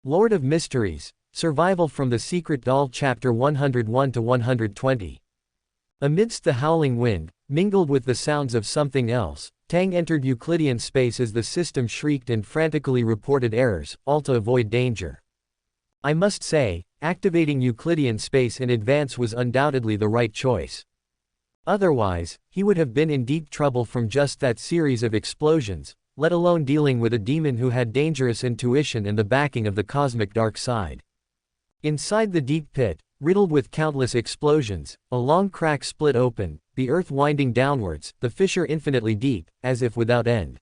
Lord of Mysteries, Survival from the Secret Doll Chapter 101 to 120. Amidst the howling wind, mingled with the sounds of something else, Tang entered Euclidean space as the system shrieked and frantically reported errors, all to avoid danger. I must say, activating Euclidean space in advance was undoubtedly the right choice. Otherwise, he would have been in deep trouble from just that series of explosions, let alone dealing with a demon who had dangerous intuition and the backing of the cosmic dark side. Inside the deep pit, riddled with countless explosions, a long crack split open, the earth winding downwards, the fissure infinitely deep, as if without end.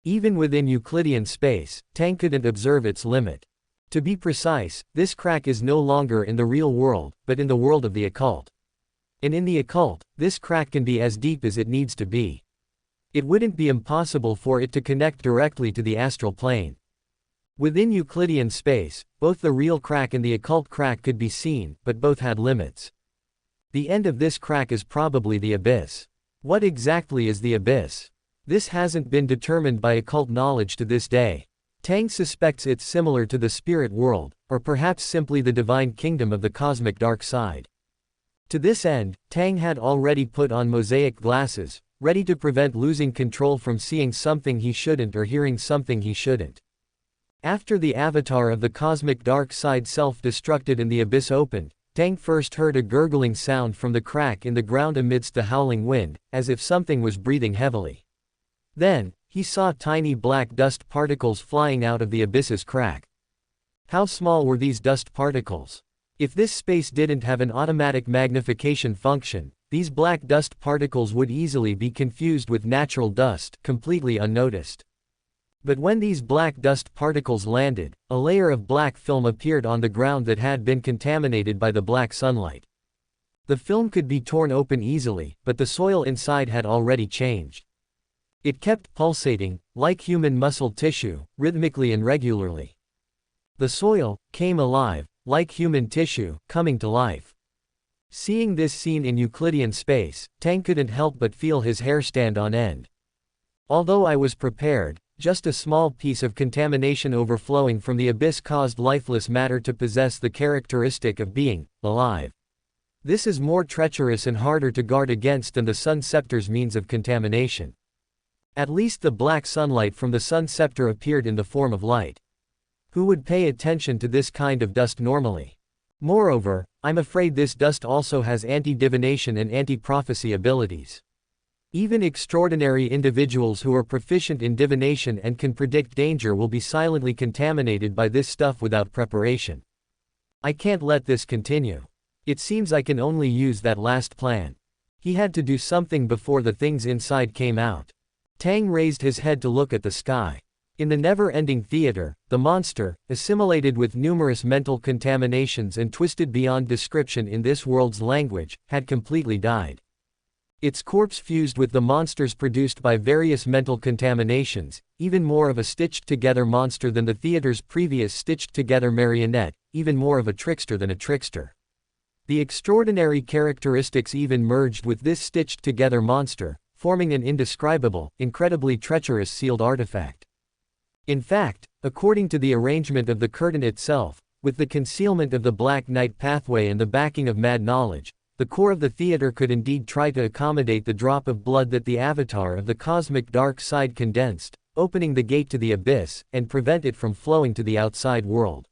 Even within Euclidean space, Tang couldn't observe its limit. To be precise, this crack is no longer in the real world, but in the world of the occult. And in the occult, this crack can be as deep as it needs to be. It wouldn't be impossible for it to connect directly to the astral plane. Within Euclidean space, both the real crack and the occult crack could be seen, but both had limits. The end of this crack is probably the abyss. What exactly is the abyss? This hasn't been determined by occult knowledge to this day. Tang suspects it's similar to the spirit world, or perhaps simply the divine kingdom of the cosmic dark side. To this end, Tang had already put on mosaic glasses, ready to prevent losing control from seeing something he shouldn't or hearing something he shouldn't. After the avatar of the cosmic dark side self-destructed and the abyss opened, Tang first heard a gurgling sound from the crack in the ground amidst the howling wind, as if something was breathing heavily. Then, he saw tiny black dust particles flying out of the abyss's crack. How small were these dust particles? If this space didn't have an automatic magnification function, these black dust particles would easily be confused with natural dust, completely unnoticed. But when these black dust particles landed, a layer of black film appeared on the ground that had been contaminated by the black sunlight. The film could be torn open easily, but the soil inside had already changed. It kept pulsating, like human muscle tissue, rhythmically and regularly. The soil came alive, like human tissue, coming to life. Seeing this scene in Euclidean space, Tang couldn't help but feel his hair stand on end. Although I was prepared, just a small piece of contamination overflowing from the abyss caused lifeless matter to possess the characteristic of being alive. This is more treacherous and harder to guard against than the Sun Scepter's means of contamination. At least the black sunlight from the Sun Scepter appeared in the form of light. Who would pay attention to this kind of dust normally? Moreover, I'm afraid this dust also has anti-divination and anti-prophecy abilities. Even extraordinary individuals who are proficient in divination and can predict danger will be silently contaminated by this stuff without preparation. I can't let this continue. It seems I can only use that last plan. He had to do something before the things inside came out. Tang raised his head to look at the sky. In the never-ending theater, the monster, assimilated with numerous mental contaminations and twisted beyond description in this world's language, had completely died. Its corpse fused with the monsters produced by various mental contaminations, even more of a stitched-together monster than the theater's previous stitched-together marionette, even more of a trickster than a trickster. The extraordinary characteristics even merged with this stitched-together monster, forming an indescribable, incredibly treacherous sealed artifact. In fact, according to the arrangement of the curtain itself, with the concealment of the Black Knight pathway and the backing of mad knowledge, the core of the theater could indeed try to accommodate the drop of blood that the avatar of the cosmic dark side condensed, opening the gate to the abyss, and prevent it from flowing to the outside world.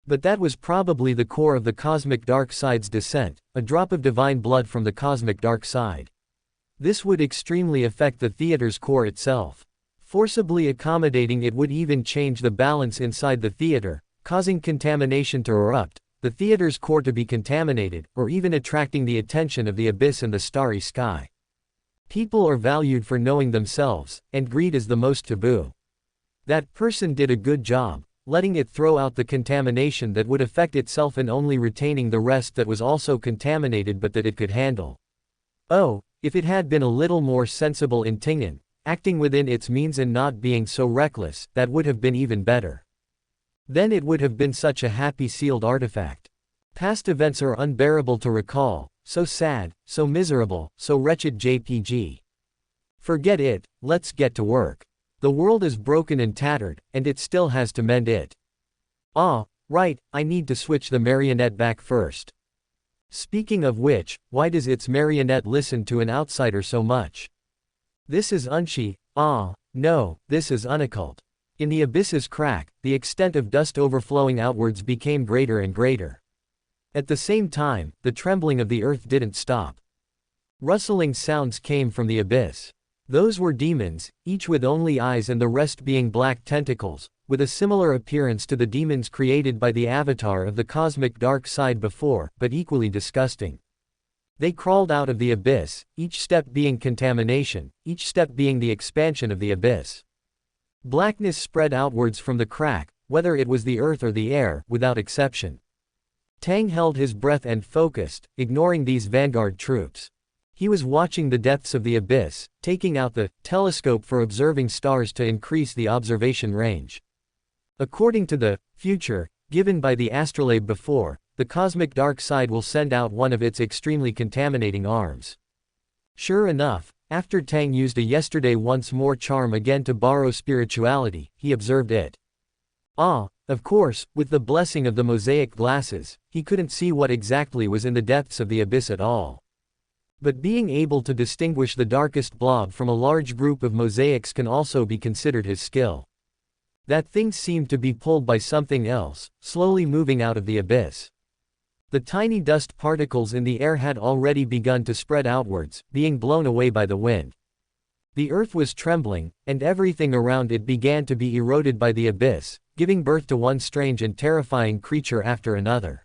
But that was probably the core of the cosmic dark side's descent, a drop of divine blood from the cosmic dark side. This would extremely affect the theater's core itself. Forcibly accommodating it would even change the balance inside the theater, causing contamination to erupt, the theater's core to be contaminated, or even attracting the attention of the abyss and the starry sky. People are valued for knowing themselves, and greed is the most taboo. That person did a good job, letting it throw out the contamination that would affect itself and only retaining the rest that was also contaminated but that it could handle. Oh, if it had been a little more sensible in Tingen, acting within its means and not being so reckless, that would have been even better. Then it would have been such a happy sealed artifact. Past events are unbearable to recall, so sad, so miserable, so wretched. JPG. Forget it, let's get to work. The world is broken and tattered, and it still has to mend it. Ah, right, I need to switch the marionette back first. Speaking of which, why does its marionette listen to an outsider so much? This is Unshi, no, this is unoccult. In the abyss's crack, the extent of dust overflowing outwards became greater and greater. At the same time, the trembling of the earth didn't stop. Rustling sounds came from the abyss. Those were demons, each with only eyes and the rest being black tentacles, with a similar appearance to the demons created by the avatar of the cosmic dark side before, but equally disgusting. They crawled out of the abyss, each step being contamination, each step being the expansion of the abyss. Blackness spread outwards from the crack, whether it was the earth or the air, without exception. Tang held his breath and focused, ignoring these vanguard troops. He was watching the depths of the abyss, taking out the telescope for observing stars to increase the observation range. According to the future given by the astrolabe before, the cosmic dark side will send out one of its extremely contaminating arms. Sure enough, after Tang used a yesterday once more charm again to borrow spirituality, he observed it. Of course, with the blessing of the mosaic glasses, he couldn't see what exactly was in the depths of the abyss at all. But being able to distinguish the darkest blob from a large group of mosaics can also be considered his skill. That thing seemed to be pulled by something else, slowly moving out of the abyss. The tiny dust particles in the air had already begun to spread outwards, being blown away by the wind. The earth was trembling, and everything around it began to be eroded by the abyss, giving birth to one strange and terrifying creature after another.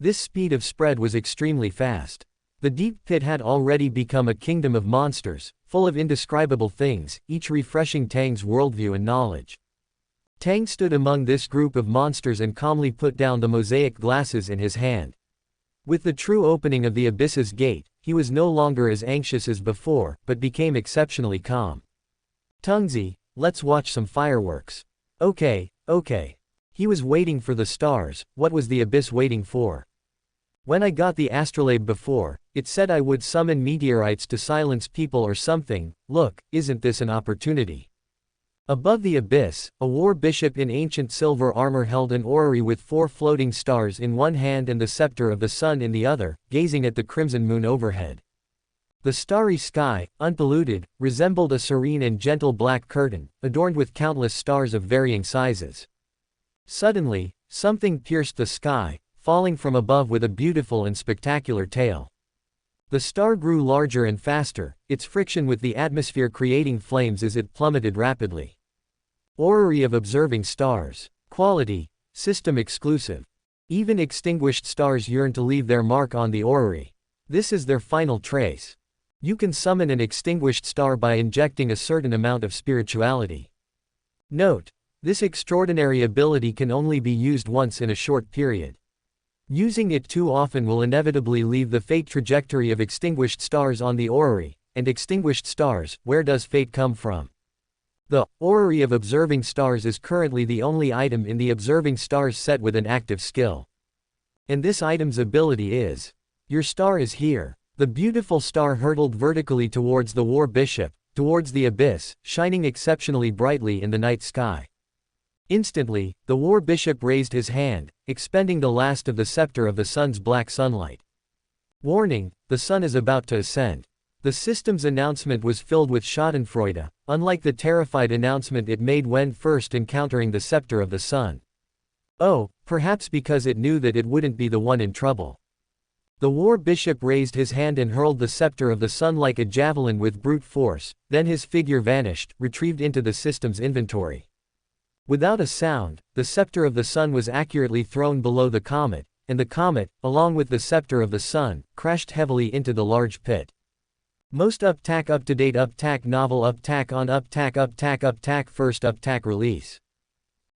This speed of spread was extremely fast. The deep pit had already become a kingdom of monsters, full of indescribable things, each refreshing Tang's worldview and knowledge. Tang stood among this group of monsters and calmly put down the mosaic glasses in his hand. With the true opening of the abyss's gate, he was no longer as anxious as before, but became exceptionally calm. Tungzi, let's watch some fireworks. Okay. He was waiting for the stars. What was the abyss waiting for? When I got the astrolabe before, it said I would summon meteorites to silence people or something. Look, isn't this an opportunity? Above the abyss, a war bishop in ancient silver armor held an orrery with 4 floating stars in one hand and the scepter of the sun in the other, gazing at the crimson moon overhead. The starry sky, unpolluted, resembled a serene and gentle black curtain, adorned with countless stars of varying sizes. Suddenly, something pierced the sky, falling from above with a beautiful and spectacular tail. The star grew larger and faster, its friction with the atmosphere creating flames as it plummeted rapidly. Orrery of observing stars. Quality, system exclusive. Even extinguished stars yearn to leave their mark on the orrery. This is their final trace. You can summon an extinguished star by injecting a certain amount of spirituality. Note: this extraordinary ability can only be used once in a short period. Using it too often will inevitably leave the fate trajectory of extinguished stars on the orrery. And extinguished stars, where does fate come from? The orrery of observing stars is currently the only item in the observing stars set with an active skill. And this item's ability is: your star is here. The beautiful star hurtled vertically towards the war bishop, towards the abyss, shining exceptionally brightly in the night sky. Instantly, the war bishop raised his hand, expending the last of the scepter of the sun's black sunlight. Warning: the sun is about to ascend. The system's announcement was filled with schadenfreude, unlike the terrified announcement it made when first encountering the scepter of the sun. Oh, perhaps because it knew that it wouldn't be the one in trouble. The war bishop raised his hand and hurled the scepter of the sun like a javelin with brute force, then his figure vanished, retrieved into the system's inventory. Without a sound, the scepter of the sun was accurately thrown below the comet, and the comet, along with the scepter of the sun, crashed heavily into the large pit. Most uptack up-to-date uptack novel uptack on uptack first uptack release.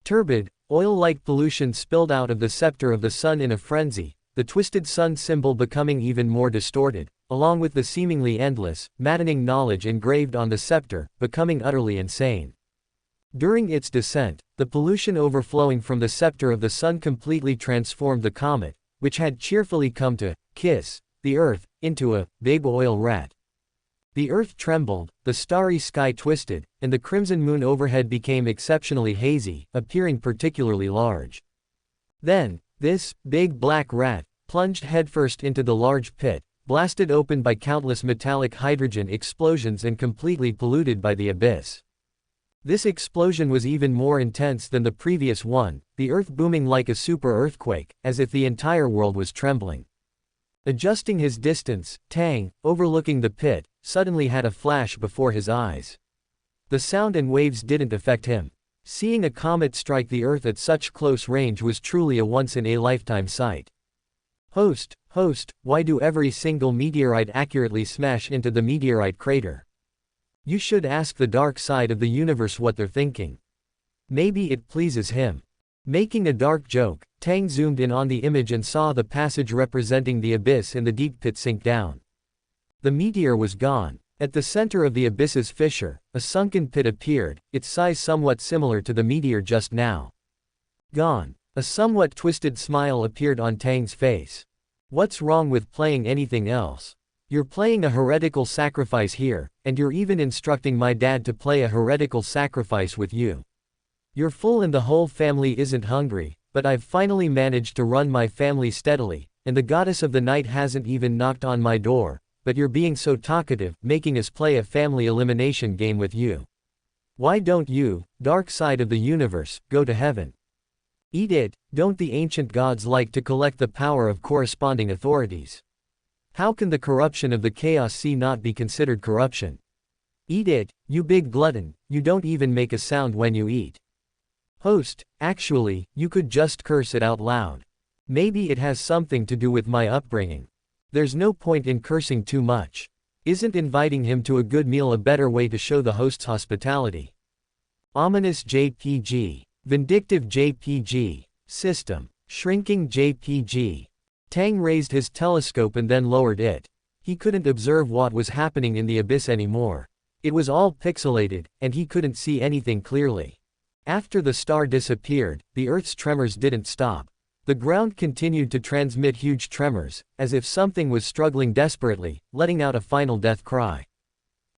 Turbid, oil-like pollution spilled out of the scepter of the sun in a frenzy, the twisted sun symbol becoming even more distorted, along with the seemingly endless, maddening knowledge engraved on the scepter, becoming utterly insane. During its descent, the pollution overflowing from the scepter of the sun completely transformed the comet, which had cheerfully come to kiss the earth, into a big oil rat. The earth trembled, the starry sky twisted, and the crimson moon overhead became exceptionally hazy, appearing particularly large. Then, this big black rat plunged headfirst into the large pit, blasted open by countless metallic hydrogen explosions and completely polluted by the abyss. This explosion was even more intense than the previous one, the earth booming like a super earthquake, as if the entire world was trembling. Adjusting his distance, Tang, overlooking the pit, suddenly had a flash before his eyes. The sound and waves didn't affect him. Seeing a comet strike the earth at such close range was truly a once-in-a-lifetime sight. Host, why do every single meteorite accurately smash into the meteorite crater? You should ask the dark side of the universe what they're thinking. Maybe it pleases him. Making a dark joke, Tang zoomed in on the image and saw the passage representing the abyss in the deep pit sink down. The meteor was gone. At the center of the abyss's fissure, a sunken pit appeared, its size somewhat similar to the meteor just now. Gone. A somewhat twisted smile appeared on Tang's face. What's wrong with playing anything else? You're playing a heretical sacrifice here, and you're even instructing my dad to play a heretical sacrifice with you. You're full and the whole family isn't hungry, but I've finally managed to run my family steadily, and the goddess of the night hasn't even knocked on my door, but you're being so talkative, making us play a family elimination game with you. Why don't you, dark side of the universe, go to heaven? Eat it. Don't the ancient gods like to collect the power of corresponding authorities? How can the corruption of the Chaos Sea not be considered corruption? Eat it, you big glutton, you don't even make a sound when you eat. Host, actually, you could just curse it out loud. Maybe it has something to do with my upbringing. There's no point in cursing too much. Isn't inviting him to a good meal a better way to show the host's hospitality? Ominous JPG. Vindictive JPG. System. Shrinking JPG. Tang raised his telescope and then lowered it. He couldn't observe what was happening in the abyss anymore. It was all pixelated, and he couldn't see anything clearly. After the star disappeared, the Earth's tremors didn't stop. The ground continued to transmit huge tremors, as if something was struggling desperately, letting out a final death cry.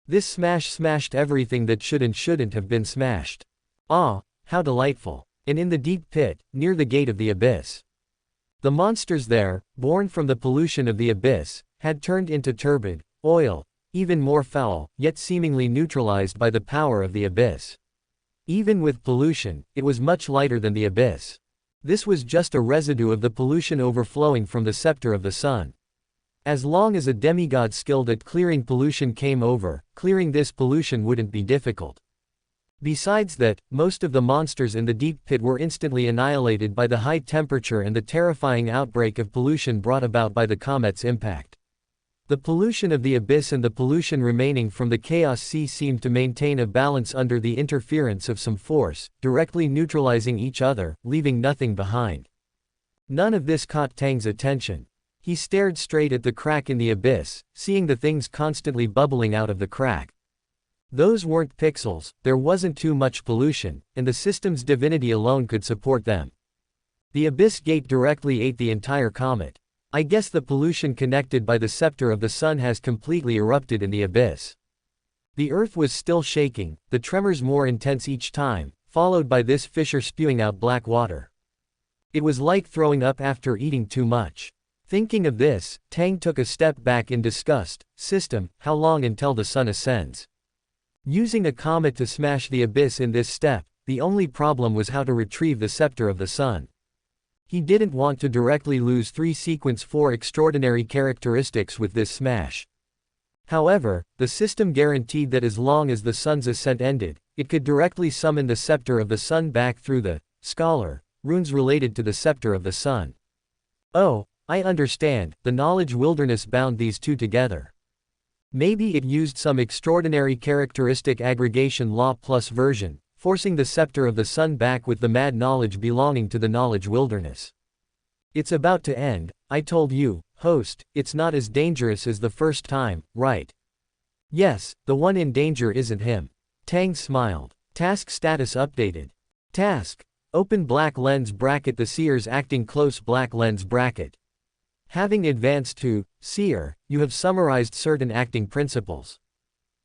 This smash smashed everything that should and shouldn't have been smashed. Ah, how delightful. And in the deep pit, near the gate of the abyss. The monsters there, born from the pollution of the abyss, had turned into turbid oil, even more foul, yet seemingly neutralized by the power of the abyss. Even with pollution, it was much lighter than the abyss. This was just a residue of the pollution overflowing from the scepter of the sun. As long as a demigod skilled at clearing pollution came over, clearing this pollution wouldn't be difficult. Besides that, most of the monsters in the deep pit were instantly annihilated by the high temperature and the terrifying outbreak of pollution brought about by the comet's impact. The pollution of the abyss and the pollution remaining from the Chaos Sea seemed to maintain a balance under the interference of some force, directly neutralizing each other, leaving nothing behind. None of this caught Tang's attention. He stared straight at the crack in the abyss, seeing the things constantly bubbling out of the crack. Those weren't pixels, there wasn't too much pollution, and the system's divinity alone could support them. The abyss gate directly ate the entire comet. I guess the pollution connected by the scepter of the sun has completely erupted in the abyss. The earth was still shaking, the tremors more intense each time, followed by this fissure spewing out black water. It was like throwing up after eating too much. Thinking of this, Tang took a step back in disgust. System, how long until the sun ascends? Using a comet to smash the abyss in this step, the only problem was how to retrieve the scepter of the sun. He didn't want to directly lose 3 sequence 4 extraordinary characteristics with this smash. However, the system guaranteed that as long as the sun's ascent ended, it could directly summon the scepter of the sun back through the scholar runes related to the scepter of the sun. Oh, I understand, the knowledge wilderness bound these two together. Maybe it used some extraordinary characteristic aggregation law plus version, forcing the scepter of the sun back with the mad knowledge belonging to the knowledge wilderness. It's about to end, I told you, host, it's not as dangerous as the first time, right? Yes, the one in danger isn't him. Tang smiled. Task status updated. Task. Open black lens bracket. The seer's acting close black lens bracket. Having advanced to seer, you have summarized certain acting principles.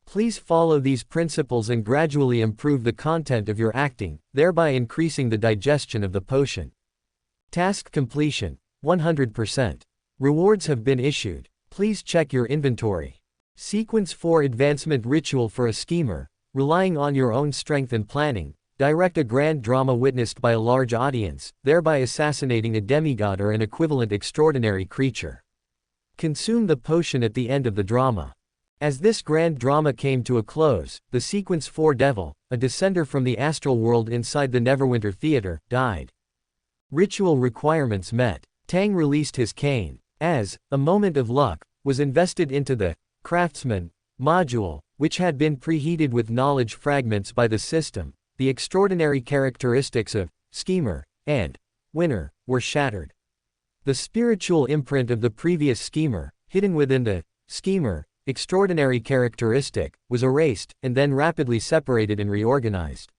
Please follow these principles and gradually improve the content of your acting, thereby increasing the digestion of the potion. Task completion, 100%. Rewards have been issued. Please check your inventory. Sequence 4 Advancement Ritual for a Schemer, relying on your own strength and planning, direct a grand drama witnessed by a large audience, thereby assassinating a demigod or an equivalent extraordinary creature. Consume the potion at the end of the drama. As this grand drama came to a close, the Sequence 4 Devil, a descender from the astral world inside the Neverwinter Theater, died. Ritual requirements met. Tang released his cane. As, a moment of luck, was invested into the Craftsman module, which had been preheated with knowledge fragments by the system. The extraordinary characteristics of Schemer and Winner were shattered. The spiritual imprint of the previous Schemer, hidden within the Schemer extraordinary characteristic, was erased, and then rapidly separated and reorganized.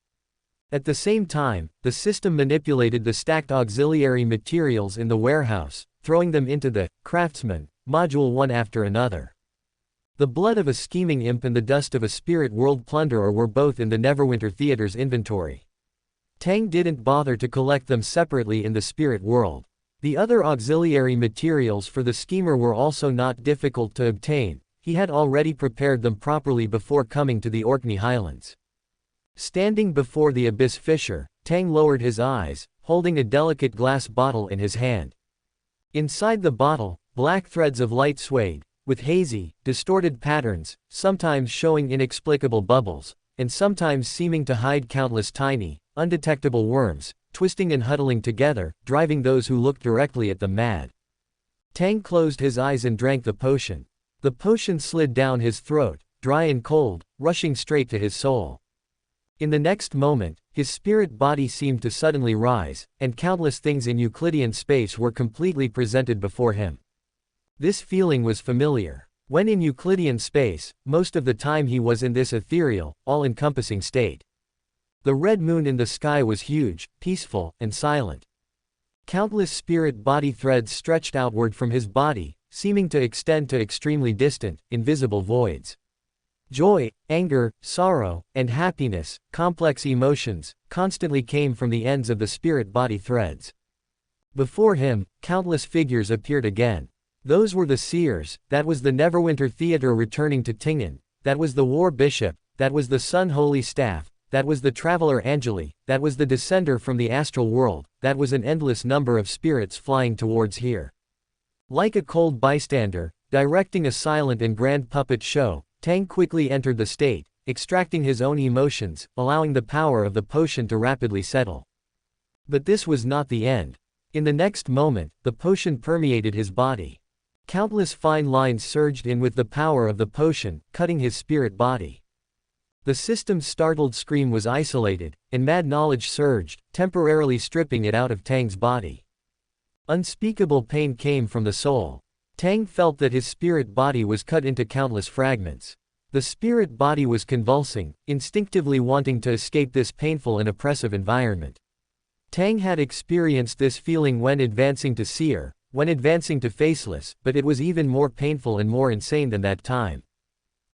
At the same time, the system manipulated the stacked auxiliary materials in the warehouse, throwing them into the Craftsman module one after another. The blood of a scheming imp and the dust of a spirit world plunderer were both in the Neverwinter Theater's inventory. Tang didn't bother to collect them separately in the spirit world. The other auxiliary materials for the schemer were also not difficult to obtain. He had already prepared them properly before coming to the Orkney Highlands. Standing before the abyss fissure, Tang lowered his eyes, holding a delicate glass bottle in his hand. Inside the bottle, black threads of light swayed, with hazy, distorted patterns, sometimes showing inexplicable bubbles, and sometimes seeming to hide countless tiny, undetectable worms, twisting and huddling together, driving those who looked directly at them mad. Tang closed his eyes and drank the potion. The potion slid down his throat, dry and cold, rushing straight to his soul. In the next moment, his spirit body seemed to suddenly rise, and countless things in Euclidean space were completely presented before him. This feeling was familiar. When in Euclidean space, most of the time he was in this ethereal, all-encompassing state. The red moon in the sky was huge, peaceful, and silent. Countless spirit body threads stretched outward from his body, seeming to extend to extremely distant, invisible voids. Joy, anger, sorrow, and happiness, complex emotions, constantly came from the ends of the spirit body threads. Before him, countless figures appeared again. Those were the seers, that was the Neverwinter Theater returning to Tingen, that was the War Bishop, that was the Sun Holy Staff, that was the Traveler Angeli, that was the Descender from the Astral World, that was an endless number of spirits flying towards here. Like a cold bystander, directing a silent and grand puppet show, Tang quickly entered the state, extracting his own emotions, allowing the power of the potion to rapidly settle. But this was not the end. In the next moment, the potion permeated his body. Countless fine lines surged in with the power of the potion, cutting his spirit body. The system's startled scream was isolated, and mad knowledge surged, temporarily stripping it out of Tang's body. Unspeakable pain came from the soul. Tang felt that his spirit body was cut into countless fragments. The spirit body was convulsing, instinctively wanting to escape this painful and oppressive environment. Tang had experienced this feeling when advancing to Seer, when advancing to Faceless, but it was even more painful and more insane than that time.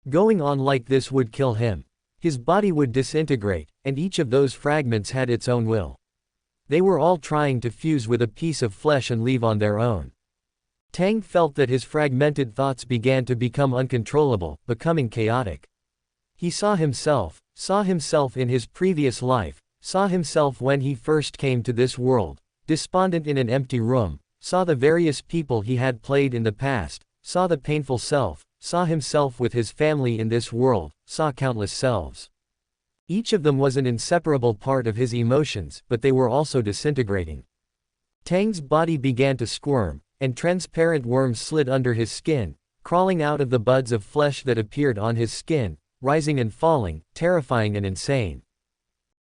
Going on like this would kill him. His body would disintegrate, and each of those fragments had its own will. They were all trying to fuse with a piece of flesh and leave on their own. Tang felt that his fragmented thoughts began to become uncontrollable, becoming chaotic. He saw himself in his previous life, saw himself when he first came to this world, despondent in an empty room, saw the various people he had played in the past, saw the painful self, saw himself with his family in this world, saw countless selves. Each of them was an inseparable part of his emotions, but they were also disintegrating. Tang's body began to squirm, and transparent worms slid under his skin, crawling out of the buds of flesh that appeared on his skin, rising and falling, terrifying and insane.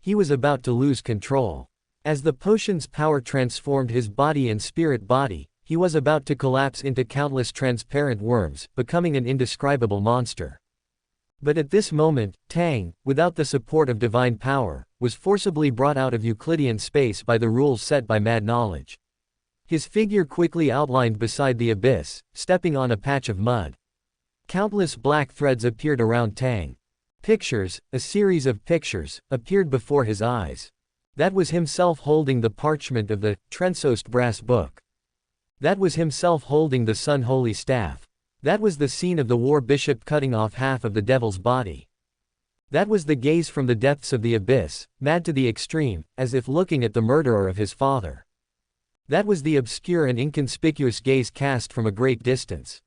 He was about to lose control. As the potion's power transformed his body and spirit body, he was about to collapse into countless transparent worms, becoming an indescribable monster. But at this moment, Tang, without the support of divine power, was forcibly brought out of Euclidean space by the rules set by mad knowledge. His figure quickly outlined beside the abyss, stepping on a patch of mud. Countless black threads appeared around Tang. Pictures, a series of pictures, appeared before his eyes. That was himself holding the parchment of the Trensost brass book. That was himself holding the Sun Holy Staff. That was the scene of the war bishop cutting off half of the devil's body. That was the gaze from the depths of the abyss, mad to the extreme, as if looking at the murderer of his father. That was the obscure and inconspicuous gaze cast from a great distance.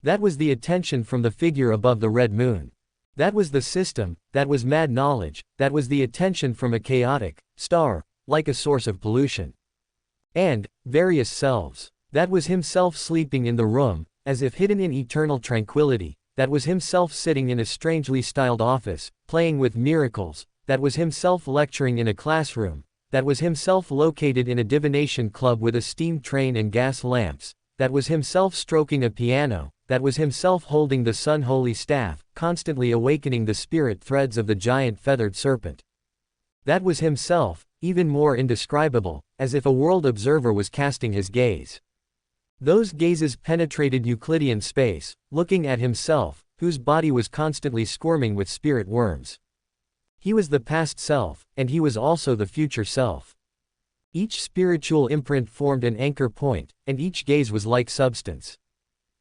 That was the attention from the figure above the red moon. That was the system, that was mad knowledge, that was the attention from a chaotic star, like a source of pollution. And various selves. That was himself sleeping in the room, as if hidden in eternal tranquility. That was himself sitting in a strangely styled office, playing with miracles. That was himself lecturing in a classroom. That was himself located in a divination club with a steam train and gas lamps. That was himself stroking a piano. That was himself holding the Sun Holy Staff, constantly awakening the spirit threads of the giant feathered serpent. That was himself, even more indescribable, as if a world observer was casting his gaze. Those gazes penetrated Euclidean space, looking at himself, whose body was constantly squirming with spirit worms. He was the past self, and he was also the future self. Each spiritual imprint formed an anchor point, and each gaze was like substance.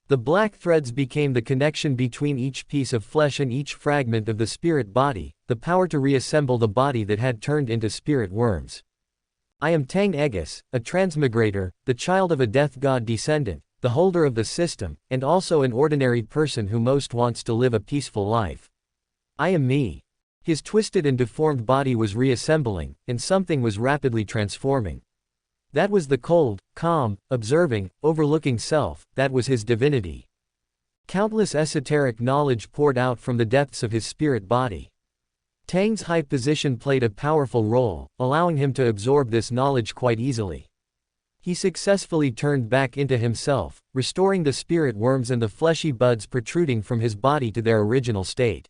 The black threads became the connection between each piece of flesh and each fragment of the spirit body, the power to reassemble the body that had turned into spirit worms. I am Tang Eggers, a transmigrator, the child of a death god descendant, the holder of the system, and also an ordinary person who most wants to live a peaceful life. I am me. His twisted and deformed body was reassembling, and something was rapidly transforming. That was the cold, calm, observing, overlooking self, that was his divinity. Countless esoteric knowledge poured out from the depths of his spirit body. Tang's high position played a powerful role, allowing him to absorb this knowledge quite easily. He successfully turned back into himself, restoring the spirit worms and the fleshy buds protruding from his body to their original state.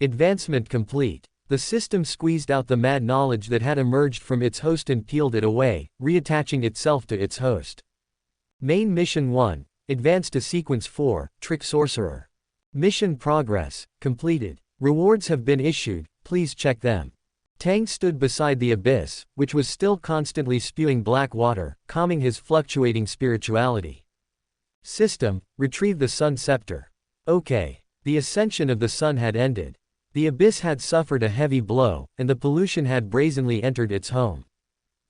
Advancement complete. The system squeezed out the mad knowledge that had emerged from its host and peeled it away, reattaching itself to its host. Main Mission 1. Advance to Sequence 4, Trick Sorcerer. Mission progress, completed. Rewards have been issued, please check them. Tang stood beside the abyss, which was still constantly spewing black water, calming his fluctuating spirituality. System, retrieve the Sun Scepter. Okay. The ascension of the sun had ended. The abyss had suffered a heavy blow, and the pollution had brazenly entered its home.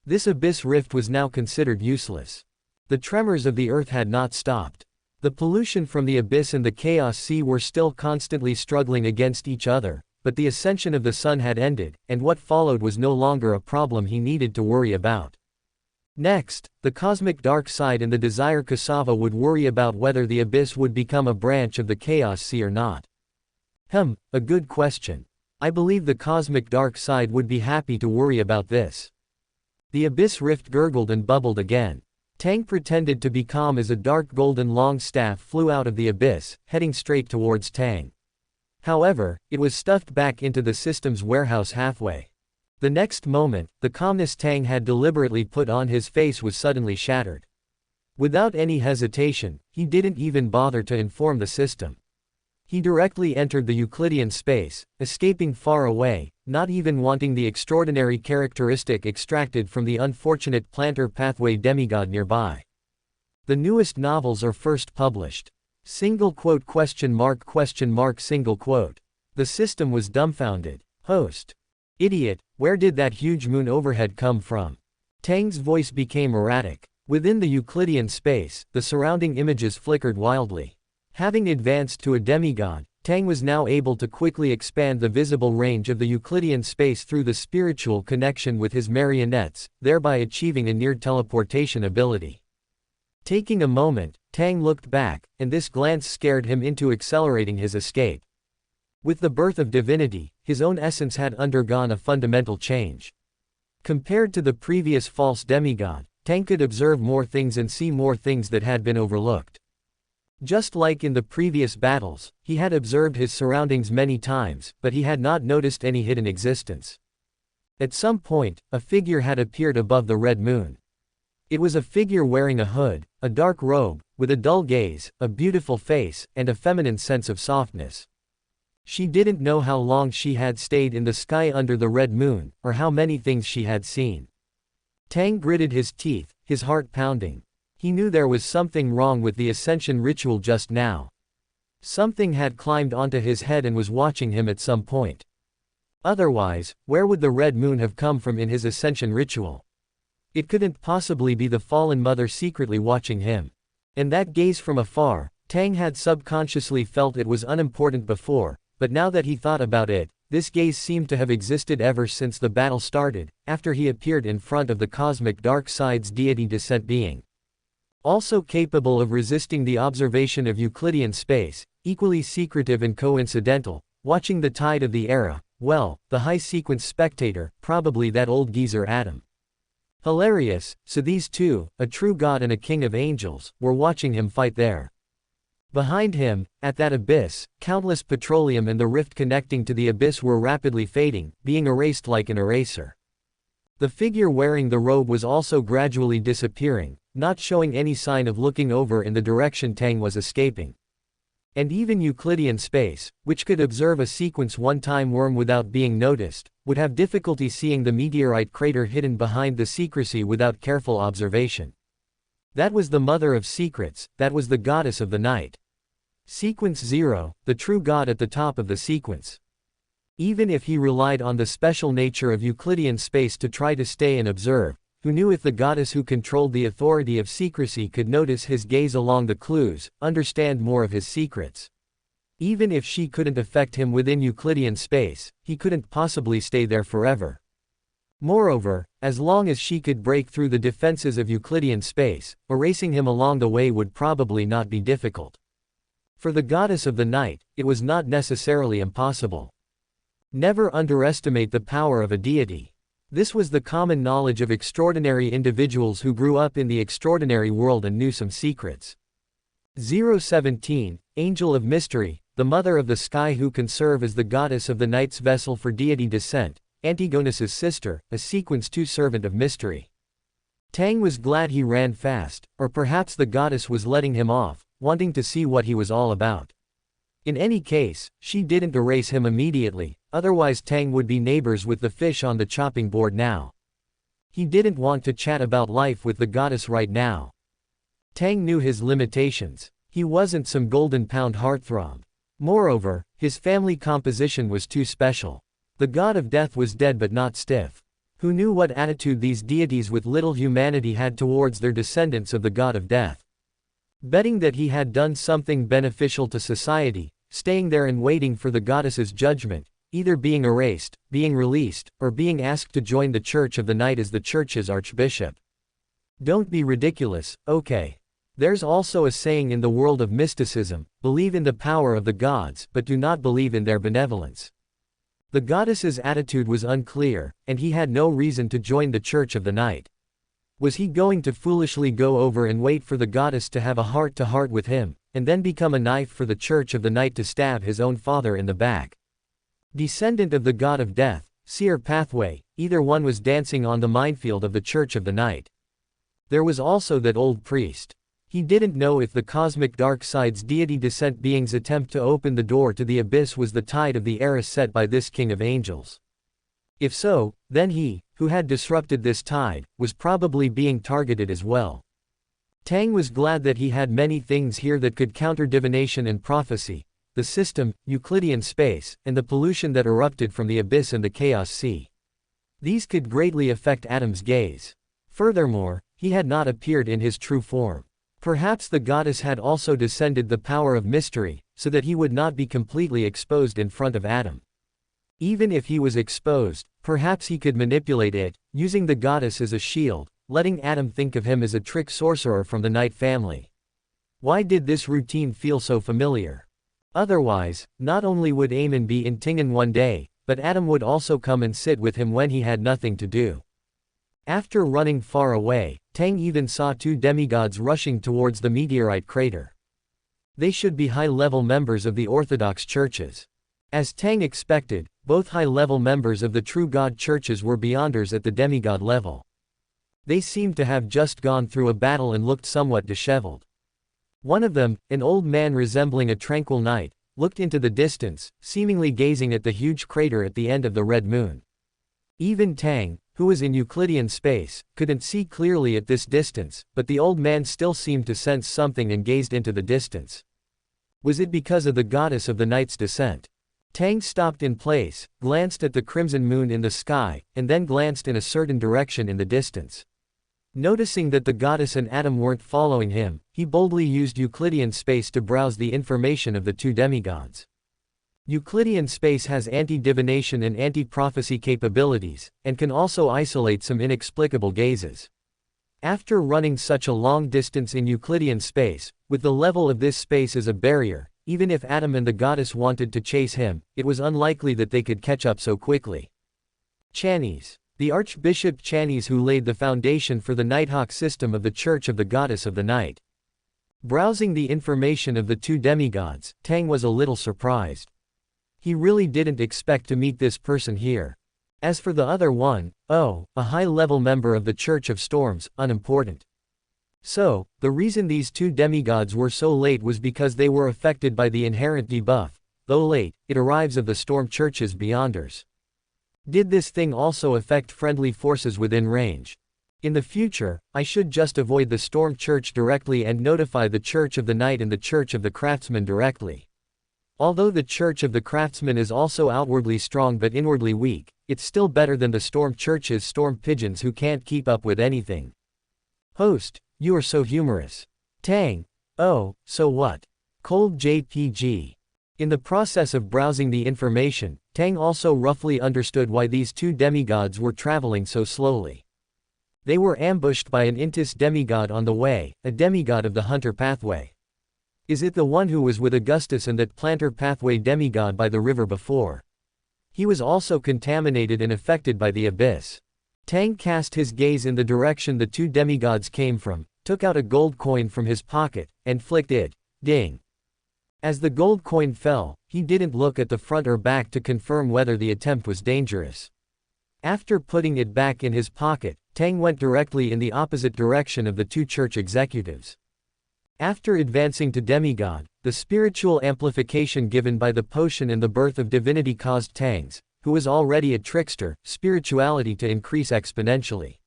This abyss rift was now considered useless. The tremors of the earth had not stopped. The pollution from the abyss and the chaos sea were still constantly struggling against each other, but the ascension of the sun had ended, and what followed was no longer a problem he needed to worry about. Next, the cosmic dark side and the desire cassava would worry about whether the abyss would become a branch of the chaos sea or not. A good question. I believe the cosmic dark side would be happy to worry about this. The abyss rift gurgled and bubbled again. Tang pretended to be calm as a dark golden long staff flew out of the abyss, heading straight towards Tang. However, it was stuffed back into the system's warehouse halfway. The next moment, the calmness Tang had deliberately put on his face was suddenly shattered. Without any hesitation, he didn't even bother to inform the system. He directly entered the Euclidean space, escaping far away, not even wanting the extraordinary characteristic extracted from the unfortunate plantar pathway demigod nearby. The newest novels are first published. Single quote question mark, single quote. The system was dumbfounded. Host. Idiot, where did that huge moon overhead come from? Tang's voice became erratic. Within the Euclidean space, the surrounding images flickered wildly. Having advanced to a demigod, Tang was now able to quickly expand the visible range of the Euclidean space through the spiritual connection with his marionettes, thereby achieving a near teleportation ability. Taking a moment, Tang looked back, and this glance scared him into accelerating his escape. With the birth of divinity, his own essence had undergone a fundamental change. Compared to the previous false demigod, Tang could observe more things and see more things that had been overlooked. Just like in the previous battles, he had observed his surroundings many times, but he had not noticed any hidden existence. At some point, a figure had appeared above the red moon. It was a figure wearing a hood, a dark robe, with a dull gaze, a beautiful face, and a feminine sense of softness. She didn't know how long she had stayed in the sky under the red moon, or how many things she had seen. Tang gritted his teeth, his heart pounding. He knew there was something wrong with the ascension ritual just now. Something had climbed onto his head and was watching him at some point. Otherwise, where would the red moon have come from in his ascension ritual? It couldn't possibly be the fallen mother secretly watching him. And that gaze from afar, Tang had subconsciously felt it was unimportant before, but now that he thought about it, this gaze seemed to have existed ever since the battle started, after he appeared in front of the cosmic dark side's deity descent being. Also capable of resisting the observation of Euclidean space, equally secretive and coincidental, watching the tide of the era, well, the high-sequence spectator, probably that old geezer Adam. Hilarious, so these two, a true god and a king of angels, were watching him fight there. Behind him, at that abyss, countless petroleum and the rift connecting to the abyss were rapidly fading, being erased like an eraser. The figure wearing the robe was also gradually disappearing, not showing any sign of looking over in the direction Tang was escaping. And even Euclidean space, which could observe a sequence one-time worm without being noticed, would have difficulty seeing the meteorite crater hidden behind the secrecy without careful observation. That was the mother of secrets, that was the goddess of the night. Sequence 0, the true god at the top of the sequence. Even if he relied on the special nature of Euclidean space to try to stay and observe, who knew if the goddess who controlled the authority of secrecy could notice his gaze along the clues, understand more of his secrets. Even if she couldn't affect him within Euclidean space, he couldn't possibly stay there forever. Moreover, as long as she could break through the defenses of Euclidean space, erasing him along the way would probably not be difficult. For the goddess of the night, it was not necessarily impossible. Never underestimate the power of a deity. This was the common knowledge of extraordinary individuals who grew up in the extraordinary world and knew some secrets. 017, Angel of Mystery, the mother of the sky who can serve as the goddess of the night's vessel for deity descent, Antigonus's sister, a sequence 2 servant of mystery. Tang was glad he ran fast, or perhaps the goddess was letting him off, wanting to see what he was all about. In any case, she didn't erase him immediately, otherwise Tang would be neighbors with the fish on the chopping board now. He didn't want to chat about life with the goddess right now. Tang knew his limitations. He wasn't some golden pound heartthrob. Moreover, his family composition was too special. The god of death was dead but not stiff. Who knew what attitude these deities with little humanity had towards their descendants of the god of death? Betting that he had done something beneficial to society, staying there and waiting for the goddess's judgment, either being erased, being released, or being asked to join the Church of the Night as the Church's archbishop. Don't be ridiculous, okay. There's also a saying in the world of mysticism, believe in the power of the gods but do not believe in their benevolence. The goddess's attitude was unclear, and he had no reason to join the Church of the Night. Was he going to foolishly go over and wait for the goddess to have a heart-to-heart with him, and then become a knife for the Church of the Night to stab his own father in the back? Descendant of the god of death, seer pathway, either one was dancing on the minefield of the Church of the Night. There was also that old priest. He didn't know if the cosmic dark side's deity descent being's attempt to open the door to the abyss was the tide of the era set by this king of angels. If so, then he, who had disrupted this tide, was probably being targeted as well. Tang was glad that he had many things here that could counter divination and prophecy, the system, Euclidean space, and the pollution that erupted from the abyss and the chaos sea. These could greatly affect Adam's gaze. Furthermore, he had not appeared in his true form. Perhaps the goddess had also descended the power of mystery, so that he would not be completely exposed in front of Adam. Even if he was exposed, perhaps he could manipulate it, using the goddess as a shield, letting Adam think of him as a trick sorcerer from the Night family. Why did this routine feel so familiar? Otherwise, not only would Aemon be in Tingen one day, but Adam would also come and sit with him when he had nothing to do. After running far away, Tang even saw two demigods rushing towards the meteorite crater. They should be high-level members of the orthodox churches. As Tang expected, both high-level members of the true god churches were beyonders at the demigod level. They seemed to have just gone through a battle and looked somewhat disheveled. One of them, an old man resembling a tranquil knight, looked into the distance, seemingly gazing at the huge crater at the end of the red moon. Even Tang, who was in Euclidean space, couldn't see clearly at this distance, but the old man still seemed to sense something and gazed into the distance. Was it because of the goddess of the night's descent? Tang stopped in place, glanced at the crimson moon in the sky, and then glanced in a certain direction in the distance. Noticing that the goddess and Atom weren't following him, he boldly used Euclidean space to browse the information of the two demigods. Euclidean space has anti-divination and anti-prophecy capabilities, and can also isolate some inexplicable gazes. After running such a long distance in Euclidean space, with the level of this space as a barrier, even if Atom and the goddess wanted to chase him, it was unlikely that they could catch up so quickly. Chanes. The Archbishop Chanes, who laid the foundation for the Nighthawk system of the Church of the Goddess of the Night. Browsing the information of the two demigods, Tang was a little surprised. He really didn't expect to meet this person here. As for the other one, oh, a high-level member of the Church of Storms, unimportant. So, the reason these two demigods were so late was because they were affected by the inherent debuff. Though late, it arrives of the Storm Church's Beyonders. Did this thing also affect friendly forces within range? In the future, I should just avoid the Storm Church directly and notify the Church of the Night and the Church of the Craftsman directly. Although the Church of the Craftsman is also outwardly strong but inwardly weak, it's still better than the Storm Church's storm pigeons who can't keep up with anything. Host, you are so humorous. Tang. Oh, so what? Cold JPG. In the process of browsing the information, Tang also roughly understood why these two demigods were traveling so slowly. They were ambushed by an Intis demigod on the way, a demigod of the Hunter pathway. Is it the one who was with Augustus and that Planter pathway demigod by the river before? He was also contaminated and affected by the abyss. Tang cast his gaze in the direction the two demigods came from, took out a gold coin from his pocket, and flicked it. Ding. As the gold coin fell, he didn't look at the front or back to confirm whether the attempt was dangerous. After putting it back in his pocket, Tang went directly in the opposite direction of the two church executives. After advancing to demigod, the spiritual amplification given by the potion and the birth of divinity caused Tang's, who was already a trickster, spirituality to increase exponentially.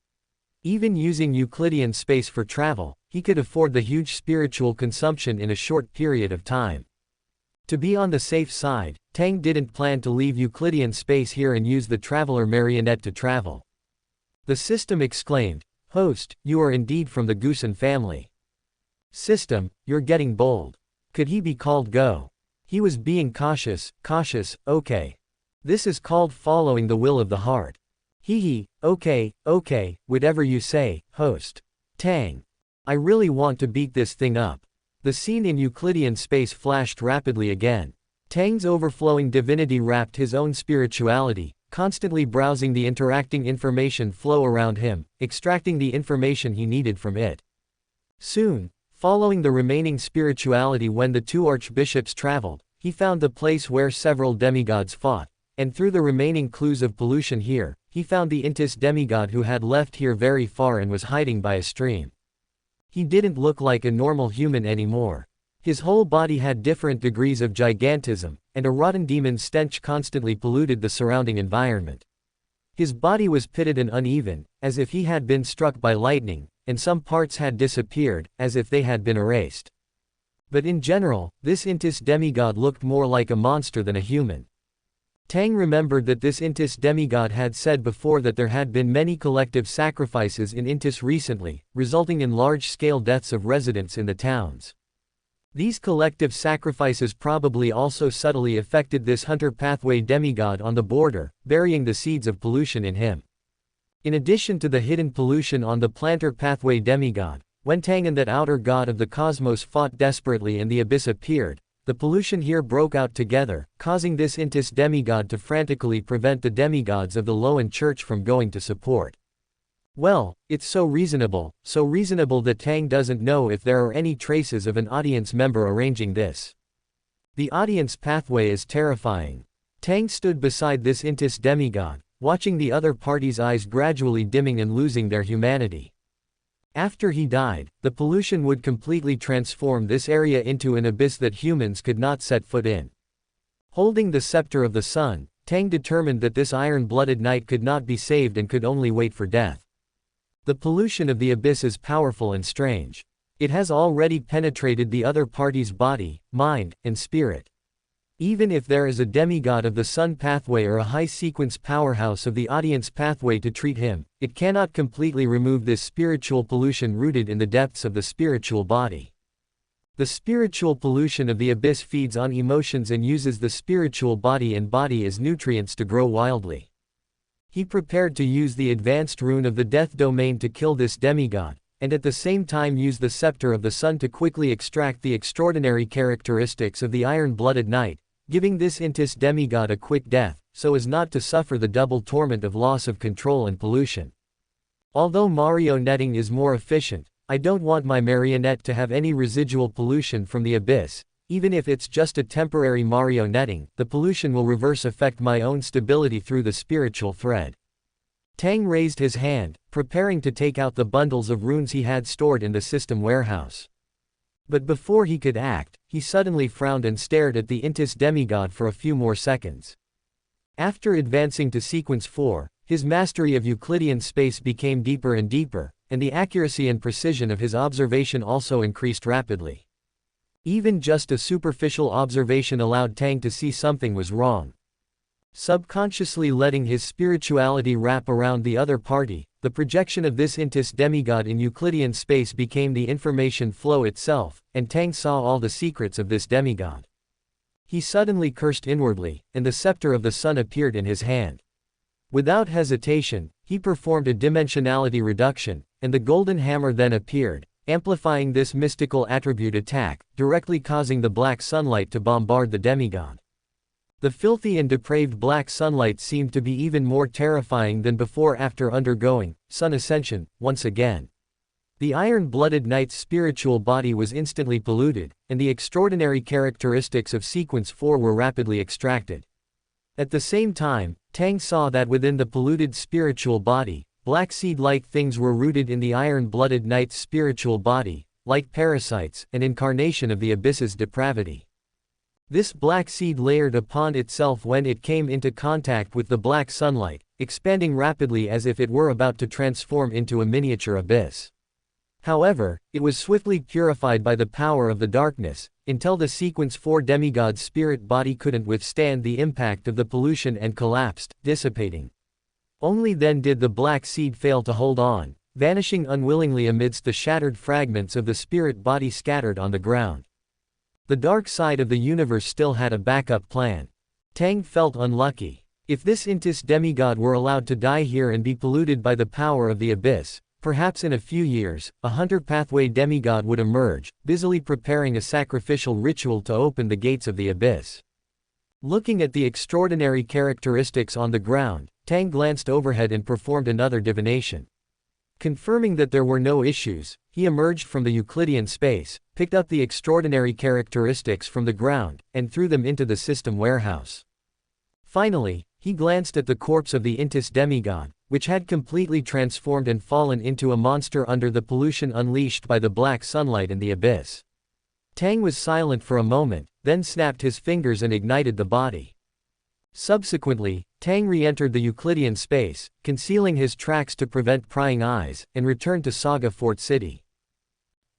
Even using Euclidean space for travel, he could afford the huge spiritual consumption in a short period of time. To be on the safe side, Tang didn't plan to leave Euclidean space here and use the traveler marionette to travel. The system exclaimed, "Host, you are indeed from the Goosen family. System, you're getting bold. Could he be called Go?" He was being cautious, okay. This is called following the will of the heart. Hee, okay, whatever you say, host. Tang. I really want to beat this thing up. The scene in Euclidean space flashed rapidly again. Tang's overflowing divinity wrapped his own spirituality, constantly browsing the interacting information flow around him, extracting the information he needed from it. Soon, following the remaining spirituality when the two archbishops traveled, he found the place where several demigods fought, and through the remaining clues of pollution here, he found the Intis demigod who had left here very far and was hiding by a stream. He didn't look like a normal human anymore. His whole body had different degrees of gigantism, and a rotten demon stench constantly polluted the surrounding environment. His body was pitted and uneven, as if he had been struck by lightning, and some parts had disappeared, as if they had been erased. But in general, this Intis demigod looked more like a monster than a human. Tang remembered that this Intis demigod had said before that there had been many collective sacrifices in Intis recently, resulting in large-scale deaths of residents in the towns. These collective sacrifices probably also subtly affected this Hunter pathway demigod on the border, burying the seeds of pollution in him. In addition to the hidden pollution on the Planter pathway demigod, when Tang and that outer god of the cosmos fought desperately and the abyss appeared, the pollution here broke out together, causing this Intis demigod to frantically prevent the demigods of the Loen church from going to support. Well, it's so reasonable that Tang doesn't know if there are any traces of an audience member arranging this. The audience pathway is terrifying. Tang stood beside this Intis demigod, watching the other party's eyes gradually dimming and losing their humanity. After he died, the pollution would completely transform this area into an abyss that humans could not set foot in. Holding the scepter of the sun, Tang determined that this iron-blooded knight could not be saved and could only wait for death. The pollution of the abyss is powerful and strange. It has already penetrated the other party's body, mind, and spirit. Even if there is a demigod of the sun pathway or a high-sequence powerhouse of the audience pathway to treat him, it cannot completely remove this spiritual pollution rooted in the depths of the spiritual body. The spiritual pollution of the abyss feeds on emotions and uses the spiritual body as nutrients to grow wildly. He prepared to use the advanced rune of the death domain to kill this demigod, and at the same time use the scepter of the sun to quickly extract the extraordinary characteristics of the iron-blooded knight, giving this Intis demigod a quick death, so as not to suffer the double torment of loss of control and pollution. Although marionetting is more efficient, I don't want my marionette to have any residual pollution from the abyss. Even if it's just a temporary marionetting, the pollution will reverse affect my own stability through the spiritual thread. Tang raised his hand, preparing to take out the bundles of runes he had stored in the system warehouse. But before he could act, he suddenly frowned and stared at the Intis demigod for a few more seconds. After advancing to sequence 4, his mastery of Euclidean space became deeper and deeper, and the accuracy and precision of his observation also increased rapidly. Even just a superficial observation allowed Tang to see something was wrong. Subconsciously letting his spirituality wrap around the other party, the projection of this Intis demigod in Euclidean space became the information flow itself, and Tang saw all the secrets of this demigod. He suddenly cursed inwardly, and the scepter of the sun appeared in his hand. Without hesitation, he performed a dimensionality reduction, and the golden hammer then appeared, amplifying this mystical attribute attack, directly causing the black sunlight to bombard the demigod. The filthy and depraved black sunlight seemed to be even more terrifying than before after undergoing sun ascension once again. The iron-blooded knight's spiritual body was instantly polluted, and the extraordinary characteristics of sequence 4 were rapidly extracted. At the same time, Tang saw that within the polluted spiritual body, black seed-like things were rooted in the iron-blooded knight's spiritual body, like parasites, an incarnation of the abyss's depravity. This black seed layered upon itself when it came into contact with the black sunlight, expanding rapidly as if it were about to transform into a miniature abyss. However, it was swiftly purified by the power of the darkness, until the sequence 4 demigod's spirit body couldn't withstand the impact of the pollution and collapsed, dissipating. Only then did the black seed fail to hold on, vanishing unwillingly amidst the shattered fragments of the spirit body scattered on the ground. The dark side of the universe still had a backup plan. Tang felt unlucky. If this Intis demigod were allowed to die here and be polluted by the power of the abyss, perhaps in a few years, a hunter pathway demigod would emerge, busily preparing a sacrificial ritual to open the gates of the abyss. Looking at the extraordinary characteristics on the ground, Tang glanced overhead and performed another divination. Confirming that there were no issues, he emerged from the Euclidean space, picked up the extraordinary characteristics from the ground, and threw them into the system warehouse. Finally, he glanced at the corpse of the Intis demigod, which had completely transformed and fallen into a monster under the pollution unleashed by the black sunlight in the abyss. Tang was silent for a moment, then snapped his fingers and ignited the body. Subsequently, Tang re-entered the Euclidean space, concealing his tracks to prevent prying eyes, and returned to Saga Fort City.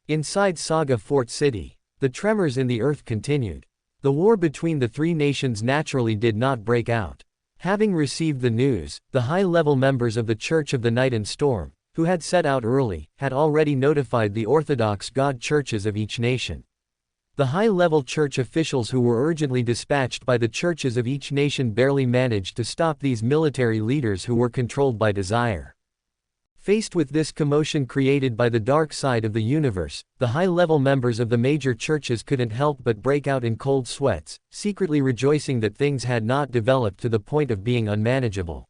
Inside Saga Fort City, the tremors in the earth continued. The war between the three nations naturally did not break out. Having received the news, the high-level members of the Church of the Night and Storm, who had set out early, had already notified the orthodox god churches of each nation. The high-level church officials who were urgently dispatched by the churches of each nation barely managed to stop these military leaders who were controlled by desire. Faced with this commotion created by the dark side of the universe, the high-level members of the major churches couldn't help but break out in cold sweats, secretly rejoicing that things had not developed to the point of being unmanageable.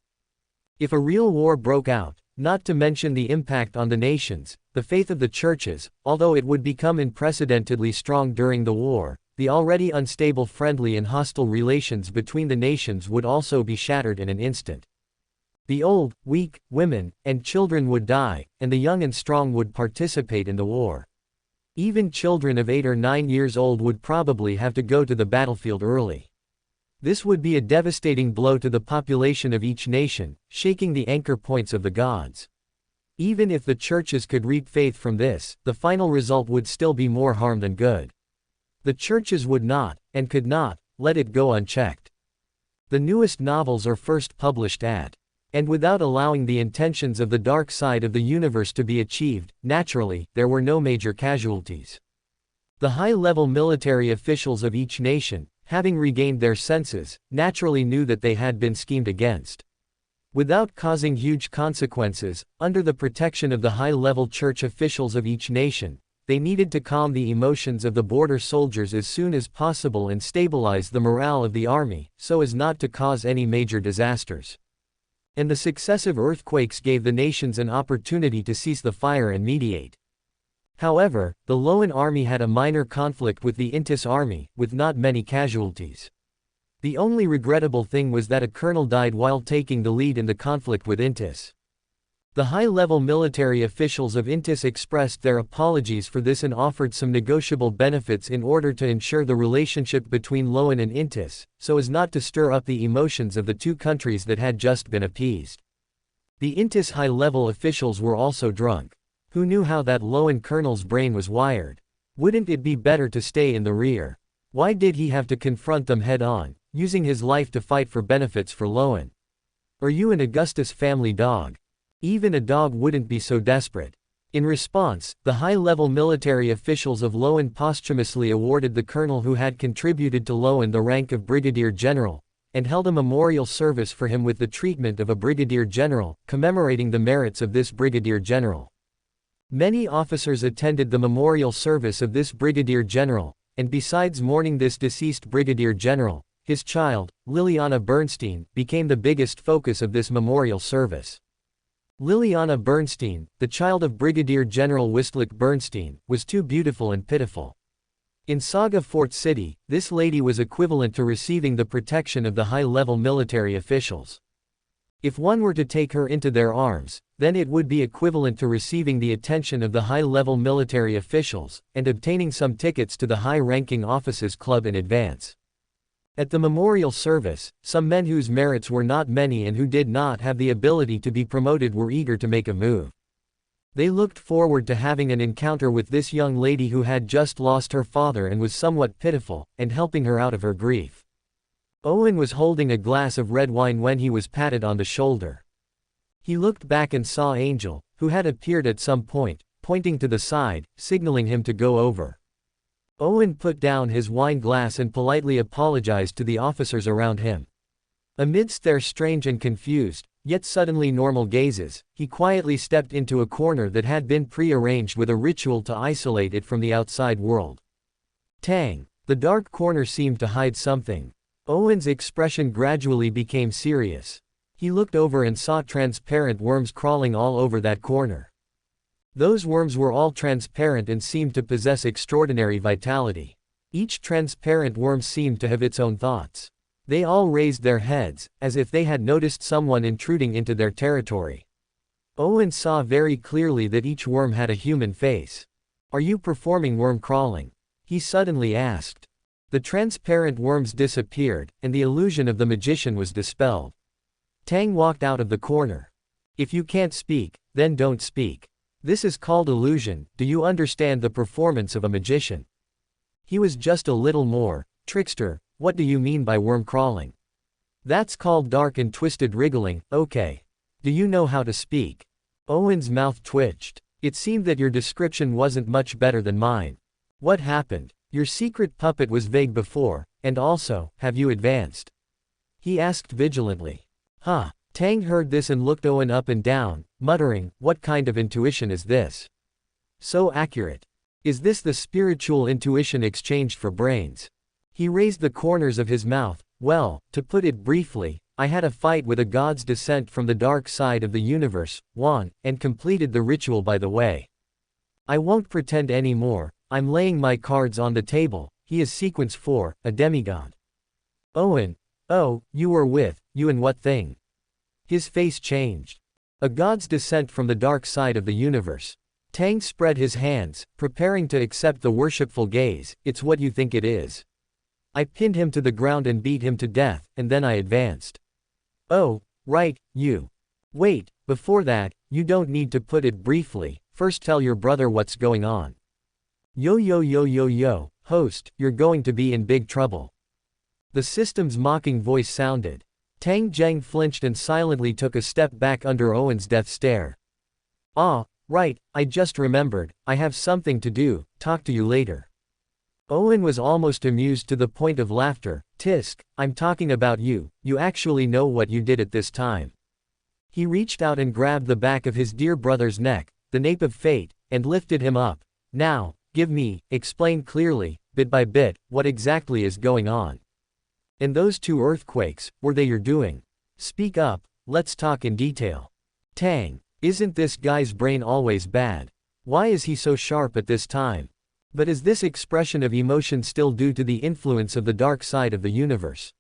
If a real war broke out, not to mention the impact on the nations, the faith of the churches, although it would become unprecedentedly strong during the war, the already unstable friendly and hostile relations between the nations would also be shattered in an instant. The old, weak, women, and children would die, and the young and strong would participate in the war. Even children of 8 or 9 years old would probably have to go to the battlefield early. This would be a devastating blow to the population of each nation, shaking the anchor points of the gods. Even if the churches could reap faith from this, the final result would still be more harm than good. The churches would not, and could not, let it go unchecked. The newest novels are first published at, and without allowing the intentions of the dark side of the universe to be achieved, naturally, there were no major casualties. The high-level military officials of each nation, having regained their senses, naturally knew that they had been schemed against. Without causing huge consequences, under the protection of the high-level church officials of each nation, they needed to calm the emotions of the border soldiers as soon as possible and stabilize the morale of the army, so as not to cause any major disasters. And the successive earthquakes gave the nations an opportunity to cease the fire and mediate. However, the Loen army had a minor conflict with the Intis army, with not many casualties. The only regrettable thing was that a colonel died while taking the lead in the conflict with Intis. The high-level military officials of Intis expressed their apologies for this and offered some negotiable benefits in order to ensure the relationship between Loen and Intis, so as not to stir up the emotions of the two countries that had just been appeased. The Intis high-level officials were also drunk. Who knew how that Loen colonel's brain was wired? Wouldn't it be better to stay in the rear? Why did he have to confront them head-on, using his life to fight for benefits for Loen? Are you an Augustus family dog? Even a dog wouldn't be so desperate. In response, the high-level military officials of Loen posthumously awarded the colonel who had contributed to Loen the rank of brigadier general, and held a memorial service for him with the treatment of a brigadier general, commemorating the merits of this brigadier general. Many officers attended the memorial service of this brigadier general, and besides mourning this deceased brigadier general, his child, Liliana Bernstein, became the biggest focus of this memorial service. Liliana Bernstein, the child of Brigadier General Wislik Bernstein, was too beautiful and pitiful. In Saga Fort City, this lady was equivalent to receiving the protection of the high-level military officials. If one were to take her into their arms, then it would be equivalent to receiving the attention of the high-level military officials, and obtaining some tickets to the high-ranking officers' club in advance. At the memorial service, some men whose merits were not many and who did not have the ability to be promoted were eager to make a move. They looked forward to having an encounter with this young lady who had just lost her father and was somewhat pitiful, and helping her out of her grief. Owen was holding a glass of red wine when he was patted on the shoulder. He looked back and saw Angel, who had appeared at some point, pointing to the side, signaling him to go over. Owen put down his wine glass and politely apologized to the officers around him. Amidst their strange and confused, yet suddenly normal gazes, he quietly stepped into a corner that had been pre-arranged with a ritual to isolate it from the outside world. Tang! The dark corner seemed to hide something. Owen's expression gradually became serious. He looked over and saw transparent worms crawling all over that corner. Those worms were all transparent and seemed to possess extraordinary vitality. Each transparent worm seemed to have its own thoughts. They all raised their heads, as if they had noticed someone intruding into their territory. Owen saw very clearly that each worm had a human face. "Are you performing worm crawling?" he suddenly asked. The transparent worms disappeared, and the illusion of the magician was dispelled. Tang walked out of the corner. "If you can't speak, then don't speak. This is called illusion. Do you understand the performance of a magician?" He was just a little more, "Trickster, what do you mean by worm crawling?" "That's called dark and twisted wriggling, okay. Do you know how to speak?" Owen's mouth twitched. "It seemed that your description wasn't much better than mine. What happened? Your secret puppet was vague before, and also, have you advanced?" he asked vigilantly. "Huh." Tang heard this and looked Owen up and down, muttering, "What kind of intuition is this? So accurate. Is this the spiritual intuition exchanged for brains?" He raised the corners of his mouth. "Well, to put it briefly, I had a fight with a god's descent from the dark side of the universe, won, and completed the ritual by the way. I won't pretend anymore. I'm laying my cards on the table. He is sequence 4, a demigod." "Owen. Oh, you were with, you and what thing?" His face changed. "A god's descent from the dark side of the universe." Tang spread his hands, preparing to accept the worshipful gaze. "It's what you think it is." I pinned him to the ground and beat him to death, and then I advanced. Oh, right, you. Wait, before that, you don't need to put it briefly, first tell your brother what's going on. Yo, host, you're going to be in big trouble. The system's mocking voice sounded. Tang Zheng flinched and silently took a step back under Owen's death stare. Ah, right, I just remembered, I have something to do, talk to you later. Owen was almost amused to the point of laughter. Tisk, I'm talking about you, you actually know what you did at this time. He reached out and grabbed the back of his dear brother's neck, the nape of fate, and lifted him up. Now, give me, explain clearly, bit by bit, what exactly is going on. And those two earthquakes, were they your doing? Speak up, let's talk in detail. Tang, isn't this guy's brain always bad? Why is he so sharp at this time? But is this expression of emotion still due to the influence of the dark side of the universe?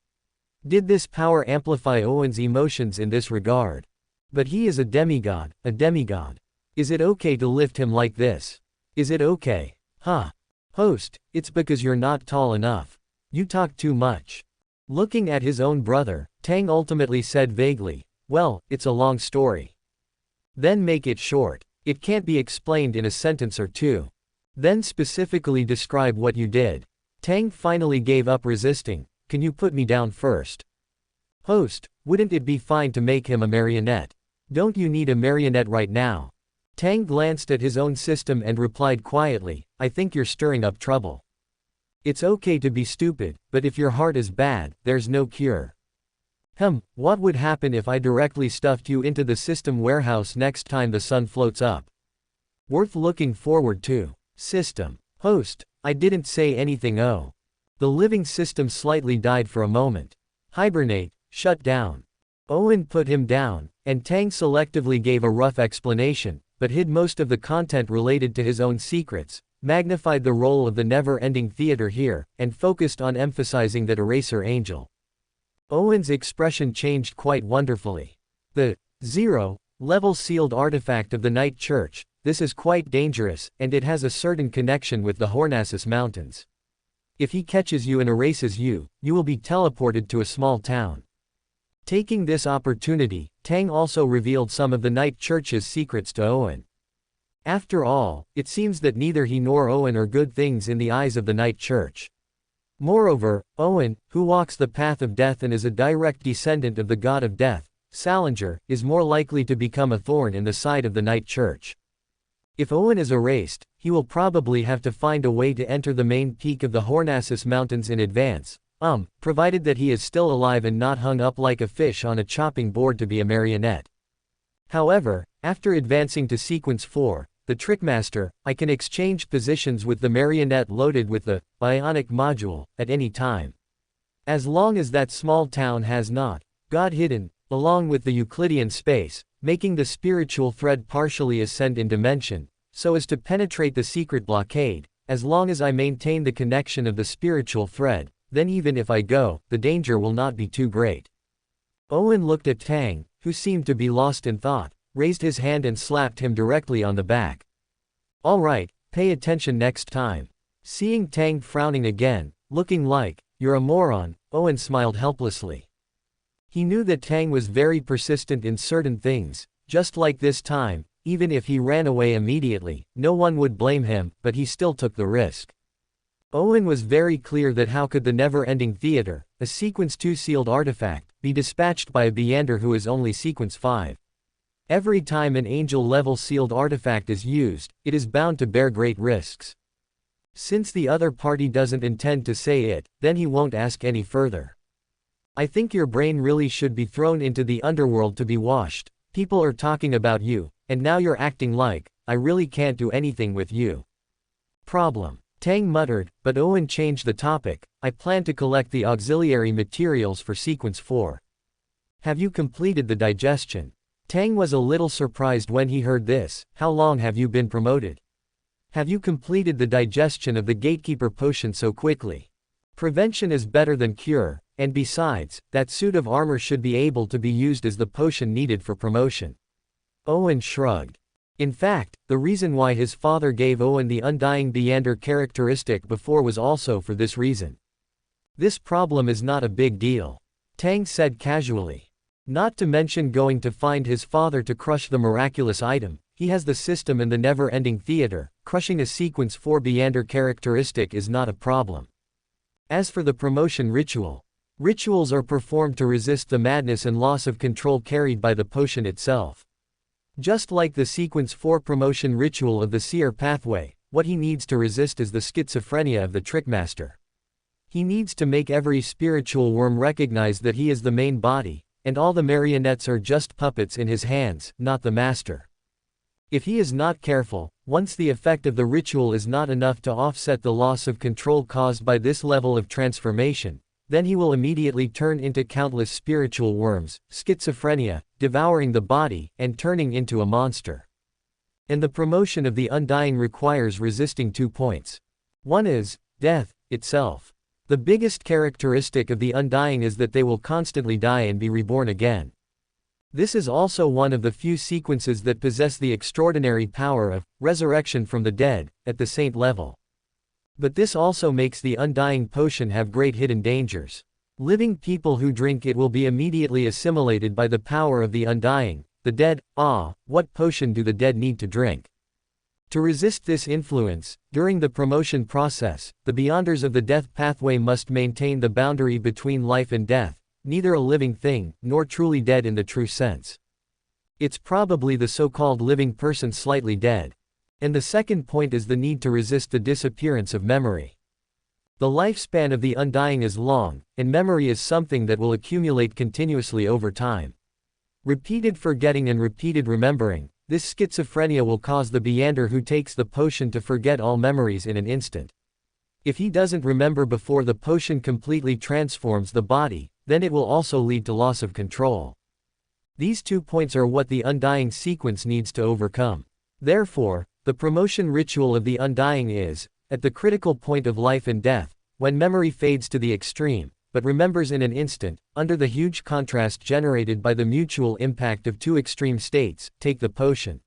Did this power amplify Owen's emotions in this regard? But he is a demigod, a demigod. Is it okay to lift him like this? Is it okay? Huh. Host, it's because you're not tall enough. You talk too much. Looking at his own brother, Tang ultimately said vaguely, well, it's a long story. Then make it short. It can't be explained in a sentence or two. Then specifically describe what you did. Tang finally gave up resisting. Can you put me down first? Host, wouldn't it be fine to make him a marionette? Don't you need a marionette right now? Tang glanced at his own system and replied quietly, I think you're stirring up trouble. It's okay to be stupid, but if your heart is bad, there's no cure. What would happen if I directly stuffed you into the system warehouse next time the sun floats up? Worth looking forward to. System. Host, I didn't say anything. Oh. The living system slightly died for a moment. Hibernate, shut down. Owen put him down, and Tang selectively gave a rough explanation, but hid most of the content related to his own secrets, magnified the role of the never-ending theater here, and focused on emphasizing that eraser angel. Owen's expression changed quite wonderfully. The zero-level sealed artifact of the Night Church, this is quite dangerous, and it has a certain connection with the Hornasus Mountains. If he catches you and erases you, you will be teleported to a small town. Taking this opportunity, Tang also revealed some of the Night Church's secrets to Owen. After all, it seems that neither he nor Owen are good things in the eyes of the Night Church. Moreover, Owen, who walks the path of death and is a direct descendant of the god of death, Salinger, is more likely to become a thorn in the side of the Night Church. If Owen is erased, he will probably have to find a way to enter the main peak of the Hornasus Mountains in advance, provided that he is still alive and not hung up like a fish on a chopping board to be a marionette. However, after advancing to Sequence 4, the Trickmaster, I can exchange positions with the marionette loaded with the bionic module at any time. As long as that small town has not God hidden, along with the Euclidean space, making the spiritual thread partially ascend in dimension, so as to penetrate the secret blockade, as long as I maintain the connection of the spiritual thread, then even if I go, the danger will not be too great. Owen looked at Tang, who seemed to be lost in thought, raised his hand and slapped him directly on the back. All right, pay attention next time. Seeing Tang frowning again, looking like, you're a moron, Owen smiled helplessly. He knew that Tang was very persistent in certain things, just like this time, even if he ran away immediately, no one would blame him, but he still took the risk. Owen was very clear that how could the never-ending theater, a Sequence 2 sealed artifact, be dispatched by a Beander who is only Sequence 5? Every time an angel-level sealed artifact is used, it is bound to bear great risks. Since the other party doesn't intend to say it, then he won't ask any further. I think your brain really should be thrown into the underworld to be washed. People are talking about you, and now you're acting like, I really can't do anything with you. Problem. Tang muttered, but Owen changed the topic. I plan to collect the auxiliary materials for Sequence 4. Have you completed the digestion? Tang was a little surprised when he heard this. How long have you been promoted? Have you completed the digestion of the Gatekeeper potion so quickly? Prevention is better than cure, and besides, that suit of armor should be able to be used as the potion needed for promotion. Owen shrugged. In fact, the reason why his father gave Owen the Undying Beander characteristic before was also for this reason. This problem is not a big deal. Tang said casually. Not to mention going to find his father to crush the miraculous item, he has the system and the never-ending theater. Crushing a sequence 4 Beander characteristic is not a problem. As for the promotion ritual, rituals are performed to resist the madness and loss of control carried by the potion itself. Just like the sequence 4 promotion ritual of the seer pathway, what he needs to resist is the schizophrenia of the trickmaster. He needs to make every spiritual worm recognize that he is the main body, and all the marionettes are just puppets in his hands, not the master. If he is not careful, once the effect of the ritual is not enough to offset the loss of control caused by this level of transformation, then he will immediately turn into countless spiritual worms, schizophrenia, devouring the body, and turning into a monster. And the promotion of the undying requires resisting 2 points. One is death itself. The biggest characteristic of the undying is that they will constantly die and be reborn again. This is also one of the few sequences that possess the extraordinary power of resurrection from the dead, at the saint level. But this also makes the undying potion have great hidden dangers. Living people who drink it will be immediately assimilated by the power of the undying. The dead, what potion do the dead need to drink? To resist this influence, during the promotion process, the Beyonders of the death pathway must maintain the boundary between life and death, neither a living thing, nor truly dead in the true sense. It's probably the so-called living person slightly dead. And the second point is the need to resist the disappearance of memory. The lifespan of the undying is long, and memory is something that will accumulate continuously over time. Repeated forgetting and repeated remembering, this schizophrenia will cause the Beander who takes the potion to forget all memories in an instant. If he doesn't remember before the potion completely transforms the body, then it will also lead to loss of control. These 2 points are what the undying sequence needs to overcome. Therefore, the promotion ritual of the undying is, at the critical point of life and death, when memory fades to the extreme, but remembers in an instant, under the huge contrast generated by the mutual impact of 2 extreme states, take the potion.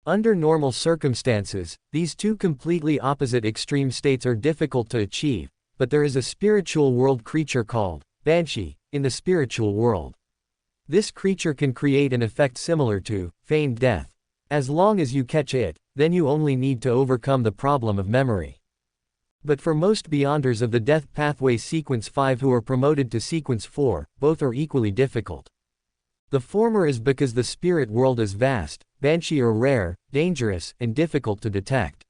Under normal circumstances, these 2 completely opposite extreme states are difficult to achieve, but there is a spiritual world creature called Banshee in the spiritual world. This creature can create an effect similar to feigned death. As long as you catch it, then you only need to overcome the problem of memory. But for most Beyonders of the death pathway sequence 5 who are promoted to sequence 4, both are equally difficult. The former is because the spirit world is vast, Banshee are rare, dangerous, and difficult to detect.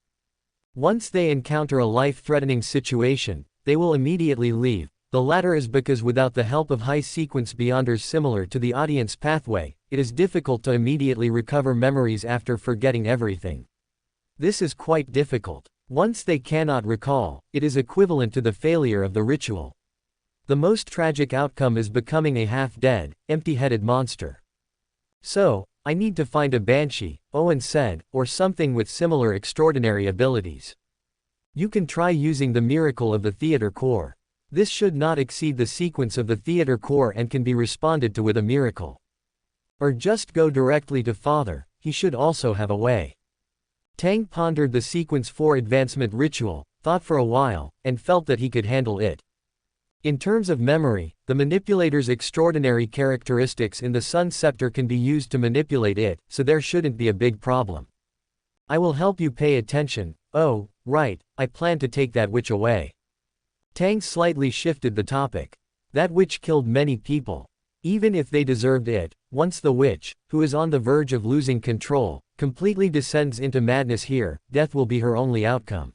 Once they encounter a life-threatening situation, they will immediately leave. The latter is because without the help of high sequence Beyonders similar to the audience pathway, it is difficult to immediately recover memories after forgetting everything. This is quite difficult. Once they cannot recall, it is equivalent to the failure of the ritual. The most tragic outcome is becoming a half-dead, empty-headed monster. So, I need to find a Banshee, Owen said, or something with similar extraordinary abilities. You can try using the miracle of the theater core. This should not exceed the sequence of the theater core and can be responded to with a miracle. Or just go directly to Father, he should also have a way. Tang pondered the sequence 4 advancement ritual, thought for a while, and felt that he could handle it. In terms of memory, the manipulator's extraordinary characteristics in the Sun Scepter can be used to manipulate it, so there shouldn't be a big problem. I will help you pay attention. Oh, right, I plan to take that witch away. Tang slightly shifted the topic. That witch killed many people. Even if they deserved it, once the witch, who is on the verge of losing control, completely descends into madness here, death will be her only outcome.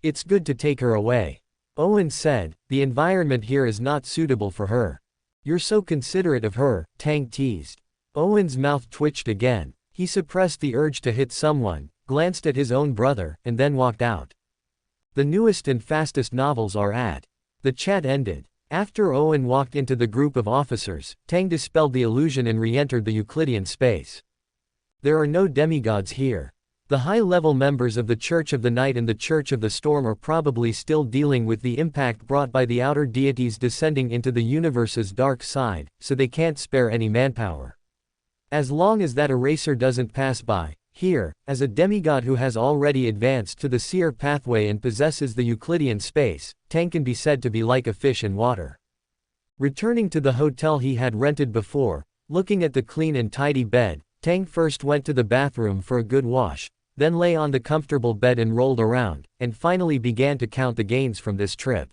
It's good to take her away. Owen said, the environment here is not suitable for her. You're so considerate of her, Tang teased. Owen's mouth twitched again. He suppressed the urge to hit someone, glanced at his own brother, and then walked out. The newest and fastest novels are at. The chat ended. After Owen walked into the group of officers, Tang dispelled the illusion and re-entered the Euclidean space. There are no demigods here. The high-level members of the Church of the Night and the Church of the Storm are probably still dealing with the impact brought by the outer deities descending into the universe's dark side, so they can't spare any manpower. As long as that eraser doesn't pass by, Here, as a demigod who has already advanced to the seer pathway and possesses the Euclidean space, Tang can be said to be like a fish in water. Returning to the hotel he had rented before, looking at the clean and tidy bed, Tang first went to the bathroom for a good wash, then lay on the comfortable bed and rolled around, and finally began to count the gains from this trip.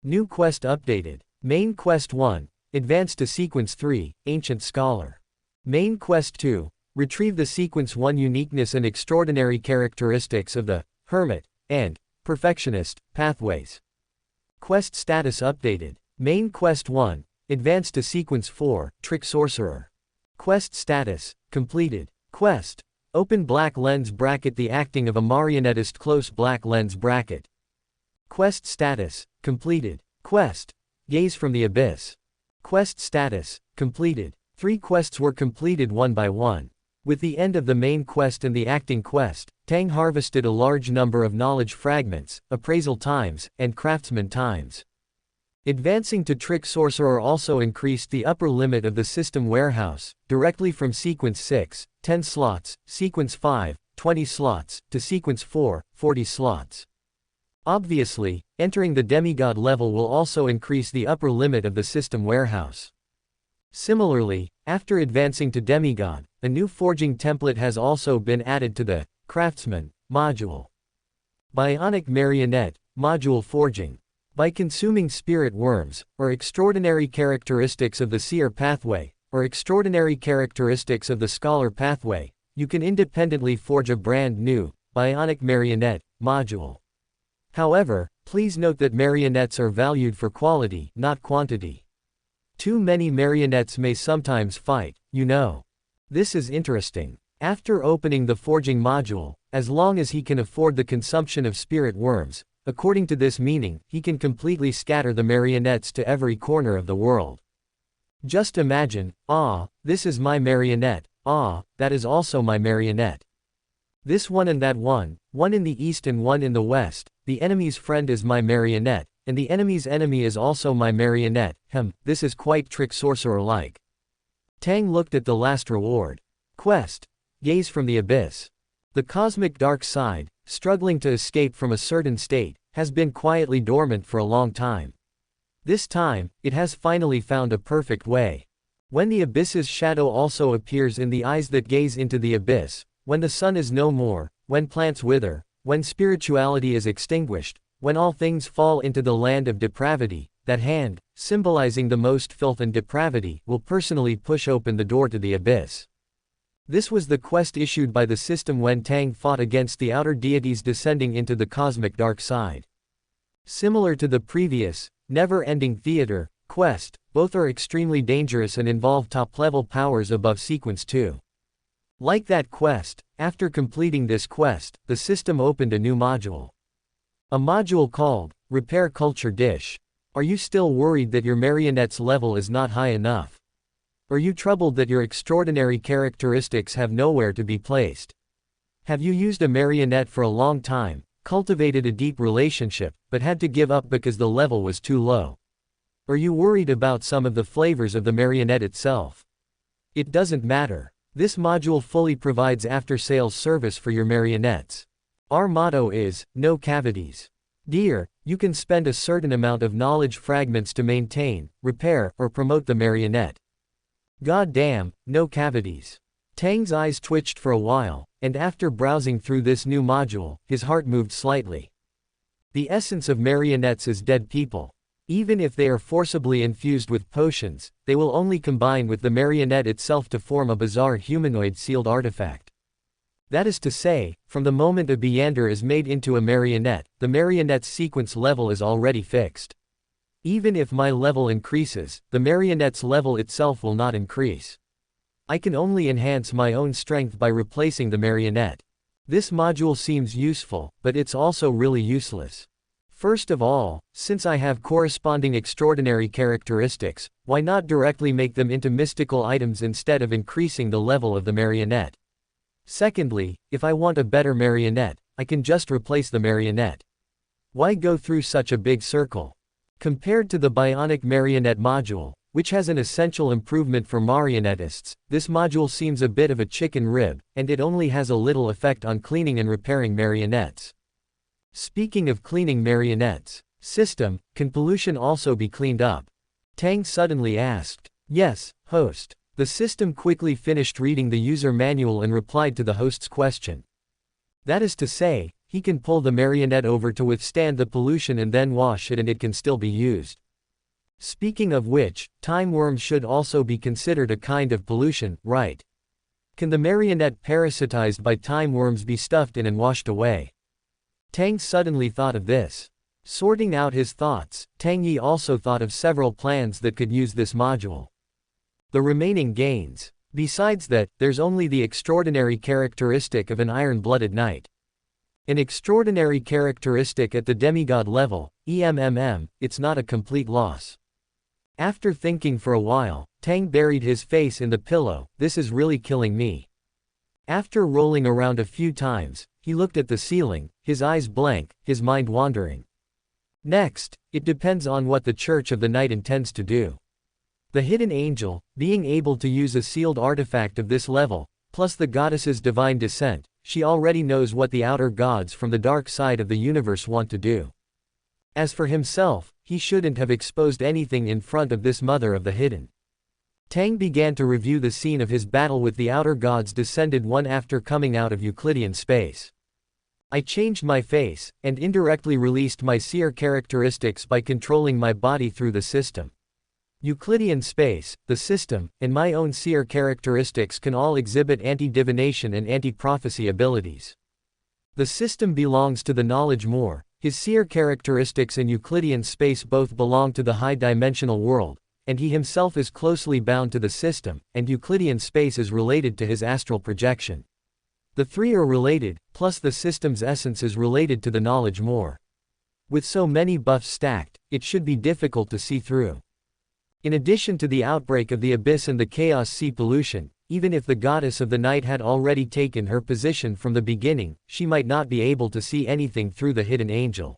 New quest updated. Main Quest 1, advance to Sequence 3, Ancient Scholar. Main Quest 2, retrieve the Sequence 1 uniqueness and extraordinary characteristics of the Hermit and Perfectionist pathways. Quest status updated. Main Quest 1, advance to Sequence 4, Trick Sorcerer. Quest status completed. Quest: open black lens bracket, the acting of a marionettist, close black lens bracket. Quest status completed. Quest: gaze from the abyss. Quest status completed. 3 quests were completed one by one. With the end of the main quest and the acting quest, Tang harvested a large number of knowledge fragments, appraisal times, and craftsman times. Advancing to Trick Sorcerer also increased the upper limit of the system warehouse, directly from Sequence 6, 10 slots, Sequence 5, 20 slots, to Sequence 4, 40 slots. Obviously, entering the demigod level will also increase the upper limit of the system warehouse. Similarly, after advancing to demigod, a new forging template has also been added to the Craftsman module. Bionic Marionette module forging. By consuming spirit worms, or extraordinary characteristics of the seer pathway, or extraordinary characteristics of the scholar pathway, you can independently forge a brand new, bionic marionette module. However, please note that marionettes are valued for quality, not quantity. Too many marionettes may sometimes fight, you know. This is interesting. After opening the forging module, as long as he can afford the consumption of spirit worms, according to this meaning, he can completely scatter the marionettes to every corner of the world. Just imagine, this is my marionette, that is also my marionette. This one and that one in the east and one in the west, the enemy's friend is my marionette, and the enemy's enemy is also my marionette. This is quite Trick Sorcerer-like. Tang looked at the last reward. Quest: gaze from the abyss. The cosmic dark side, struggling to escape from a certain state, has been quietly dormant for a long time. This time, it has finally found a perfect way. When the abyss's shadow also appears in the eyes that gaze into the abyss, when the sun is no more, when plants wither, when spirituality is extinguished, when all things fall into the land of depravity, that hand, symbolizing the most filth and depravity, will personally push open the door to the abyss. This was the quest issued by the system when Tang fought against the outer deities descending into the cosmic dark side. Similar to the previous, never-ending theater quest, both are extremely dangerous and involve top-level powers above Sequence 2. Like that quest, after completing this quest, the system opened a new module. A module called Repair Culture Dish. Are you still worried that your marionette's level is not high enough? Are you troubled that your extraordinary characteristics have nowhere to be placed? Have you used a marionette for a long time, cultivated a deep relationship, but had to give up because the level was too low? Are you worried about some of the flavors of the marionette itself? It doesn't matter. This module fully provides after-sales service for your marionettes. Our motto is, no cavities. Dear, you can spend a certain amount of knowledge fragments to maintain, repair, or promote the marionette. God damn, no cavities. Tang's eyes twitched for a while, and after browsing through this new module, his heart moved slightly. The essence of marionettes is dead people. Even if they are forcibly infused with potions, they will only combine with the marionette itself to form a bizarre humanoid sealed artifact. That is to say, from the moment a Beyander is made into a marionette, the marionette's sequence level is already fixed. Even if my level increases, the marionette's level itself will not increase. I can only enhance my own strength by replacing the marionette. This module seems useful, but it's also really useless. First of all, since I have corresponding extraordinary characteristics, why not directly make them into mystical items instead of increasing the level of the marionette? Secondly, if I want a better marionette, I can just replace the marionette. Why go through such a big circle? Compared to the bionic marionette module, which has an essential improvement for marionettists. This module seems a bit of a chicken rib, and it only has a little effect on cleaning and repairing marionettes. Speaking of cleaning marionettes, system, can pollution also be cleaned up? Tang suddenly asked. Yes, host. The system quickly finished reading the user manual and replied to the host's question. That is to say, he can pull the marionette over to withstand the pollution and then wash it and it can still be used. Speaking of which, time worms should also be considered a kind of pollution, right? Can the marionette parasitized by time worms be stuffed in and washed away? Tang suddenly thought of this. Sorting out his thoughts, Tang Yi also thought of several plans that could use this module. The remaining gains. Besides that, there's only the extraordinary characteristic of an iron-blooded knight. An extraordinary characteristic at the demigod level, it's not a complete loss. After thinking for a while, Tang buried his face in the pillow. This is really killing me. After rolling around a few times, he looked at the ceiling, his eyes blank, his mind wandering. Next, it depends on what the Church of the Night intends to do. The hidden angel, being able to use a sealed artifact of this level, plus the goddess's divine descent, she already knows what the outer gods from the dark side of the universe want to do. As for himself, he shouldn't have exposed anything in front of this mother of the hidden. Tang began to review the scene of his battle with the outer gods descended one after coming out of Euclidean space. I changed my face, and indirectly released my seer characteristics by controlling my body through the system. Euclidean space, the system, and my own seer characteristics can all exhibit anti-divination and anti-prophecy abilities. The system belongs to the knowledge more. His seer characteristics and Euclidean space both belong to the high-dimensional world, and he himself is closely bound to the system, and Euclidean space is related to his astral projection. The three are related, plus the system's essence is related to the knowledge more. With so many buffs stacked, it should be difficult to see through. In addition to the outbreak of the abyss and the chaos sea pollution, even if the goddess of the night had already taken her position from the beginning, she might not be able to see anything through the hidden angel.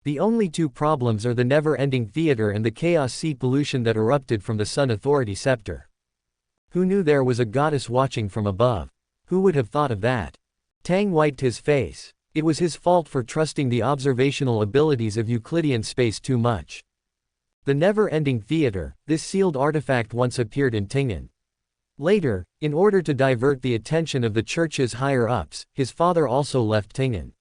The only two problems are the never-ending theater and the chaos sea pollution that erupted from the Sun Authority scepter. Who knew there was a goddess watching from above? Who would have thought of that? Tang wiped his face. It was his fault for trusting the observational abilities of Euclidean space too much. The never-ending theater, this sealed artifact once appeared in Tingen. Later, in order to divert the attention of the church's higher-ups, his father also left Tingen.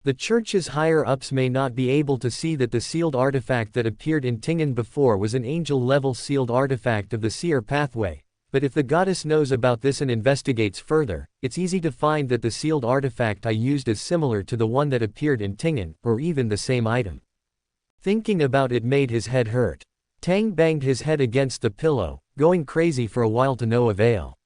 The church's higher-ups may not be able to see that the sealed artifact that appeared in Tingen before was an angel-level sealed artifact of the seer pathway, but if the goddess knows about this and investigates further, it's easy to find that the sealed artifact I used is similar to the one that appeared in Tingen, or even the same item. Thinking about it made his head hurt. Tang banged his head against the pillow, going crazy for a while to no avail.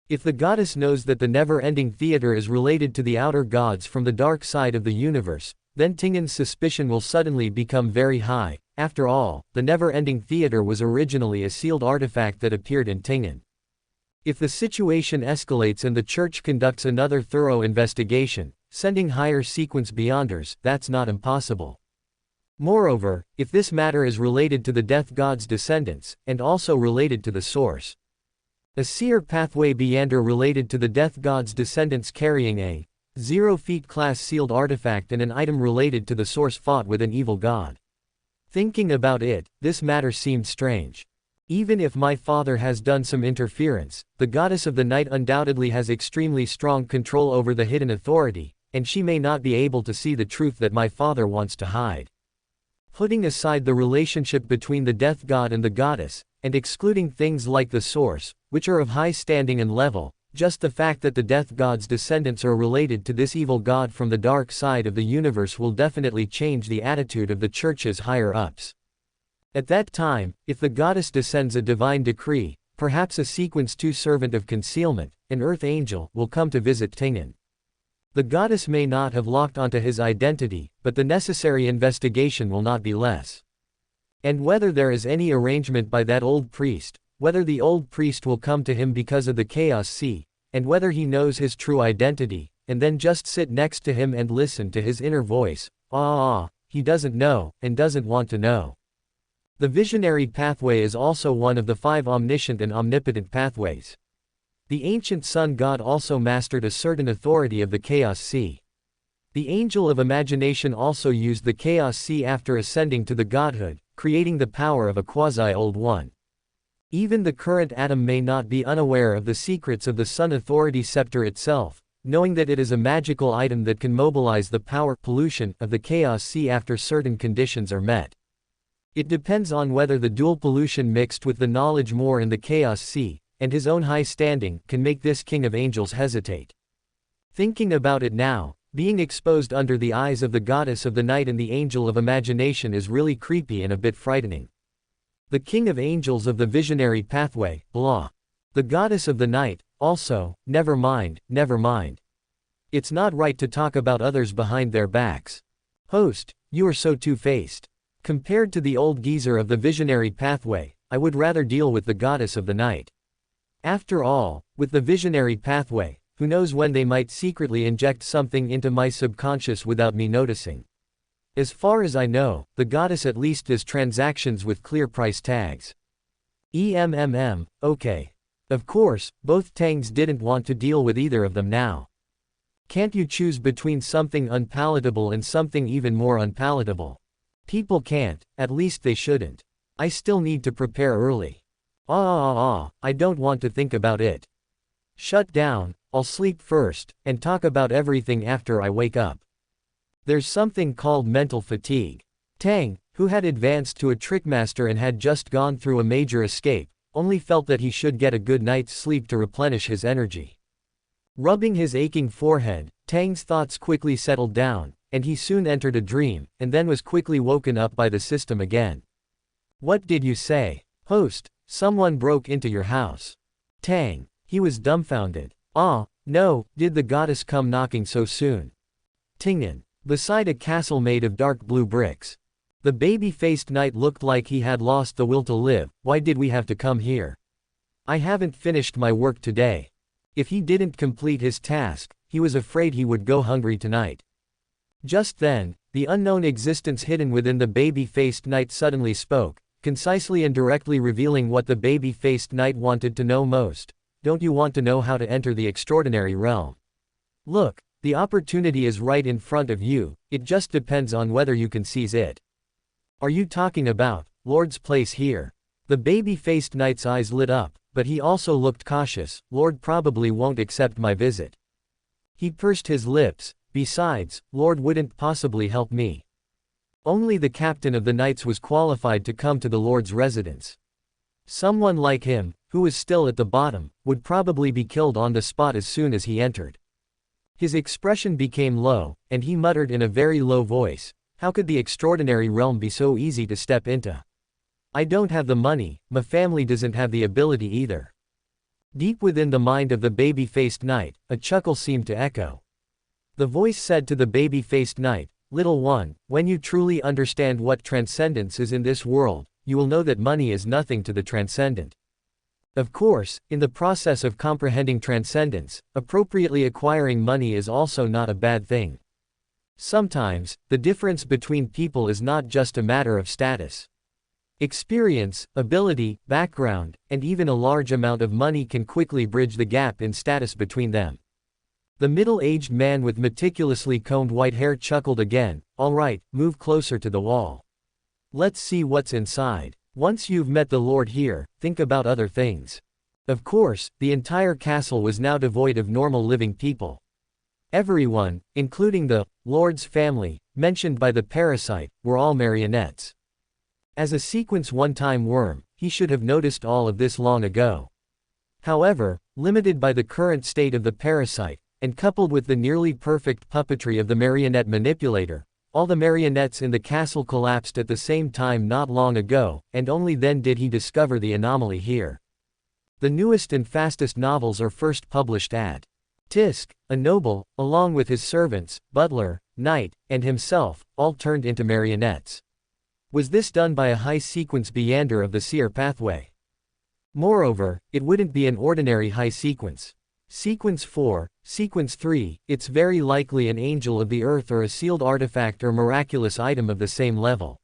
If the goddess knows that the never-ending theater is related to the outer gods from the dark side of the universe, then Tingen's suspicion will suddenly become very high. After all, the never-ending theater was originally a sealed artifact that appeared in Tingen. If the situation escalates and the church conducts another thorough investigation, sending higher sequence beyonders, that's not impossible. Moreover, if this matter is related to the death god's descendants, and also related to the source. A seer pathway beyonder related to the death god's descendants carrying a 0 feet class sealed artifact and an item related to the source fought with an evil god. Thinking about it, this matter seemed strange. Even if my father has done some interference, the goddess of the night undoubtedly has extremely strong control over the hidden authority, and she may not be able to see the truth that my father wants to hide. Putting aside the relationship between the death god and the goddess, and excluding things like the source, which are of high standing and level, just the fact that the death god's descendants are related to this evil god from the dark side of the universe will definitely change the attitude of the church's higher-ups. At that time, if the goddess descends a divine decree, perhaps a sequence 2 servant of concealment, an earth angel, will come to visit Tingen. The goddess may not have locked onto his identity, but the necessary investigation will not be less. And whether there is any arrangement by that old priest, whether the old priest will come to him because of the Chaos Sea, and whether he knows his true identity, and then just sit next to him and listen to his inner voice, he doesn't know, and doesn't want to know. The visionary pathway is also one of the 5 omniscient and omnipotent pathways. The ancient sun god also mastered a certain authority of the Chaos Sea. The Angel of Imagination also used the Chaos Sea after ascending to the godhood, creating the power of a quasi-Old One. Even the current atom may not be unaware of the secrets of the Sun Authority Scepter itself, knowing that it is a magical item that can mobilize the power pollution of the Chaos Sea after certain conditions are met. It depends on whether the dual pollution mixed with the knowledge more in the Chaos Sea, and his own high standing, can make this King of Angels hesitate. Thinking about it now, being exposed under the eyes of the Goddess of the Night and the Angel of Imagination is really creepy and a bit frightening. The King of Angels of the Visionary Pathway, blah. The Goddess of the Night, also, never mind, never mind. It's not right to talk about others behind their backs. Host, you are so two-faced. Compared to the old geezer of the Visionary Pathway, I would rather deal with the Goddess of the Night. After all, with the Visionary Pathway, who knows when they might secretly inject something into my subconscious without me noticing. As far as I know, the Goddess at least does transactions with clear price tags. Okay. Of course, both Tangs didn't want to deal with either of them now. Can't you choose between something unpalatable and something even more unpalatable? People can't, at least they shouldn't. I still need to prepare early. I don't want to think about it. Shut down, I'll sleep first, and talk about everything after I wake up. There's something called mental fatigue. Tang, who had advanced to a trickmaster and had just gone through a major escape, only felt that he should get a good night's sleep to replenish his energy. Rubbing his aching forehead, Tang's thoughts quickly settled down, and he soon entered a dream, and then was quickly woken up by the system again. What did you say? Host, someone broke into your house. Tang, he was dumbfounded. No, did the goddess come knocking so soon? Tingnan, beside a castle made of dark blue bricks. The baby-faced knight looked like he had lost the will to live. Why did we have to come here? I haven't finished my work today. If he didn't complete his task, he was afraid he would go hungry tonight. Just then, the unknown existence hidden within the baby-faced knight suddenly spoke, concisely and directly revealing what the baby-faced knight wanted to know most. Don't you want to know how to enter the extraordinary realm? Look, the opportunity is right in front of you, it just depends on whether you can seize it. Are you talking about Lord's place here? The baby-faced knight's eyes lit up, but he also looked cautious. Lord probably won't accept my visit. He pursed his lips. Besides, Lord wouldn't possibly help me. Only the captain of the knights was qualified to come to the Lord's residence. Someone like him, who was still at the bottom, would probably be killed on the spot as soon as he entered. His expression became low, and he muttered in a very low voice, "How could the extraordinary realm be so easy to step into? I don't have the money, my family doesn't have the ability either." Deep within the mind of the baby-faced knight, a chuckle seemed to echo. The voice said to the baby-faced knight, "Little one, when you truly understand what transcendence is in this world, you will know that money is nothing to the transcendent. Of course, in the process of comprehending transcendence, appropriately acquiring money is also not a bad thing. Sometimes, the difference between people is not just a matter of status. Experience, ability, background, and even a large amount of money can quickly bridge the gap in status between them." The middle-aged man with meticulously combed white hair chuckled again. "All right, move closer to the wall. Let's see what's inside. Once you've met the Lord here, think about other things." Of course, the entire castle was now devoid of normal living people. Everyone, including the Lord's family, mentioned by the parasite, were all marionettes. As a sequence one-time worm, he should have noticed all of this long ago. However, limited by the current state of the parasite, and coupled with the nearly perfect puppetry of the marionette manipulator, all the marionettes in the castle collapsed at the same time not long ago, and only then did he discover the anomaly here. The newest and fastest novels are first published at Tisk, a noble, along with his servants, butler, knight, and himself, all turned into marionettes. Was this done by a high-sequence Beyander of the seer pathway? Moreover, it wouldn't be an ordinary high sequence. Sequence 4, Sequence 3, it's very likely an angel of the earth or a sealed artifact or miraculous item of the same level.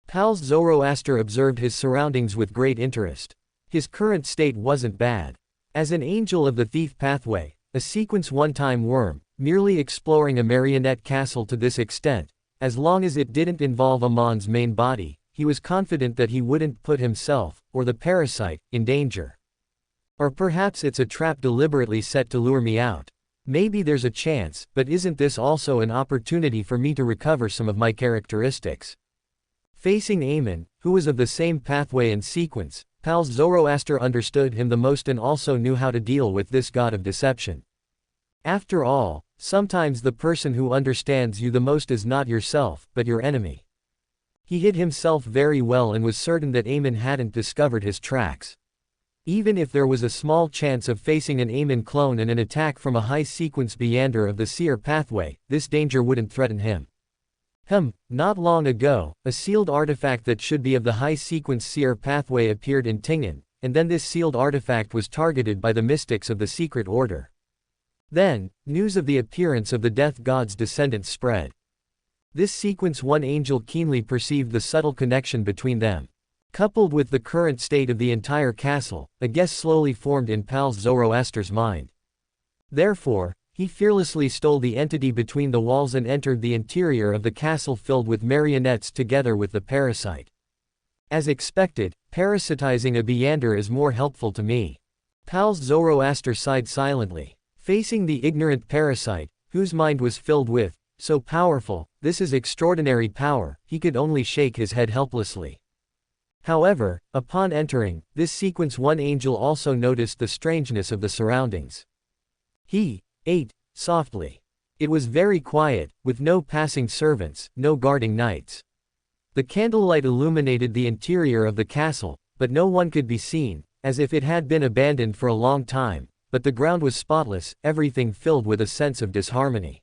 Pals Zoroaster observed his surroundings with great interest. His current state wasn't bad. As an angel of the thief pathway, a sequence one-time worm, merely exploring a marionette castle to this extent, as long as it didn't involve Amon's main body, he was confident that he wouldn't put himself, or the parasite, in danger. Or perhaps it's a trap deliberately set to lure me out. Maybe there's a chance, but isn't this also an opportunity for me to recover some of my characteristics? Facing Amon, who was of the same pathway and sequence, Pals Zoroaster understood him the most and also knew how to deal with this god of deception. After all, sometimes the person who understands you the most is not yourself, but your enemy. He hid himself very well and was certain that Amon hadn't discovered his tracks. Even if there was a small chance of facing an Amon clone and an attack from a high-sequence Beyander of the Seer pathway, this danger wouldn't threaten him. Not long ago, a sealed artifact that should be of the high-sequence Seer pathway appeared in Tingen, and then this sealed artifact was targeted by the mystics of the Secret Order. Then, news of the appearance of the Death God's descendants spread. This sequence one angel keenly perceived the subtle connection between them. Coupled with the current state of the entire castle, a guess slowly formed in Pals Zoroaster's mind. Therefore, he fearlessly stole the entity between the walls and entered the interior of the castle filled with marionettes together with the parasite. As expected, parasitizing a Beyander is more helpful to me. Pals Zoroaster sighed silently. Facing the ignorant parasite, whose mind was filled with, so powerful, this is extraordinary power, he could only shake his head helplessly. However, upon entering, this sequence one angel also noticed the strangeness of the surroundings. He ate softly. It was very quiet, with no passing servants, no guarding knights. The candlelight illuminated the interior of the castle, but no one could be seen, as if it had been abandoned for a long time, but the ground was spotless, everything filled with a sense of disharmony.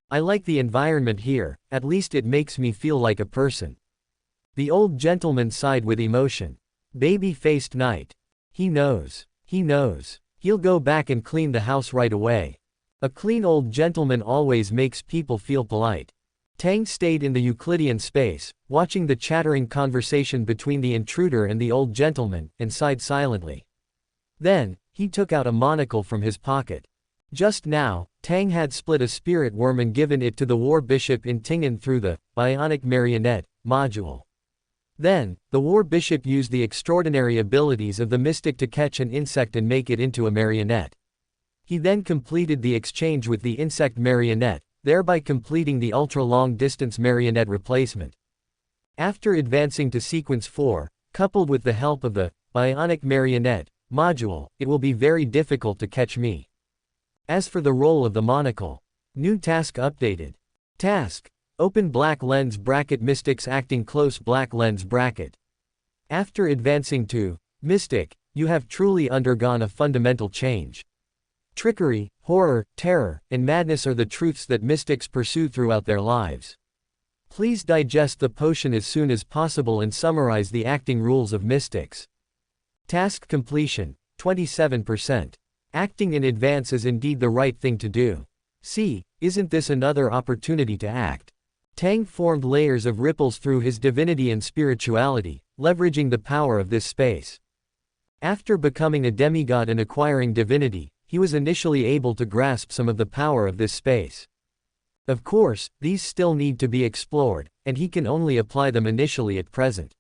I like the environment here, at least it makes me feel like a person. The old gentleman sighed with emotion. Baby-faced knight. He knows. He'll go back and clean the house right away. A clean old gentleman always makes people feel polite. Tang stayed in the Euclidean space, watching the chattering conversation between the intruder and the old gentleman, and sighed silently. Then, he took out a monocle from his pocket. Just now, Tang had split a spirit worm and given it to the war bishop in Tingen through the bionic marionette module. Then, the war bishop used the extraordinary abilities of the mystic to catch an insect and make it into a marionette. He then completed the exchange with the insect marionette, thereby completing the ultra-long-distance marionette replacement. After advancing to sequence 4, coupled with the help of the bionic marionette module, it will be very difficult to catch me. As for the role of the monocle, new task updated. Task: open black lens bracket mystics acting close black lens bracket. After advancing to mystic, you have truly undergone a fundamental change. Trickery, horror, terror, and madness are the truths that mystics pursue throughout their lives. Please digest the potion as soon as possible and summarize the acting rules of mystics. Task completion, 27%. Acting in advance is indeed the right thing to do. See, isn't this another opportunity to act? Tang formed layers of ripples through his divinity and spirituality, leveraging the power of this space. After becoming a demigod and acquiring divinity, he was initially able to grasp some of the power of this space. Of course, these still need to be explored, and he can only apply them initially at present.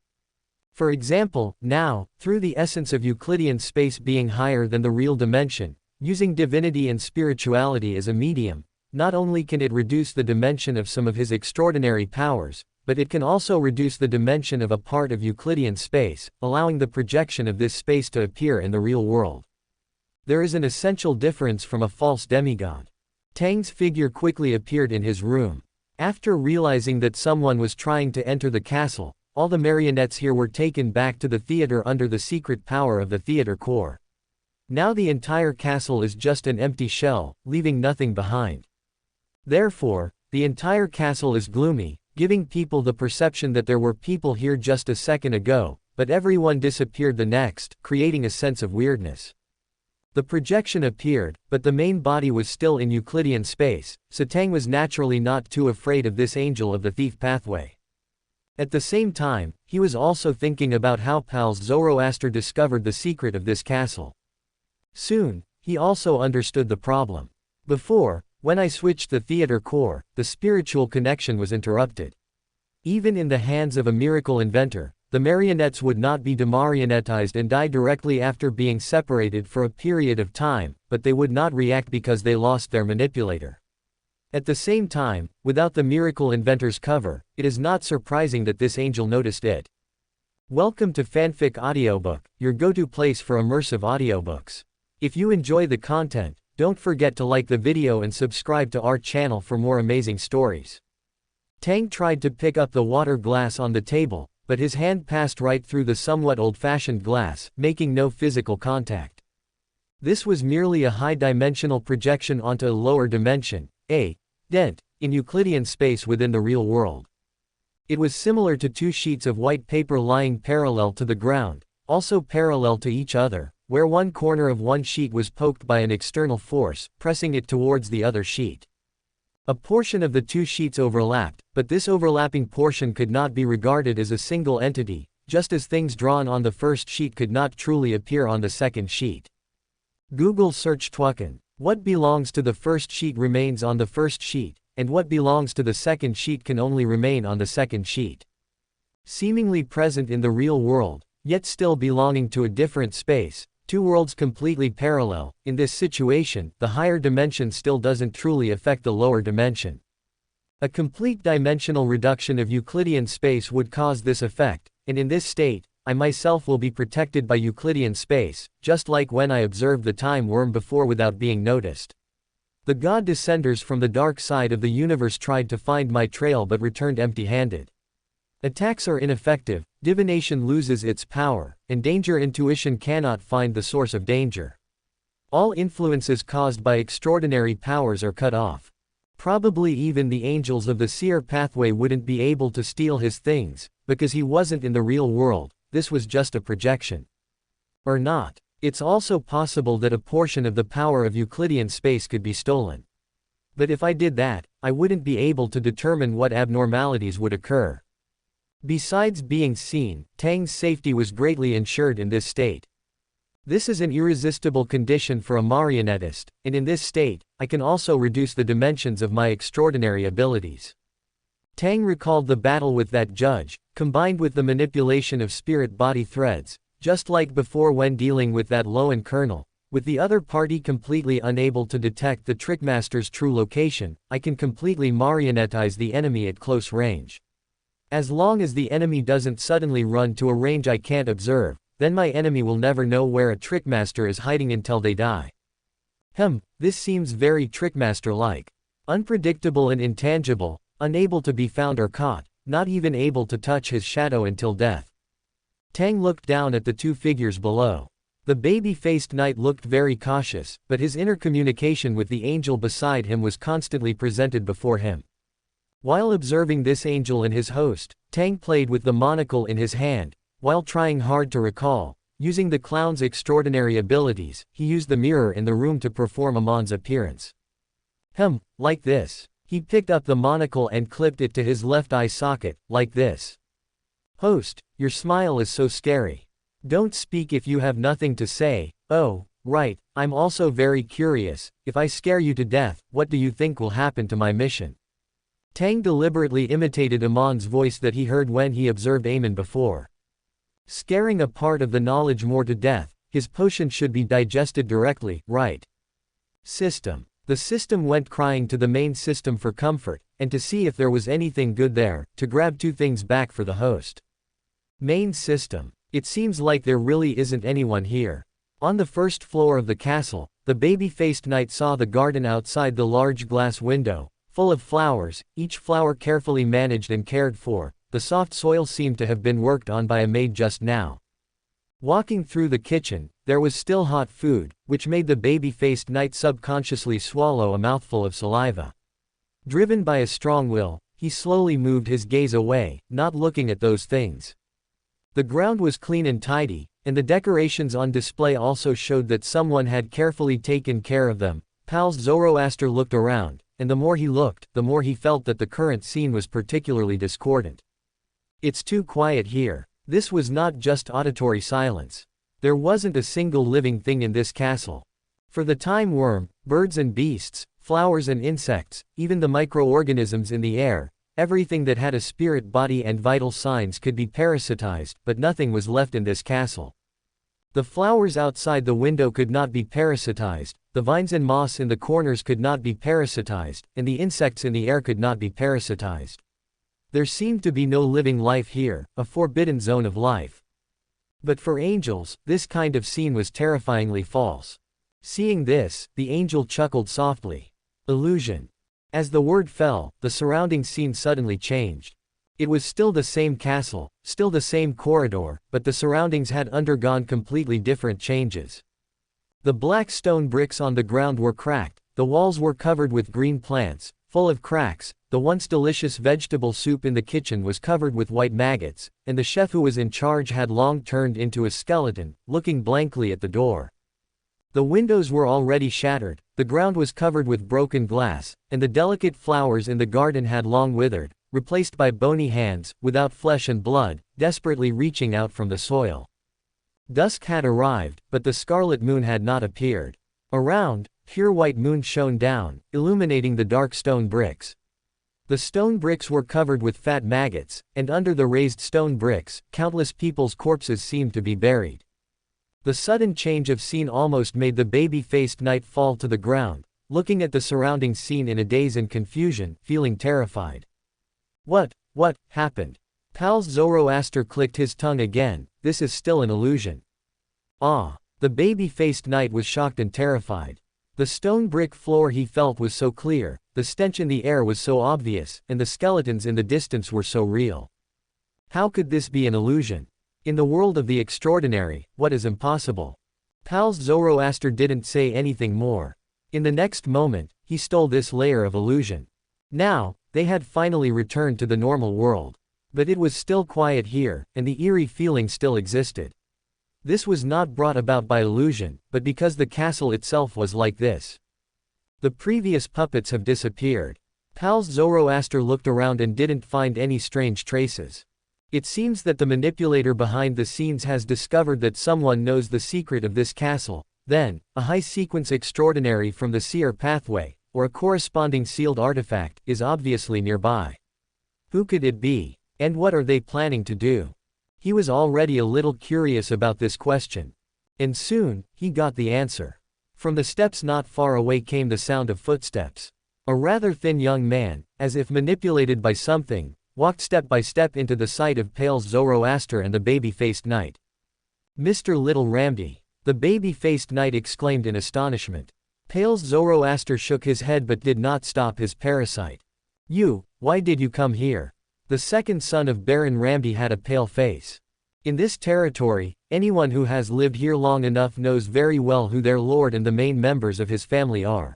For example, now, through the essence of Euclidean space being higher than the real dimension, using divinity and spirituality as a medium, not only can it reduce the dimension of some of his extraordinary powers, but it can also reduce the dimension of a part of Euclidean space, allowing the projection of this space to appear in the real world. There is an essential difference from a false demigod. Tang's figure quickly appeared in his room. After realizing that someone was trying to enter the castle, all the marionettes here were taken back to the theater under the secret power of the theater core. Now the entire castle is just an empty shell, leaving nothing behind. Therefore, the entire castle is gloomy, giving people the perception that there were people here just a second ago, but everyone disappeared the next, creating a sense of weirdness. The projection appeared, but the main body was still in Euclidean space, so Tang was naturally not too afraid of this angel of the thief pathway. At the same time, he was also thinking about how Pals Zoroaster discovered the secret of this castle. Soon, he also understood the problem. Before, when I switched the theater core, the spiritual connection was interrupted. Even in the hands of a miracle inventor, the marionettes would not be demarionetized and die directly after being separated for a period of time, but they would not react because they lost their manipulator. At the same time, without the miracle inventor's cover, it is not surprising that this angel noticed it. Welcome to Fanfic Audiobook, your go-to place for immersive audiobooks. If you enjoy the content, don't forget to like the video and subscribe to our channel for more amazing stories. Tang tried to pick up the water glass on the table, but his hand passed right through the somewhat old-fashioned glass, making no physical contact. This was merely a high-dimensional projection onto a lower dimension, a dent, in Euclidean space within the real world. It was similar to two sheets of white paper lying parallel to the ground, also parallel to each other, where one corner of one sheet was poked by an external force, pressing it towards the other sheet. A portion of the two sheets overlapped, but this overlapping portion could not be regarded as a single entity, just as things drawn on the first sheet could not truly appear on the second sheet. Google search Twaken. What belongs to the first sheet remains on the first sheet, and what belongs to the second sheet can only remain on the second sheet. Seemingly present in the real world, yet still belonging to a different space, two worlds completely parallel. In this situation, the higher dimension still doesn't truly affect the lower dimension. A complete dimensional reduction of Euclidean space would cause this effect, and in this state, I myself will be protected by Euclidean space, just like when I observed the time worm before without being noticed. The god descenders from the dark side of the universe tried to find my trail but returned empty-handed. Attacks are ineffective, divination loses its power, and danger intuition cannot find the source of danger. All influences caused by extraordinary powers are cut off. Probably even the angels of the seer pathway wouldn't be able to steal his things, because he wasn't in the real world. This was just a projection. Or not. It's also possible that a portion of the power of Euclidean space could be stolen. But if I did that, I wouldn't be able to determine what abnormalities would occur. Besides being seen, Tang's safety was greatly ensured in this state. This is an irresistible condition for a marionettist, and in this state, I can also reduce the dimensions of my extraordinary abilities. Tang recalled the battle with that judge, combined with the manipulation of spirit-body threads, just like before when dealing with that Loen colonel. With the other party completely unable to detect the trickmaster's true location, I can completely marionettize the enemy at close range. As long as the enemy doesn't suddenly run to a range I can't observe, then my enemy will never know where a trickmaster is hiding until they die. This seems very trickmaster-like. Unpredictable and intangible, unable to be found or caught, not even able to touch his shadow until death. Tang looked down at the two figures below. The baby-faced knight looked very cautious, but his inner communication with the angel beside him was constantly presented before him. While observing this angel and his host, Tang played with the monocle in his hand, while trying hard to recall. Using the clown's extraordinary abilities, he used the mirror in the room to perform Amon's appearance. Like this. He picked up the monocle and clipped it to his left eye socket, like this. Host, your smile is so scary. Don't speak if you have nothing to say. Oh, right, I'm also very curious. If I scare you to death, what do you think will happen to my mission? Tang deliberately imitated Amon's voice that he heard when he observed Amon before. Scaring a part of the knowledge more to death, his potion should be digested directly, right? System. The system went crying to the main system for comfort, and to see if there was anything good there, to grab two things back for the host. Main system. It seems like there really isn't anyone here. On the first floor of the castle, the baby-faced knight saw the garden outside the large glass window, full of flowers, each flower carefully managed and cared for. The soft soil seemed to have been worked on by a maid just now. Walking through the kitchen, there was still hot food, which made the baby-faced knight subconsciously swallow a mouthful of saliva. Driven by a strong will, he slowly moved his gaze away, not looking at those things. The ground was clean and tidy, and the decorations on display also showed that someone had carefully taken care of them. Pals Zoroaster looked around, and the more he looked, the more he felt that the current scene was particularly discordant. It's too quiet here. This was not just auditory silence. There wasn't a single living thing in this castle. For the time worm, birds and beasts, flowers and insects, even the microorganisms in the air, everything that had a spirit body and vital signs could be parasitized, but nothing was left in this castle. The flowers outside the window could not be parasitized, the vines and moss in the corners could not be parasitized, and the insects in the air could not be parasitized. There seemed to be no living life here, a forbidden zone of life. But for angels, this kind of scene was terrifyingly false. Seeing this, the angel chuckled softly. Illusion. As the word fell, the surrounding scene suddenly changed. It was still the same castle, still the same corridor, but the surroundings had undergone completely different changes. The black stone bricks on the ground were cracked, the walls were covered with green plants, full of cracks, the once delicious vegetable soup in the kitchen was covered with white maggots, and the chef who was in charge had long turned into a skeleton, looking blankly at the door. The windows were already shattered, the ground was covered with broken glass, and the delicate flowers in the garden had long withered, replaced by bony hands, without flesh and blood, desperately reaching out from the soil. Dusk had arrived, but the scarlet moon had not appeared. Around, pure white moon shone down, illuminating the dark stone bricks. The stone bricks were covered with fat maggots, and under the raised stone bricks, countless people's corpses seemed to be buried. The sudden change of scene almost made the baby-faced knight fall to the ground, looking at the surrounding scene in a daze and confusion, feeling terrified. What happened? Pals Zoroaster clicked his tongue again. This is still an illusion. Ah! The baby-faced knight was shocked and terrified. The stone brick floor he felt was so clear, the stench in the air was so obvious, and the skeletons in the distance were so real. How could this be an illusion? In the world of the extraordinary, what is impossible? Pals Zoroaster didn't say anything more. In the next moment, he stole this layer of illusion. Now, they had finally returned to the normal world. But it was still quiet here, and the eerie feeling still existed. This was not brought about by illusion, but because the castle itself was like this. The previous puppets have disappeared. Pals Zoroaster looked around and didn't find any strange traces. It seems that the manipulator behind the scenes has discovered that someone knows the secret of this castle. Then, a high-sequence extraordinary from the seer pathway, or a corresponding sealed artifact, is obviously nearby. Who could it be? And what are they planning to do? He was already a little curious about this question. And soon, he got the answer. From the steps not far away came the sound of footsteps. A rather thin young man, as if manipulated by something, walked step by step into the sight of Pales Zoroaster and the baby-faced knight. Mr. Little Ramde! The baby-faced knight exclaimed in astonishment. Pales Zoroaster shook his head but did not stop his parasite. Why did you come here? The second son of Baron Ramde had a pale face. In this territory, anyone who has lived here long enough knows very well who their lord and the main members of his family are.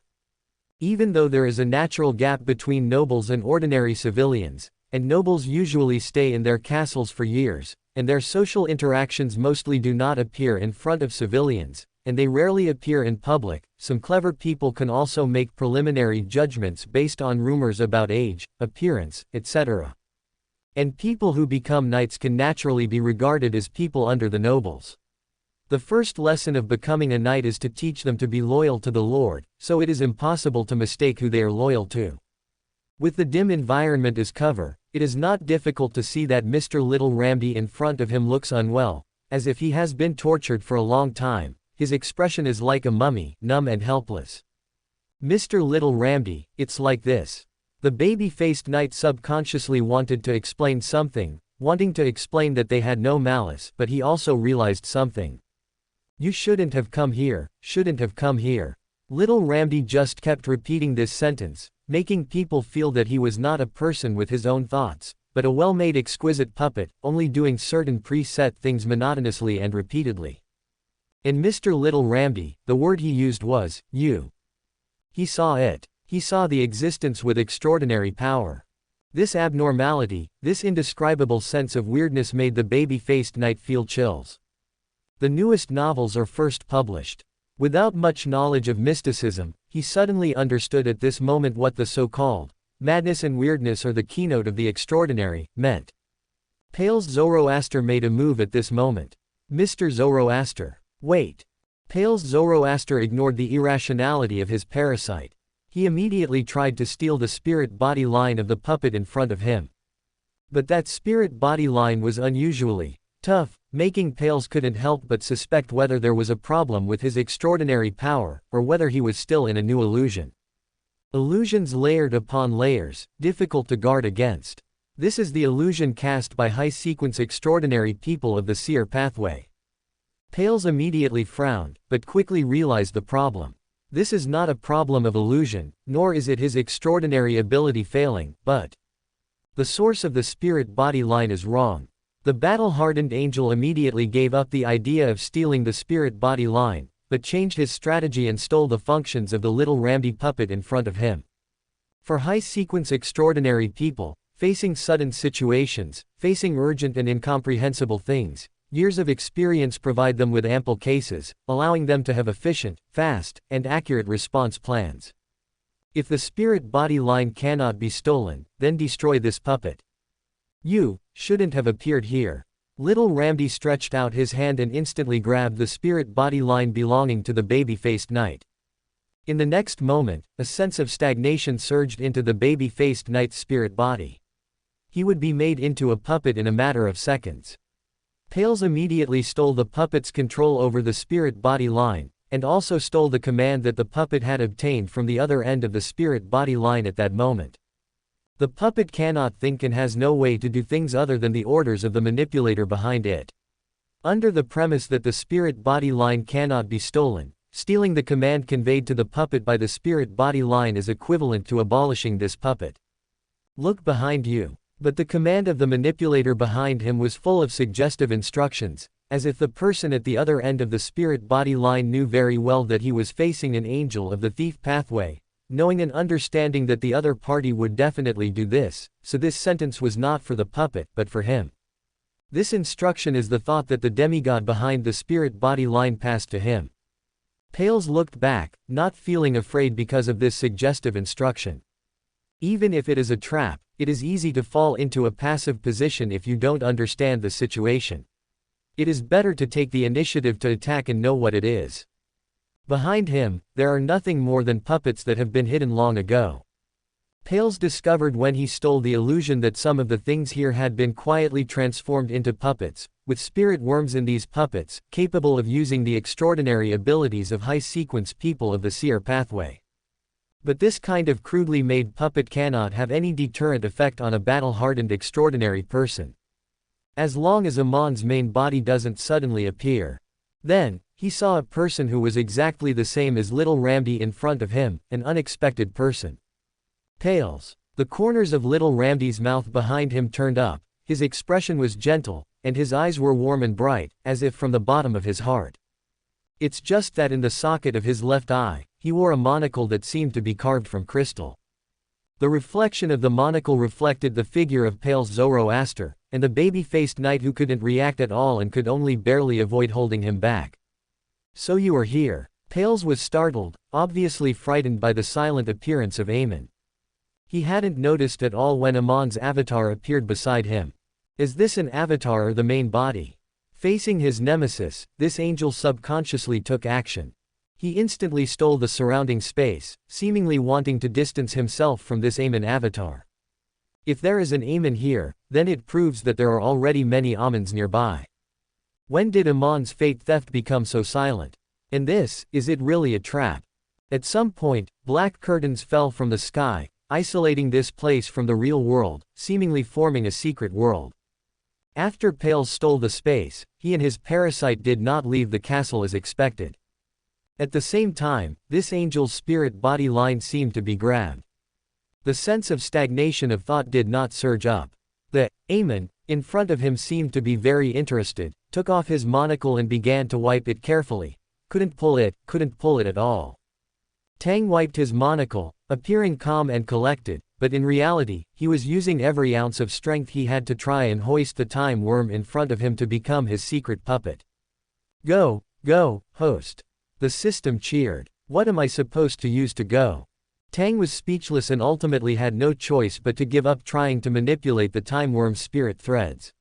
Even though there is a natural gap between nobles and ordinary civilians, and nobles usually stay in their castles for years, and their social interactions mostly do not appear in front of civilians, and they rarely appear in public, some clever people can also make preliminary judgments based on rumors about age, appearance, etc. And people who become knights can naturally be regarded as people under the nobles. The first lesson of becoming a knight is to teach them to be loyal to the Lord, so it is impossible to mistake who they are loyal to. With the dim environment as cover, it is not difficult to see that Mr. Little Ramde in front of him looks unwell, as if he has been tortured for a long time. His expression is like a mummy, numb and helpless. Mr. Little Ramde, it's like this. The baby-faced knight subconsciously wanted to explain something, wanting to explain that they had no malice, but he also realized something. You shouldn't have come here, shouldn't have come here. Little Ramde just kept repeating this sentence, making people feel that he was not a person with his own thoughts, but a well-made exquisite puppet, only doing certain preset things monotonously and repeatedly. In Mr. Little Ramde, the word he used was, you. He saw it. He saw the existence with extraordinary power. This abnormality, this indescribable sense of weirdness made the baby-faced knight feel chills. The newest novels are first published. Without much knowledge of mysticism, he suddenly understood at this moment what the so-called madness and weirdness or the keynote of the extraordinary meant. Pale's Zoroaster made a move at this moment. Mr. Zoroaster. Wait. Pale's Zoroaster ignored the irrationality of his parasite. He immediately tried to steal the spirit body line of the puppet in front of him. But that spirit body line was unusually tough, making Pales couldn't help but suspect whether there was a problem with his extraordinary power, or whether he was still in a new illusion. Illusions layered upon layers, difficult to guard against. This is the illusion cast by high-sequence extraordinary people of the seer pathway. Pales immediately frowned, but quickly realized the problem. This is not a problem of illusion, nor is it his extraordinary ability failing, but the source of the spirit body line is wrong. The battle-hardened angel immediately gave up the idea of stealing the spirit body line, but changed his strategy and stole the functions of the little Ramde puppet in front of him. For high-sequence extraordinary people, facing sudden situations, facing urgent and incomprehensible things, years of experience provide them with ample cases, allowing them to have efficient, fast, and accurate response plans. If the spirit body line cannot be stolen, then destroy this puppet. You shouldn't have appeared here. Little Ramde stretched out his hand and instantly grabbed the spirit body line belonging to the baby-faced knight. In the next moment, a sense of stagnation surged into the baby-faced knight's spirit body. He would be made into a puppet in a matter of seconds. Pales immediately stole the puppet's control over the spirit body line, and also stole the command that the puppet had obtained from the other end of the spirit body line at that moment. The puppet cannot think and has no way to do things other than the orders of the manipulator behind it. Under the premise that the spirit body line cannot be stolen, stealing the command conveyed to the puppet by the spirit body line is equivalent to abolishing this puppet. Look behind you. But the command of the manipulator behind him was full of suggestive instructions, as if the person at the other end of the spirit body line knew very well that he was facing an angel of the thief pathway, knowing and understanding that the other party would definitely do this, so this sentence was not for the puppet but for him. This instruction is the thought that the demigod behind the spirit body line passed to him. Pales looked back, not feeling afraid because of this suggestive instruction. Even if it is a trap, it is easy to fall into a passive position if you don't understand the situation. It is better to take the initiative to attack and know what it is. Behind him, there are nothing more than puppets that have been hidden long ago. Pales discovered when he stole the illusion that some of the things here had been quietly transformed into puppets, with spirit worms in these puppets, capable of using the extraordinary abilities of high-sequence people of the seer pathway. But this kind of crudely made puppet cannot have any deterrent effect on a battle-hardened extraordinary person. As long as Amon's main body doesn't suddenly appear. Then, he saw a person who was exactly the same as little Ramde in front of him, an unexpected person. Pales. The corners of little Ramde's mouth behind him turned up, his expression was gentle, and his eyes were warm and bright, as if from the bottom of his heart. It's just that in the socket of his left eye, he wore a monocle that seemed to be carved from crystal. The reflection of the monocle reflected the figure of Pale's Zoroaster, and the baby-faced knight who couldn't react at all and could only barely avoid holding him back. So you are here. Pales was startled, obviously frightened by the silent appearance of Amon. He hadn't noticed at all when Amon's avatar appeared beside him. Is this an avatar or the main body? Facing his nemesis, this angel subconsciously took action. He instantly stole the surrounding space, seemingly wanting to distance himself from this Amon avatar. If there is an Amon here, then it proves that there are already many Amons nearby. When did Amon's fate theft become so silent? And this, is it really a trap? At some point, black curtains fell from the sky, isolating this place from the real world, seemingly forming a secret world. After Pales stole the space, he and his parasite did not leave the castle as expected. At the same time, this angel's spirit body line seemed to be grabbed. The sense of stagnation of thought did not surge up. The Amon in front of him seemed to be very interested, took off his monocle and began to wipe it carefully. Couldn't pull it at all. Tang wiped his monocle, appearing calm and collected, but in reality, he was using every ounce of strength he had to try and hoist the time worm in front of him to become his secret puppet. Go, host. The system cheered. What am I supposed to use to go? Tang was speechless and ultimately had no choice but to give up trying to manipulate the time worm's spirit threads.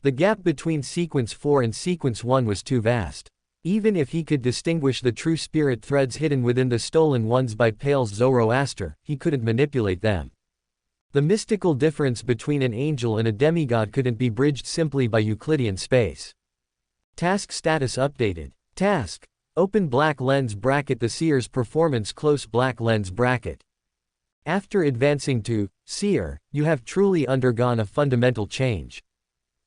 The gap between Sequence 4 and Sequence 1 was too vast. Even if he could distinguish the true spirit threads hidden within the stolen ones by Pale's Zoroaster, he couldn't manipulate them. The mystical difference between an angel and a demigod couldn't be bridged simply by Euclidean space. Task status updated. Task. Open black lens bracket. The seer's performance close black lens bracket. After advancing to seer, you have truly undergone a fundamental change.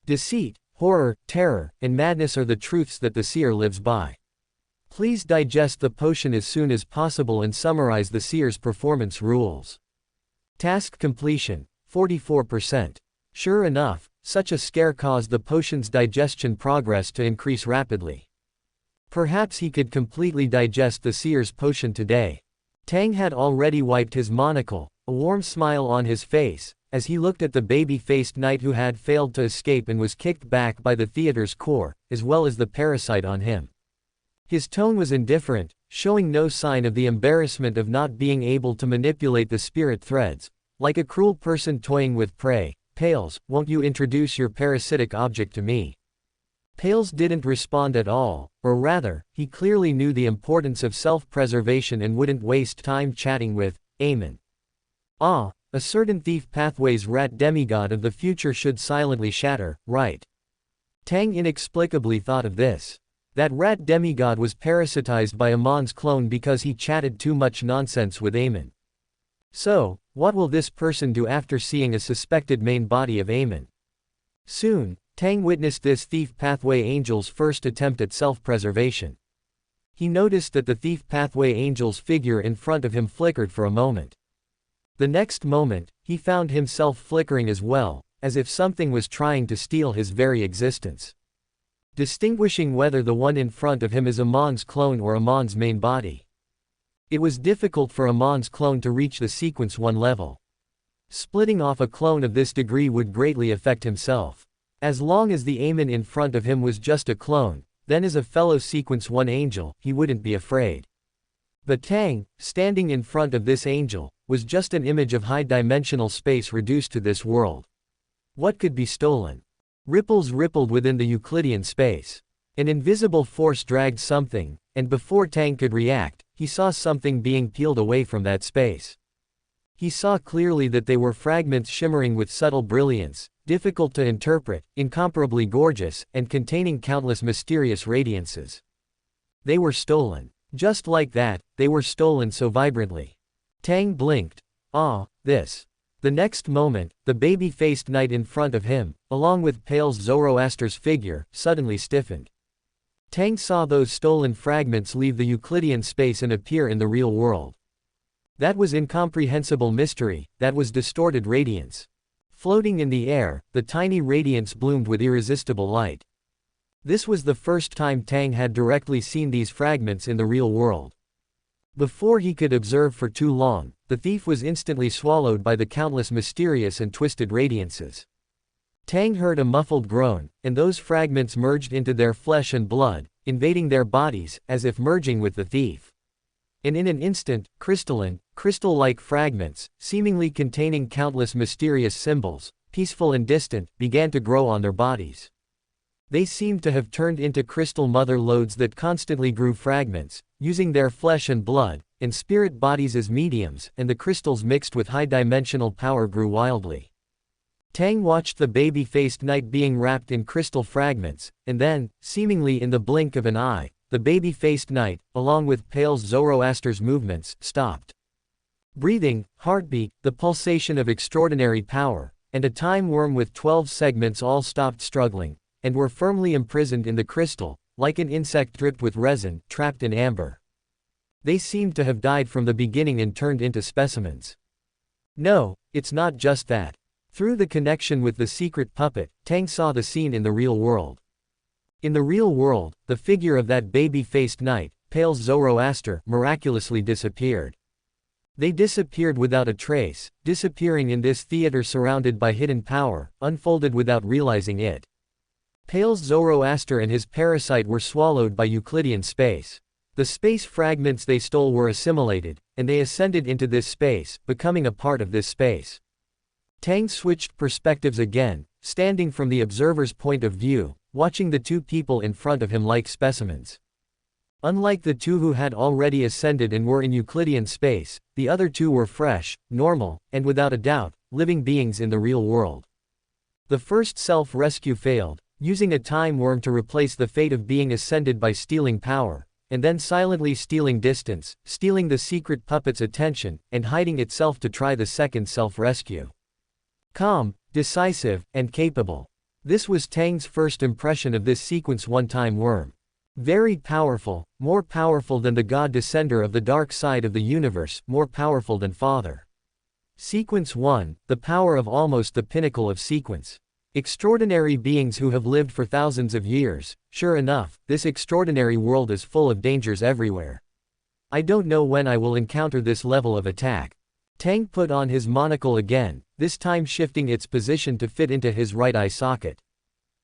Deceit, horror, terror, and madness are the truths that the seer lives by. Please digest the potion as soon as possible and summarize the seer's performance rules. Task completion, 44%. Sure enough, such a scare caused the potion's digestion progress to increase rapidly. Perhaps he could completely digest the seer's potion today. Tang had already wiped his monocle, a warm smile on his face, as he looked at the baby-faced knight who had failed to escape and was kicked back by the theater's core, as well as the parasite on him. His tone was indifferent, showing no sign of the embarrassment of not being able to manipulate the spirit threads. Like a cruel person toying with prey, Pales, won't you introduce your parasitic object to me? Pales didn't respond at all, or rather, he clearly knew the importance of self-preservation and wouldn't waste time chatting with Amon. Ah, a certain thief pathway's rat demigod of the future should silently shatter, right? Tang inexplicably thought of this. That rat demigod was parasitized by Amon's clone because he chatted too much nonsense with Amon. So, what will this person do after seeing a suspected main body of Amon? Soon, Tang witnessed this thief pathway angel's first attempt at self-preservation. He noticed that the thief pathway angel's figure in front of him flickered for a moment. The next moment, he found himself flickering as well, as if something was trying to steal his very existence. Distinguishing whether the one in front of him is Amon's clone or Amon's main body. It was difficult for Amon's clone to reach the Sequence 1 level. Splitting off a clone of this degree would greatly affect himself. As long as the Amon in front of him was just a clone, then as a fellow Sequence 1 angel, he wouldn't be afraid. But Tang, standing in front of this angel, was just an image of high-dimensional space reduced to this world. What could be stolen? Ripples rippled within the Euclidean space. An invisible force dragged something, and before Tang could react, he saw something being peeled away from that space. He saw clearly that they were fragments shimmering with subtle brilliance, difficult to interpret, incomparably gorgeous, and containing countless mysterious radiances. They were stolen. Just like that, they were stolen so vibrantly. Tang blinked. Ah, this. The next moment, the baby-faced knight in front of him, along with Pale's Zoroaster's figure, suddenly stiffened. Tang saw those stolen fragments leave the Euclidean space and appear in the real world. That was incomprehensible mystery, that was distorted radiance. Floating in the air, the tiny radiance bloomed with irresistible light. This was the first time Tang had directly seen these fragments in the real world. Before he could observe for too long, the thief was instantly swallowed by the countless mysterious and twisted radiances. Tang heard a muffled groan, and those fragments merged into their flesh and blood, invading their bodies, as if merging with the thief. And in an instant, crystal-like fragments, seemingly containing countless mysterious symbols, peaceful and distant, began to grow on their bodies. They seemed to have turned into crystal mother lodes that constantly grew fragments, using their flesh and blood, and spirit bodies as mediums, and the crystals mixed with high-dimensional power grew wildly. Tang watched the baby-faced knight being wrapped in crystal fragments, and then, seemingly in the blink of an eye, the baby-faced knight, along with Pale's Zoroaster's movements, stopped. Breathing, heartbeat, the pulsation of extraordinary power, and a time worm with 12 segments all stopped struggling, and were firmly imprisoned in the crystal, like an insect dripped with resin, trapped in amber. They seemed to have died from the beginning and turned into specimens. No, it's not just that. Through the connection with the secret puppet, Tang saw the scene in the real world. In the real world, the figure of that baby-faced knight, Pale's Zoroaster, miraculously disappeared. They disappeared without a trace, disappearing in this theater surrounded by hidden power, unfolded without realizing it. Pale's Zoroaster and his parasite were swallowed by Euclidean space. The space fragments they stole were assimilated, and they ascended into this space, becoming a part of this space. Tang switched perspectives again, standing from the observer's point of view, watching the two people in front of him like specimens. Unlike the two who had already ascended and were in Euclidean space, the other two were fresh, normal, and without a doubt, living beings in the real world. The first self-rescue failed, using a time worm to replace the fate of being ascended by stealing power, and then silently stealing distance, stealing the secret puppet's attention, and hiding itself to try the second self-rescue. Calm, decisive, and capable. This was Tang's first impression of this sequence one-time worm. Very powerful, more powerful than the god descender of the dark side of the universe, more powerful than Father. Sequence 1, the power of almost the pinnacle of sequence. Extraordinary beings who have lived for thousands of years. Sure enough, this extraordinary world is full of dangers everywhere. I don't know when I will encounter this level of attack. Tang put on his monocle again, this time shifting its position to fit into his right eye socket.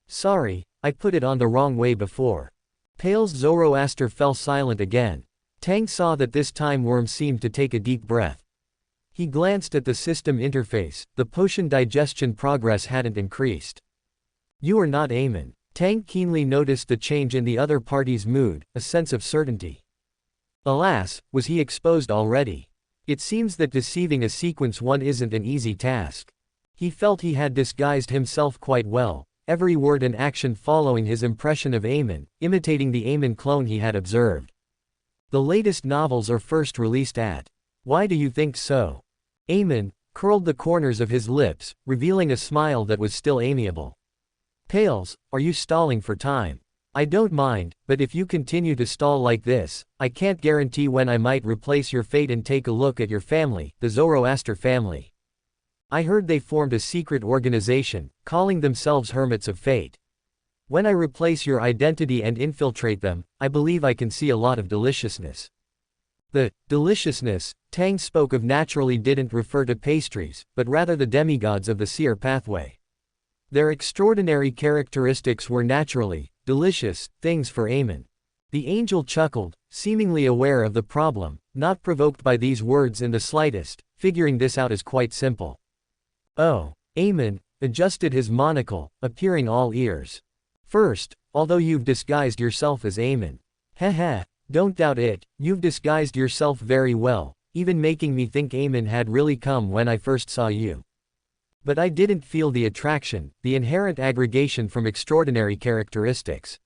Sorry, I put it on the wrong way before. Pale's Zoroaster fell silent again. Tang saw that this time worm seemed to take a deep breath. He glanced at the system interface, the potion digestion progress hadn't increased. You are not Amon. Tang keenly noticed the change in the other party's mood, a sense of certainty. Alas, was he exposed already? It seems that deceiving a sequence 1 isn't an easy task. He felt he had disguised himself quite well, every word and action following his impression of Amon, imitating the Amon clone he had observed. The latest novels are first released at. Why do you think so? Amon curled the corners of his lips, revealing a smile that was still amiable. Pales, are you stalling for time? I don't mind, but if you continue to stall like this, I can't guarantee when I might replace your fate and take a look at your family, the Zoroaster family. I heard they formed a secret organization, calling themselves Hermits of Fate. When I replace your identity and infiltrate them, I believe I can see a lot of deliciousness. The deliciousness Tang spoke of naturally didn't refer to pastries, but rather the demigods of the seer pathway. Their extraordinary characteristics were naturally delicious things for Amon. The angel chuckled, seemingly aware of the problem, not provoked by these words in the slightest, figuring this out as quite simple. Oh, Amon adjusted his monocle, appearing all ears. First, although you've disguised yourself as Amon. Heh, don't doubt it, you've disguised yourself very well, even making me think Amon had really come when I first saw you. But I didn't feel the attraction, the inherent aggregation from extraordinary characteristics.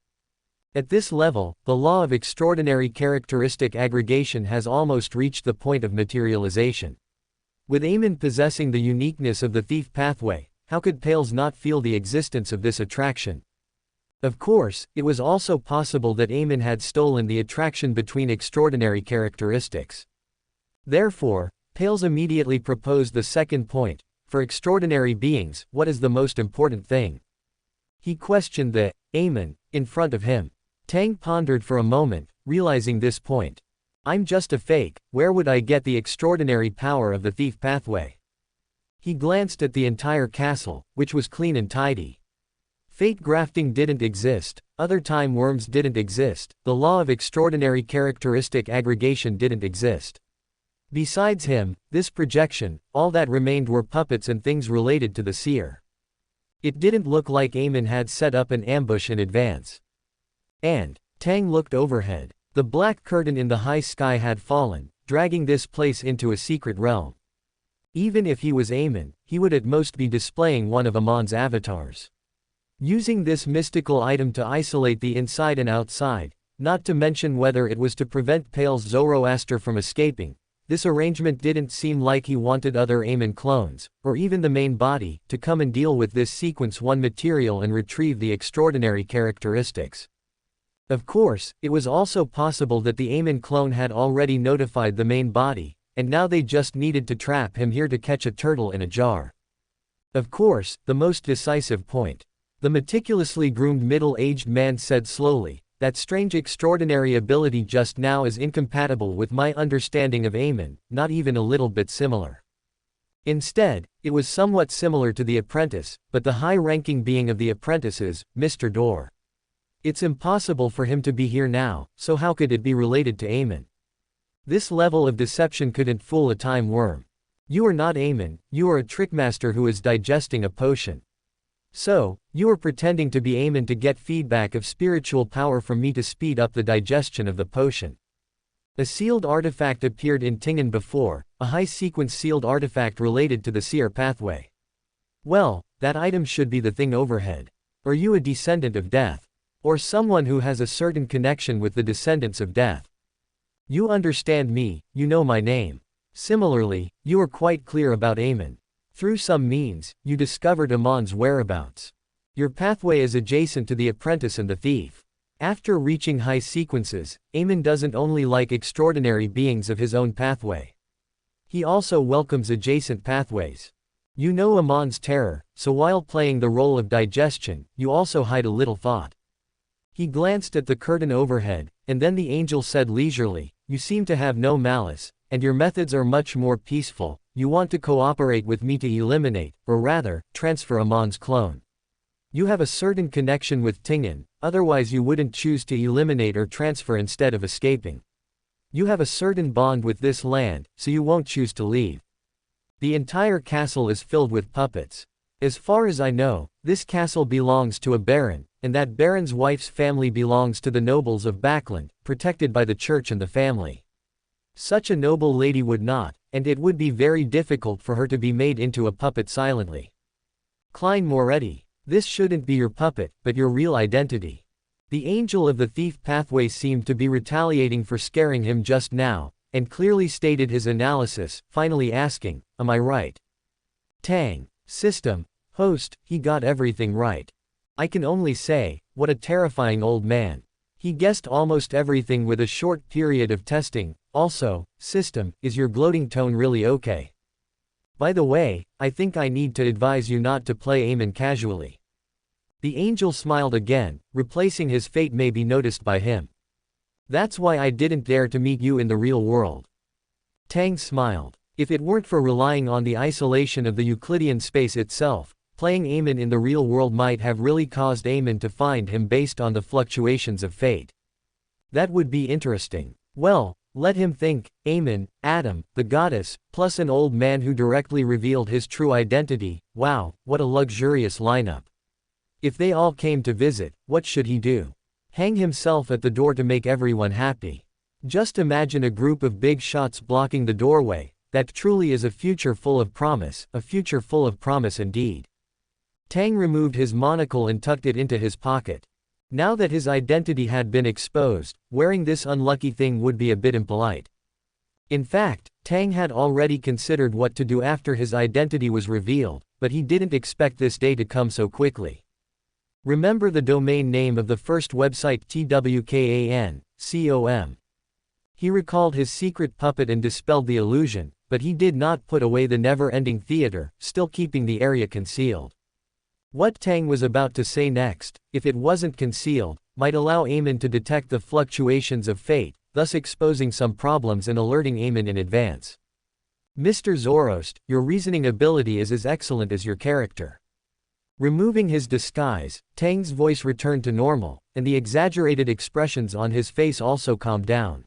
At this level, the law of extraordinary characteristic aggregation has almost reached the point of materialization. With Amon possessing the uniqueness of the thief pathway, how could Pales not feel the existence of this attraction? Of course, it was also possible that Amon had stolen the attraction between extraordinary characteristics. Therefore, Pales immediately proposed the second point. For extraordinary beings, what is the most important thing? He questioned the Amon in front of him. Tang pondered for a moment, realizing this point. I'm just a fake, where would I get the extraordinary power of the thief pathway? He glanced at the entire castle, which was clean and tidy. Fate grafting didn't exist, other time worms didn't exist, the law of extraordinary characteristic aggregation didn't exist. Besides him, this projection, all that remained were puppets and things related to the seer. It didn't look like Amon had set up an ambush in advance. And, Tang looked overhead. The black curtain in the high sky had fallen, dragging this place into a secret realm. Even if he was Amon, he would at most be displaying one of Amon's avatars. Using this mystical item to isolate the inside and outside, not to mention whether it was to prevent Pale's Zoroaster from escaping, this arrangement didn't seem like he wanted other Amon clones, or even the main body, to come and deal with this sequence 1 material and retrieve the extraordinary characteristics. Of course, it was also possible that the Amon clone had already notified the main body, and now they just needed to trap him here to catch a turtle in a jar. Of course, the most decisive point. The meticulously groomed middle-aged man said slowly, that strange extraordinary ability just now is incompatible with my understanding of Amon, not even a little bit similar. Instead, it was somewhat similar to the apprentice, but the high-ranking being of the apprentices, Mr. Dorr. It's impossible for him to be here now, so how could it be related to Amon? This level of deception couldn't fool a time worm. You are not Amon, you are a trickmaster who is digesting a potion. So, you are pretending to be Amon to get feedback of spiritual power from me to speed up the digestion of the potion. A sealed artifact appeared in Tingen before, a high-sequence sealed artifact related to the seer pathway. Well, that item should be the thing overhead. Are you a descendant of death? Or someone who has a certain connection with the descendants of death? You understand me, you know my name. Similarly, you are quite clear about Amon. Through some means, you discovered Amon's whereabouts. Your pathway is adjacent to the apprentice and the thief. After reaching high sequences, Amon doesn't only like extraordinary beings of his own pathway. He also welcomes adjacent pathways. You know Amon's terror, so while playing the role of digestion, you also hide a little thought. He glanced at the curtain overhead, and then the angel said leisurely, "You seem to have no malice, and your methods are much more peaceful. You want to cooperate with me to eliminate, or rather, transfer Amon's clone. You have a certain connection with Tingen, otherwise you wouldn't choose to eliminate or transfer instead of escaping. You have a certain bond with this land, so you won't choose to leave. The entire castle is filled with puppets. As far as I know, this castle belongs to a baron, and that baron's wife's family belongs to the nobles of Backland, protected by the church and the family. Such a noble lady would not, and it would be very difficult for her to be made into a puppet silently. Klein Moretti, this shouldn't be your puppet, but your real identity." The angel of the thief pathway seemed to be retaliating for scaring him just now, and clearly stated his analysis, finally asking, "Am I right?" Tang. System. Host, he got everything right. I can only say, what a terrifying old man. He guessed almost everything with a short period of testing. Also, system, is your gloating tone really okay? By the way, I think I need to advise you not to play Amon casually. The angel smiled again, replacing his fate may be noticed by him. That's why I didn't dare to meet you in the real world. Tang smiled. If it weren't for relying on the isolation of the Euclidean space itself, playing Amon in the real world might have really caused Amon to find him based on the fluctuations of fate. That would be interesting. Well, let him think, Amon, Adam, the goddess, plus an old man who directly revealed his true identity. Wow, what a luxurious lineup. If they all came to visit, what should he do? Hang himself at the door to make everyone happy. Just imagine a group of big shots blocking the doorway. That truly is a future full of promise, a future full of promise indeed. Tang removed his monocle and tucked it into his pocket. Now that his identity had been exposed, wearing this unlucky thing would be a bit impolite. In fact, Tang had already considered what to do after his identity was revealed, but he didn't expect this day to come so quickly. Remember the domain name of the first website twkan.com. He recalled his secret puppet and dispelled the illusion, but he did not put away the never-ending theater, still keeping the area concealed. What Tang was about to say next, if it wasn't concealed, might allow Amon to detect the fluctuations of fate, thus exposing some problems and alerting Amon in advance. Mr. Zoroast, your reasoning ability is as excellent as your character. Removing his disguise, Tang's voice returned to normal, and the exaggerated expressions on his face also calmed down.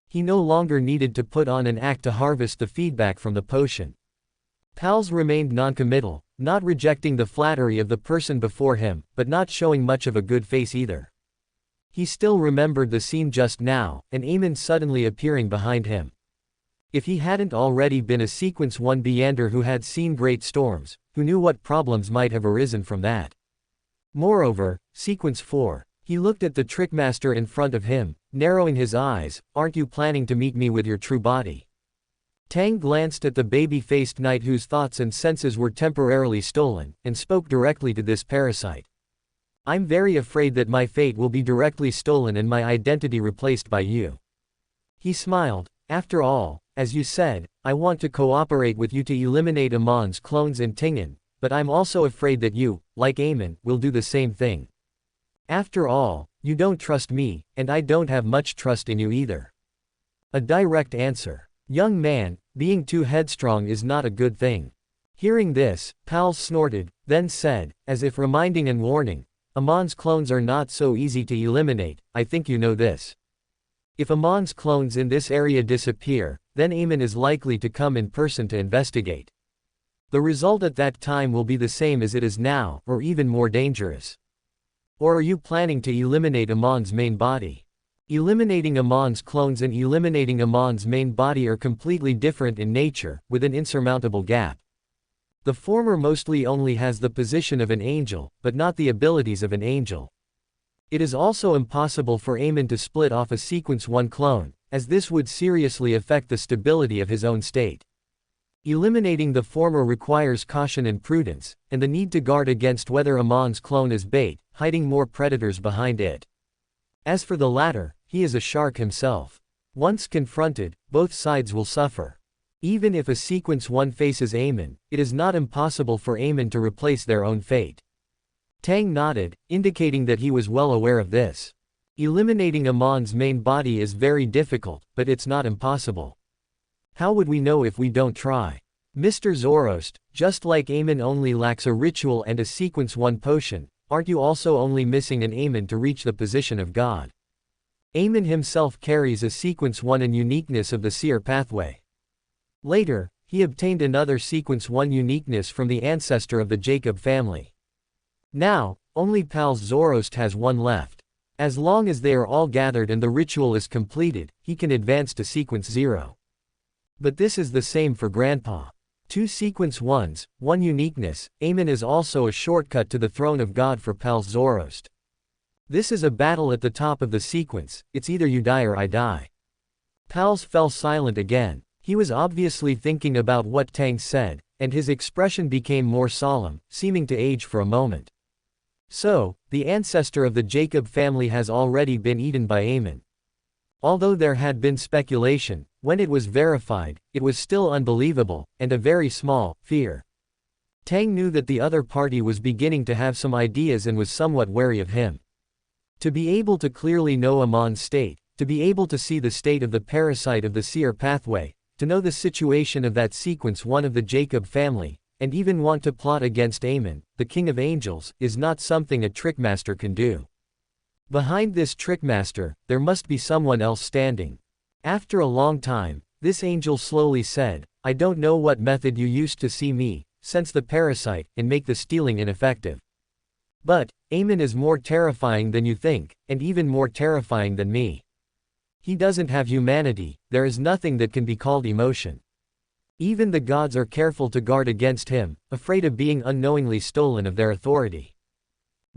He no longer needed to put on an act to harvest the feedback from the potion. Pals remained noncommittal, not rejecting the flattery of the person before him, but not showing much of a good face either. He still remembered the scene just now, and Amon suddenly appearing behind him. If he hadn't already been a Sequence 1 Beander who had seen great storms, who knew what problems might have arisen from that. Moreover, Sequence 4, he looked at the trickmaster in front of him, narrowing his eyes, "Aren't you planning to meet me with your true body?" Tang glanced at the baby-faced knight whose thoughts and senses were temporarily stolen, and spoke directly to this parasite. "I'm very afraid that my fate will be directly stolen and my identity replaced by you." He smiled. "After all, as you said, I want to cooperate with you to eliminate Amon's clones in Tingen, but I'm also afraid that you, like Amon, will do the same thing. After all, you don't trust me, and I don't have much trust in you either." A direct answer. Young man, being too headstrong is not a good thing. Hearing this, Pal snorted, then said, as if reminding and warning, "Amon's clones are not so easy to eliminate, I think you know this. If Amon's clones in this area disappear, then Amon is likely to come in person to investigate. The result at that time will be the same as it is now, or even more dangerous. Or are you planning to eliminate Ammon's main body? Eliminating Ammon's clones and eliminating Ammon's main body are completely different in nature, with an insurmountable gap. The former mostly only has the position of an angel, but not the abilities of an angel. It is also impossible for Amon to split off a Sequence 1 clone, as this would seriously affect the stability of his own state. Eliminating the former requires caution and prudence, and the need to guard against whether Ammon's clone is bait, hiding more predators behind it. As for the latter, he is a shark himself. Once confronted, both sides will suffer. Even if a Sequence 1 faces Amon, it is not impossible for Amon to replace their own fate. Tang nodded, indicating that he was well aware of this. Eliminating Ammon's main body is very difficult, but it's not impossible. How would we know if we don't try? Mr. Zoroast, just like Amon only lacks a ritual and a Sequence 1 potion, aren't you also only missing an Amon to reach the position of God? Amon himself carries a Sequence 1 and uniqueness of the seer pathway. Later, he obtained another Sequence 1 uniqueness from the ancestor of the Jacob family. Now, only Pals Zoroast has one left. As long as they are all gathered and the ritual is completed, he can advance to Sequence 0. But this is the same for Grandpa. 2 Sequence 1s, 1 uniqueness. Amon is also a shortcut to the throne of God for Pals Zoroast. This is a battle at the top of the sequence, it's either you die or I die. Pals fell silent again. He was obviously thinking about what Tang said, and his expression became more solemn, seeming to age for a moment. So, the ancestor of the Jacob family has already been eaten by Amon. Although there had been speculation, when it was verified, it was still unbelievable, and a very small fear. Tang knew that the other party was beginning to have some ideas and was somewhat wary of him. To be able to clearly know Ammon's state, to be able to see the state of the parasite of the seer pathway, to know the situation of that Sequence 1 of the Jacob family, and even want to plot against Amon, the king of angels, is not something a trickmaster can do. Behind this trickmaster, there must be someone else standing. After a long time, this angel slowly said, I don't know what method you used to see me, sense the parasite, and make the stealing ineffective. But, Amon is more terrifying than you think, and even more terrifying than me. He doesn't have humanity, there is nothing that can be called emotion. Even the gods are careful to guard against him, afraid of being unknowingly stolen of their authority.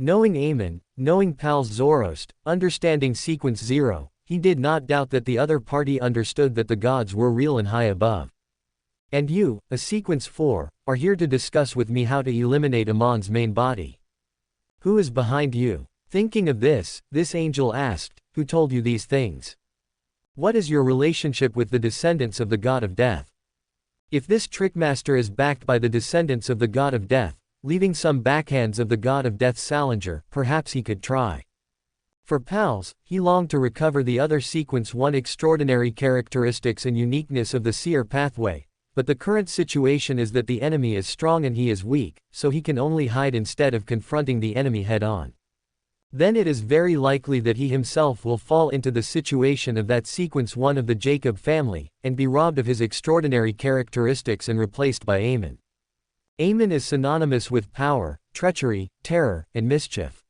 Knowing Amon, knowing Pals Zoroast, understanding Sequence 0, he did not doubt that the other party understood that the gods were real and high above. And you, a Sequence 4, are here to discuss with me how to eliminate Ammon's main body. Who is behind you? Thinking of this angel asked, who told you these things? What is your relationship with the descendants of the God of Death? If this trickmaster is backed by the descendants of the God of Death, leaving some backhands of the God of Death's Salinger, perhaps he could try. For Pals, he longed to recover the other Sequence 1 extraordinary characteristics and uniqueness of the seer pathway, but the current situation is that the enemy is strong and he is weak, so he can only hide instead of confronting the enemy head-on. Then it is very likely that he himself will fall into the situation of that Sequence 1 of the Jacob family, and be robbed of his extraordinary characteristics and replaced by Amon. Amon is synonymous with power, treachery, terror, and mischief.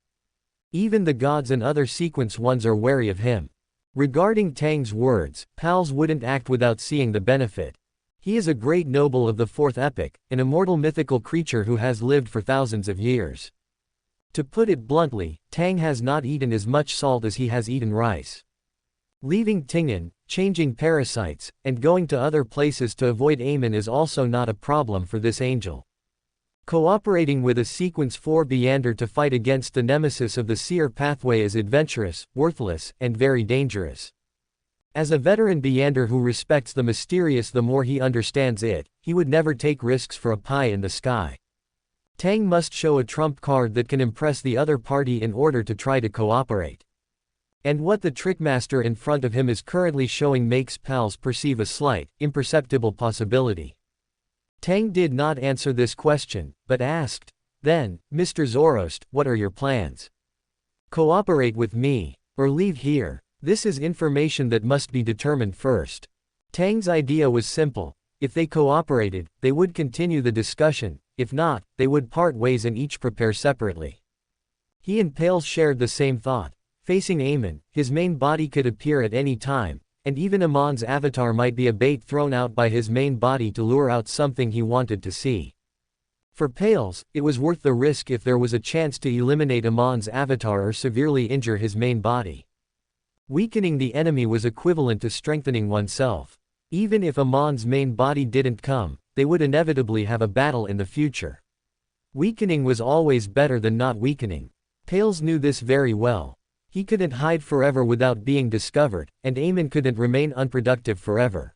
Even the gods and other Sequence 1s are wary of him. Regarding Tang's words, Pals wouldn't act without seeing the benefit. He is a great noble of the Fourth Epoch, an immortal mythical creature who has lived for thousands of years. To put it bluntly, Tang has not eaten as much salt as he has eaten rice. Leaving Ting'an, changing parasites, and going to other places to avoid Amon is also not a problem for this angel. Cooperating with a Sequence 4 Beander to fight against the nemesis of the seer pathway is adventurous, worthless, and very dangerous. As a veteran Beander who respects the mysterious the more he understands it, he would never take risks for a pie in the sky. Tang must show a trump card that can impress the other party in order to try to cooperate. And what the trickmaster in front of him is currently showing makes Pals perceive a slight, imperceptible possibility. Tang did not answer this question, but asked, then, Mr. Zoroast, what are your plans? Cooperate with me, or leave here. This is information that must be determined first. Tang's idea was simple. If they cooperated, they would continue the discussion, if not, they would part ways and each prepare separately. He and Pales shared the same thought. Facing Amon, his main body could appear at any time, and even Amon's avatar might be a bait thrown out by his main body to lure out something he wanted to see. For Pales, it was worth the risk if there was a chance to eliminate Amon's avatar or severely injure his main body. Weakening the enemy was equivalent to strengthening oneself. Even if Amon's main body didn't come, they would inevitably have a battle in the future. Weakening was always better than not weakening. Pales knew this very well. He couldn't hide forever without being discovered, and Amon couldn't remain unproductive forever.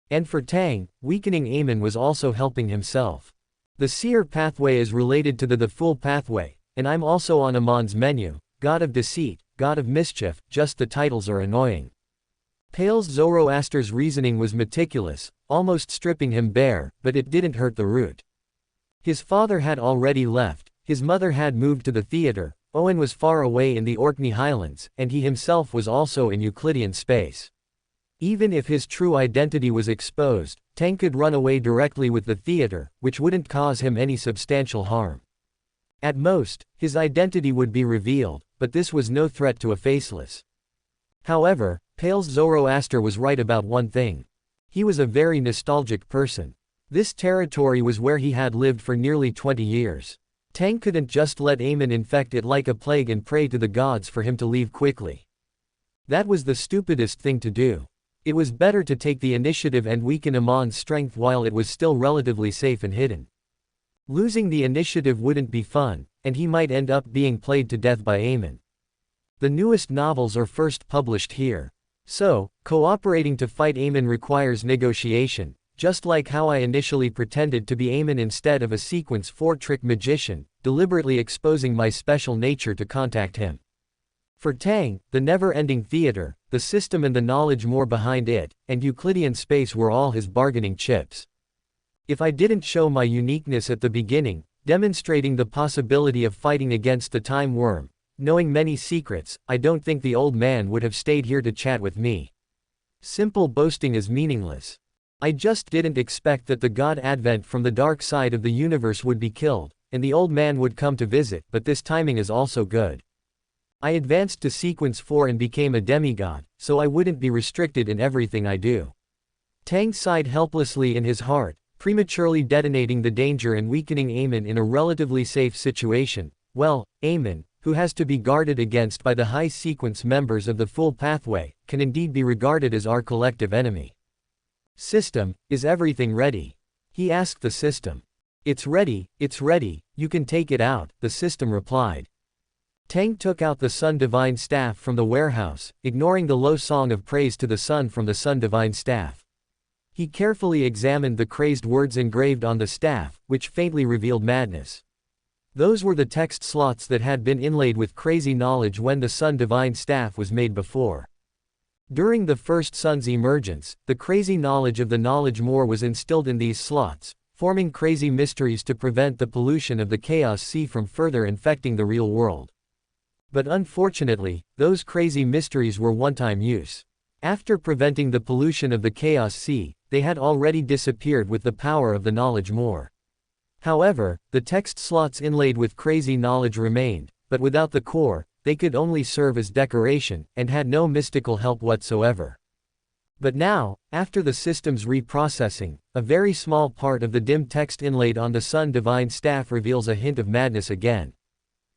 And for Tang, weakening Amon was also helping himself. The seer pathway is related to the full pathway, and I'm also on Amon's menu, God of Deceit, God of Mischief, just the titles are annoying. Pales Zoroaster's reasoning was meticulous, almost stripping him bare, but it didn't hurt the root. His father had already left, his mother had moved to the theater, Owen was far away in the Orkney Highlands, and he himself was also in Euclidean space. Even if his true identity was exposed, Tang could run away directly with the theater, which wouldn't cause him any substantial harm. At most, his identity would be revealed, but this was no threat to a faceless. However, Pales Zoroaster was right about one thing. He was a very nostalgic person. This territory was where he had lived for nearly 20 years. Tang couldn't just let Amon infect it like a plague and pray to the gods for him to leave quickly. That was the stupidest thing to do. It was better to take the initiative and weaken Amon's strength while it was still relatively safe and hidden. Losing the initiative wouldn't be fun, and he might end up being played to death by Amon. The newest novels are first published here. So, cooperating to fight Amon requires negotiation. Just like how I initially pretended to be Amon instead of a Sequence 4 trick magician, deliberately exposing my special nature to contact him. For Tang, the never-ending theater, the system and the knowledge more behind it, and Euclidean space were all his bargaining chips. If I didn't show my uniqueness at the beginning, demonstrating the possibility of fighting against the time worm, knowing many secrets, I don't think the old man would have stayed here to chat with me. Simple boasting is meaningless. I just didn't expect that the god Advent from the dark side of the universe would be killed, and the old man would come to visit, but this timing is also good. I advanced to Sequence 4 and became a demigod, so I wouldn't be restricted in everything I do. Tang sighed helplessly in his heart, prematurely detonating the danger and weakening Amon in a relatively safe situation. Well, Amon, who has to be guarded against by the high sequence members of the full pathway, can indeed be regarded as our collective enemy. System, is everything ready? He asked the system. It's ready, you can take it out, the system replied. Tang took out the Sun Divine Staff from the warehouse, ignoring the low song of praise to the sun from the Sun Divine Staff. He carefully examined the crazed words engraved on the staff, which faintly revealed madness. Those were the text slots that had been inlaid with crazy knowledge when the Sun Divine Staff was made before. During the first sun's emergence, the crazy knowledge of the knowledge more was instilled in these slots, forming crazy mysteries to prevent the pollution of the Chaos Sea from further infecting the real world. But unfortunately, those crazy mysteries were one-time use. After preventing the pollution of the Chaos Sea, they had already disappeared with the power of the knowledge more. However, the text slots inlaid with crazy knowledge remained, but without the core, they could only serve as decoration, and had no mystical help whatsoever. But now, after the system's reprocessing, a very small part of the dim text inlaid on the Sun Divine Staff reveals a hint of madness again.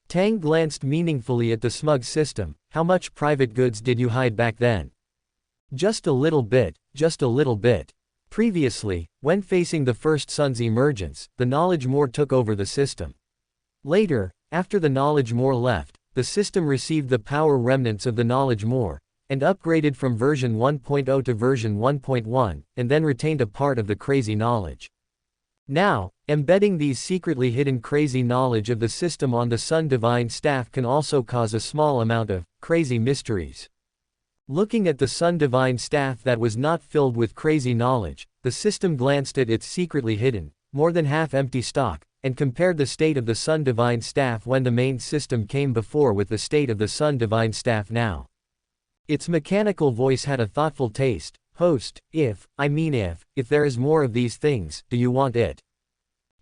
Tang glanced meaningfully at the smug system. How much private goods did you hide back then? Just a little bit, just a little bit. Previously, when facing the first sun's emergence, the knowledge more took over the system. Later, after the knowledge more left, the system received the power remnants of the knowledge more, and upgraded from version 1.0 to version 1.1, and then retained a part of the crazy knowledge. Now, embedding these secretly hidden crazy knowledge of the system on the Sun Divine Staff can also cause a small amount of crazy mysteries. Looking at the Sun Divine Staff that was not filled with crazy knowledge, the system glanced at its secretly hidden, more than half-empty stock, and compared the state of the Sun Divine Staff when the main system came before with the state of the Sun Divine Staff now. Its mechanical voice had a thoughtful taste. Host, if there is more of these things, do you want it?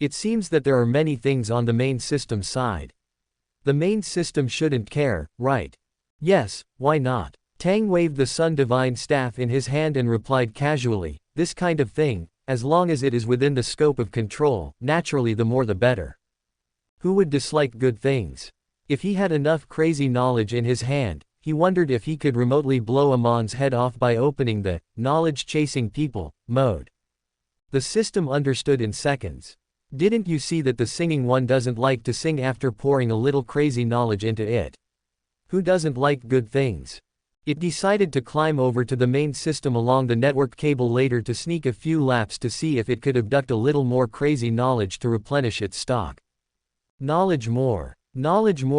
It seems that there are many things on the main system side. The main system shouldn't care, right? Yes, why not? Tang waved the Sun Divine Staff in his hand and replied casually, this kind of thing, as long as it is within the scope of control, naturally the more the better. Who would dislike good things? If he had enough crazy knowledge in his hand, he wondered if he could remotely blow Amon's head off by opening the knowledge-chasing people mode. The system understood in seconds. Didn't you see that the singing one doesn't like to sing after pouring a little crazy knowledge into it? Who doesn't like good things? It decided to climb over to the main system along the network cable later to sneak a few laps to see if it could abduct a little more crazy knowledge to replenish its stock. Knowledge more,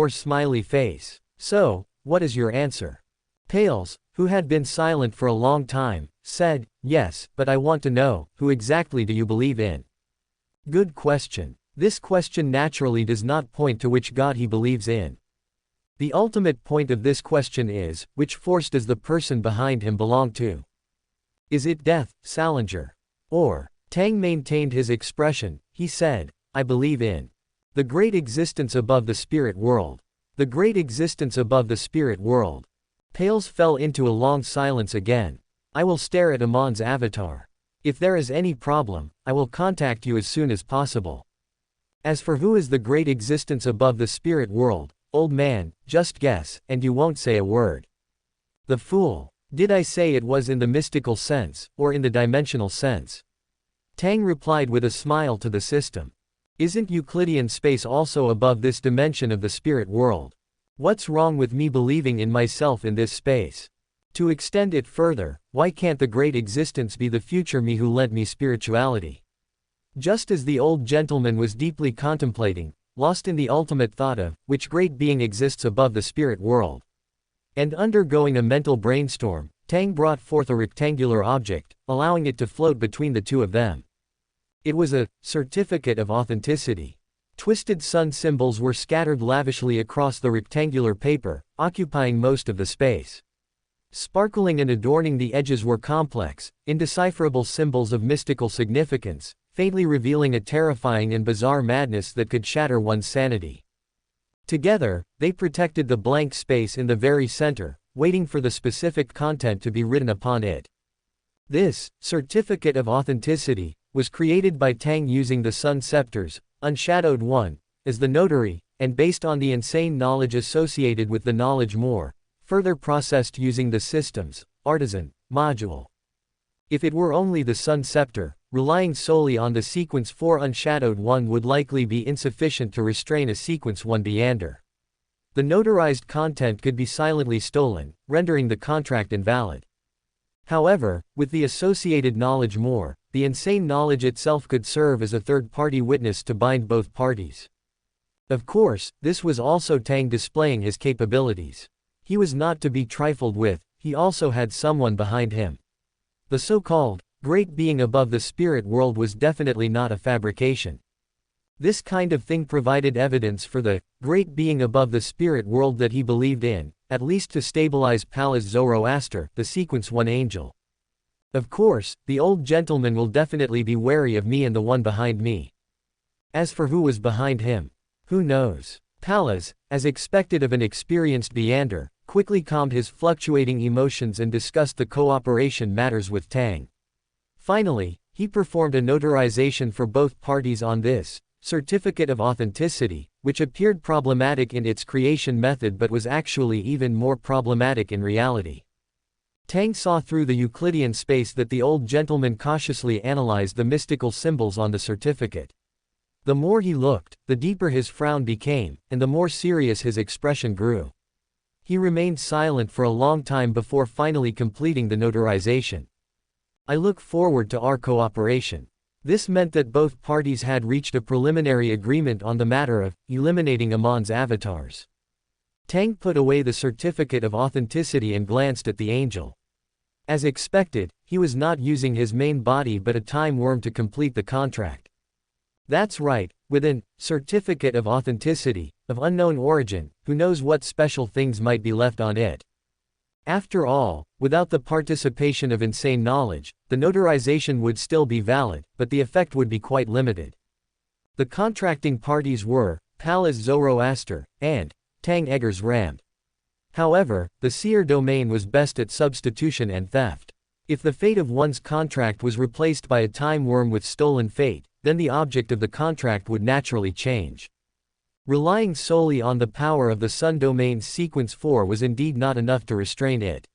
smiley face. So, what is your answer? Pales, who had been silent for a long time, said, yes, but I want to know, who exactly do you believe in? Good question. This question naturally does not point to which god he believes in. The ultimate point of this question is, which force does the person behind him belong to? Is it death, Salinger? Or, Tang maintained his expression, he said, I believe in the great existence above the spirit world. The great existence above the spirit world. Pales fell into a long silence again. I will stare at Amon's avatar. If there is any problem, I will contact you as soon as possible. As for who is the great existence above the spirit world, old man, just guess, and you won't say a word. The fool. Did I say it was in the mystical sense, or in the dimensional sense? Tang replied with a smile to the system. Isn't Euclidean space also above this dimension of the spirit world? What's wrong with me believing in myself in this space? To extend it further, why can't the great existence be the future me who lent me spirituality? Just as the old gentleman was deeply contemplating, lost in the ultimate thought of, which great being exists above the spirit world. And undergoing a mental brainstorm, Tang brought forth a rectangular object, allowing it to float between the two of them. It was a certificate of authenticity. Twisted sun symbols were scattered lavishly across the rectangular paper, occupying most of the space. Sparkling and adorning the edges were complex, indecipherable symbols of mystical significance, faintly revealing a terrifying and bizarre madness that could shatter one's sanity. Together, they protected the blank space in the very center, waiting for the specific content to be written upon it. This certificate of authenticity was created by Tang using the Sun Scepter's Unshadowed One as the notary, and based on the insane knowledge associated with the knowledge more, further processed using the system's Artisan module. If it were only the Sun Scepter, relying solely on the Sequence 4 Unshadowed One would likely be insufficient to restrain a Sequence 1 Beander. The notarized content could be silently stolen, rendering the contract invalid. However, with the associated knowledge more, the insane knowledge itself could serve as a third-party witness to bind both parties. Of course, this was also Tang displaying his capabilities. He was not to be trifled with, he also had someone behind him. The so-called great being above the spirit world was definitely not a fabrication. This kind of thing provided evidence for the great being above the spirit world that he believed in, at least to stabilize Pallas Zoroaster, the Sequence 1 angel. Of course, the old gentleman will definitely be wary of me and the one behind me. As for who was behind him, who knows? Pallas, as expected of an experienced Beander, quickly calmed his fluctuating emotions and discussed the cooperation matters with Tang. Finally, he performed a notarization for both parties on this certificate of authenticity, which appeared problematic in its creation method but was actually even more problematic in reality. Tang saw through the Euclidean space that the old gentleman cautiously analyzed the mystical symbols on the certificate. The more he looked, the deeper his frown became, and the more serious his expression grew. He remained silent for a long time before finally completing the notarization. I look forward to our cooperation. This meant that both parties had reached a preliminary agreement on the matter of eliminating Amon's avatars. Tang put away the certificate of authenticity and glanced at the angel. As expected, he was not using his main body but a time worm to complete the contract. That's right, with an certificate of authenticity, of unknown origin, who knows what special things might be left on it. After all, without the participation of insane knowledge, the notarization would still be valid, but the effect would be quite limited. The contracting parties were Palace Zoroaster and Tang Eggers Ramde. However, the seer domain was best at substitution and theft. If the fate of one's contract was replaced by a time worm with stolen fate, then the object of the contract would naturally change. Relying solely on the power of the Sun domain's sequence 4 was indeed not enough to restrain it.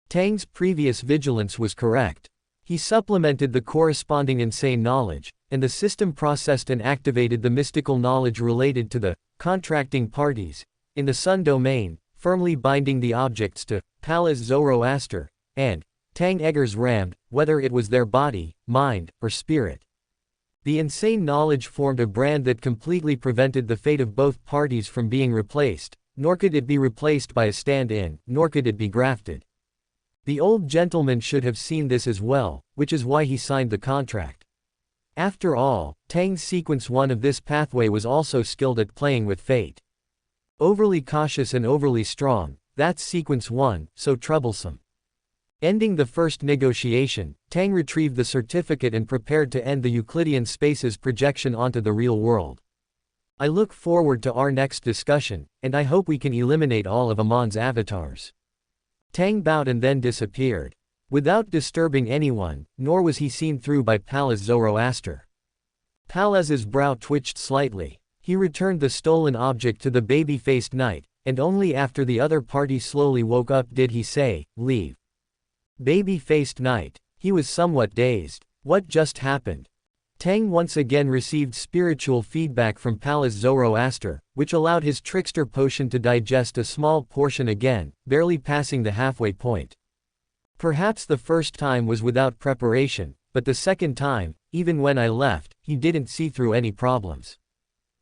Tang's previous vigilance was correct. He supplemented the corresponding insane knowledge, and the system processed and activated the mystical knowledge related to the contracting parties in the Sun domain, firmly binding the objects to Palace Zoroaster and Tang Eggers Ramde, whether it was their body, mind, or spirit. The insane knowledge formed a brand that completely prevented the fate of both parties from being replaced, nor could it be replaced by a stand-in, nor could it be grafted. The old gentleman should have seen this as well, which is why he signed the contract. After all, Tang's sequence 1 of this pathway was also skilled at playing with fate. Overly cautious and overly strong, that's sequence 1, so troublesome. Ending the first negotiation, Tang retrieved the certificate and prepared to end the Euclidean space's projection onto the real world. I look forward to our next discussion, and I hope we can eliminate all of Amon's avatars. Tang bowed and then disappeared. Without disturbing anyone, nor was he seen through by Palace Zoroaster. Palace's brow twitched slightly. He returned the stolen object to the baby-faced knight, and only after the other party slowly woke up did he say, "Leave." Baby-faced knight. He was somewhat dazed. What just happened? Tang once again received spiritual feedback from Palace Zoroaster, which allowed his trickster potion to digest a small portion again, barely passing the halfway point. Perhaps the first time was without preparation, but the second time, even when I left, he didn't see through any problems.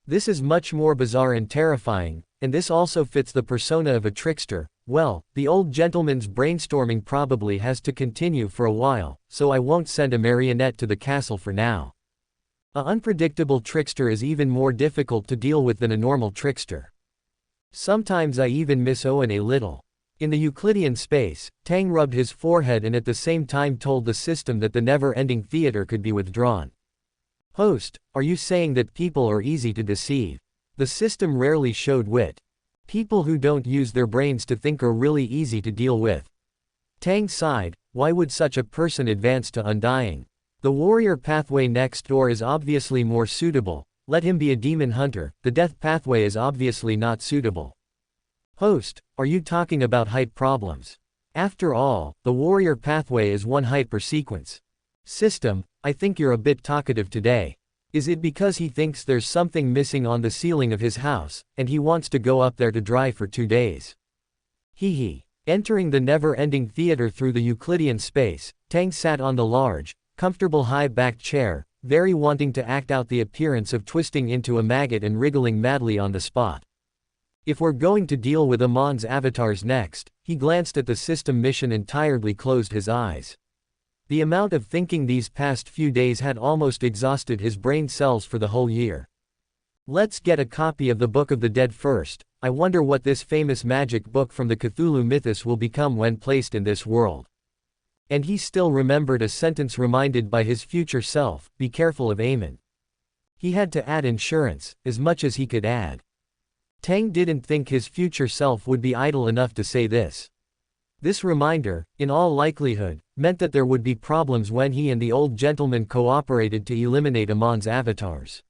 This is much more bizarre and terrifying, and this also fits the persona of a trickster. Well, the old gentleman's brainstorming probably has to continue for a while, so I won't send a marionette to the castle for now. An unpredictable trickster is even more difficult to deal with than a normal trickster. Sometimes I even miss Owen a little. In the Euclidean space, Tang rubbed his forehead and at the same time told the system that the never-ending theater could be withdrawn. Host, are you saying that people are easy to deceive? The system rarely showed wit. People who don't use their brains to think are really easy to deal with. Tang sighed. Why would such a person advance to undying? The warrior pathway next door is obviously more suitable. Let him be a demon hunter. The death pathway is obviously not suitable. Host, are you talking about height problems? After all, the warrior pathway is one height per sequence. System, I think you're a bit talkative today. Is it because he thinks there's something missing on the ceiling of his house, and he wants to go up there to dry for 2 days? Hee hee. Entering the never-ending theater through the Euclidean space, Tang sat on the large, comfortable high-backed chair, very wanting to act out the appearance of twisting into a maggot and wriggling madly on the spot. If we're going to deal with Amon's avatars next, he glanced at the system mission and tiredly closed his eyes. The amount of thinking these past few days had almost exhausted his brain cells for the whole year. Let's get a copy of the Book of the Dead first. I wonder what this famous magic book from the Cthulhu mythos will become when placed in this world. And he still remembered a sentence reminded by his future self, be careful of Amon. He had to add insurance, as much as he could add. Tang didn't think his future self would be idle enough to say this. This reminder, in all likelihood, meant that there would be problems when he and the old gentleman cooperated to eliminate Amon's avatars.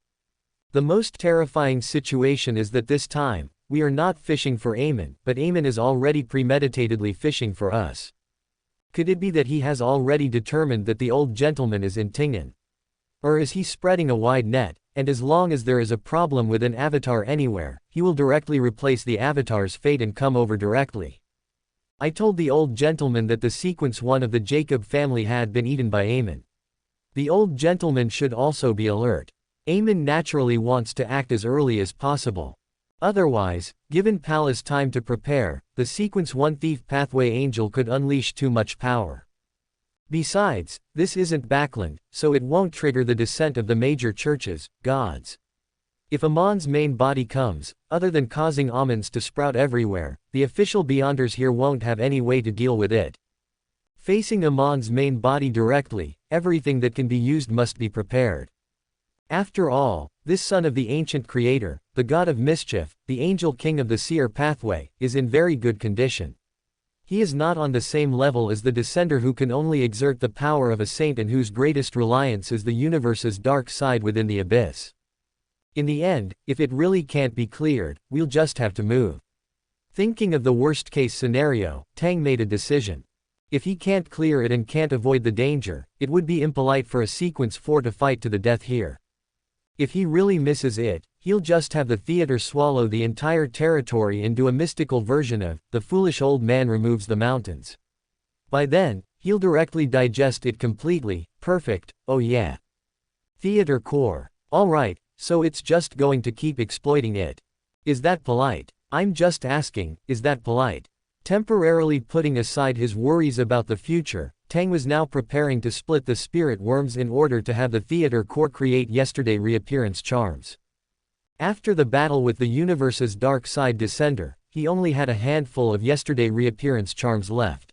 The most terrifying situation is that this time, we are not fishing for Amon, but Amon is already premeditatedly fishing for us. Could it be that he has already determined that the old gentleman is in Tingnan? Or is he spreading a wide net, and as long as there is a problem with an avatar anywhere, he will directly replace the avatar's fate and come over directly? I told the old gentleman that the sequence 1 of the Jacob family had been eaten by Amon. The old gentleman should also be alert. Amon naturally wants to act as early as possible. Otherwise, given Palace time to prepare, the sequence 1 thief pathway angel could unleash too much power. Besides, this isn't Backland, so it won't trigger the descent of the major churches, gods. If Amon's main body comes, other than causing almonds to sprout everywhere, the official Beyonders here won't have any way to deal with it. Facing Amon's main body directly, everything that can be used must be prepared. After all, this son of the ancient creator, the god of mischief, the angel king of the seer pathway, is in very good condition. He is not on the same level as the descender who can only exert the power of a saint and whose greatest reliance is the universe's dark side within the abyss. In the end, if it really can't be cleared, we'll just have to move. Thinking of the worst-case scenario, Tang made a decision. If he can't clear it and can't avoid the danger, it would be impolite for a Sequence 4 to fight to the death here. If he really misses it, he'll just have the theater swallow the entire territory and do a mystical version of, the foolish old man removes the mountains. By then, he'll directly digest it completely, perfect, oh yeah. Theater core. Alright, so it's just going to keep exploiting it. Is that polite? I'm just asking, is that polite? Temporarily putting aside his worries about the future, Tang was now preparing to split the spirit worms in order to have the theater core create yesterday reappearance charms. After the battle with the universe's dark side descender, he only had a handful of yesterday reappearance charms left.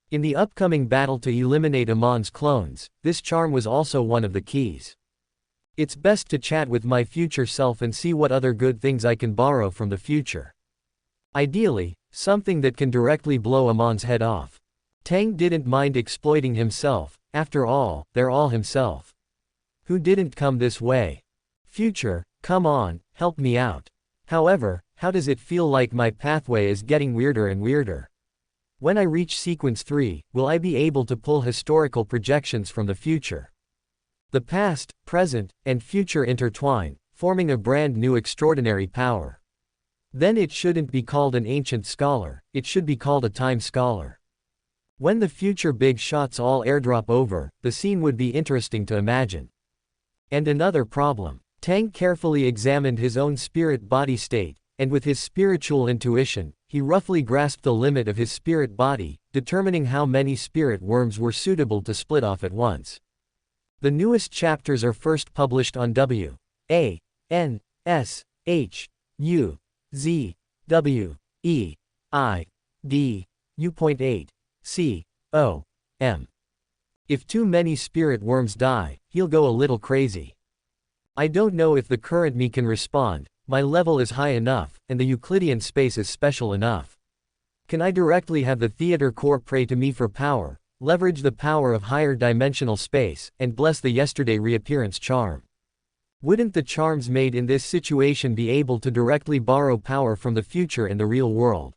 In the upcoming battle to eliminate Amon's clones, this charm was also one of the keys. It's best to chat with my future self and see what other good things I can borrow from the future. Ideally, something that can directly blow Amon's head off. Tang didn't mind exploiting himself, after all, they're all himself. Who didn't come this way? Future, come on, help me out. However, how does it feel like my pathway is getting weirder and weirder? When I reach Sequence 3, will I be able to pull historical projections from the future? The past, present, and future intertwine, forming a brand new extraordinary power. Then it shouldn't be called an ancient scholar, it should be called a time scholar. When the future big shots all airdrop over, the scene would be interesting to imagine. And another problem. Tang carefully examined his own spirit body state, and with his spiritual intuition, he roughly grasped the limit of his spirit body, determining how many spirit worms were suitable to split off at once. The newest chapters are first published on W.A.N.S.H.U.Z.W.E.I.D. U.8 C.O.M. If too many spirit worms die, he'll go a little crazy. I don't know if the current me can respond, my level is high enough, and the Euclidean space is special enough. Can I directly have the theater core pray to me for power, leverage the power of higher dimensional space, and bless the yesterday reappearance charm? Wouldn't the charms made in this situation be able to directly borrow power from the future in the real world?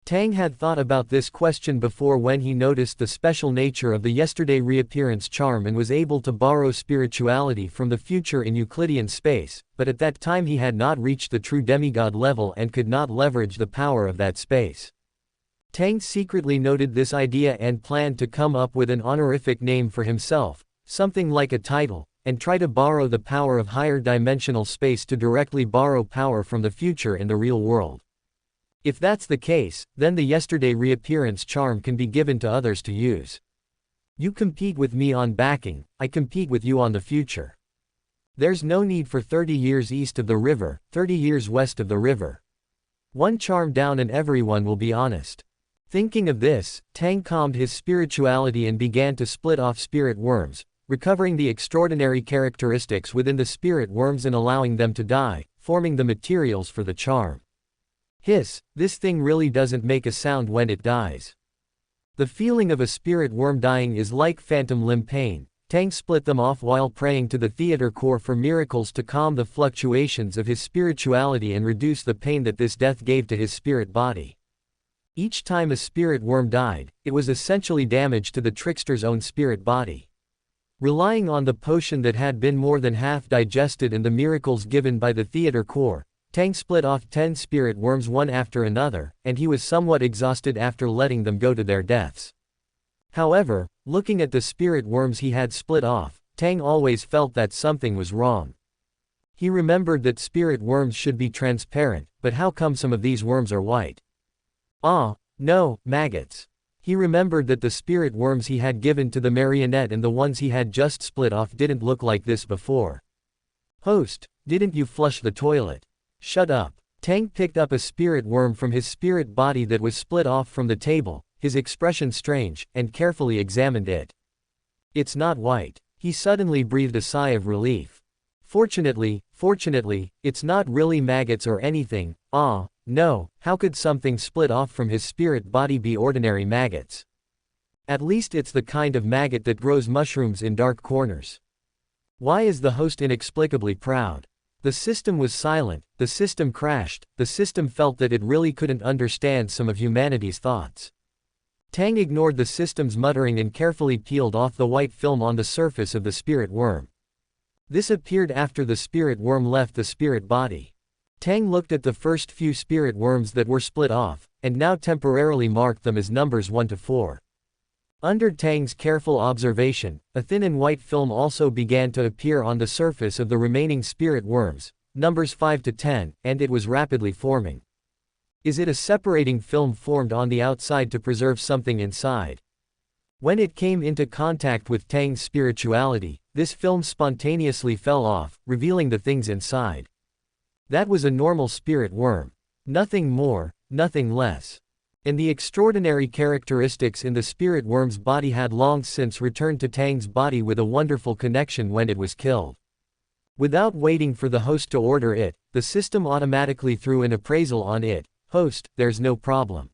Tang had thought about this question before when he noticed the special nature of the yesterday reappearance charm and was able to borrow spirituality from the future in Euclidean space, but at that time he had not reached the true demigod level and could not leverage the power of that space. Tang secretly noted this idea and planned to come up with an honorific name for himself, something like a title, and try to borrow the power of higher dimensional space to directly borrow power from the future in the real world. If that's the case, then the yesterday reappearance charm can be given to others to use. You compete with me on backing, I compete with you on the future. There's no need for 30 years east of the river, 30 years west of the river. One charm down and everyone will be honest. Thinking of this, Tang calmed his spirituality and began to split off spirit worms, recovering the extraordinary characteristics within the spirit worms and allowing them to die, forming the materials for the charm. Hiss, this thing really doesn't make a sound when it dies. The feeling of a spirit worm dying is like phantom limb pain. Tang split them off while praying to the theater core for miracles to calm the fluctuations of his spirituality and reduce the pain that this death gave to his spirit body. Each time a spirit worm died, it was essentially damage to the trickster's own spirit body. Relying on the potion that had been more than half digested and the miracles given by the theater core, Tang split off 10 spirit worms one after another, and he was somewhat exhausted after letting them go to their deaths. However, looking at the spirit worms he had split off, Tang always felt that something was wrong. He remembered that spirit worms should be transparent, but how come some of these worms are white? Ah, no, maggots. He remembered that the spirit worms he had given to the marionette and the ones he had just split off didn't look like this before. Host, didn't you flush the toilet? Shut up. Tang picked up a spirit worm from his spirit body that was split off from the table, his expression strange, and carefully examined it. It's not white. He suddenly breathed a sigh of relief. Fortunately, it's not really maggots or anything. Ah, no, how could something split off from his spirit body be ordinary maggots? At least it's the kind of maggot that grows mushrooms in dark corners. Why is the host inexplicably proud? The system was silent, the system crashed, the system felt that it really couldn't understand some of humanity's thoughts. Tang ignored the system's muttering and carefully peeled off the white film on the surface of the spirit worm. This appeared after the spirit worm left the spirit body. Tang looked at the first few spirit worms that were split off, and now temporarily marked them as numbers 1 to 4. Under Tang's careful observation, a thin and white film also began to appear on the surface of the remaining spirit worms, numbers 5 to 10, and it was rapidly forming. Is it a separating film formed on the outside to preserve something inside? When it came into contact with Tang's spirituality, this film spontaneously fell off, revealing the things inside. That was a normal spirit worm. Nothing more, nothing less. And the extraordinary characteristics in the spirit worm's body had long since returned to Tang's body with a wonderful connection when it was killed. Without waiting for the host to order it, the system automatically threw an appraisal on it. Host, there's no problem.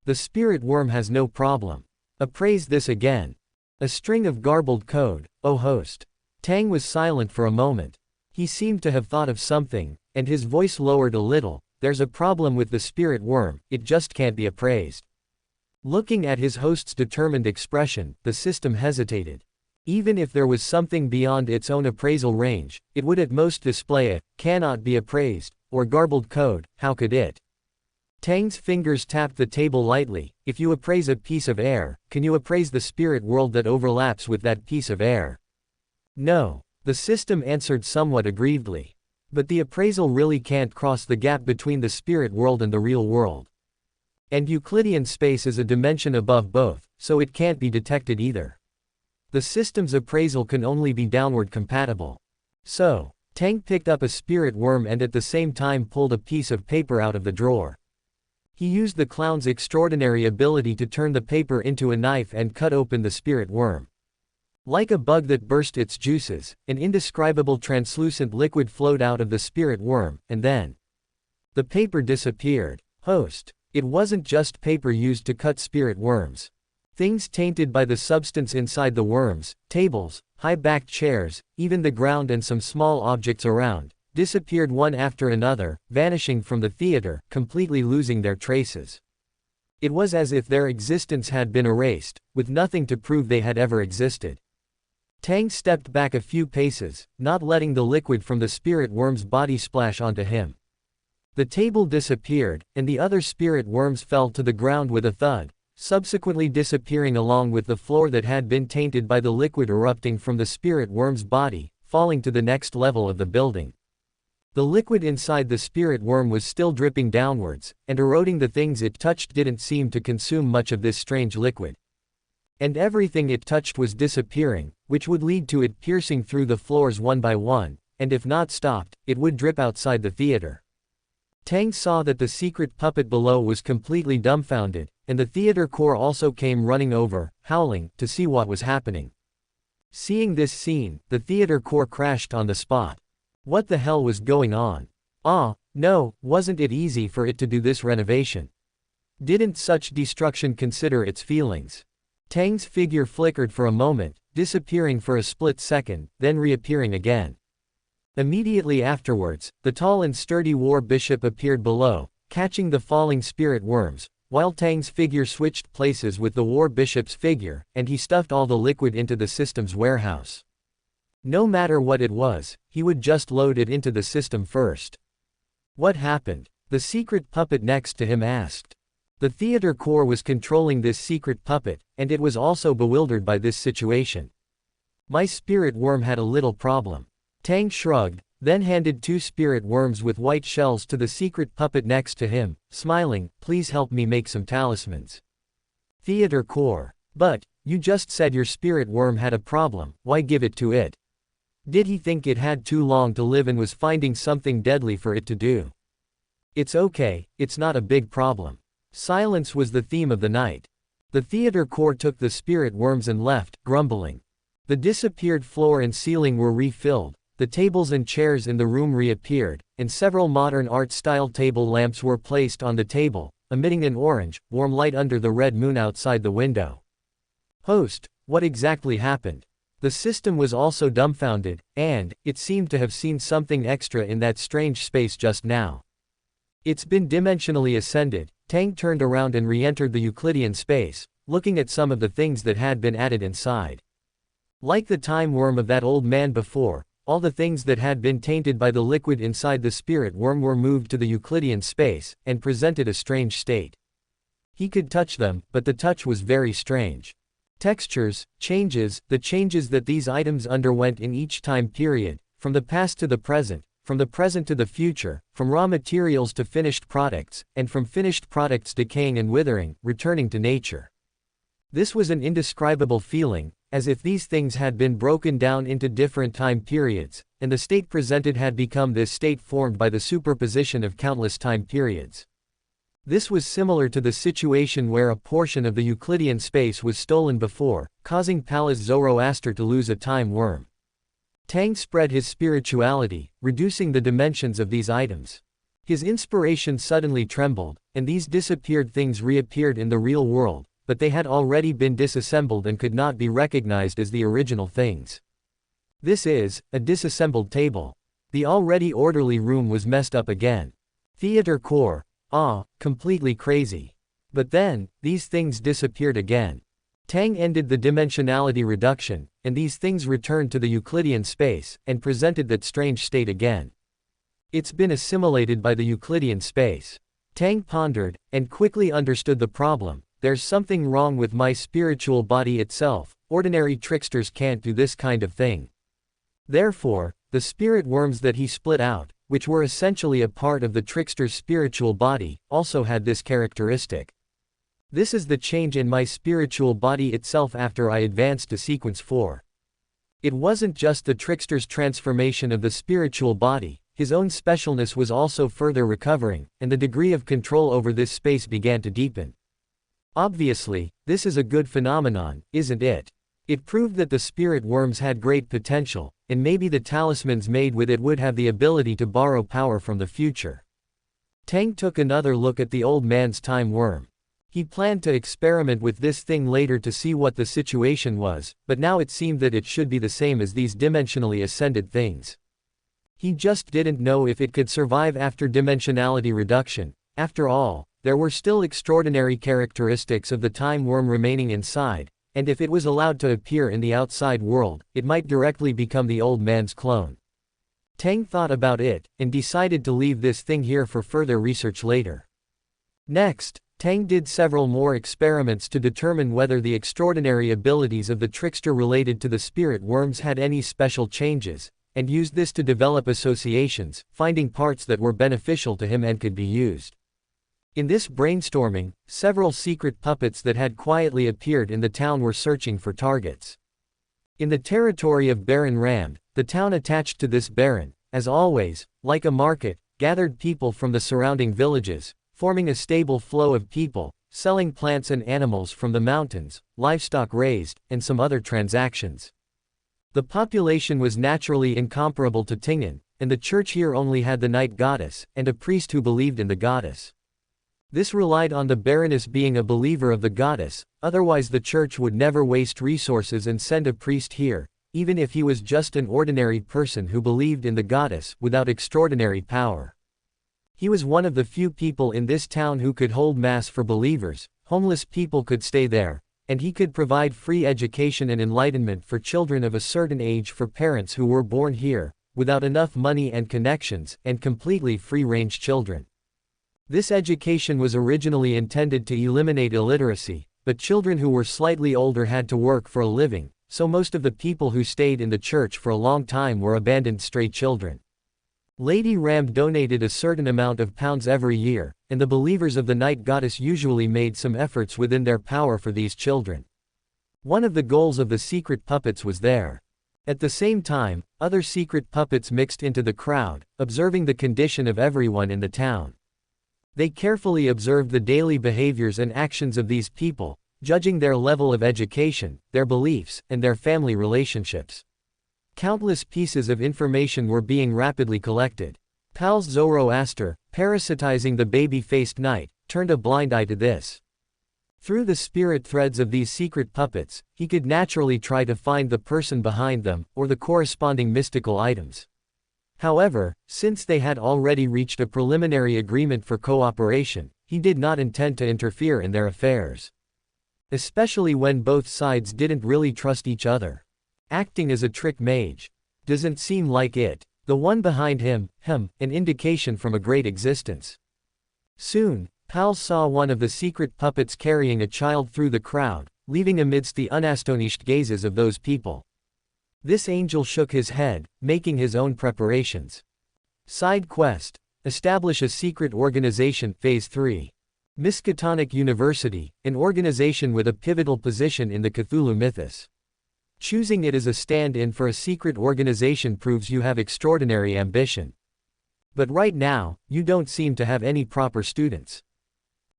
The spirit worm has no problem. Appraise this again. A string of garbled code, oh host. Tang was silent for a moment. He seemed to have thought of something, and his voice lowered a little. There's a problem with the spirit worm, it just can't be appraised. Looking at his host's determined expression, the system hesitated. Even if there was something beyond its own appraisal range, it would at most display a cannot be appraised, or garbled code. How could it? Tang's fingers tapped the table lightly. If you appraise a piece of air, can you appraise the spirit world that overlaps with that piece of air? No. The system answered somewhat aggrievedly. But the appraisal really can't cross the gap between the spirit world and the real world. And Euclidean space is a dimension above both, so it can't be detected either. The system's appraisal can only be downward compatible. So, Tang picked up a spirit worm and at the same time pulled a piece of paper out of the drawer. He used the clown's extraordinary ability to turn the paper into a knife and cut open the spirit worm. Like a bug that burst its juices, an indescribable translucent liquid flowed out of the spirit worm, and then the paper disappeared. Host, it wasn't just paper used to cut spirit worms. Things tainted by the substance inside the worms, tables, high-backed chairs, even the ground and some small objects around, disappeared one after another, vanishing from the theater, completely losing their traces. It was as if their existence had been erased, with nothing to prove they had ever existed. Tang stepped back a few paces, not letting the liquid from the spirit worm's body splash onto him. The table disappeared, and the other spirit worms fell to the ground with a thud, subsequently disappearing along with the floor that had been tainted by the liquid erupting from the spirit worm's body, falling to the next level of the building. The liquid inside the spirit worm was still dripping downwards, and eroding the things it touched didn't seem to consume much of this strange liquid. And everything it touched was disappearing, which would lead to it piercing through the floors one by one, and if not stopped, it would drip outside the theater. Tang saw that the secret puppet below was completely dumbfounded, and the theater core also came running over, howling, to see what was happening. Seeing this scene, the theater core crashed on the spot. What the hell was going on? Ah, no, wasn't it easy for it to do this renovation? Didn't such destruction consider its feelings? Tang's figure flickered for a moment, disappearing for a split second, then reappearing again. Immediately afterwards, the tall and sturdy war bishop appeared below, catching the falling spirit worms, while Tang's figure switched places with the war bishop's figure, and he stuffed all the liquid into the system's warehouse. No matter what it was, he would just load it into the system first. What happened? The secret puppet next to him asked. The theater core was controlling this secret puppet, and it was also bewildered by this situation. My spirit worm had a little problem. Tang shrugged, then handed 2 spirit worms with white shells to the secret puppet next to him, smiling, please help me make some talismans. Theater core. But, you just said your spirit worm had a problem, why give it to it? Did he think it had too long to live and was finding something deadly for it to do? It's okay, it's not a big problem. Silence was the theme of the night. The theater core took the spirit worms and left, grumbling. The disappeared floor and ceiling were refilled, the tables and chairs in the room reappeared, and several modern art-style table lamps were placed on the table, emitting an orange, warm light under the red moon outside the window. Host, what exactly happened? The system was also dumbfounded, and it seemed to have seen something extra in that strange space just now. It's been dimensionally ascended. Tang turned around and re-entered the Euclidean space, looking at some of the things that had been added inside. Like the time worm of that old man before, all the things that had been tainted by the liquid inside the spirit worm were moved to the Euclidean space, and presented a strange state. He could touch them, but the touch was very strange. Textures, changes, the changes that these items underwent in each time period, from the past to the present, from the present to the future, from raw materials to finished products, and from finished products decaying and withering, returning to nature. This was an indescribable feeling, as if these things had been broken down into different time periods, and the state presented had become this state formed by the superposition of countless time periods. This was similar to the situation where a portion of the Euclidean space was stolen before, causing Pallas Zoroaster to lose a time worm. Tang spread his spirituality, reducing the dimensions of these items. His inspiration suddenly trembled, and these disappeared things reappeared in the real world, but they had already been disassembled and could not be recognized as the original things. This is a disassembled table. The already orderly room was messed up again. Theater core, completely crazy. But then, these things disappeared again. Tang ended the dimensionality reduction, and these things returned to the Euclidean space, and presented that strange state again. It's been assimilated by the Euclidean space. Tang pondered, and quickly understood the problem. There's something wrong with my spiritual body itself. Ordinary tricksters can't do this kind of thing. Therefore, the spirit worms that he split out, which were essentially a part of the trickster's spiritual body, also had this characteristic. This is the change in my spiritual body itself after I advanced to sequence 4. It wasn't just the trickster's transformation of the spiritual body, his own specialness was also further recovering, and the degree of control over this space began to deepen. Obviously, this is a good phenomenon, isn't it? It proved that the spirit worms had great potential, and maybe the talismans made with it would have the ability to borrow power from the future. Tang took another look at the old man's time worm. He planned to experiment with this thing later to see what the situation was, but now it seemed that it should be the same as these dimensionally ascended things. He just didn't know if it could survive after dimensionality reduction. After all, there were still extraordinary characteristics of the time worm remaining inside, and if it was allowed to appear in the outside world, it might directly become the old man's clone. Tang thought about it, and decided to leave this thing here for further research later. Next, Tang did several more experiments to determine whether the extraordinary abilities of the trickster related to the spirit worms had any special changes, and used this to develop associations, finding parts that were beneficial to him and could be used. In this brainstorming, several secret puppets that had quietly appeared in the town were searching for targets. In the territory of Baron Ramde, the town attached to this baron, as always, like a market, gathered people from the surrounding villages, forming a stable flow of people, selling plants and animals from the mountains, livestock raised, and some other transactions. The population was naturally incomparable to Tingen, and the church here only had the night goddess, and a priest who believed in the goddess. This relied on the baroness being a believer of the goddess, otherwise the church would never waste resources and send a priest here, even if he was just an ordinary person who believed in the goddess, without extraordinary power. He was one of the few people in this town who could hold mass for believers, homeless people could stay there, and he could provide free education and enlightenment for children of a certain age for parents who were born here, without enough money and connections, and completely free-range children. This education was originally intended to eliminate illiteracy, but children who were slightly older had to work for a living, so most of the people who stayed in the church for a long time were abandoned stray children. Lady Ramde donated a certain amount of pounds every year, and the believers of the night goddess usually made some efforts within their power for these children. One of the goals of the secret puppets was there. At the same time, other secret puppets mixed into the crowd, observing the condition of everyone in the town. They carefully observed the daily behaviors and actions of these people, judging their level of education, their beliefs, and their family relationships. Countless pieces of information were being rapidly collected. Pals Zoroaster, parasitizing the baby-faced knight, turned a blind eye to this. Through the spirit threads of these secret puppets, he could naturally try to find the person behind them, or the corresponding mystical items. However, since they had already reached a preliminary agreement for cooperation, he did not intend to interfere in their affairs. Especially when both sides didn't really trust each other. Acting as a trick mage. Doesn't seem like it. The one behind him, an indication from a great existence. Soon, Pals saw one of the secret puppets carrying a child through the crowd, leaving amidst the unastonished gazes of those people. This angel shook his head, making his own preparations. Side quest. Establish a secret organization, Phase 3. Miskatonic University, an organization with a pivotal position in the Cthulhu mythos. Choosing it as a stand-in for a secret organization proves you have extraordinary ambition. But right now, you don't seem to have any proper students.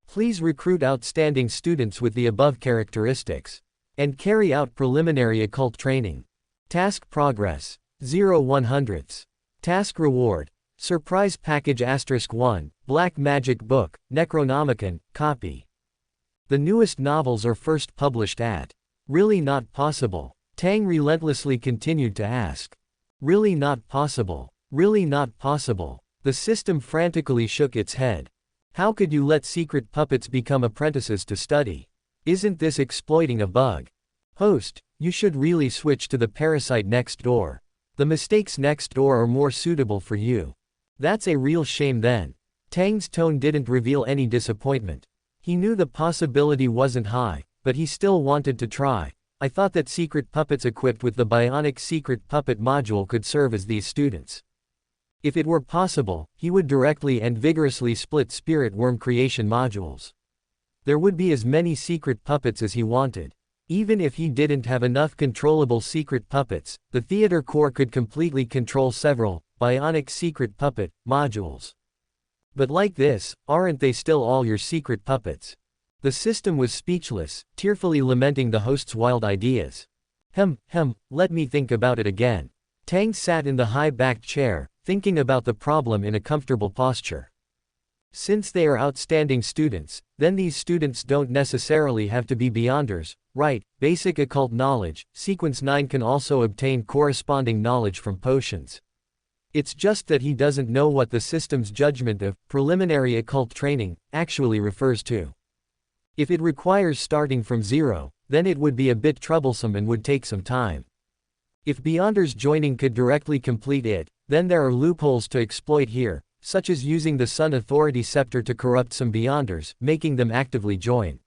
Please recruit outstanding students with the above characteristics. And carry out preliminary occult training. Task progress. 0/100. Task reward. Surprise package *1, Black Magic Book, Necronomicon, copy. The newest novels are first published at. Really not possible. Tang relentlessly continued to ask. Really not possible. Really not possible. The system frantically shook its head. How could you let secret puppets become apprentices to study? Isn't this exploiting a bug? Host, you should really switch to the parasite next door. The mistakes next door are more suitable for you. That's a real shame then. Tang's tone didn't reveal any disappointment. He knew the possibility wasn't high, but he still wanted to try. I thought that secret puppets equipped with the bionic secret puppet module could serve as these students. If it were possible, he would directly and vigorously split spirit worm creation modules. There would be as many secret puppets as he wanted. Even if he didn't have enough controllable secret puppets, the theater core could completely control several bionic secret puppet modules. But like this, aren't they still all your secret puppets? The system was speechless, tearfully lamenting the host's wild ideas. Let me think about it again. Tang sat in the high-backed chair, thinking about the problem in a comfortable posture. Since they are outstanding students, then these students don't necessarily have to be beyonders, right? Basic occult knowledge, Sequence 9 can also obtain corresponding knowledge from potions. It's just that he doesn't know what the system's judgment of preliminary occult training actually refers to. If it requires starting from zero, then it would be a bit troublesome and would take some time. If Beyonders joining could directly complete it, then there are loopholes to exploit here, such as using the Sun Authority scepter to corrupt some Beyonders, making them actively join.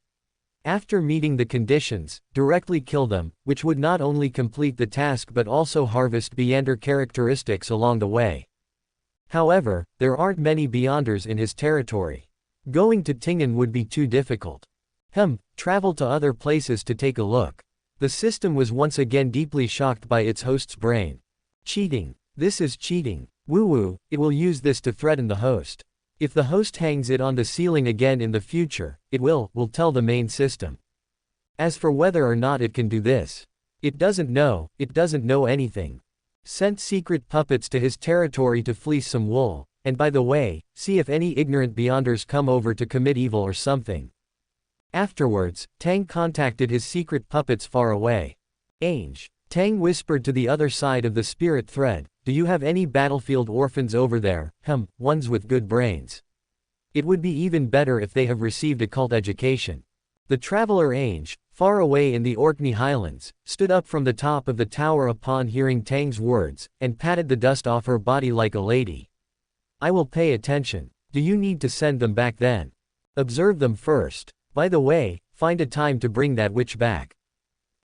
After meeting the conditions, directly kill them, which would not only complete the task but also harvest Beyonder characteristics along the way. However, there aren't many Beyonders in his territory. Going to Tingen would be too difficult. Travel to other places to take a look. The system was once again deeply shocked by its host's brain. Cheating. This is cheating. Woo-woo, it will use this to threaten the host. If the host hangs it on the ceiling again in the future, it will tell the main system. As for whether or not it can do this, it doesn't know anything. Sent secret puppets to his territory to fleece some wool, and by the way, see if any ignorant Beyonders come over to commit evil or something. Afterwards, Tang contacted his secret puppets far away. Ange. Tang whispered to the other side of the spirit thread, do you have any battlefield orphans over there, ones with good brains? It would be even better if they have received occult education. The traveler Ange, far away in the Orkney Highlands, stood up from the top of the tower upon hearing Tang's words, and patted the dust off her body like a lady. I will pay attention. Do you need to send them back then? Observe them first. By the way, find a time to bring that witch back.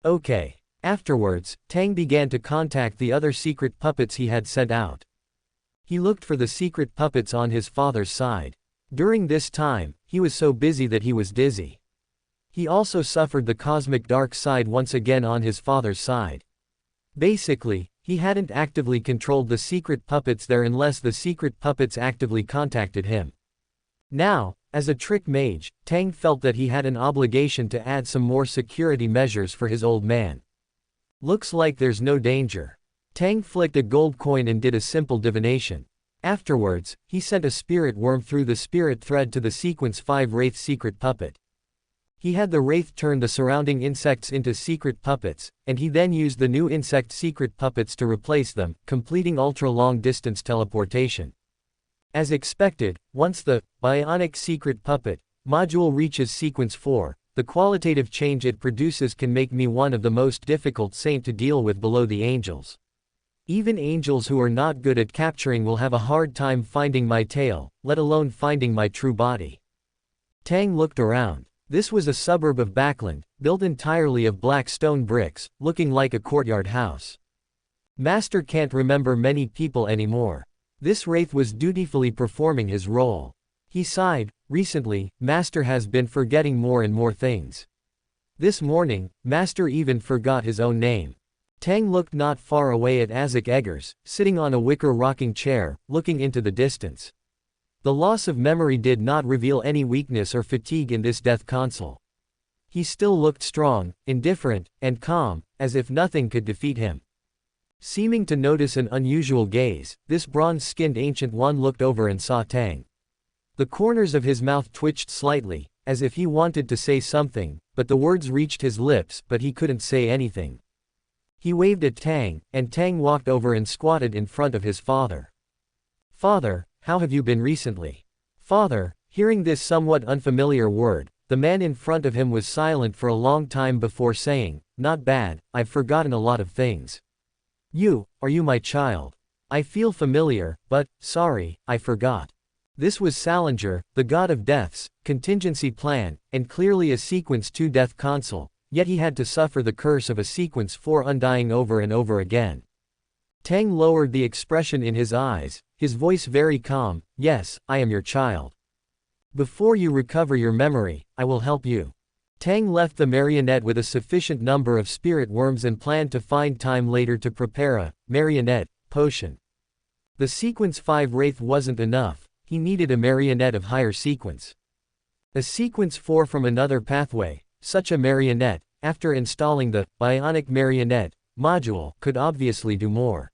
Okay. Afterwards, Tang began to contact the other secret puppets he had sent out. He looked for the secret puppets on his father's side. During this time, he was so busy that he was dizzy. He also suffered the cosmic dark side once again on his father's side. Basically, he hadn't actively controlled the secret puppets there unless the secret puppets actively contacted him. Now, as a trick mage, Tang felt that he had an obligation to add some more security measures for his old man. Looks like there's no danger. Tang flicked a gold coin and did a simple divination. Afterwards, he sent a spirit worm through the spirit thread to the sequence 5 Wraith secret puppet. He had the Wraith turn the surrounding insects into secret puppets, and he then used the new insect secret puppets to replace them, completing ultra-long distance teleportation. As expected, once the bionic secret puppet module reaches sequence 4, the qualitative change it produces can make me one of the most difficult saint to deal with below the angels. Even angels who are not good at capturing will have a hard time finding my tail, let alone finding my true body. Tang looked around. This was a suburb of Backland, built entirely of black stone bricks, looking like a courtyard house. Master can't remember many people anymore. This Wraith was dutifully performing his role. He sighed. Recently, Master has been forgetting more and more things. This morning, Master even forgot his own name. Tang looked not far away at Azik Eggers, sitting on a wicker rocking chair, looking into the distance. The loss of memory did not reveal any weakness or fatigue in this death console. He still looked strong, indifferent, and calm, as if nothing could defeat him. Seeming to notice an unusual gaze, this bronze-skinned ancient one looked over and saw Tang. The corners of his mouth twitched slightly, as if he wanted to say something, but the words reached his lips but he couldn't say anything. He waved at Tang, and Tang walked over and squatted in front of his father. "Father, how have you been recently?" Father, hearing this somewhat unfamiliar word, the man in front of him was silent for a long time before saying, "Not bad, I've forgotten a lot of things." Are you my child? I feel familiar, but, sorry, I forgot." This was Salinger, the god of death's contingency plan, and clearly a sequence 2 death console, yet he had to suffer the curse of a sequence 4 undying over and over again. Tang lowered the expression in his eyes, his voice very calm. "Yes, I am your child. Before you recover your memory, I will help you." Tang left the marionette with a sufficient number of spirit worms and planned to find time later to prepare a marionette potion. The sequence 5 Wraith wasn't enough, he needed a marionette of higher sequence. A sequence 4 from another pathway, such a marionette, after installing the bionic marionette module, could obviously do more.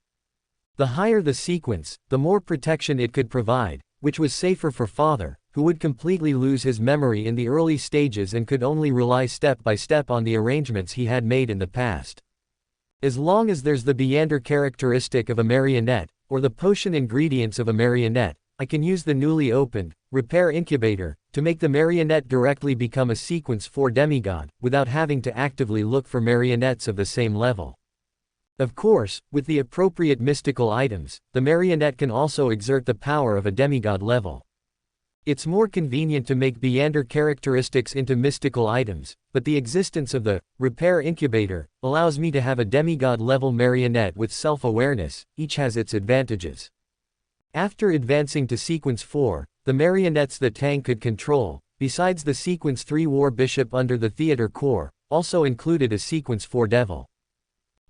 The higher the sequence, the more protection it could provide, which was safer for Father, who would completely lose his memory in the early stages and could only rely step by step on the arrangements he had made in the past. As long as there's the Beander characteristic of a marionette, or the potion ingredients of a marionette, I can use the newly opened repair incubator to make the marionette directly become a sequence 4 demigod, without having to actively look for marionettes of the same level. Of course, with the appropriate mystical items, the marionette can also exert the power of a demigod level. It's more convenient to make Beander characteristics into mystical items, but the existence of the repair incubator allows me to have a demigod level marionette with self-awareness. Each has its advantages. After advancing to sequence 4, the marionettes that Tang could control, besides the sequence 3 war bishop under the theater core, also included a sequence 4 devil.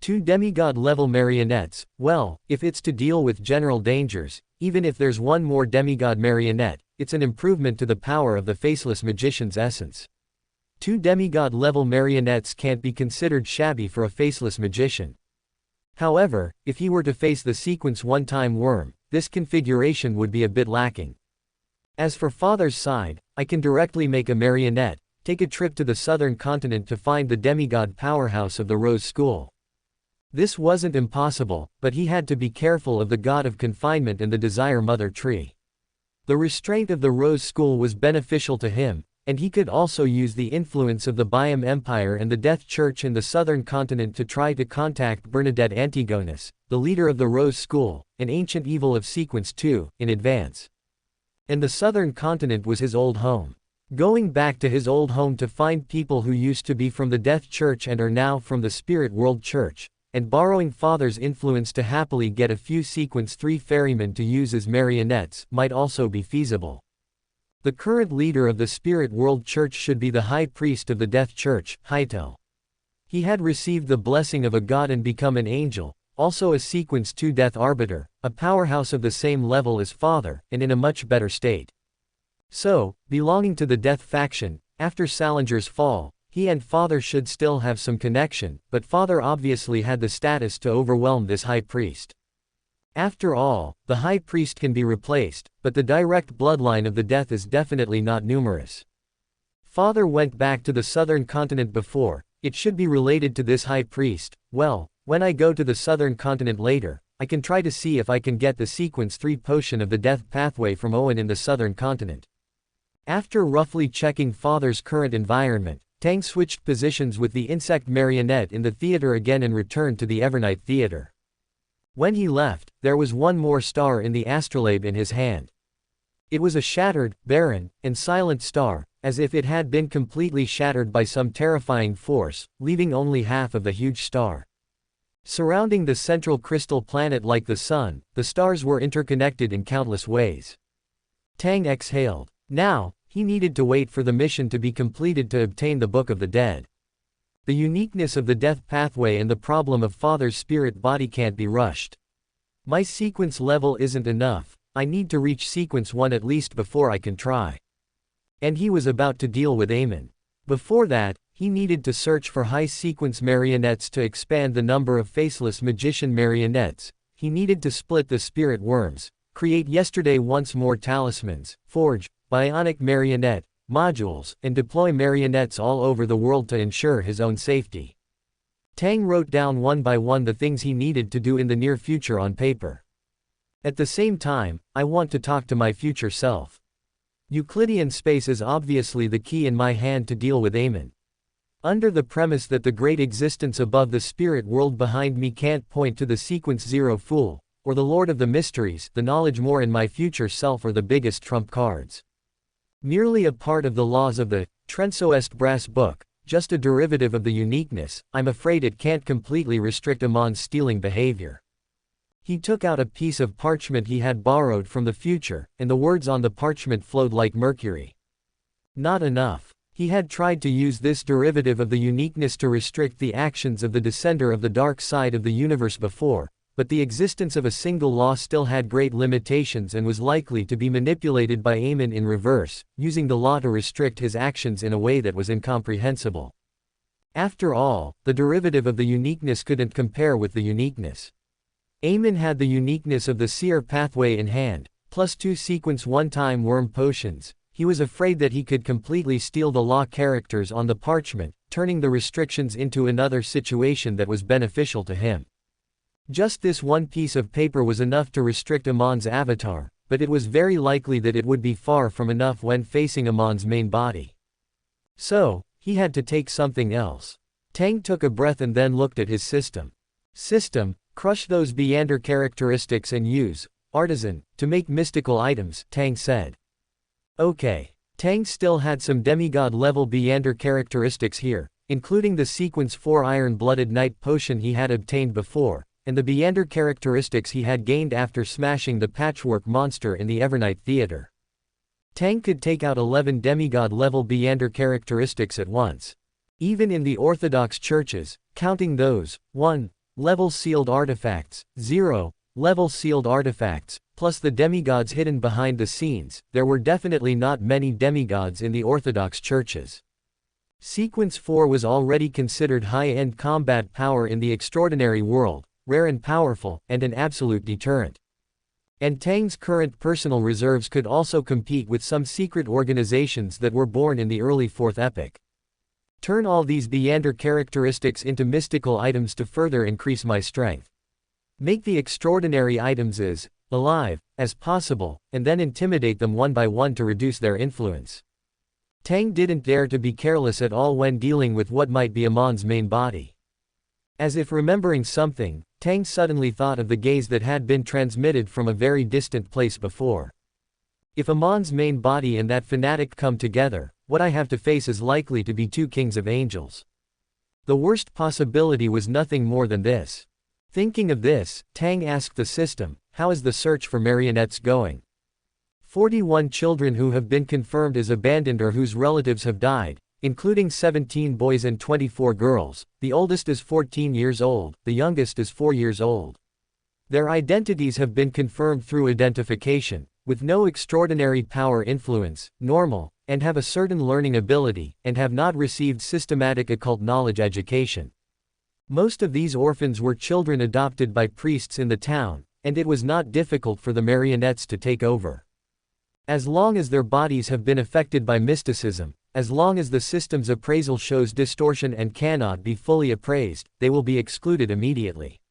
2 demigod level marionettes. Well, if it's to deal with general dangers, even if there's one more demigod marionette, it's an improvement to the power of the faceless magician's essence. 2 demigod level marionettes can't be considered shabby for a faceless magician. However, if he were to face the sequence 1-time worm, this configuration would be a bit lacking. As for Father's side, I can directly make a marionette, take a trip to the southern continent to find the demigod powerhouse of the Rose School. This wasn't impossible, but he had to be careful of the god of confinement and the Desire Mother tree. The restraint of the Rose School was beneficial to him, and he could also use the influence of the Biam Empire and the Death Church in the southern continent to try to contact Bernadette Antigonus, the leader of the Rose School, an ancient evil of sequence 2, in advance. And the southern continent was his old home. Going back to his old home to find people who used to be from the Death Church and are now from the Spirit World Church, and borrowing Father's influence to happily get a few sequence 3 ferrymen to use as marionettes, might also be feasible. The current leader of the Spirit World Church should be the High Priest of the Death Church, Hytel. He had received the blessing of a god and become an angel, also a sequence 2 death arbiter, a powerhouse of the same level as Father, and in a much better state. So, belonging to the Death faction, after Salinger's fall, he and Father should still have some connection, but Father obviously had the status to overwhelm this high priest. After all, the high priest can be replaced, but the direct bloodline of the Death is definitely not numerous. Father went back to the southern continent before, it should be related to this high priest. Well, when I go to the southern continent later, I can try to see if I can get the sequence 3 potion of the Death pathway from Owen in the southern continent. After roughly checking Father's current environment, Tang switched positions with the insect marionette in the theater again and returned to the Evernight theater. When he left, there was one more star in the astrolabe in his hand. It was a shattered, barren, and silent star, as if it had been completely shattered by some terrifying force, leaving only half of the huge star. Surrounding the central crystal planet like the sun, the stars were interconnected in countless ways. Tang exhaled. Now, he needed to wait for the mission to be completed to obtain the Book of the Dead. The uniqueness of the Death pathway and the problem of Father's spirit body can't be rushed. My sequence level isn't enough, I need to reach sequence 1 at least before I can try. And he was about to deal with Amon. Before that, he needed to search for high sequence marionettes to expand the number of faceless magician marionettes. He needed to split the spirit worms, create yesterday once more talismans, forge bionic marionette modules, and deploy marionettes all over the world to ensure his own safety. Tang wrote down one by one the things he needed to do in the near future on paper. At the same time, I want to talk to my future self. Euclidean space is obviously the key in my hand to deal with Amon. Under the premise that the great existence above the spirit world behind me can't point to the sequence 0 fool, or the Lord of the Mysteries, the knowledge more in my future self are the biggest trump cards. Merely a part of the laws of the Trensoest brass book, just a derivative of the uniqueness, I'm afraid it can't completely restrict Amon's stealing behavior. He took out a piece of parchment he had borrowed from the future, and the words on the parchment flowed like mercury. Not enough. He had tried to use this derivative of the uniqueness to restrict the actions of the descender of the dark side of the universe before, but the existence of a single law still had great limitations and was likely to be manipulated by Amon in reverse, using the law to restrict his actions in a way that was incomprehensible. After all, the derivative of the uniqueness couldn't compare with the uniqueness. Amon had the uniqueness of the seer pathway in hand, plus 2 sequence 1-time worm potions. He was afraid that he could completely steal the law characters on the parchment, turning the restrictions into another situation that was beneficial to him. Just this one piece of paper was enough to restrict Amon's avatar, but it was very likely that it would be far from enough when facing Amon's main body. So, he had to take something else. Tang took a breath and then looked at his system. System, crush those Beander characteristics and use artisan to make mystical items, Tang said. Okay. Tang still had some demigod-level Beander characteristics here, including the sequence 4 iron-blooded knight potion he had obtained before, and the Beander characteristics he had gained after smashing the patchwork monster in the Evernight theater. Tang could take out 11 demigod-level Beander characteristics at once. Even in the orthodox churches, counting those, 1. Level sealed artifacts, 0. Level sealed artifacts, plus the demigods hidden behind the scenes, there were definitely not many demigods in the orthodox churches. Sequence 4 was already considered high-end combat power in the extraordinary world, rare and powerful, and an absolute deterrent. And Tang's current personal reserves could also compete with some secret organizations that were born in the early Fourth Epoch. Turn all these Beander characteristics into mystical items to further increase my strength. Make the extraordinary items as alive as possible, and then intimidate them one by one to reduce their influence. Tang didn't dare to be careless at all when dealing with what might be Amon's main body. As if remembering something, Tang suddenly thought of the gaze that had been transmitted from a very distant place before. If Amon's main body and that fanatic come together, what I have to face is likely to be 2 kings of angels. The worst possibility was nothing more than this. Thinking of this, Tang asked the system, how is the search for marionettes going? 41 children who have been confirmed as abandoned or whose relatives have died, including 17 boys and 24 girls. The oldest is 14 years old, the youngest is 4 years old. Their identities have been confirmed through identification, with no extraordinary power influence, normal, and have a certain learning ability, and have not received systematic occult knowledge education. Most of these orphans were children adopted by priests in the town, and it was not difficult for the marionettes to take over. As long as their bodies have been affected by mysticism, as long as the system's appraisal shows distortion and cannot be fully appraised, they will be excluded immediately.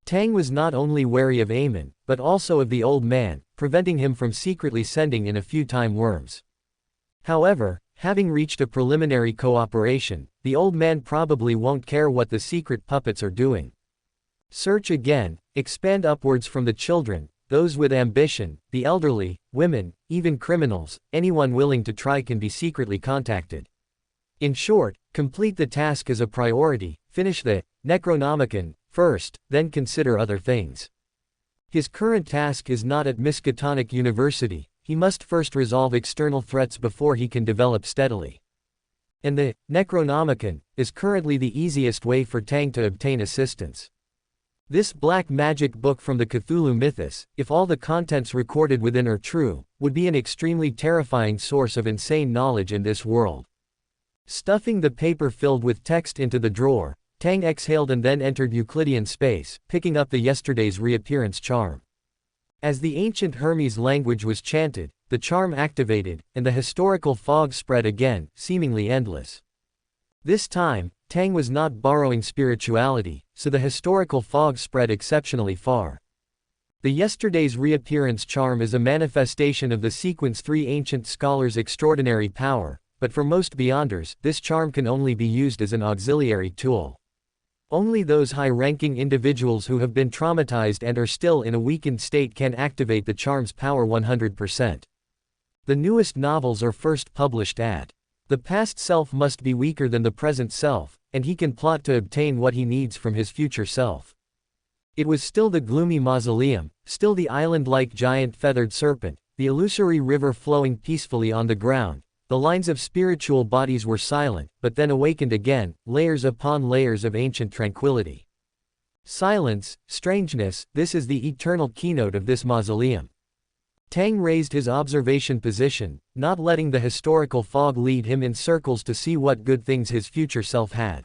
Tang was not only wary of Amon, but also of the old man, preventing him from secretly sending in a few time worms. However, having reached a preliminary cooperation, the old man probably won't care what the secret puppets are doing. Search again, expand upwards from the children, those with ambition, the elderly, women, even criminals, anyone willing to try can be secretly contacted. In short, complete the task as a priority, finish the Necronomicon first, then consider other things. His current task is not at Miskatonic University, he must first resolve external threats before he can develop steadily. And the Necronomicon is currently the easiest way for Tang to obtain assistance. This black magic book from the Cthulhu mythos, if all the contents recorded within are true, would be an extremely terrifying source of insane knowledge in this world. Stuffing the paper filled with text into the drawer, Tang exhaled and then entered Euclidean space, picking up the yesterday's reappearance charm. As the ancient Hermes language was chanted, the charm activated, and the historical fog spread again, seemingly endless. This time, Tang was not borrowing spirituality, so the historical fog spread exceptionally far. The yesterday's reappearance charm is a manifestation of the sequence 3 ancient scholars' extraordinary power, but for most beyonders, this charm can only be used as an auxiliary tool. Only those high-ranking individuals who have been traumatized and are still in a weakened state can activate the charm's power 100%. The newest novels are first published at. The past self must be weaker than the present self, and he can plot to obtain what he needs from his future self. It was still the gloomy mausoleum, still the island-like giant feathered serpent, the illusory river flowing peacefully on the ground. The lines of spiritual bodies were silent, but then awakened again, layers upon layers of ancient tranquility. Silence, strangeness, this is the eternal keynote of this mausoleum. Tang raised his observation position, not letting the historical fog lead him in circles to see what good things his future self had.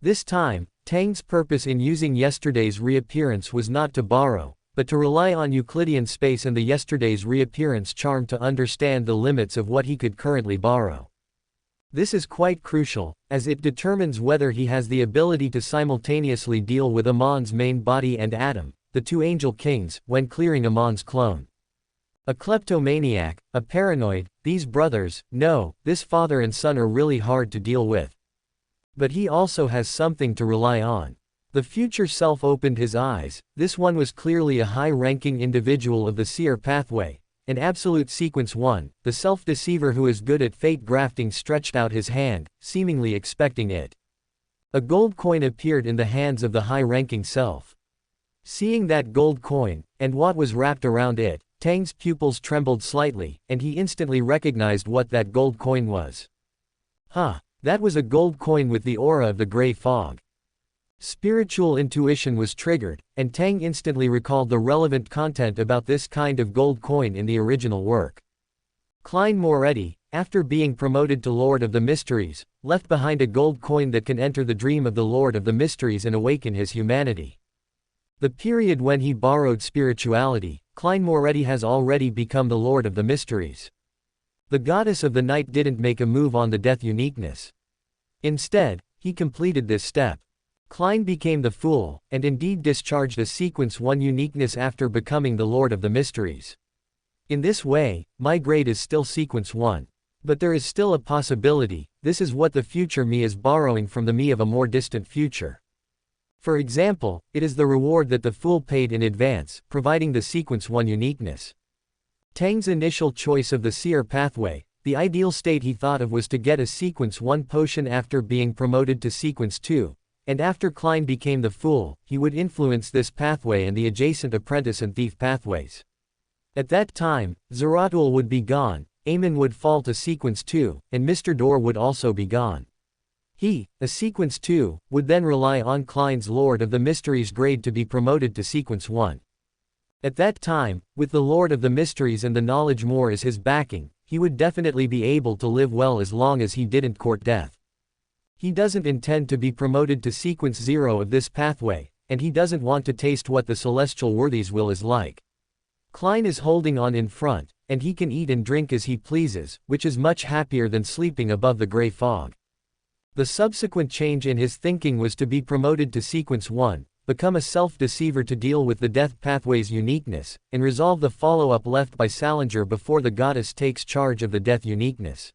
This time, Tang's purpose in using yesterday's reappearance was not to borrow, but to rely on Euclidean space and the yesterday's reappearance charm to understand the limits of what he could currently borrow. This is quite crucial, as it determines whether he has the ability to simultaneously deal with Amon's main body and Atom, the 2 angel kings, when clearing Amon's clone. A kleptomaniac, a paranoid, these brothers, no, this father and son are really hard to deal with. But he also has something to rely on. The future self opened his eyes. This one was clearly a high-ranking individual of the seer pathway, an absolute sequence 1, the self-deceiver who is good at fate grafting stretched out his hand, seemingly expecting it. A gold coin appeared in the hands of the high-ranking self. Seeing that gold coin, and what was wrapped around it, Tang's pupils trembled slightly, and he instantly recognized what that gold coin was. That was a gold coin with the aura of the gray fog. Spiritual intuition was triggered, and Tang instantly recalled the relevant content about this kind of gold coin in the original work. Klein Moretti, after being promoted to Lord of the Mysteries, left behind a gold coin that can enter the dream of the Lord of the Mysteries and awaken his humanity. The period when he borrowed spirituality, Klein Moretti has already become the Lord of the Mysteries. The goddess of the night didn't make a move on the death uniqueness. Instead, he completed this step. Klein became the Fool, and indeed discharged a sequence 1 uniqueness after becoming the Lord of the Mysteries. In this way, my grade is still sequence 1. But there is still a possibility, this is what the future me is borrowing from the me of a more distant future. For example, it is the reward that the Fool paid in advance, providing the sequence 1 uniqueness. Tang's initial choice of the seer pathway, the ideal state he thought of was to get a sequence 1 potion after being promoted to sequence 2. And after Klein became the Fool, he would influence this pathway and the adjacent apprentice and thief pathways. At that time, Zeratul would be gone, Amon would fall to Sequence 2, and Mr. Door would also be gone. He, a Sequence 2, would then rely on Klein's Lord of the Mysteries grade to be promoted to Sequence 1. At that time, with the Lord of the Mysteries and the knowledge more as his backing, he would definitely be able to live well as long as he didn't court death. He doesn't intend to be promoted to Sequence 0 of this pathway, and he doesn't want to taste what the celestial worthies will is like. Klein is holding on in front, and he can eat and drink as he pleases, which is much happier than sleeping above the gray fog. The subsequent change in his thinking was to be promoted to Sequence 1, become a self-deceiver to deal with the death pathway's uniqueness, and resolve the follow-up left by Salinger before the goddess takes charge of the death uniqueness.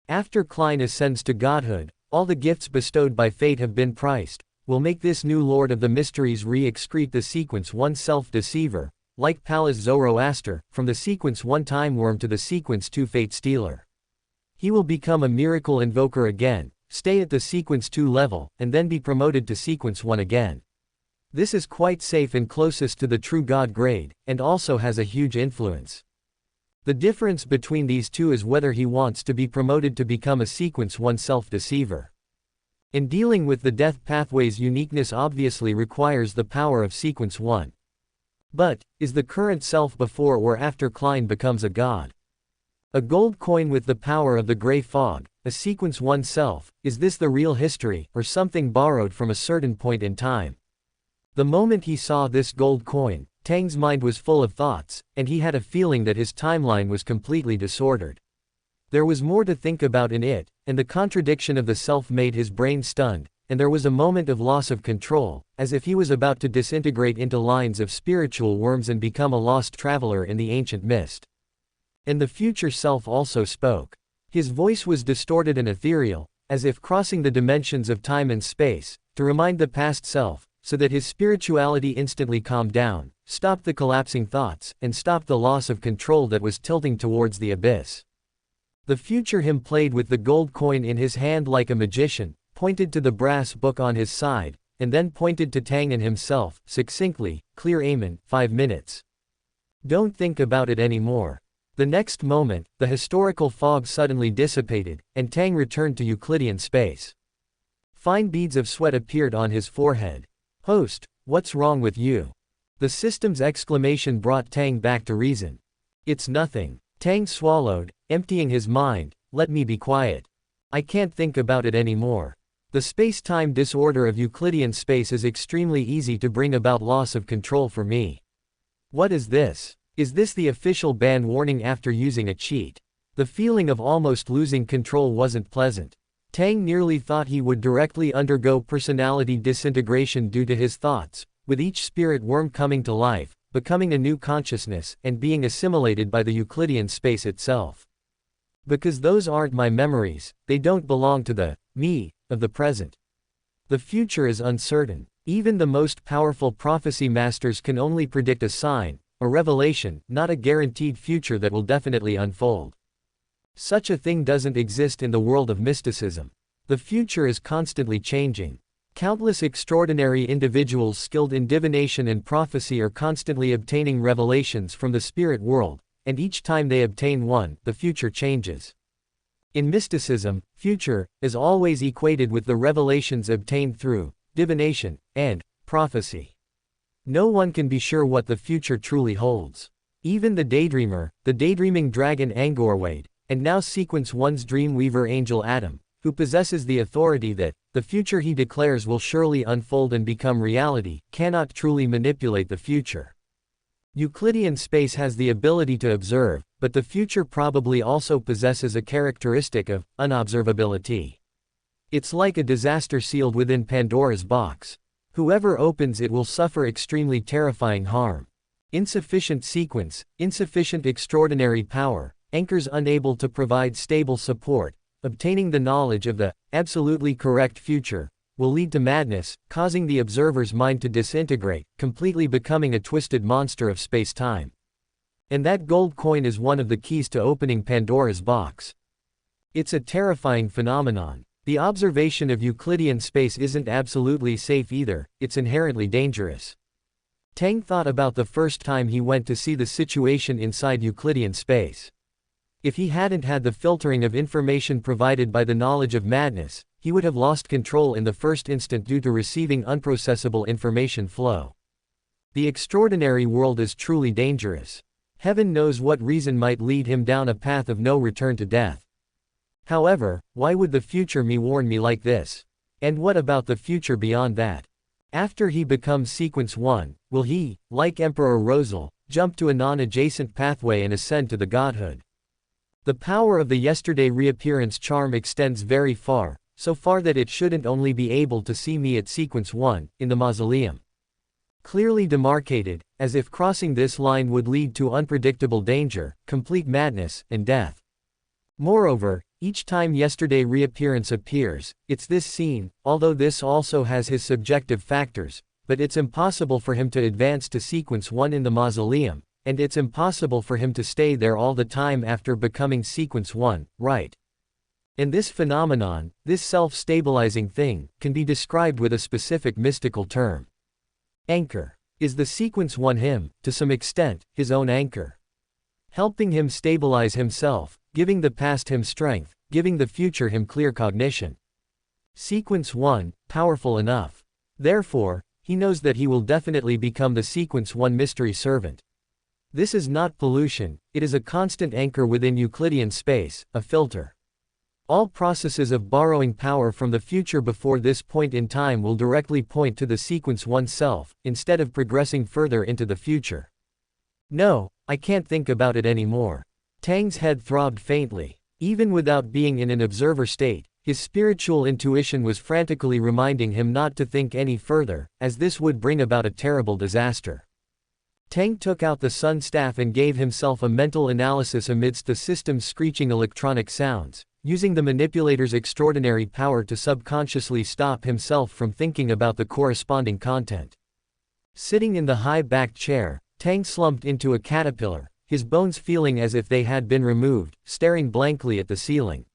After Klein ascends to godhood, all the gifts bestowed by fate have been priced, will make this new Lord of the Mysteries re-excrete the Sequence 1 self-deceiver, like Pallas Zoroaster, from the Sequence 1 time worm to the Sequence 2 fate stealer. He will become a miracle invoker again, stay at the Sequence 2 level, and then be promoted to Sequence 1 again. This is quite safe and closest to the true God grade, and also has a huge influence. The difference between these two is whether he wants to be promoted to become a Sequence 1 self-deceiver. In dealing with the death pathway's uniqueness obviously requires the power of Sequence 1. But, is the current self before or after Klein becomes a god? A gold coin with the power of the gray fog, a Sequence 1 self, is this the real history, or something borrowed from a certain point in time? The moment he saw this gold coin, Tang's mind was full of thoughts, and he had a feeling that his timeline was completely disordered. There was more to think about in it, and the contradiction of the self made his brain stunned, and there was a moment of loss of control, as if he was about to disintegrate into lines of spiritual worms and become a lost traveler in the ancient mist. And the future self also spoke. His voice was distorted and ethereal, as if crossing the dimensions of time and space, to remind the past self, so that his spirituality instantly calmed down, stopped the collapsing thoughts, and stopped the loss of control that was tilting towards the abyss. The future him played with the gold coin in his hand like a magician, pointed to the brass book on his side, and then pointed to Tang and himself, succinctly, "Clear Amon, 5 minutes. Don't think about it anymore." The next moment, the historical fog suddenly dissipated, and Tang returned to Euclidean space. Fine beads of sweat appeared on his forehead. "Host, what's wrong with you?" The system's exclamation brought Tang back to reason. "It's nothing." Tang swallowed, emptying his mind. "Let me be quiet. I can't think about it anymore." The space-time disorder of Euclidean space is extremely easy to bring about loss of control for me. What is this? Is this the official ban warning after using a cheat? The feeling of almost losing control wasn't pleasant. Tang nearly thought he would directly undergo personality disintegration due to his thoughts, with each spirit worm coming to life, becoming a new consciousness, and being assimilated by the Euclidean space itself. Because those aren't my memories, they don't belong to the me of the present. The future is uncertain. Even the most powerful prophecy masters can only predict a sign, a revelation, not a guaranteed future that will definitely unfold. Such a thing doesn't exist in the world of mysticism. The future is constantly changing. Countless extraordinary individuals skilled in divination and prophecy are constantly obtaining revelations from the spirit world, and each time they obtain one, the future changes. In mysticism, future is always equated with the revelations obtained through divination and prophecy. No one can be sure what the future truly holds. Even the daydreamer, the daydreaming dragon Angorwade, and now Sequence 1's dreamweaver angel Adam, who possesses the authority that the future he declares will surely unfold and become reality, cannot truly manipulate the future. Euclidean space has the ability to observe, but the future probably also possesses a characteristic of unobservability. It's like a disaster sealed within Pandora's box. Whoever opens it will suffer extremely terrifying harm. Insufficient sequence, insufficient extraordinary power, anchors unable to provide stable support, obtaining the knowledge of the absolutely correct future, will lead to madness, causing the observer's mind to disintegrate, completely becoming a twisted monster of space-time. And that gold coin is one of the keys to opening Pandora's box. It's a terrifying phenomenon. The observation of Euclidean space isn't absolutely safe either, it's inherently dangerous. Tang thought about the first time he went to see the situation inside Euclidean space. If he hadn't had the filtering of information provided by the knowledge of madness, he would have lost control in the first instant due to receiving unprocessable information flow. The extraordinary world is truly dangerous. Heaven knows what reason might lead him down a path of no return to death. However, why would the future me warn me like this? And what about the future beyond that? After he becomes Sequence 1, will he, like Emperor Rosal, jump to a non-adjacent pathway and ascend to the godhood? The power of the yesterday reappearance charm extends very far, so far that it shouldn't only be able to see me at Sequence 1, in the mausoleum. Clearly demarcated, as if crossing this line would lead to unpredictable danger, complete madness, and death. Moreover, each time yesterday reappearance appears, it's this scene, although this also has his subjective factors, but it's impossible for him to advance to Sequence 1 in the mausoleum, and it's impossible for him to stay there all the time after becoming Sequence 1, right? And this phenomenon, this self-stabilizing thing, can be described with a specific mystical term. Anchor. Is the Sequence 1 him, to some extent, his own anchor? Helping him stabilize himself, giving the past him strength, giving the future him clear cognition. Sequence 1, powerful enough. Therefore, he knows that he will definitely become the Sequence 1 mystery servant. This is not pollution, it is a constant anchor within Euclidean space, a filter. All processes of borrowing power from the future before this point in time will directly point to the Sequence 1 self, instead of progressing further into the future. No, I can't think about it anymore. Tang's head throbbed faintly. Even without being in an observer state, his spiritual intuition was frantically reminding him not to think any further, as this would bring about a terrible disaster. Tang took out the sun staff and gave himself a mental analysis amidst the system's screeching electronic sounds, using the manipulator's extraordinary power to subconsciously stop himself from thinking about the corresponding content. Sitting in the high-backed chair, Tang slumped into a caterpillar, his bones feeling as if they had been removed, staring blankly at the ceiling.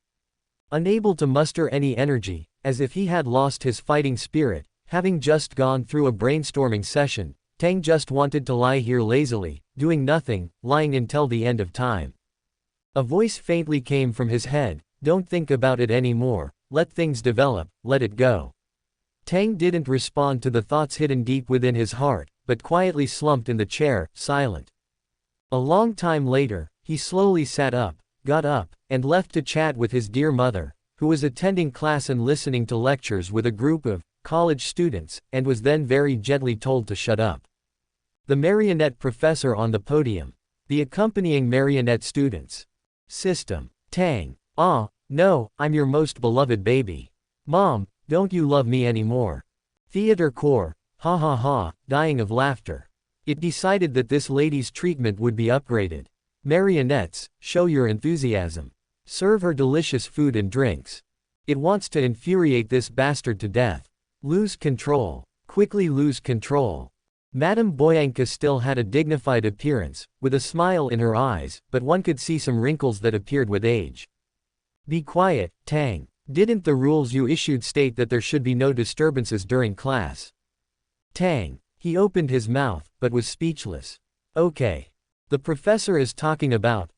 Unable to muster any energy, as if he had lost his fighting spirit, having just gone through a brainstorming session, Tang just wanted to lie here lazily, doing nothing, lying until the end of time. A voice faintly came from his head, "Don't think about it anymore, let things develop, let it go." Tang didn't respond to the thoughts hidden deep within his heart, but quietly slumped in the chair, silent. A long time later, he slowly sat up, got up, and left to chat with his dear mother, who was attending class and listening to lectures with a group of college students, and was then very gently told to shut up. The marionette professor on the podium. The accompanying marionette students. System. Tang. "Ah, no, I'm your most beloved baby. Mom, don't you love me anymore?" Theater corps. Ha ha ha, dying of laughter. It decided that this lady's treatment would be upgraded. Marionettes, show your enthusiasm. Serve her delicious food and drinks. It wants to infuriate this bastard to death. Lose control. Quickly lose control. Madame Boyanka still had a dignified appearance, with a smile in her eyes, but one could see some wrinkles that appeared with age. "Be quiet, Tang. Didn't the rules you issued state that there should be no disturbances during class?" Tang. He opened his mouth, but was speechless. "Okay. The professor is talking about,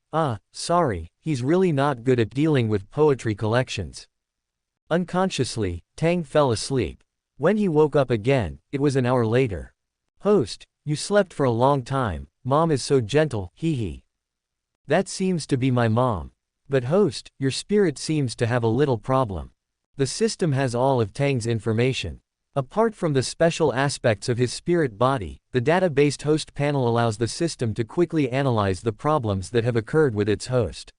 sorry, he's really not good at dealing with poetry collections." Unconsciously, Tang fell asleep. When he woke up again, it was an hour later. "Host, you slept for a long time, Mom is so gentle, hee hee." "That seems to be my mom. But host, your spirit seems to have a little problem." The system has all of Tang's information. Apart from the special aspects of his spirit body, the data-based host panel allows the system to quickly analyze the problems that have occurred with its host.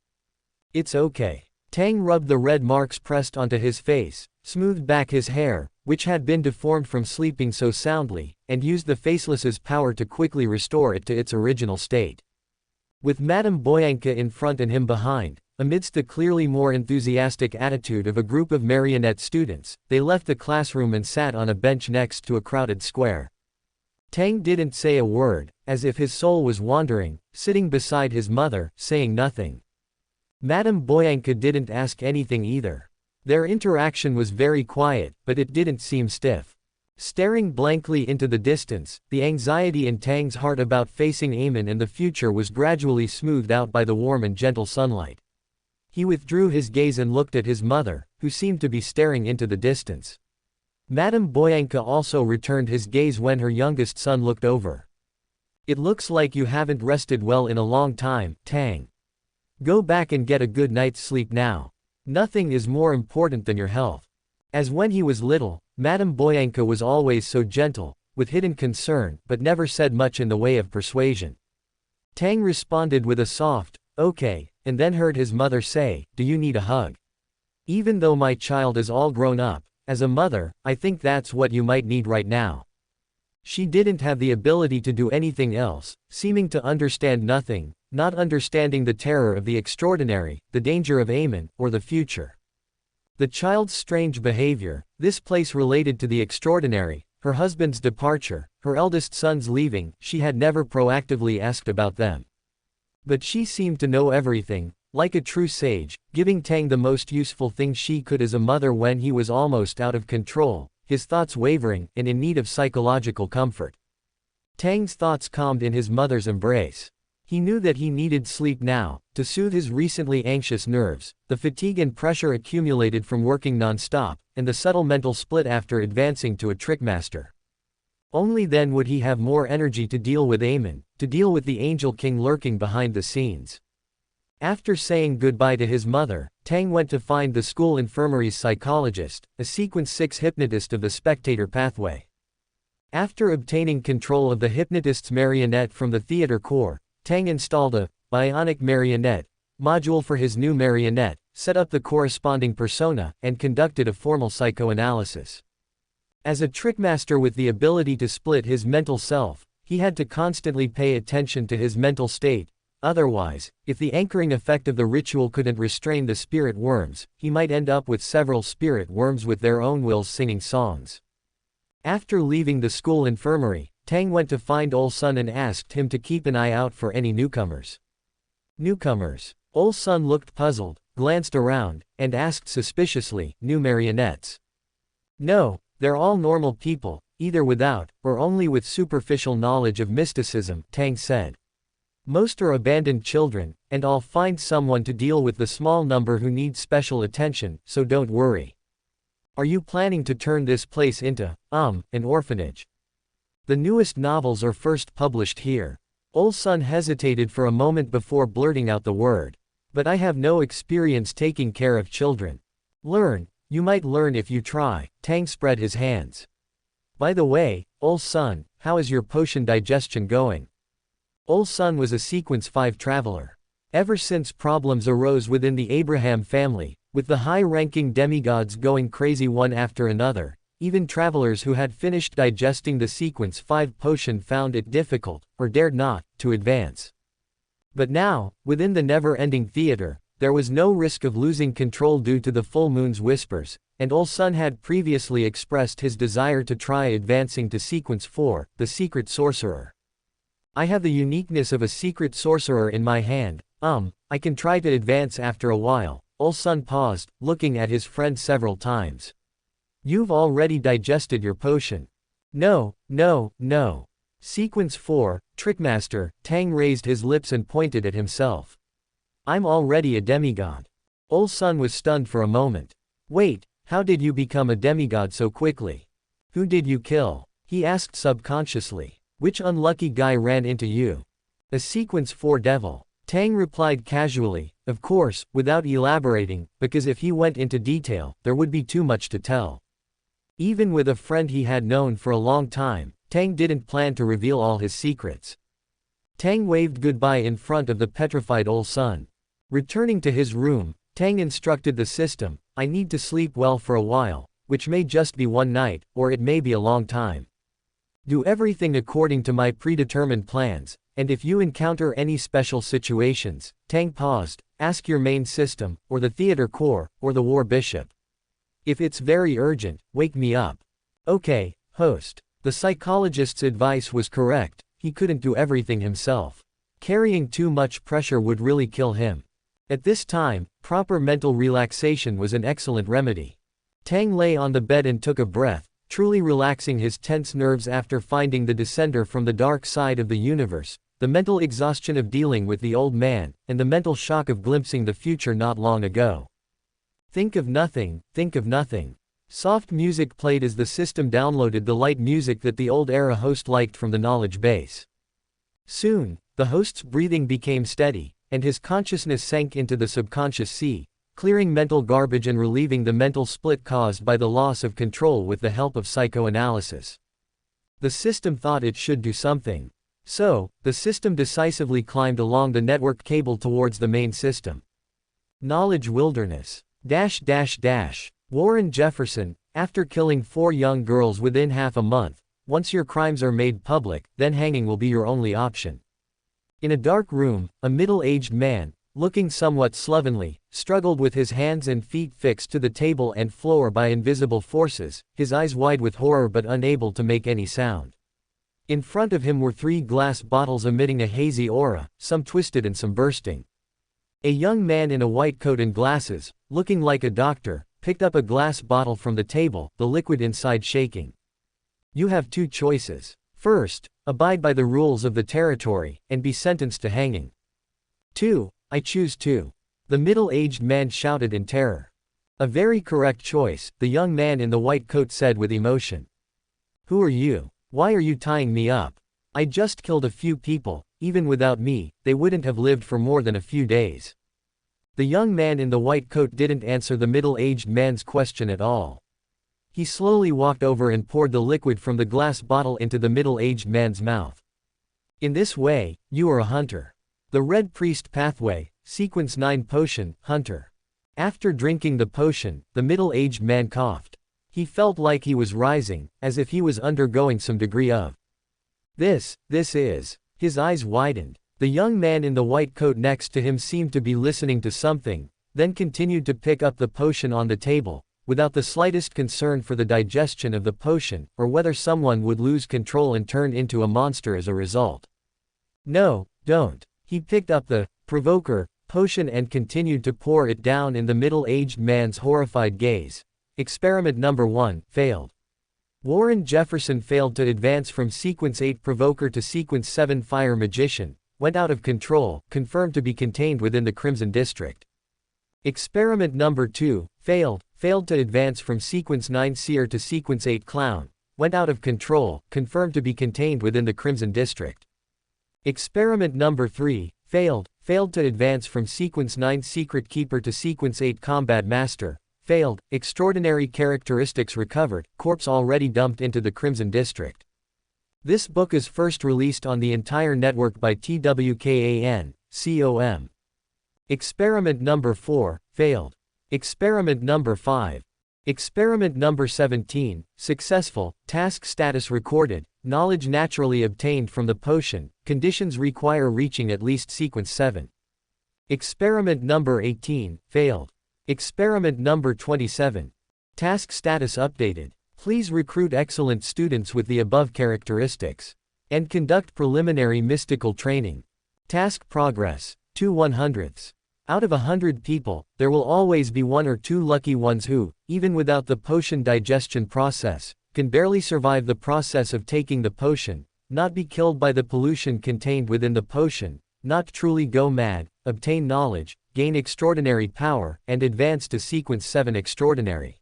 "It's okay." Tang rubbed the red marks pressed onto his face, smoothed back his hair, which had been deformed from sleeping so soundly, and used the faceless's power to quickly restore it to its original state. With Madame Boyanka in front and him behind, amidst the clearly more enthusiastic attitude of a group of marionette students, they left the classroom and sat on a bench next to a crowded square. Tang didn't say a word, as if his soul was wandering, sitting beside his mother, saying nothing. Madame Boyanka didn't ask anything either. Their interaction was very quiet, but it didn't seem stiff. Staring blankly into the distance, the anxiety in Tang's heart about facing Amon and the future was gradually smoothed out by the warm and gentle sunlight. He withdrew his gaze and looked at his mother, who seemed to be staring into the distance. Madame Boyanka also returned his gaze when her youngest son looked over. It looks like you haven't rested well in a long time, Tang. Go back and get a good night's sleep now. Nothing is more important than your health. As when he was little, Madame Boyanka was always so gentle, with hidden concern, but never said much in the way of persuasion. Tang responded with a soft, okay, and then heard his mother say, do you need a hug? Even though my child is all grown up, as a mother, I think that's what you might need right now. She didn't have the ability to do anything else, seeming to understand nothing, not understanding the terror of the extraordinary, the danger of Amon, or the future. The child's strange behavior, this place related to the extraordinary, her husband's departure, her eldest son's leaving, she had never proactively asked about them. But she seemed to know everything, like a true sage, giving Tang the most useful thing she could as a mother when he was almost out of control, his thoughts wavering, and in need of psychological comfort. Tang's thoughts calmed in his mother's embrace. He knew that he needed sleep now, to soothe his recently anxious nerves, the fatigue and pressure accumulated from working non-stop, and the subtle mental split after advancing to a trickmaster. Only then would he have more energy to deal with Amon, to deal with the Angel King lurking behind the scenes. After saying goodbye to his mother, Tang went to find the school infirmary's psychologist, a Sequence 6 hypnotist of the spectator pathway. After obtaining control of the hypnotist's marionette from the theater core, Tang installed a bionic marionette module for his new marionette, set up the corresponding persona, and conducted a formal psychoanalysis. As a trickmaster with the ability to split his mental self, he had to constantly pay attention to his mental state. Otherwise, if the anchoring effect of the ritual couldn't restrain the spirit worms, he might end up with several spirit worms with their own wills singing songs. After leaving the school infirmary, Tang went to find Ol-sun and asked him to keep an eye out for any newcomers. Newcomers? Ol-sun looked puzzled, glanced around, and asked suspiciously, new marionettes? No, they're all normal people, either without, or only with superficial knowledge of mysticism, Tang said. Most are abandoned children, and I'll find someone to deal with the small number who need special attention, so don't worry. Are you planning to turn this place into, an orphanage? The newest novels are first published here. Ol-sun hesitated for a moment before blurting out the word. But I have no experience taking care of children. Learn, you might learn if you try, Tang spread his hands. By the way, Ol-sun, how is your potion digestion going? Ol-sun was a Sequence 5 traveler. Ever since problems arose within the Abraham family, with the high-ranking demigods going crazy one after another, even travelers who had finished digesting the Sequence 5 potion found it difficult, or dared not, to advance. But now, within the never-ending theater, there was no risk of losing control due to the full moon's whispers, and Ol-sun had previously expressed his desire to try advancing to Sequence 4, the secret sorcerer. I have the uniqueness of a secret sorcerer in my hand, I can try to advance after a while. Ol-sun paused, looking at his friend several times. You've already digested your potion. No. Sequence 4, Trickmaster, Tang raised his lips and pointed at himself. I'm already a demigod. Ol-sun was stunned for a moment. Wait, how did you become a demigod so quickly? Who did you kill? He asked subconsciously. Which unlucky guy ran into you? A Sequence 4 devil. Tang replied casually, of course, without elaborating, because if he went into detail, there would be too much to tell. Even with a friend he had known for a long time, Tang didn't plan to reveal all his secrets. Tang waved goodbye in front of the petrified Ol-sun. Returning to his room, Tang instructed the system, I need to sleep well for a while, which may just be one night, or it may be a long time. Do everything according to my predetermined plans, and if you encounter any special situations, Tang paused, ask your main system, or the theater core, or the war bishop. If it's very urgent, wake me up. Okay, host. The psychologist's advice was correct, he couldn't do everything himself. Carrying too much pressure would really kill him. At this time, proper mental relaxation was an excellent remedy. Tang lay on the bed and took a breath, truly relaxing his tense nerves after finding the descender from the dark side of the universe, the mental exhaustion of dealing with the old man, and the mental shock of glimpsing the future not long ago. Think of nothing, think of nothing. Soft music played as the system downloaded the light music that the old era host liked from the knowledge base. Soon, the host's breathing became steady, and his consciousness sank into the subconscious sea, clearing mental garbage and relieving the mental split caused by the loss of control with the help of psychoanalysis. The system thought it should do something. So, the system decisively climbed along the network cable towards the main system. Knowledge wilderness. Warren Jefferson, after killing 4 young girls within half a month, once your crimes are made public, then hanging will be your only option. In a dark room, a middle-aged man, looking somewhat slovenly, struggled with his hands and feet fixed to the table and floor by invisible forces, his eyes wide with horror but unable to make any sound. In front of him were 3 glass bottles emitting a hazy aura, some twisted and some bursting. A young man in a white coat and glasses, looking like a doctor, picked up a glass bottle from the table, the liquid inside shaking. You have 2 choices. First, abide by the rules of the territory, and be sentenced to hanging. 2. I choose 2. The middle-aged man shouted in terror. A very correct choice, the young man in the white coat said with emotion. Who are you? Why are you tying me up? I just killed a few people, even without me, they wouldn't have lived for more than a few days. The young man in the white coat didn't answer the middle-aged man's question at all. He slowly walked over and poured the liquid from the glass bottle into the middle-aged man's mouth. In this way, you are a hunter. The Red Priest Pathway, Sequence 9 Potion, Hunter. After drinking the potion, the middle-aged man coughed. He felt like he was rising, as if he was undergoing some degree of this is. His eyes widened. The young man in the white coat next to him seemed to be listening to something, then continued to pick up the potion on the table, without the slightest concern for the digestion of the potion, or whether someone would lose control and turn into a monster as a result. No, don't. He picked up the provoker potion and continued to pour it down in the middle-aged man's horrified gaze. Experiment number 1, failed. Warren Jefferson failed to advance from Sequence 8 Provoker to Sequence 7 Fire Magician, went out of control, confirmed to be contained within the Crimson District. Experiment number 2, failed to advance from Sequence 9 Seer to Sequence 8 Clown, went out of control, confirmed to be contained within the Crimson District. Experiment number 3, failed to advance from Sequence 9 Secret Keeper to Sequence 8 Combat Master, failed, extraordinary characteristics recovered, corpse already dumped into the Crimson District. This book is first released on the entire network by TWKAN.com. Experiment number 4, failed. Experiment number 5. Experiment number 17, successful, task status recorded, knowledge naturally obtained from the potion, conditions require reaching at least Sequence 7. Experiment number 18, failed. Experiment number 27. Task status updated. Please recruit excellent students with the above characteristics. And conduct preliminary mystical training. Task progress, 2/100ths. Out of 100 people, there will always be 1 or 2 lucky ones who, even without the potion digestion process, can barely survive the process of taking the potion, not be killed by the pollution contained within the potion, not truly go mad, obtain knowledge, gain extraordinary power, and advance to Sequence 7 Extraordinary.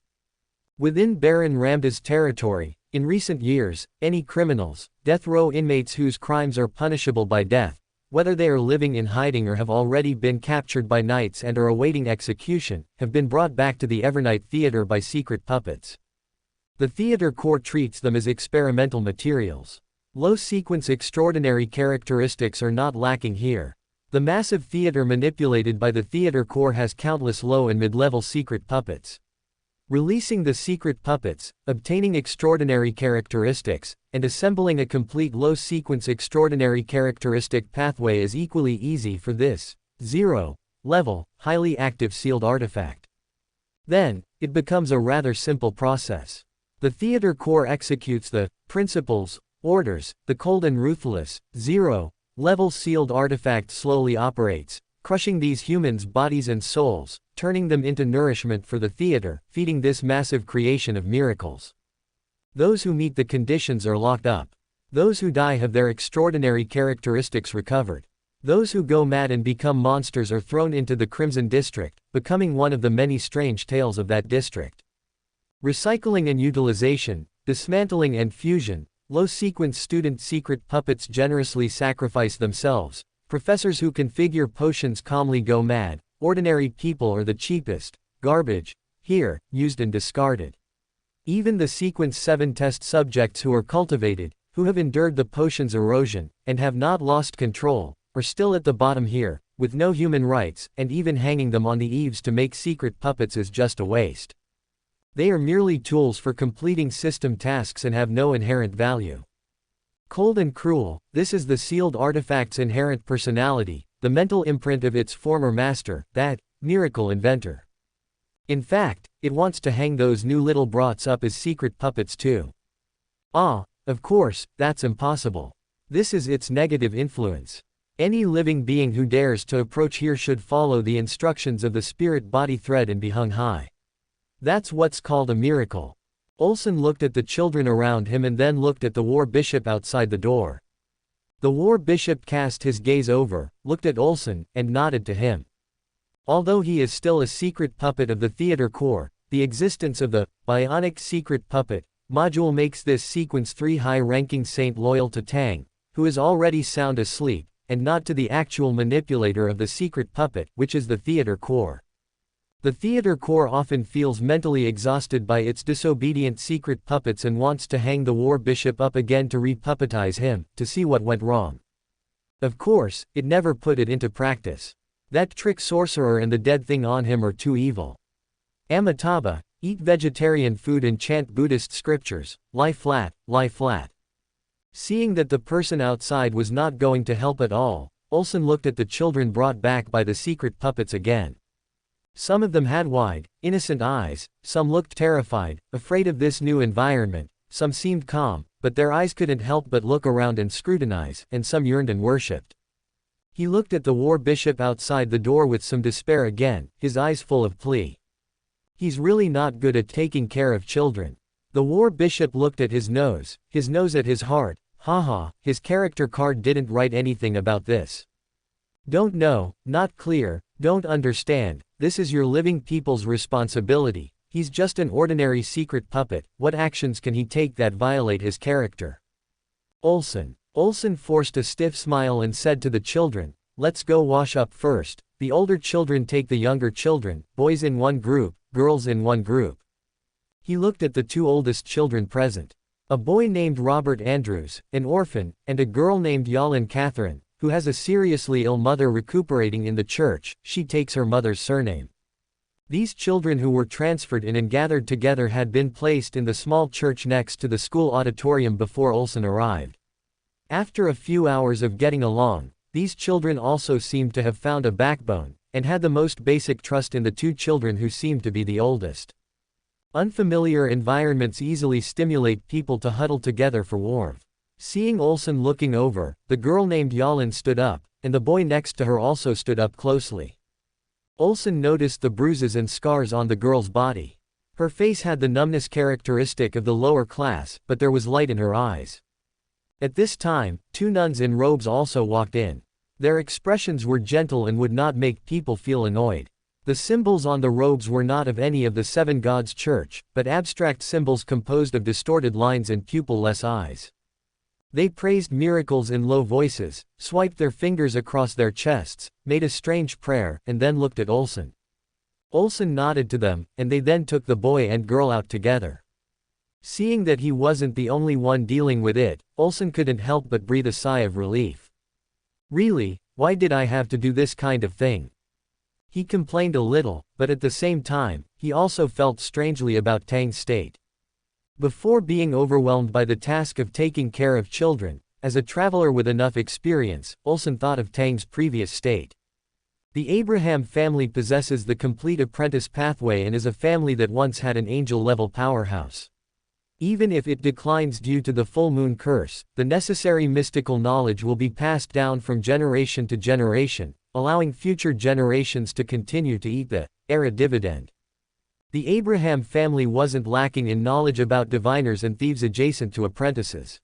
Within Baron Ramde's territory, in recent years, any criminals, death row inmates whose crimes are punishable by death, whether they are living in hiding or have already been captured by knights and are awaiting execution, have been brought back to the Evernight Theater by secret puppets. The theater core treats them as experimental materials. Low sequence extraordinary characteristics are not lacking here. The massive theater manipulated by the theater core has countless low and mid-level secret puppets. Releasing the secret puppets, obtaining extraordinary characteristics, and assembling a complete low-sequence extraordinary characteristic pathway is equally easy for this 0-level, highly active sealed artifact. Then, it becomes a rather simple process. The theater core executes the principles, orders, the cold and ruthless 0-level sealed artifact slowly operates, crushing these humans' bodies and souls, turning them into nourishment for the theater, feeding this massive creation of miracles. Those who meet the conditions are locked up. Those who die have their extraordinary characteristics recovered. Those who go mad and become monsters are thrown into the Crimson District, becoming one of the many strange tales of that district. Recycling and utilization, dismantling and fusion, low-sequence student secret puppets generously sacrifice themselves, professors who configure potions calmly go mad, ordinary people are the cheapest, garbage, here, used and discarded. Even the Sequence 7 test subjects who are cultivated, who have endured the potion's erosion, and have not lost control, are still at the bottom here, with no human rights, and even hanging them on the eaves to make secret puppets is just a waste. They are merely tools for completing system tasks and have no inherent value. Cold and cruel, this is the sealed artifact's inherent personality, the mental imprint of its former master, that miracle inventor. In fact, it wants to hang those new little brats up as secret puppets too. Ah, of course, that's impossible. This is its negative influence. Any living being who dares to approach here should follow the instructions of the spirit-body thread and be hung high. That's what's called a miracle. Olsen looked at the children around him and then looked at the war bishop outside the door. The war bishop cast his gaze over, looked at Olsen, and nodded to him. Although he is still a secret puppet of the theater core, the existence of the bionic secret puppet module makes this Sequence 3 high-ranking saint loyal to Tang, who is already sound asleep, and not to the actual manipulator of the secret puppet, which is the theater core. The theater core often feels mentally exhausted by its disobedient secret puppets and wants to hang the war bishop up again to re-puppetize him, to see what went wrong. Of course, it never put it into practice. That trick sorcerer and the dead thing on him are too evil. Amitabha, eat vegetarian food and chant Buddhist scriptures, lie flat, lie flat. Seeing that the person outside was not going to help at all, Olsen looked at the children brought back by the secret puppets again. Some of them had wide, innocent eyes, some looked terrified, afraid of this new environment, some seemed calm, but their eyes couldn't help but look around and scrutinize, and some yearned and worshipped. He looked at the war bishop outside the door with some despair again, his eyes full of plea. He's really not good at taking care of children. The war bishop looked at his nose at his heart. Haha, his character card didn't write anything about this. Don't know, not clear, don't understand, this is your living people's responsibility. He's just an ordinary secret puppet, what actions can he take that violate his character? Olsen forced a stiff smile and said to the children, let's go wash up first. The older children take the younger children, boys in one group, girls in one group. He looked at the two oldest children present. A boy named Robert Andrews, an orphan, and a girl named Yalin Catherine, who has a seriously ill mother recuperating in the church. She takes her mother's surname. These children who were transferred in and gathered together had been placed in the small church next to the school auditorium before Olsen arrived. After a few hours of getting along, these children also seemed to have found a backbone, and had the most basic trust in the two children who seemed to be the oldest. Unfamiliar environments easily stimulate people to huddle together for warmth. Seeing Olsen looking over, the girl named Yalin stood up, and the boy next to her also stood up closely. Olsen noticed the bruises and scars on the girl's body. Her face had the numbness characteristic of the lower class, but there was light in her eyes. At this time, two nuns in robes also walked in. Their expressions were gentle and would not make people feel annoyed. The symbols on the robes were not of any of the seven gods' church, but abstract symbols composed of distorted lines and pupil-less eyes. They praised miracles in low voices, swiped their fingers across their chests, made a strange prayer, and then looked at Olsen. Olsen nodded to them, and they then took the boy and girl out together. Seeing that he wasn't the only one dealing with it, Olsen couldn't help but breathe a sigh of relief. Really, why did I have to do this kind of thing? He complained a little, but at the same time, he also felt strangely about Tang's state. Before being overwhelmed by the task of taking care of children, as a traveler with enough experience, Olsen thought of Tang's previous state. The Abraham family possesses the complete apprentice pathway and is a family that once had an angel-level powerhouse. Even if it declines due to the full moon curse, the necessary mystical knowledge will be passed down from generation to generation, allowing future generations to continue to eat the era dividend. The Abraham family wasn't lacking in knowledge about diviners and thieves adjacent to apprentices.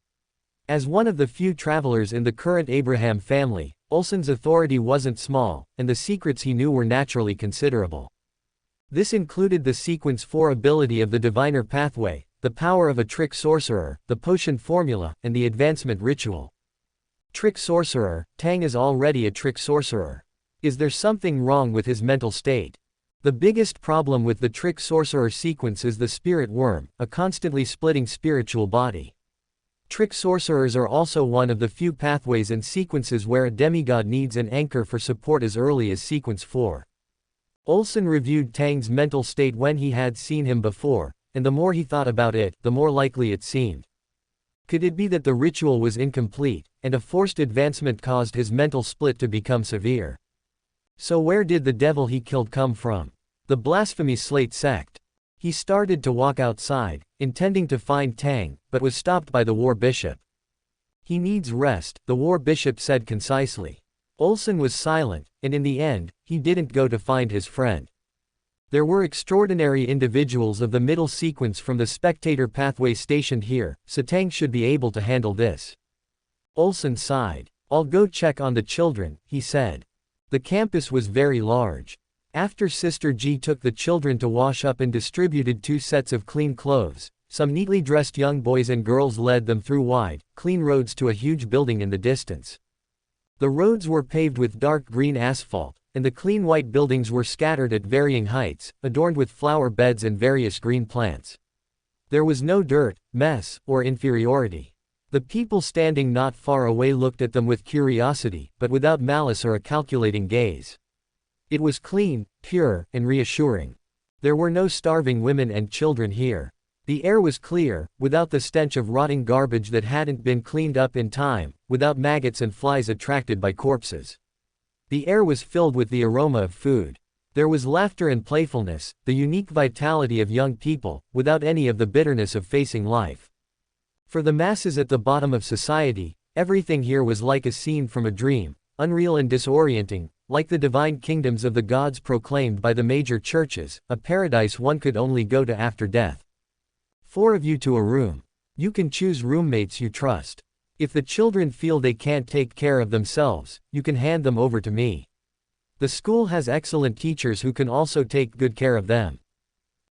As one of the few travelers in the current Abraham family, Olsen's authority wasn't small, and the secrets he knew were naturally considerable. This included the sequence 4 ability of the diviner pathway, the power of a trick sorcerer, the potion formula, and the advancement ritual. Trick sorcerer, Tang is already a trick sorcerer. Is there something wrong with his mental state? The biggest problem with the trick sorcerer sequence is the spirit worm, a constantly splitting spiritual body. Trick sorcerers are also one of the few pathways and sequences where a demigod needs an anchor for support as early as sequence 4. Olsen reviewed Tang's mental state when he had seen him before, and the more he thought about it, the more likely it seemed. Could it be that the ritual was incomplete, and a forced advancement caused his mental split to become severe? So where did the devil he killed come from? The Blasphemy Slate sect. He started to walk outside, intending to find Tang, but was stopped by the war bishop. He needs rest, the war bishop said concisely. Olsen was silent, and in the end, he didn't go to find his friend. There were extraordinary individuals of the middle sequence from the spectator pathway stationed here, so Tang should be able to handle this. Olsen sighed. I'll go check on the children, he said. The campus was very large. After Sister G took the children to wash up and distributed 2 sets of clean clothes, some neatly dressed young boys and girls led them through wide, clean roads to a huge building in the distance. The roads were paved with dark green asphalt, and the clean white buildings were scattered at varying heights, adorned with flower beds and various green plants. There was no dirt, mess, or inferiority. The people standing not far away looked at them with curiosity, but without malice or a calculating gaze. It was clean, pure, and reassuring. There were no starving women and children here. The air was clear, without the stench of rotting garbage that hadn't been cleaned up in time, without maggots and flies attracted by corpses. The air was filled with the aroma of food. There was laughter and playfulness, the unique vitality of young people, without any of the bitterness of facing life. For the masses at the bottom of society, everything here was like a scene from a dream, unreal and disorienting, like the divine kingdoms of the gods proclaimed by the major churches, a paradise one could only go to after death. 4 of you to a room. You can choose roommates you trust. If the children feel they can't take care of themselves, you can hand them over to me. The school has excellent teachers who can also take good care of them.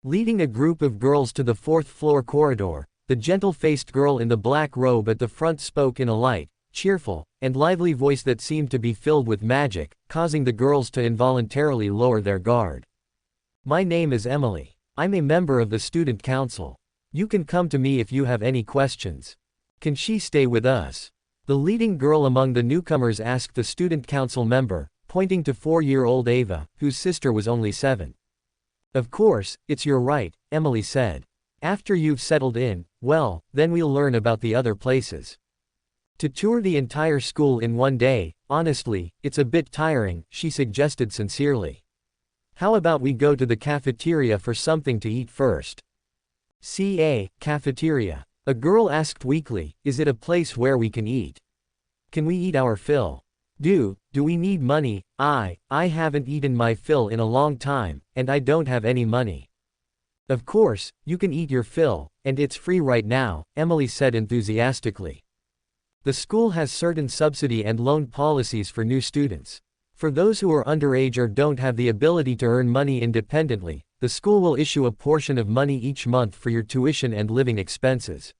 Leading a group of girls to the 4th floor corridor, the gentle-faced girl in the black robe at the front spoke in a light, cheerful, and lively voice that seemed to be filled with magic, causing the girls to involuntarily lower their guard. My name is Emily. I'm a member of the student council. You can come to me if you have any questions. Can she stay with us? The leading girl among the newcomers asked the student council member, pointing to 4-year-old Ava, whose sister was only 7. Of course, it's your right, Emily said. After you've settled in, well, then we'll learn about the other places. To tour the entire school in one day, honestly, it's a bit tiring, she suggested sincerely. How about we go to the cafeteria for something to eat first? Cafeteria. A girl asked weakly, is it a place where we can eat? Can we eat our fill? Do we need money? I haven't eaten my fill in a long time, and I don't have any money. Of course, you can eat your fill, and it's free right now, Emily said enthusiastically. The school has certain subsidy and loan policies for new students. For those who are underage or don't have the ability to earn money independently, the school will issue a portion of money each month for your tuition and living expenses.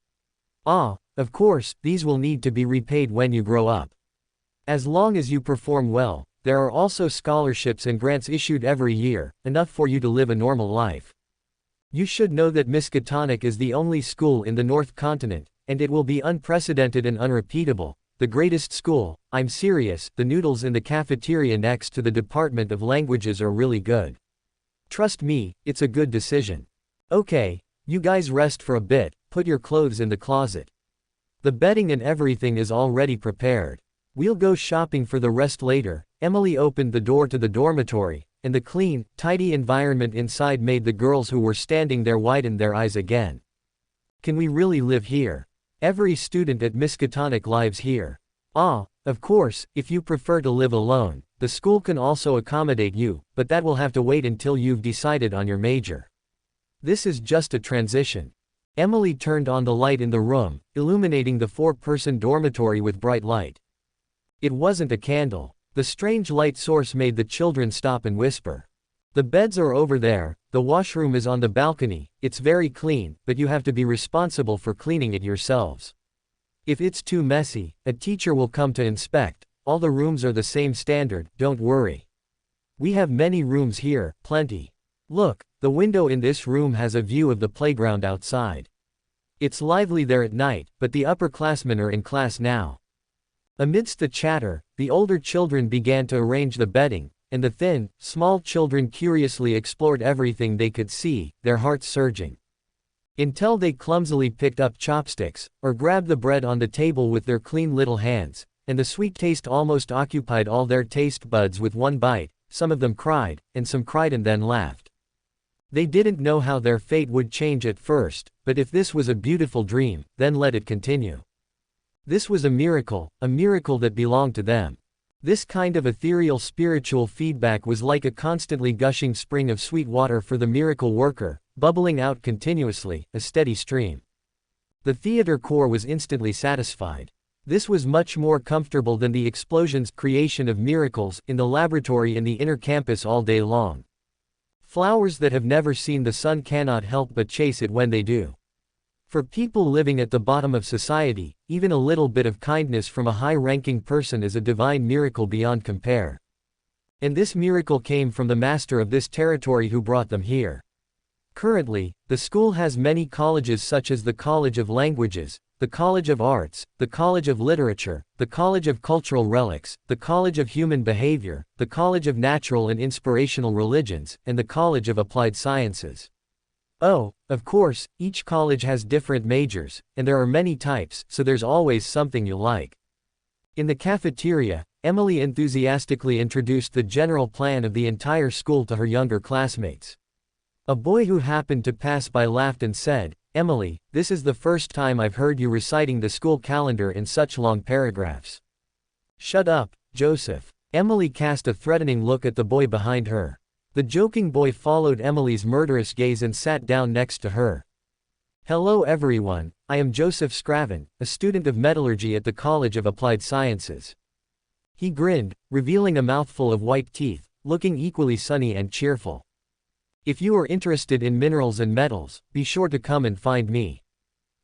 Of course, these will need to be repaid when you grow up. As long as you perform well, there are also scholarships and grants issued every year, enough for you to live a normal life. You should know that Miskatonic is the only school in the North Continent, and it will be unprecedented and unrepeatable, the greatest school. I'm serious, the noodles in the cafeteria next to the Department of Languages are really good. Trust me, it's a good decision. Okay, you guys rest for a bit, put your clothes in the closet. The bedding and everything is already prepared. We'll go shopping for the rest later. Emily opened the door to the dormitory, and the clean, tidy environment inside made the girls who were standing there widen their eyes again. Can we really live here? Every student at Miskatonic lives here. Of course, if you prefer to live alone, the school can also accommodate you, but that will have to wait until you've decided on your major. This is just a transition. Emily turned on the light in the room, illuminating the 4-person dormitory with bright light. It wasn't a candle. The strange light source made the children stop and whisper. The beds are over there, the washroom is on the balcony, it's very clean, but you have to be responsible for cleaning it yourselves. If it's too messy, a teacher will come to inspect. All the rooms are the same standard, don't worry. We have many rooms here, plenty. Look, the window in this room has a view of the playground outside. It's lively there at night, but the upperclassmen are in class now. Amidst the chatter, the older children began to arrange the bedding, and the thin, small children curiously explored everything they could see, their hearts surging. Until they clumsily picked up chopsticks, or grabbed the bread on the table with their clean little hands, and the sweet taste almost occupied all their taste buds with one bite. Some of them cried, and some cried and then laughed. They didn't know how their fate would change at first, but if this was a beautiful dream, then let it continue. This was a miracle that belonged to them. This kind of ethereal spiritual feedback was like a constantly gushing spring of sweet water for the miracle worker, bubbling out continuously, a steady stream. The theater core was instantly satisfied. This was much more comfortable than the explosions creation of miracles in the laboratory in the inner campus all day long. Flowers that have never seen the sun cannot help but chase it when they do. For people living at the bottom of society, even a little bit of kindness from a high-ranking person is a divine miracle beyond compare. And this miracle came from the master of this territory who brought them here. Currently, the school has many colleges such as the College of Languages, the College of Arts, the College of Literature, the College of Cultural Relics, the College of Human Behavior, the College of Natural and Inspirational Religions, and the College of Applied Sciences. Oh, of course, each college has different majors, and there are many types, so there's always something you like. In the cafeteria, Emily enthusiastically introduced the general plan of the entire school to her younger classmates. A boy who happened to pass by laughed and said, "Emily, this is the first time I've heard you reciting the school calendar in such long paragraphs." "Shut up, Joseph." Emily cast a threatening look at the boy behind her. The joking boy followed Emily's murderous gaze and sat down next to her. "Hello everyone, I am Joseph Scraven, a student of metallurgy at the College of Applied Sciences." He grinned, revealing a mouthful of white teeth, looking equally sunny and cheerful. "If you are interested in minerals and metals, be sure to come and find me.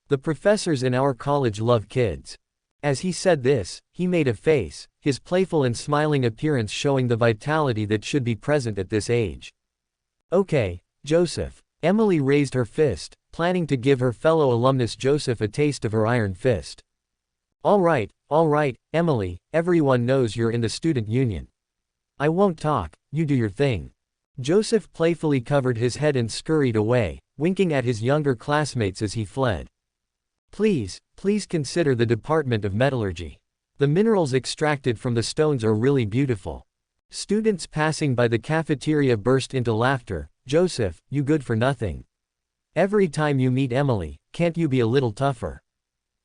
The professors in our college love kids." As he said this, he made a face, his playful and smiling appearance showing the vitality that should be present at this age. "Okay, Joseph." Emily raised her fist, planning to give her fellow alumnus Joseph a taste of her iron fist. All right, Emily, everyone knows you're in the student union. I won't talk, you do your thing." Joseph playfully covered his head and scurried away, winking at his younger classmates as he fled. Please consider the Department of Metallurgy. The minerals extracted from the stones are really beautiful." Students passing by the cafeteria burst into laughter. "Joseph, you good for nothing. Every time you meet Emily, can't you be a little tougher?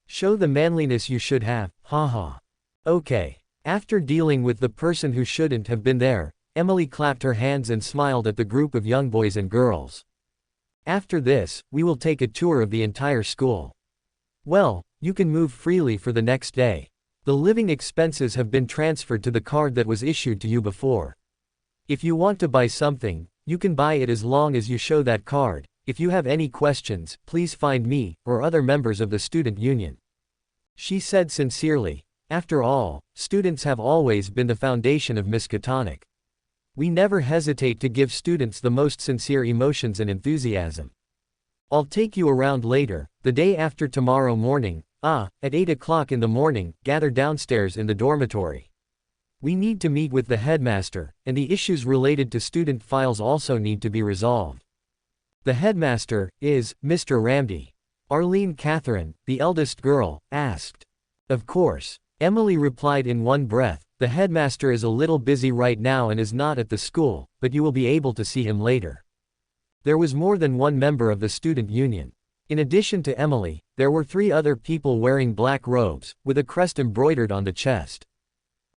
Show the manliness you should have, haha." Okay. After dealing with the person who shouldn't have been there, Emily clapped her hands and smiled at the group of young boys and girls. "After this, we will take a tour of the entire school. Well, you can move freely for the next day. The living expenses have been transferred to the card that was issued to you before. If you want to buy something, you can buy it as long as you show that card. If you have any questions, please find me, or other members of the student union." She said sincerely. After all, students have always been the foundation of Miskatonic. We never hesitate to give students the most sincere emotions and enthusiasm. "I'll take you around later, the day after tomorrow morning, at 8 o'clock in the morning, gather downstairs in the dormitory. We need to meet with the headmaster, and the issues related to student files also need to be resolved." "The headmaster is Mr. Ramde?" Arlene Catherine, the eldest girl, asked. "Of course," Emily replied in one breath. "The headmaster is a little busy right now and is not at the school, but you will be able to see him later." There was more than one member of the student union. In addition to Emily, there were 3 other people wearing black robes, with a crest embroidered on the chest.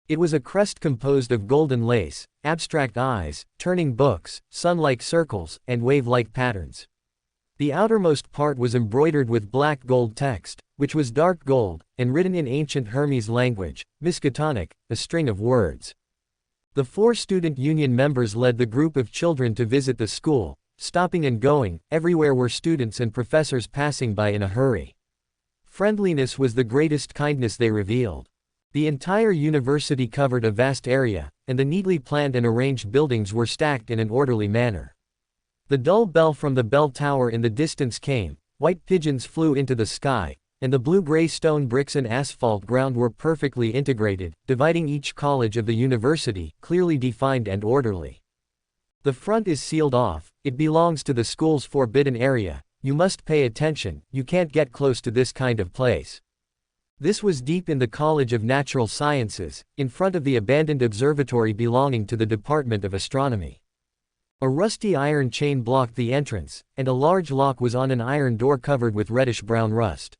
It was a crest composed of golden lace, abstract eyes, turning books, sun-like circles, and wave-like patterns. The outermost part was embroidered with black gold text, which was dark gold, and written in ancient Hermes language, Miskatonic, a string of words. The 4 student union members led the group of children to visit the school, stopping and going. Everywhere were students and professors passing by in a hurry. Friendliness was the greatest kindness they revealed. The entire university covered a vast area, and the neatly planned and arranged buildings were stacked in an orderly manner. The dull bell from the bell tower in the distance came, white pigeons flew into the sky, and the blue-gray stone bricks and asphalt ground were perfectly integrated, dividing each college of the university, clearly defined and orderly. The front is sealed off, it belongs to the school's forbidden area. You must pay attention, you can't get close to this kind of place. This was deep in the College of Natural Sciences, in front of the abandoned observatory belonging to the Department of Astronomy. A rusty iron chain blocked the entrance, and a large lock was on an iron door covered with reddish-brown rust.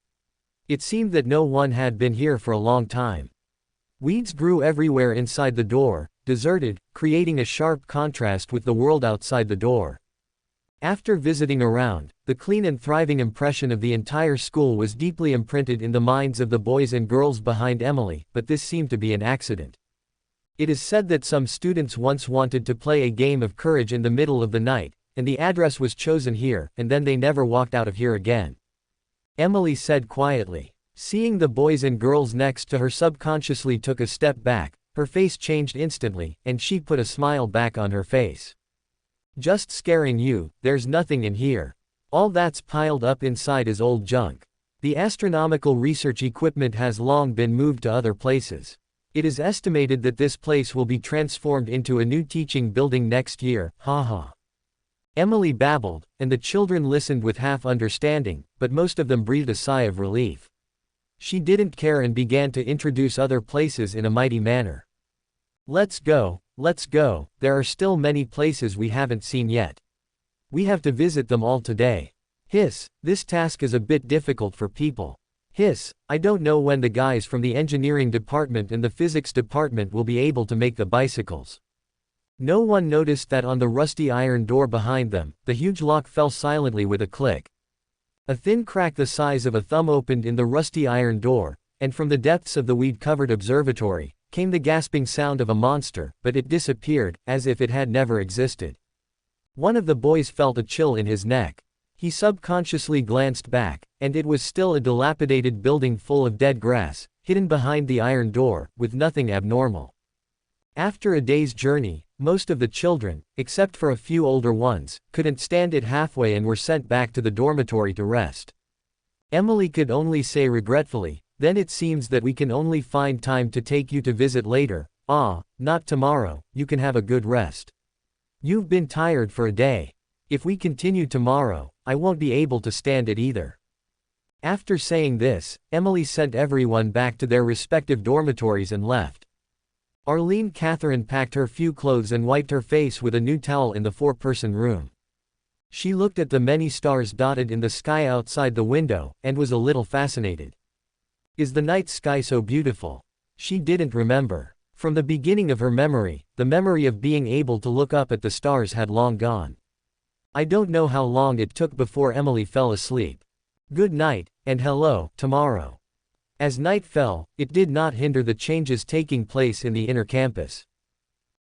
It seemed that no one had been here for a long time. Weeds grew everywhere inside the door, deserted, creating a sharp contrast with the world outside the door. After visiting around, the clean and thriving impression of the entire school was deeply imprinted in the minds of the boys and girls behind Emily, but this seemed to be an accident. It is said that some students once wanted to play a game of courage in the middle of the night, and the address was chosen here, and then they never walked out of here again. Emily said quietly. Seeing the boys and girls next to her subconsciously took a step back, her face changed instantly, and she put a smile back on her face. Just scaring you, there's nothing in here. All that's piled up inside is old junk. The astronomical research equipment has long been moved to other places. It is estimated that this place will be transformed into a new teaching building next year, haha. Emily babbled, and the children listened with half understanding, but most of them breathed a sigh of relief. She didn't care and began to introduce other places in a mighty manner. Let's go, there are still many places we haven't seen yet. We have to visit them all today. Hiss, this task is a bit difficult for people. Hiss, I don't know when the guys from the engineering department and the physics department will be able to make the bicycles. No one noticed that on the rusty iron door behind them, the huge lock fell silently with a click. A thin crack the size of a thumb opened in the rusty iron door, and from the depths of the weed-covered observatory, came the gasping sound of a monster, but it disappeared, as if it had never existed. One of the boys felt a chill in his neck. He subconsciously glanced back, and it was still a dilapidated building full of dead grass, hidden behind the iron door, with nothing abnormal. After a day's journey, most of the children, except for a few older ones, couldn't stand it halfway and were sent back to the dormitory to rest. Emily could only say regretfully, then it seems that we can only find time to take you to visit later. Not tomorrow, you can have a good rest. You've been tired for a day. If we continue tomorrow, I won't be able to stand it either. After saying this, Emily sent everyone back to their respective dormitories and left. Arlene Catherine packed her few clothes and wiped her face with a new towel in the 4-person room. She looked at the many stars dotted in the sky outside the window, and was a little fascinated. Is the night sky so beautiful? She didn't remember. From the beginning of her memory, the memory of being able to look up at the stars had long gone. I don't know how long it took before Emily fell asleep. Good night, and hello, tomorrow. As night fell, it did not hinder the changes taking place in the inner campus.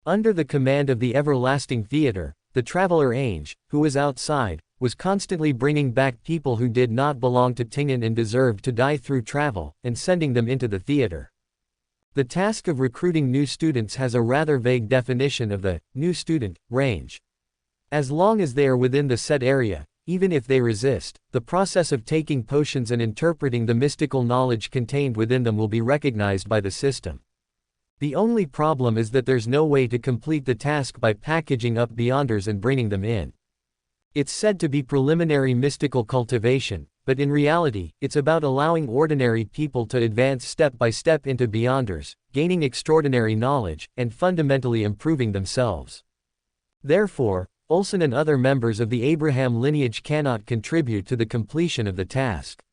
Under the command of the everlasting theater, the traveler Ange, who was outside, was constantly bringing back people who did not belong to Tingen and deserved to die through travel, and sending them into the theater. The task of recruiting new students has a rather vague definition of the new student range. As long as they are within the set area, even if they resist, the process of taking potions and interpreting the mystical knowledge contained within them will be recognized by the system. The only problem is that there's no way to complete the task by packaging up Beyonders and bringing them in. It's said to be preliminary mystical cultivation, but in reality, it's about allowing ordinary people to advance step by step into Beyonders, gaining extraordinary knowledge, and fundamentally improving themselves. Therefore, Olsen and other members of the Abraham lineage cannot contribute to the completion of the task.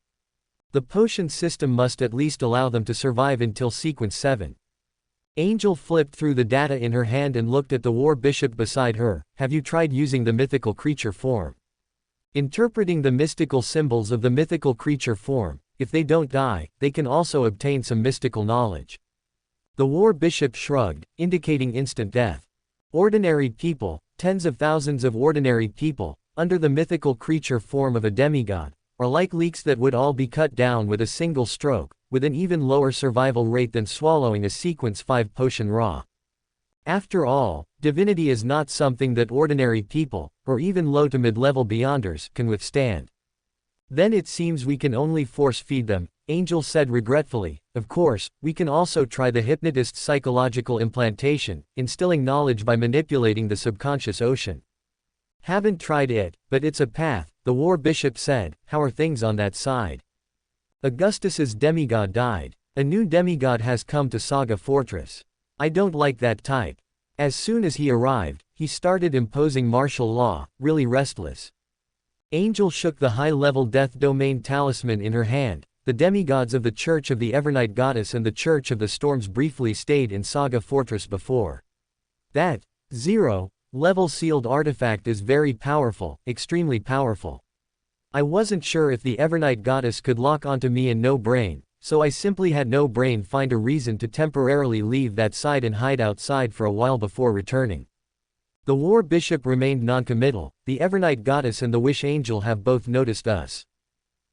The potion system must at least allow them to survive until sequence 7. Angel flipped through the data in her hand and looked at the war bishop beside her. Have you tried using the mythical creature form? Interpreting the mystical symbols of the mythical creature form, if they don't die, they can also obtain some mystical knowledge. The war bishop shrugged, indicating instant death. Ordinary people, tens of thousands of ordinary people, under the mythical creature form of a demigod, are like leeks that would all be cut down with a single stroke, with an even lower survival rate than swallowing a sequence 5 potion raw. After all, divinity is not something that ordinary people, or even low to mid-level beyonders, can withstand. Then it seems we can only force-feed them, Angel said regretfully. Of course, we can also try the hypnotist's psychological implantation, instilling knowledge by manipulating the subconscious ocean. Haven't tried it, but it's a path, the war bishop said. How are things on that side? Augustus's demigod died. A new demigod has come to Saga Fortress. I don't like that type. As soon as he arrived, he started imposing martial law, really restless. Angel shook the high-level death domain talisman in her hand. The demigods of the Church of the Evernight Goddess and the Church of the Storms briefly stayed in Saga Fortress before. That 0-level sealed artifact is very powerful, extremely powerful. I wasn't sure if the Evernight Goddess could lock onto me and no brain, so I simply had no brain find a reason to temporarily leave that side and hide outside for a while before returning. The war bishop remained noncommittal. The Evernight Goddess and the Wish Angel have both noticed us.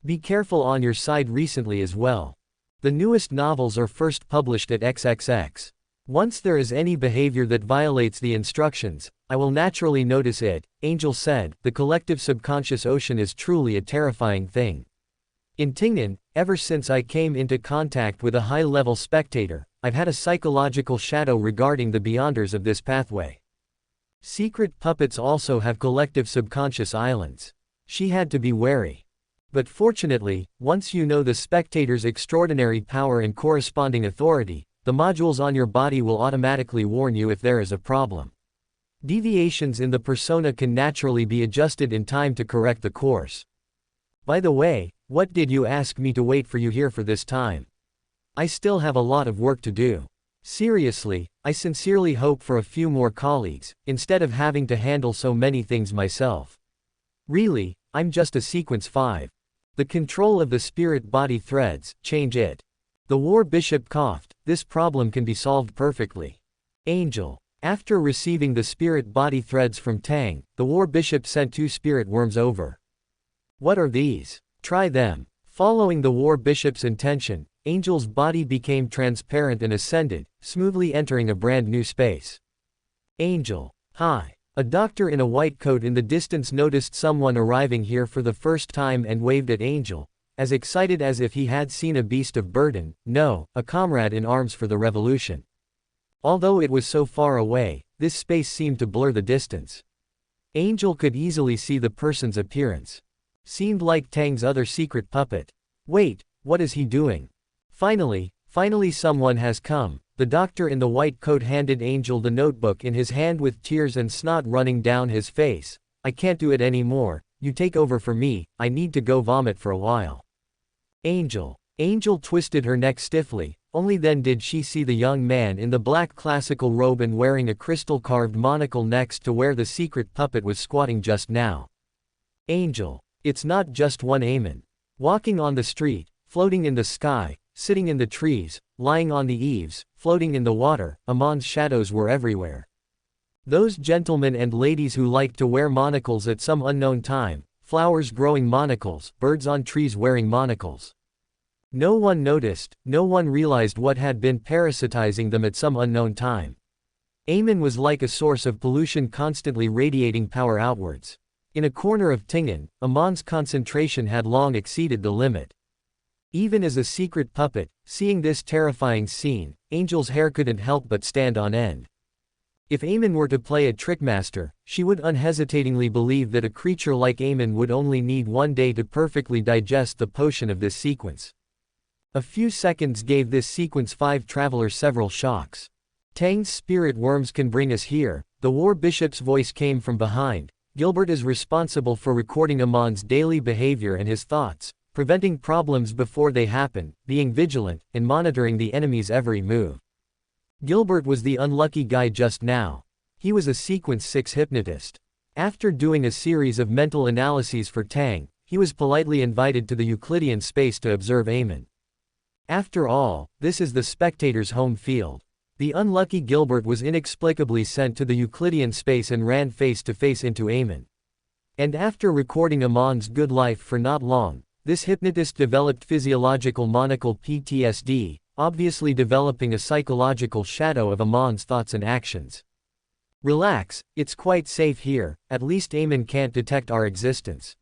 Be careful on your side recently as well. The newest novels are first published at XXX. Once there is any behavior that violates the instructions, I will naturally notice it, Angel said. The collective subconscious ocean is truly a terrifying thing. In Tingnan, ever since I came into contact with a high-level spectator, I've had a psychological shadow regarding the beyonders of this pathway. Secret puppets also have collective subconscious islands. She had to be wary. But fortunately, once you know the spectator's extraordinary power and corresponding authority, the modules on your body will automatically warn you if there is a problem. Deviations in the persona can naturally be adjusted in time to correct the course. By the way, what did you ask me to wait for you here for this time? I still have a lot of work to do. Seriously, I sincerely hope for a few more colleagues, instead of having to handle so many things myself. Really, I'm just a sequence 5. The control of the spirit-body threads, change it. The war bishop coughed. This problem can be solved perfectly. Angel. After receiving the spirit-body threads from Tang, the war bishop sent 2 spirit worms over. What are these? Try them. Following the war bishop's intention, Angel's body became transparent and ascended, smoothly entering a brand new space. Angel. Hi. A doctor in a white coat in the distance noticed someone arriving here for the first time and waved at Angel, as excited as if he had seen a beast of burden, no, a comrade in arms for the revolution. Although it was so far away, this space seemed to blur the distance. Angel could easily see the person's appearance. Seemed like Tang's other secret puppet. Wait, what is he doing? Finally someone has come. The doctor in the white coat handed Angel the notebook in his hand with tears and snot running down his face. I can't do it anymore, you take over for me, I need to go vomit for a while. Angel. Angel twisted her neck stiffly, only then did she see the young man in the black classical robe and wearing a crystal-carved monocle next to where the secret puppet was squatting just now. Angel. It's not just one Amon. Walking on the street, floating in the sky, sitting in the trees, lying on the eaves, floating in the water, Amon's shadows were everywhere. Those gentlemen and ladies who liked to wear monocles at some unknown time, flowers growing monocles, birds on trees wearing monocles. No one noticed, no one realized what had been parasitizing them at some unknown time. Amon was like a source of pollution constantly radiating power outwards. In a corner of Tingnan, Amon's concentration had long exceeded the limit. Even as a secret puppet, seeing this terrifying scene, Angel's hair couldn't help but stand on end. If Amon were to play a trickmaster, she would unhesitatingly believe that a creature like Amon would only need 1 day to perfectly digest the potion of this sequence. A few seconds gave this sequence 5 traveler several shocks. Tang's spirit worms can bring us here, the war bishop's voice came from behind. Gilbert is responsible for recording Amon's daily behavior and his thoughts, preventing problems before they happen, being vigilant, and monitoring the enemy's every move. Gilbert was the unlucky guy just now. He was a sequence 6 hypnotist. After doing a series of mental analyses for Tang, he was politely invited to the Euclidean space to observe Amon. After all, this is the spectator's home field. The unlucky Gilbert was inexplicably sent to the Euclidean space and ran face to face into Amon. And after recording Amon's good life for not long, this hypnotist developed physiological monocle PTSD, obviously developing a psychological shadow of Amon's thoughts and actions. Relax, it's quite safe here, at least Amon can't detect our existence.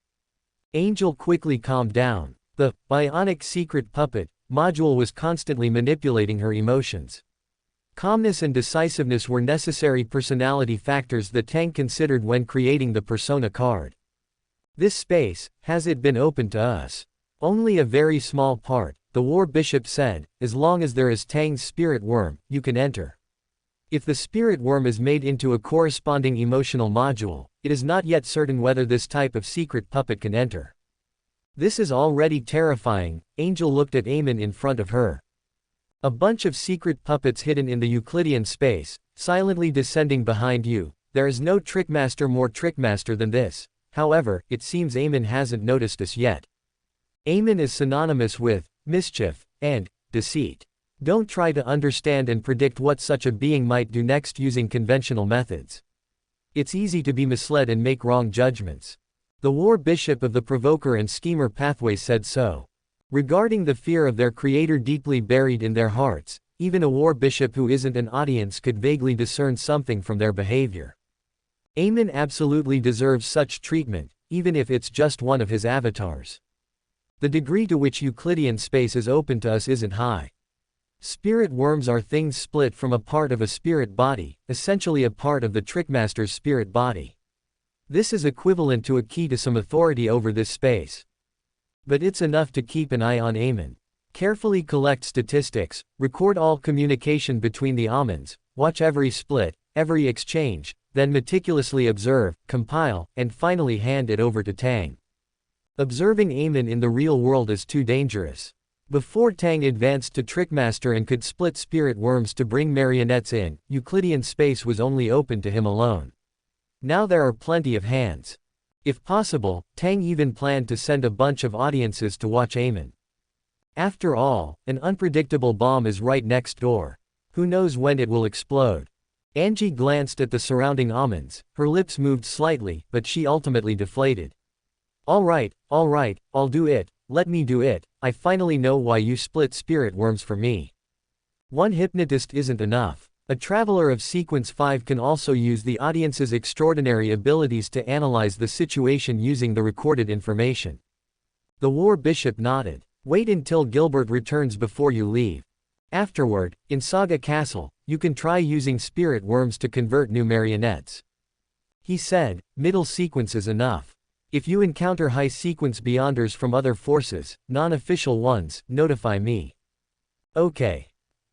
Angel quickly calmed down. The bionic secret puppet module was constantly manipulating her emotions. Calmness and decisiveness were necessary personality factors that Tang considered when creating the persona card. This space, has it been open to us? Only a very small part, the war bishop said, as long as there is Tang's spirit worm, you can enter. If the spirit worm is made into a corresponding emotional module, it is not yet certain whether this type of secret puppet can enter. This is already terrifying. Angel looked at Amon in front of her. A bunch of secret puppets hidden in the Euclidean space, silently descending behind you. There is no trickmaster more trickmaster than this. However, it seems Amon hasn't noticed us yet. Amon is synonymous with mischief and deceit. Don't try to understand and predict what such a being might do next using conventional methods. It's easy to be misled and make wrong judgments. The war bishop of the provoker and schemer pathway said so. Regarding the fear of their creator deeply buried in their hearts, even a war bishop who isn't an audience could vaguely discern something from their behavior. Amon absolutely deserves such treatment, even if it's just one of his avatars. The degree to which Euclidean space is open to us isn't high. Spirit worms are things split from a part of a spirit body, essentially a part of the trickmaster's spirit body. This is equivalent to a key to some authority over this space. But it's enough to keep an eye on Amon. Carefully collect statistics, record all communication between the Amons, watch every split, every exchange, then meticulously observe, compile, and finally hand it over to Tang. Observing Amon in the real world is too dangerous. Before Tang advanced to Trickmaster and could split spirit worms to bring marionettes in, Euclidean space was only open to him alone. Now there are plenty of hands. If possible, Tang even planned to send a bunch of audiences to watch Amon. After all, an unpredictable bomb is right next door. Who knows when it will explode? Angie glanced at the surrounding Amons, her lips moved slightly, but she ultimately deflated. All right, I'll do it, let me do it, I finally know why you split spirit worms for me. One hypnotist isn't enough. A traveler of Sequence 5 can also use the audience's extraordinary abilities to analyze the situation using the recorded information. The war bishop nodded. Wait until Gilbert returns before you leave. Afterward, in Saga Castle, you can try using spirit worms to convert new marionettes. He said, middle sequence is enough. If you encounter high sequence beyonders from other forces, non-official ones, notify me. Okay.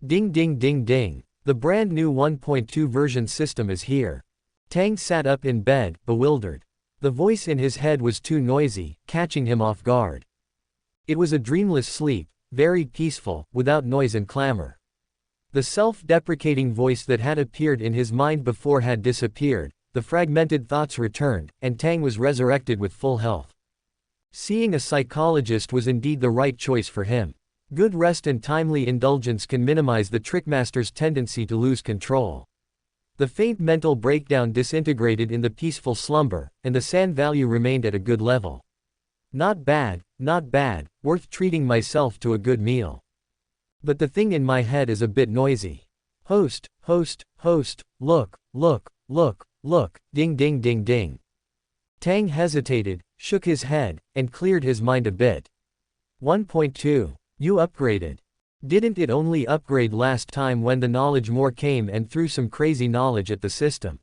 Ding ding ding ding. The brand new 1.2 version system is here. Tang sat up in bed, bewildered. The voice in his head was too noisy, catching him off guard. It was a dreamless sleep, very peaceful, without noise and clamor. The self-deprecating voice that had appeared in his mind before had disappeared, the fragmented thoughts returned, and Tang was resurrected with full health. Seeing a psychologist was indeed the right choice for him. Good rest and timely indulgence can minimize the Trickmaster's tendency to lose control. The faint mental breakdown disintegrated in the peaceful slumber, and the sand value remained at a good level. Not bad, worth treating myself to a good meal. But the thing in my head is a bit noisy. Host, look, ding ding ding ding. Tang hesitated, shook his head, and cleared his mind a bit. 1.2. You upgraded. Didn't it only upgrade last time when the knowledge more came and threw some crazy knowledge at the system?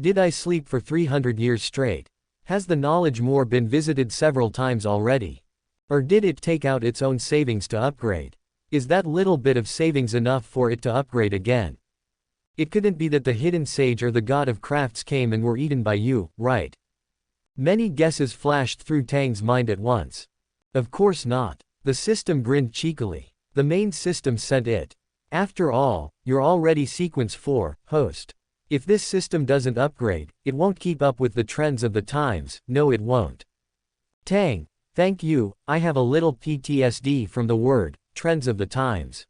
Did I sleep for 300 years straight? Has the knowledge more been visited several times already? Or did it take out its own savings to upgrade? Is that little bit of savings enough for it to upgrade again? It couldn't be that the hidden sage or the god of crafts came and were eaten by you, right? Many guesses flashed through Tang's mind at once. Of course not. The system grinned cheekily. The main system sent it. After all, you're already Sequence 4, host. If this system doesn't upgrade, it won't keep up with the trends of the times, no it won't. Tang, thank you, I have a little PTSD from the word, trends of the times.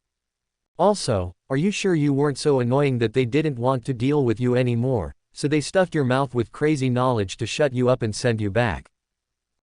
Also, are you sure you weren't so annoying that they didn't want to deal with you anymore, so they stuffed your mouth with crazy knowledge to shut you up and send you back?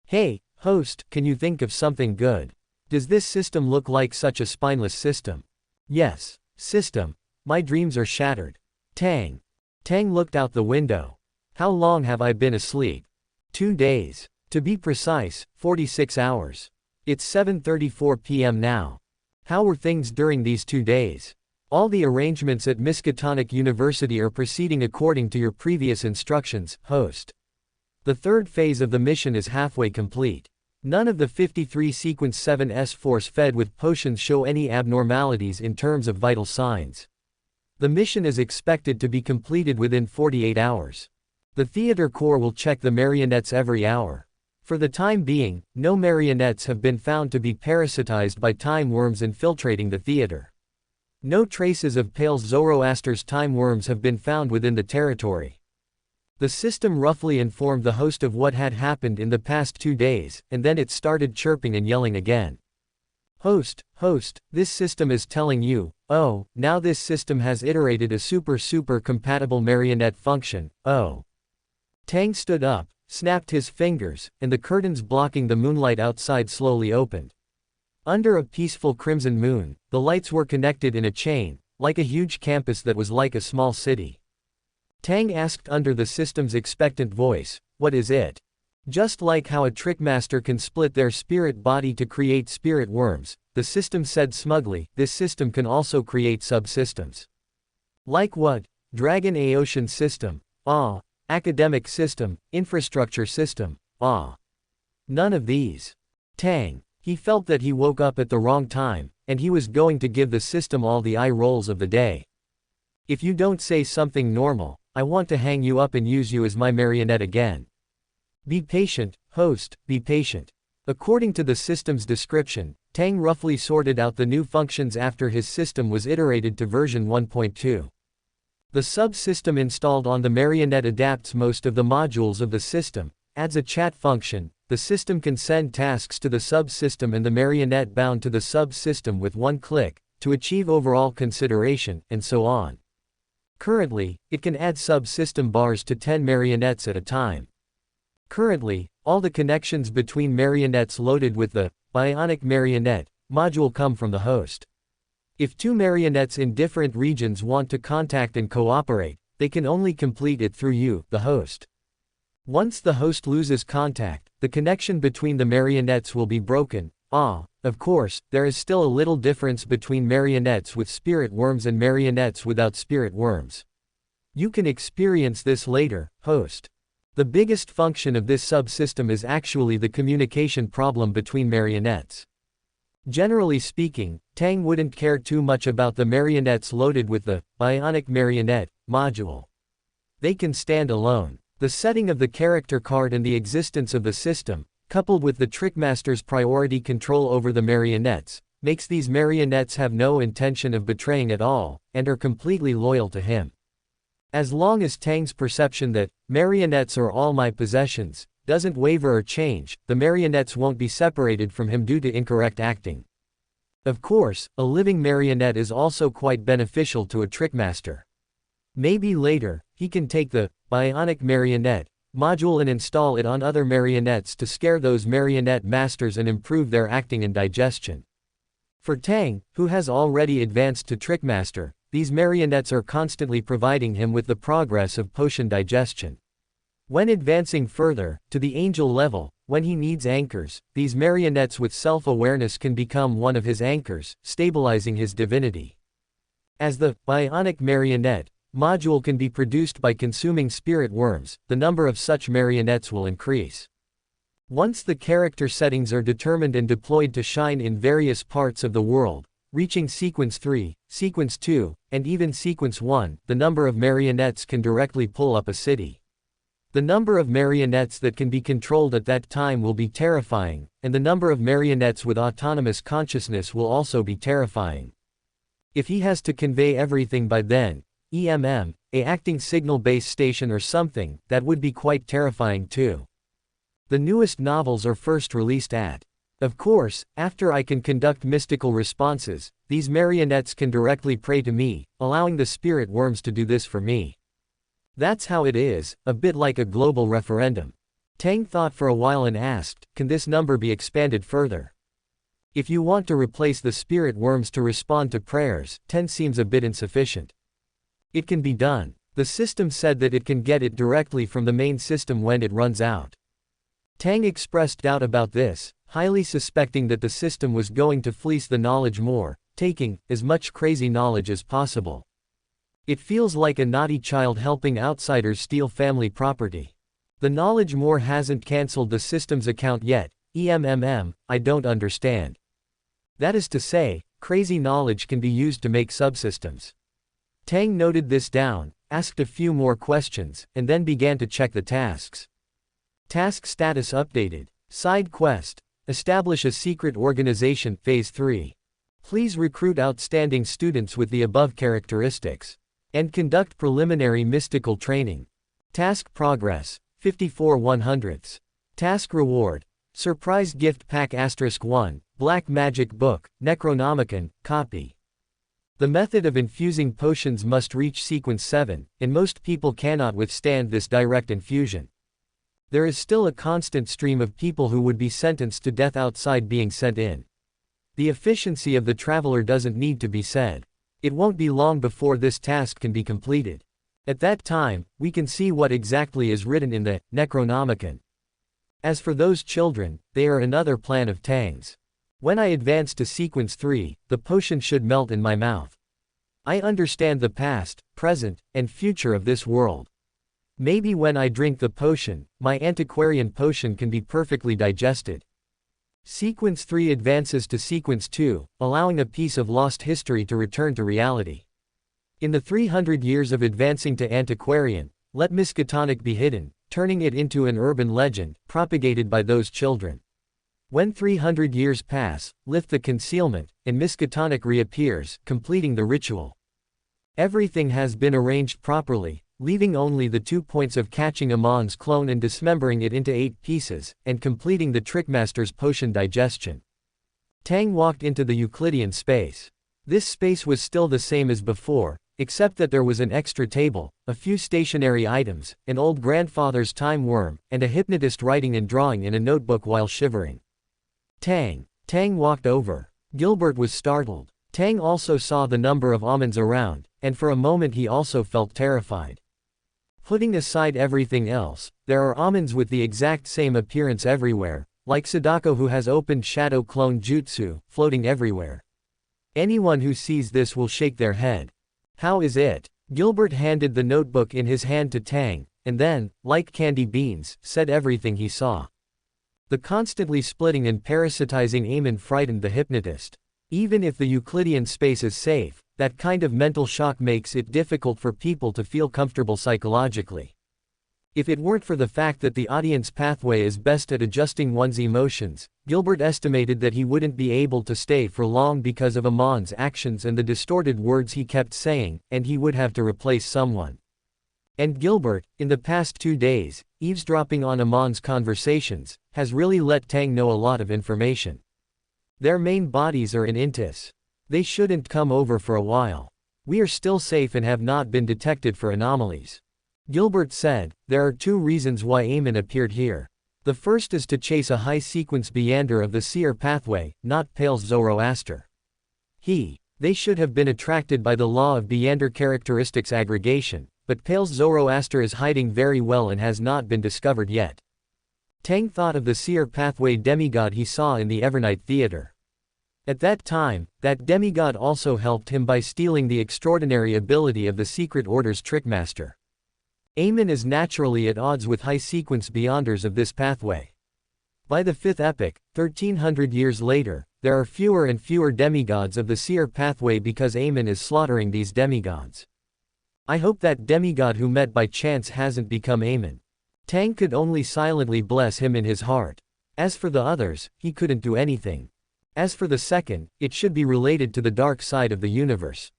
Hey, host, can you think of something good? Does this system look like such a spineless system? Yes, system. My dreams are shattered. Tang. Tang looked out the window. How long have I been asleep? 2 days. To be precise, 46 hours. It's 7:34 p.m. now. How were things during these 2 days? All the arrangements at Miskatonic University are proceeding according to your previous instructions, host. The third phase of the mission is halfway complete. None of the 53 Sequence 7s force-fed with potions show any abnormalities in terms of vital signs. The mission is expected to be completed within 48 hours. The theater core will check the marionettes every hour. For the time being, no marionettes have been found to be parasitized by time worms infiltrating the theater. No traces of Pale Zoroaster's time worms have been found within the territory. The system roughly informed the host of what had happened in the past 2 days, and then it started chirping and yelling again. Host, this system is telling you, oh, now this system has iterated a super compatible marionette function, oh. Tang stood up, snapped his fingers, and the curtains blocking the moonlight outside slowly opened. Under a peaceful crimson moon, the lights were connected in a chain, like a huge campus that was like a small city. Tang asked under the system's expectant voice, what is it? Just like how a trickmaster can split their spirit body to create spirit worms, the system said smugly, this system can also create subsystems. Like what? Dragon Aocean system, ah. Academic system, infrastructure system, ah. None of these. Tang. He felt that he woke up at the wrong time, and he was going to give the system all the eye rolls of the day. If you don't say something normal, I want to hang you up and use you as my marionette again. Be patient, host, be patient. According to the system's description, Tang roughly sorted out the new functions after his system was iterated to version 1.2. The subsystem installed on the marionette adapts most of the modules of the system, adds a chat function, the system can send tasks to the subsystem and the marionette bound to the subsystem with one click, to achieve overall consideration, and so on. Currently, it can add subsystem bars to 10 marionettes at a time. Currently, all the connections between marionettes loaded with the bionic marionette module come from the host. If 2 marionettes in different regions want to contact and cooperate, they can only complete it through you, the host. Once the host loses contact, the connection between the marionettes will be broken. Of course, there is still a little difference between marionettes with spirit worms and marionettes without spirit worms. You can experience this later, host. The biggest function of this subsystem is actually the communication problem between marionettes. Generally speaking, Tang wouldn't care too much about the marionettes loaded with the bionic marionette module. They can stand alone. The setting of the character card and the existence of the system, coupled with the Trickmaster's priority control over the marionettes, makes these marionettes have no intention of betraying at all, and are completely loyal to him. As long as Tang's perception that, marionettes are all my possessions, doesn't waver or change, the marionettes won't be separated from him due to incorrect acting. Of course, a living marionette is also quite beneficial to a Trickmaster. Maybe later, he can take the bionic marionette module and install it on other marionettes to scare those marionette masters and improve their acting and digestion. For Tang, who has already advanced to Trickmaster, these marionettes are constantly providing him with the progress of potion digestion. When advancing further, to the angel level, when he needs anchors, these marionettes with self-awareness can become one of his anchors, stabilizing his divinity. As the bionic marionette module can be produced by consuming spirit worms, the number of such marionettes will increase. Once the character settings are determined and deployed to shine in various parts of the world, reaching Sequence 3, Sequence 2, and even Sequence 1, the number of marionettes can directly pull up a city. The number of marionettes that can be controlled at that time will be terrifying, and the number of marionettes with autonomous consciousness will also be terrifying. If he has to convey everything by then, a acting signal base station or something, that would be quite terrifying too. The newest novels are first released at. Of course, after I can conduct mystical responses, these marionettes can directly pray to me, allowing the spirit worms to do this for me. That's how it is, a bit like a global referendum. Tang thought for a while and asked, can this number be expanded further? If you want to replace the spirit worms to respond to prayers, 10 seems a bit insufficient. It can be done. The system said that it can get it directly from the main system when it runs out. Tang expressed doubt about this, highly suspecting that the system was going to fleece the knowledge more, taking as much crazy knowledge as possible. It feels like a naughty child helping outsiders steal family property. The knowledge more hasn't cancelled the system's account yet. I don't understand. That is to say, crazy knowledge can be used to make subsystems. Tang noted this down, asked a few more questions, and then began to check the tasks. Task status updated. Side quest. Establish a secret organization, Phase 3. Please recruit outstanding students with the above characteristics. And conduct preliminary mystical training. Task progress. 54 100ths. Task reward. Surprise gift pack *1, Black Magic Book, Necronomicon, copy. The method of infusing potions must reach sequence 7, and most people cannot withstand this direct infusion. There is still a constant stream of people who would be sentenced to death outside being sent in. The efficiency of the traveler doesn't need to be said. It won't be long before this task can be completed. At that time, we can see what exactly is written in the Necronomicon. As for those children, they are another plan of Tang's. When I advance to sequence 3, the potion should melt in my mouth. I understand the past, present, and future of this world. Maybe when I drink the potion, my antiquarian potion can be perfectly digested. Sequence 3 advances to sequence 2, allowing a piece of lost history to return to reality. In the 300 years of advancing to antiquarian, let Miskatonic be hidden, turning it into an urban legend, propagated by those children. When 300 years pass, lift the concealment, and Miskatonic reappears, completing the ritual. Everything has been arranged properly, leaving only the 2 points of catching Amon's clone and dismembering it into 8 pieces, and completing the Trickmaster's potion digestion. Tang walked into the Euclidean space. This space was still the same as before, except that there was an extra table, a few stationary items, an old grandfather's time worm, and a hypnotist writing and drawing in a notebook while shivering. Tang walked over. Gilbert was startled. Tang also saw the number of Amons around, and for a moment he also felt terrified. Putting aside everything else, there are Amons with the exact same appearance everywhere, like Sadako who has opened Shadow Clone Jutsu, floating everywhere. Anyone who sees this will shake their head. How is it? Gilbert handed the notebook in his hand to Tang, and then, like candy beans, said everything he saw. The constantly splitting and parasitizing Amon frightened the hypnotist. Even if the Euclidean space is safe, that kind of mental shock makes it difficult for people to feel comfortable psychologically. If it weren't for the fact that the audience pathway is best at adjusting one's emotions, Gilbert estimated that he wouldn't be able to stay for long because of Amon's actions and the distorted words he kept saying, and he would have to replace someone. And Gilbert, in the past 2 days, eavesdropping on Amon's conversations, has really let Tang know a lot of information. Their main bodies are in Intis. They shouldn't come over for a while. We are still safe and have not been detected for anomalies. Gilbert said, there are 2 reasons why Amon appeared here. The first is to chase a high-sequence Beander of the Seer pathway, not Pale's Zoroaster. They should have been attracted by the law of Beander characteristics aggregation, but Pale's Zoroaster is hiding very well and has not been discovered yet. Tang thought of the Seer pathway demigod he saw in the Evernight Theater. At that time, that demigod also helped him by stealing the extraordinary ability of the Secret Order's Trickmaster. Amon is naturally at odds with high-sequence Beyonders of this pathway. By the Fifth Epoch, 1300 years later, there are fewer and fewer demigods of the Seer pathway because Amon is slaughtering these demigods. I hope that demigod who met by chance hasn't become Amon. Tang could only silently bless him in his heart. As for the others, he couldn't do anything. As for the second, it should be related to the dark side of the universe.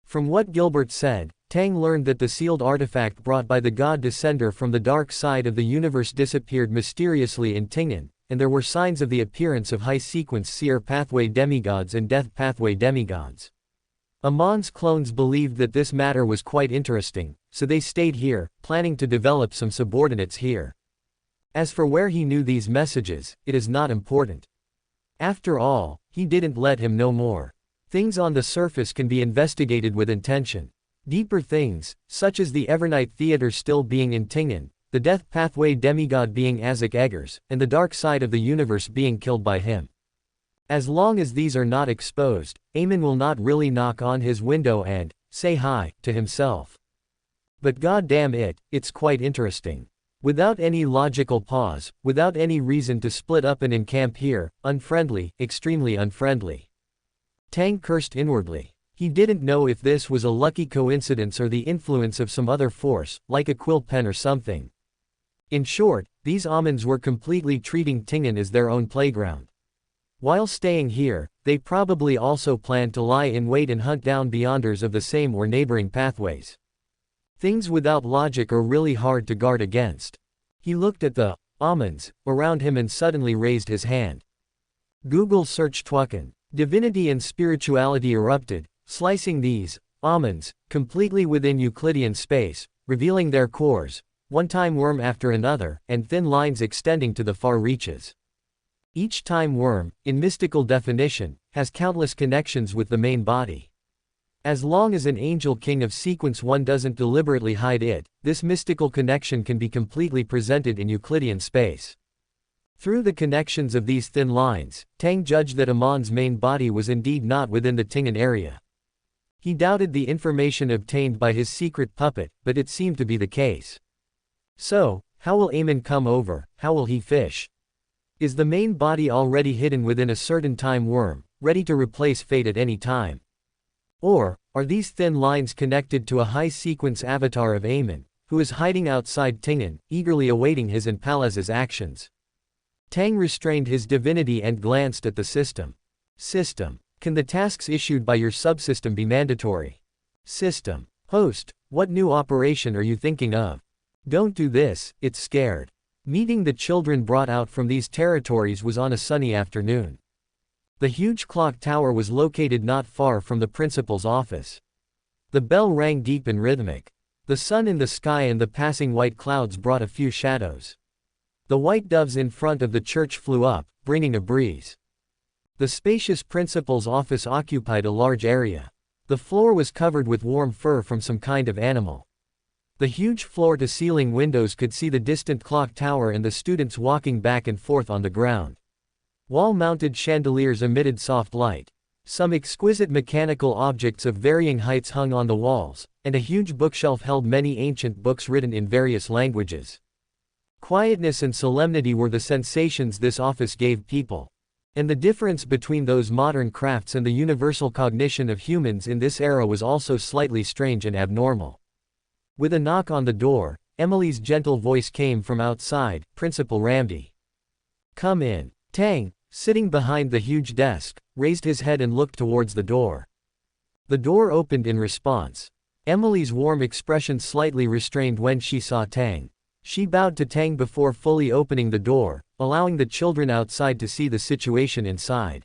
From what Gilbert said, Tang learned that the sealed artifact brought by the god descender from the dark side of the universe disappeared mysteriously in Tingen, and there were signs of the appearance of high-sequence seer pathway demigods and death pathway demigods. Amon's clones believed that this matter was quite interesting, so they stayed here, planning to develop some subordinates here. As for where he knew these messages, it is not important. After all, he didn't let him know more. Things on the surface can be investigated with intention. Deeper things, such as the Evernight Theater still being in Tingen, the death pathway demigod being Azik Eggers, and the dark side of the universe being killed by him. As long as these are not exposed, Amon will not really knock on his window and say hi to himself. But goddamn it, it's quite interesting. Without any logical pause, without any reason to split up and encamp here, unfriendly, extremely unfriendly. Tang cursed inwardly. He didn't know if this was a lucky coincidence or the influence of some other force, like a quill pen or something. In short, these Amons were completely treating Tingen as their own playground. While staying here, they probably also planned to lie in wait and hunt down beyonders of the same or neighboring pathways. Things without logic are really hard to guard against. He looked at the Amons around him and suddenly raised his hand. Google search Twakan. Divinity and spirituality erupted, slicing these Amons completely within Euclidean space, revealing their cores, one time worm after another, and thin lines extending to the far reaches. Each time worm, in mystical definition, has countless connections with the main body. As long as an angel king of sequence 1 doesn't deliberately hide it, this mystical connection can be completely presented in Euclidean space. Through the connections of these thin lines, Tang judged that Amon's main body was indeed not within the Tingen area. He doubted the information obtained by his secret puppet, but it seemed to be the case. So, how will Amon come over, how will he fish? Is the main body already hidden within a certain time worm, ready to replace fate at any time? Or, are these thin lines connected to a high-sequence avatar of Amon, who is hiding outside Tingen, eagerly awaiting his and Palaz's actions? Tang restrained his divinity and glanced at the system. System. Can the tasks issued by your subsystem be mandatory? System. Host. What new operation are you thinking of? Don't do this, it's scared. Meeting the children brought out from these territories was on a sunny afternoon. The huge clock tower was located not far from the principal's office. The bell rang deep and rhythmic. The sun in the sky and the passing white clouds brought a few shadows. The white doves in front of the church flew up, bringing a breeze. The spacious principal's office occupied a large area. The floor was covered with warm fur from some kind of animal. The huge floor-to-ceiling windows could see the distant clock tower and the students walking back and forth on the ground. Wall-mounted chandeliers emitted soft light. Some exquisite mechanical objects of varying heights hung on the walls, and a huge bookshelf held many ancient books written in various languages. Quietness and solemnity were the sensations this office gave people. And the difference between those modern crafts and the universal cognition of humans in this era was also slightly strange and abnormal. With a knock on the door, Emily's gentle voice came from outside, Principal Ramde. Come in. Tang, sitting behind the huge desk, raised his head and looked towards the door. The door opened in response. Emily's warm expression slightly restrained when she saw Tang. She bowed to Tang before fully opening the door, allowing the children outside to see the situation inside.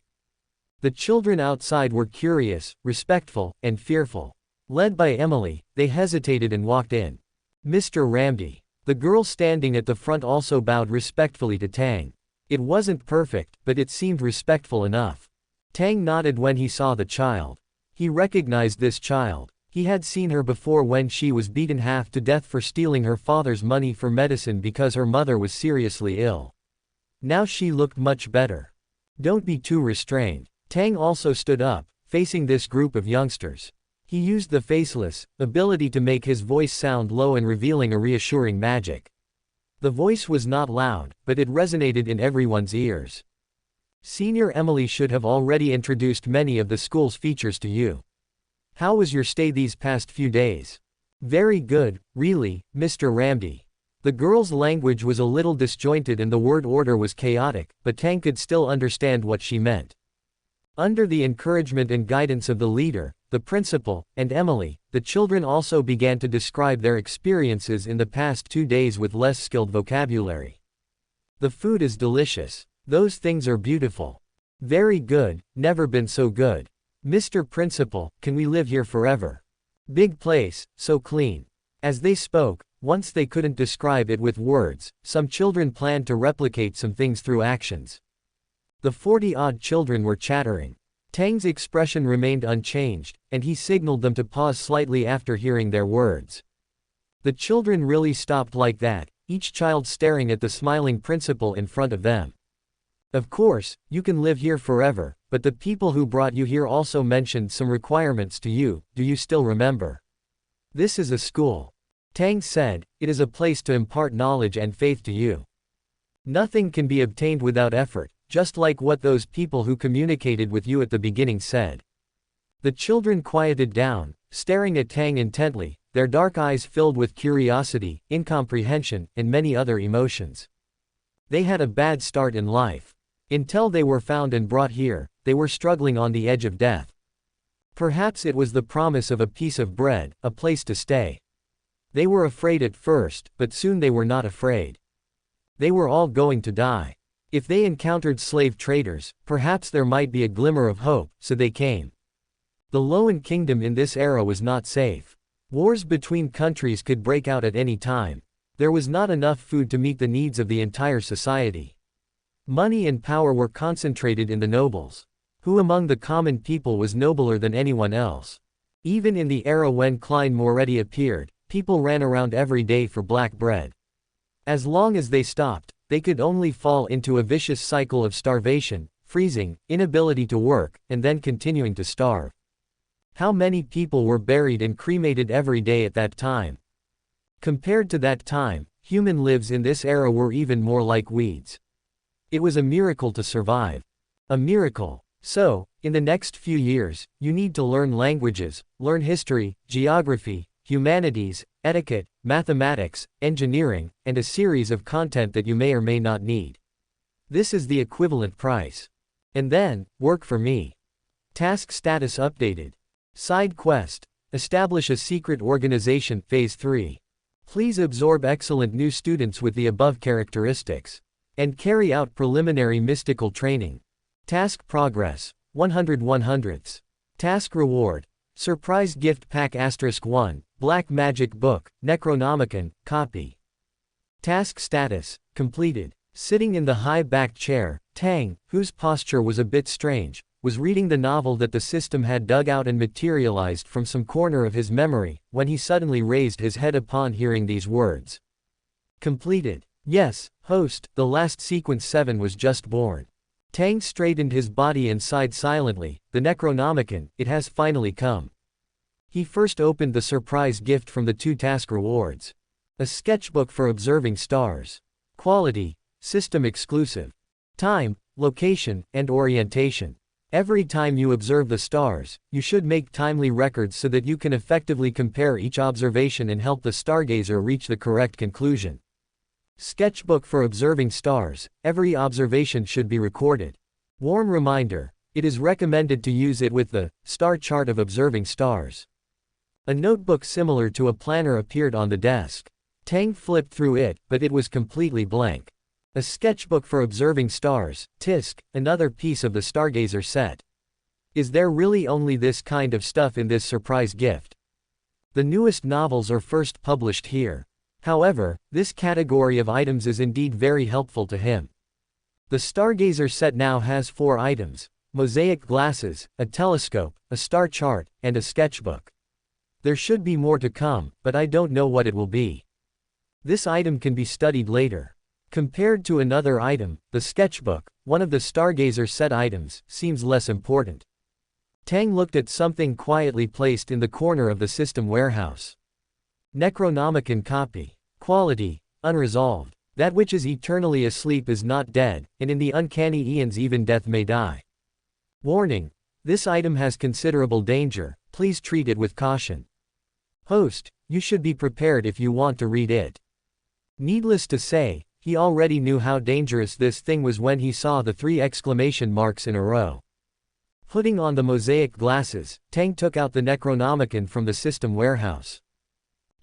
The children outside were curious, respectful, and fearful. Led by Emily, they hesitated and walked in. Mr. Ramde. The girl standing at the front also bowed respectfully to Tang. It wasn't perfect, but it seemed respectful enough. Tang nodded when he saw the child. He recognized this child. He had seen her before when she was beaten half to death for stealing her father's money for medicine because her mother was seriously ill. Now she looked much better. Don't be too restrained. Tang also stood up, facing this group of youngsters. He used the faceless ability to make his voice sound low and revealing a reassuring magic. The voice was not loud, but it resonated in everyone's ears. Senior Emily should have already introduced many of the school's features to you. How was your stay these past few days? Very good, really, Mr. Ramde. The girl's language was a little disjointed and the word order was chaotic, but Tang could still understand what she meant. Under the encouragement and guidance of the leader, the principal, and Emily, the children also began to describe their experiences in the past 2 days with less skilled vocabulary. The food is delicious. Those things are beautiful. Very good, never been so good. Mr. Principal, can we live here forever? Big place, so clean. As they spoke, once they couldn't describe it with words, some children planned to replicate some things through actions. The 40-odd children were chattering. Tang's expression remained unchanged, and he signaled them to pause slightly after hearing their words. The children really stopped like that, each child staring at the smiling principal in front of them. Of course, you can live here forever, but the people who brought you here also mentioned some requirements to you, do you still remember? This is a school. Tang said, it is a place to impart knowledge and faith to you. Nothing can be obtained without effort, just like what those people who communicated with you at the beginning said. The children quieted down, staring at Tang intently, their dark eyes filled with curiosity, incomprehension, and many other emotions. They had a bad start in life. Until they were found and brought here, they were struggling on the edge of death. Perhaps it was the promise of a piece of bread, a place to stay. They were afraid at first, but soon they were not afraid. They were all going to die. If they encountered slave traders, perhaps there might be a glimmer of hope, so they came. The Loen kingdom in this era was not safe. Wars between countries could break out at any time. There was not enough food to meet the needs of the entire society. Money and power were concentrated in the nobles. Who among the common people was nobler than anyone else? Even in the era when Klein Moretti appeared, people ran around every day for black bread. As long as they stopped, they could only fall into a vicious cycle of starvation, freezing, inability to work, and then continuing to starve. How many people were buried and cremated every day at that time? Compared to that time, human lives in this era were even more like weeds. It was a miracle to survive. A miracle. So, in the next few years, you need to learn languages, learn history, geography, humanities, etiquette, mathematics, engineering, and a series of content that you may or may not need. This is the equivalent price. And then, work for me. Task status updated. Side quest. Establish a secret organization, Phase 3. Please absorb excellent new students with the above characteristics. And carry out preliminary mystical training. Task progress. 100/100ths. Task reward. Surprise gift pack *1, Black Magic Book, Necronomicon, copy. Task status, completed. Sitting in the high-backed chair, Tang, whose posture was a bit strange, was reading the novel that the system had dug out and materialized from some corner of his memory, when he suddenly raised his head upon hearing these words. Completed. Yes, host, the last sequence 7 was just born. Tang straightened his body and sighed silently, the Necronomicon, it has finally come. He first opened the surprise gift from the 2 task rewards. A sketchbook for observing stars. Quality, system exclusive. Time, location, and orientation. Every time you observe the stars, you should make timely records so that you can effectively compare each observation and help the stargazer reach the correct conclusion. Sketchbook for observing stars, every observation should be recorded. Warm reminder, it is recommended to use it with the star chart of observing stars. A notebook similar to a planner appeared on the desk. Tang flipped through it, but it was completely blank. A sketchbook for observing stars, tisk, another piece of the stargazer set. Is there really only this kind of stuff in this surprise gift? The newest novels are first published here. However, this category of items is indeed very helpful to him. The stargazer set now has 4 items: mosaic glasses, a telescope, a star chart, and a sketchbook. There should be more to come, but I don't know what it will be. This item can be studied later. Compared to another item, the sketchbook, one of the stargazer set items, seems less important. Tang looked at something quietly placed in the corner of the system warehouse. Necronomicon copy. Quality, unresolved. That which is eternally asleep is not dead, and in the uncanny eons even death may die. Warning. This item has considerable danger, please treat it with caution. Host, you should be prepared if you want to read it. Needless to say, he already knew how dangerous this thing was when he saw the 3 exclamation marks in a row. Putting on the mosaic glasses, Tang took out the Necronomicon from the system warehouse.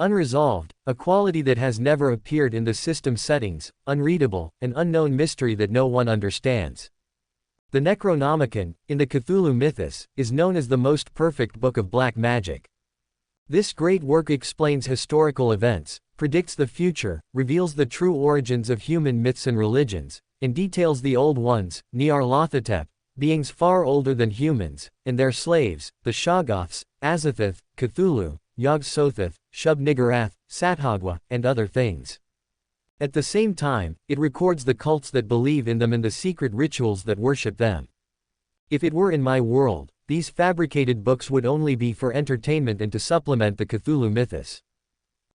Unresolved, a quality that has never appeared in the system settings, unreadable, an unknown mystery that no one understands. The Necronomicon, in the Cthulhu mythos, is known as the most perfect book of black magic. This great work explains historical events, predicts the future, reveals the true origins of human myths and religions, and details the old ones, Nyarlathotep, beings far older than humans, and their slaves, the Shoggoths, Azathoth, Cthulhu, Yog-Sothoth, Shub-Niggurath, Sathagwa, and other things. At the same time, it records the cults that believe in them and the secret rituals that worship them. If it were in my world, these fabricated books would only be for entertainment and to supplement the Cthulhu mythos.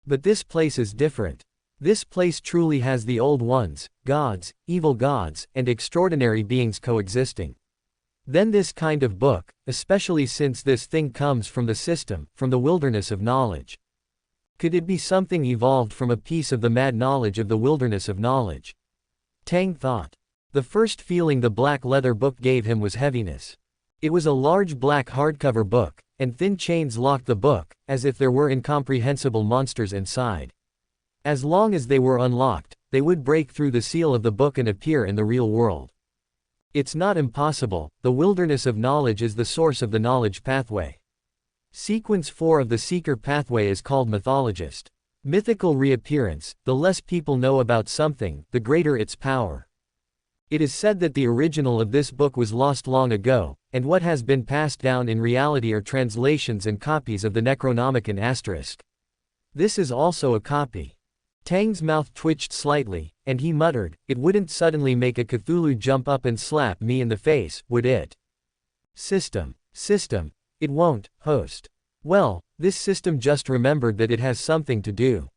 But this place is different. This place truly has the old ones, gods, evil gods, and extraordinary beings coexisting. Then this kind of book, especially since this thing comes from the system, from the wilderness of knowledge. Could it be something evolved from a piece of the mad knowledge of the wilderness of knowledge? Tang thought. The first feeling the black leather book gave him was heaviness. It was a large black hardcover book, and thin chains locked the book, as if there were incomprehensible monsters inside. As long as they were unlocked, they would break through the seal of the book and appear in the real world. It's not impossible, the wilderness of knowledge is the source of the knowledge pathway. Sequence 4 of the Seeker pathway is called Mythologist. Mythical reappearance, the less people know about something, the greater its power. It is said that the original of this book was lost long ago, and what has been passed down in reality are translations and copies of the Necronomicon **. This is also a copy. Tang's mouth twitched slightly, and he muttered, "It wouldn't suddenly make a Cthulhu jump up and slap me in the face, would it?" System. It won't, host. Well, this system just remembered that it has something to do.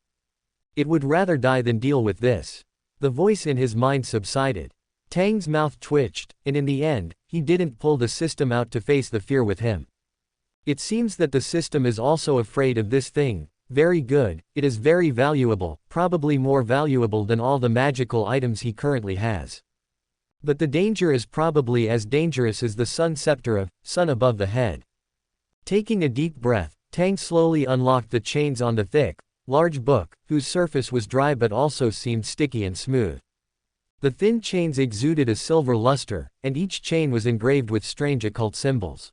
It would rather die than deal with this. The voice in his mind subsided. Tang's mouth twitched, and in the end, he didn't pull the system out to face the fear with him. It seems that the system is also afraid of this thing. Very good, it is very valuable, probably more valuable than all the magical items he currently has. But the danger is probably as dangerous as the sun scepter of, sun above the head. Taking a deep breath, Tang slowly unlocked the chains on the thick, large book, whose surface was dry but also seemed sticky and smooth. The thin chains exuded a silver luster, and each chain was engraved with strange occult symbols.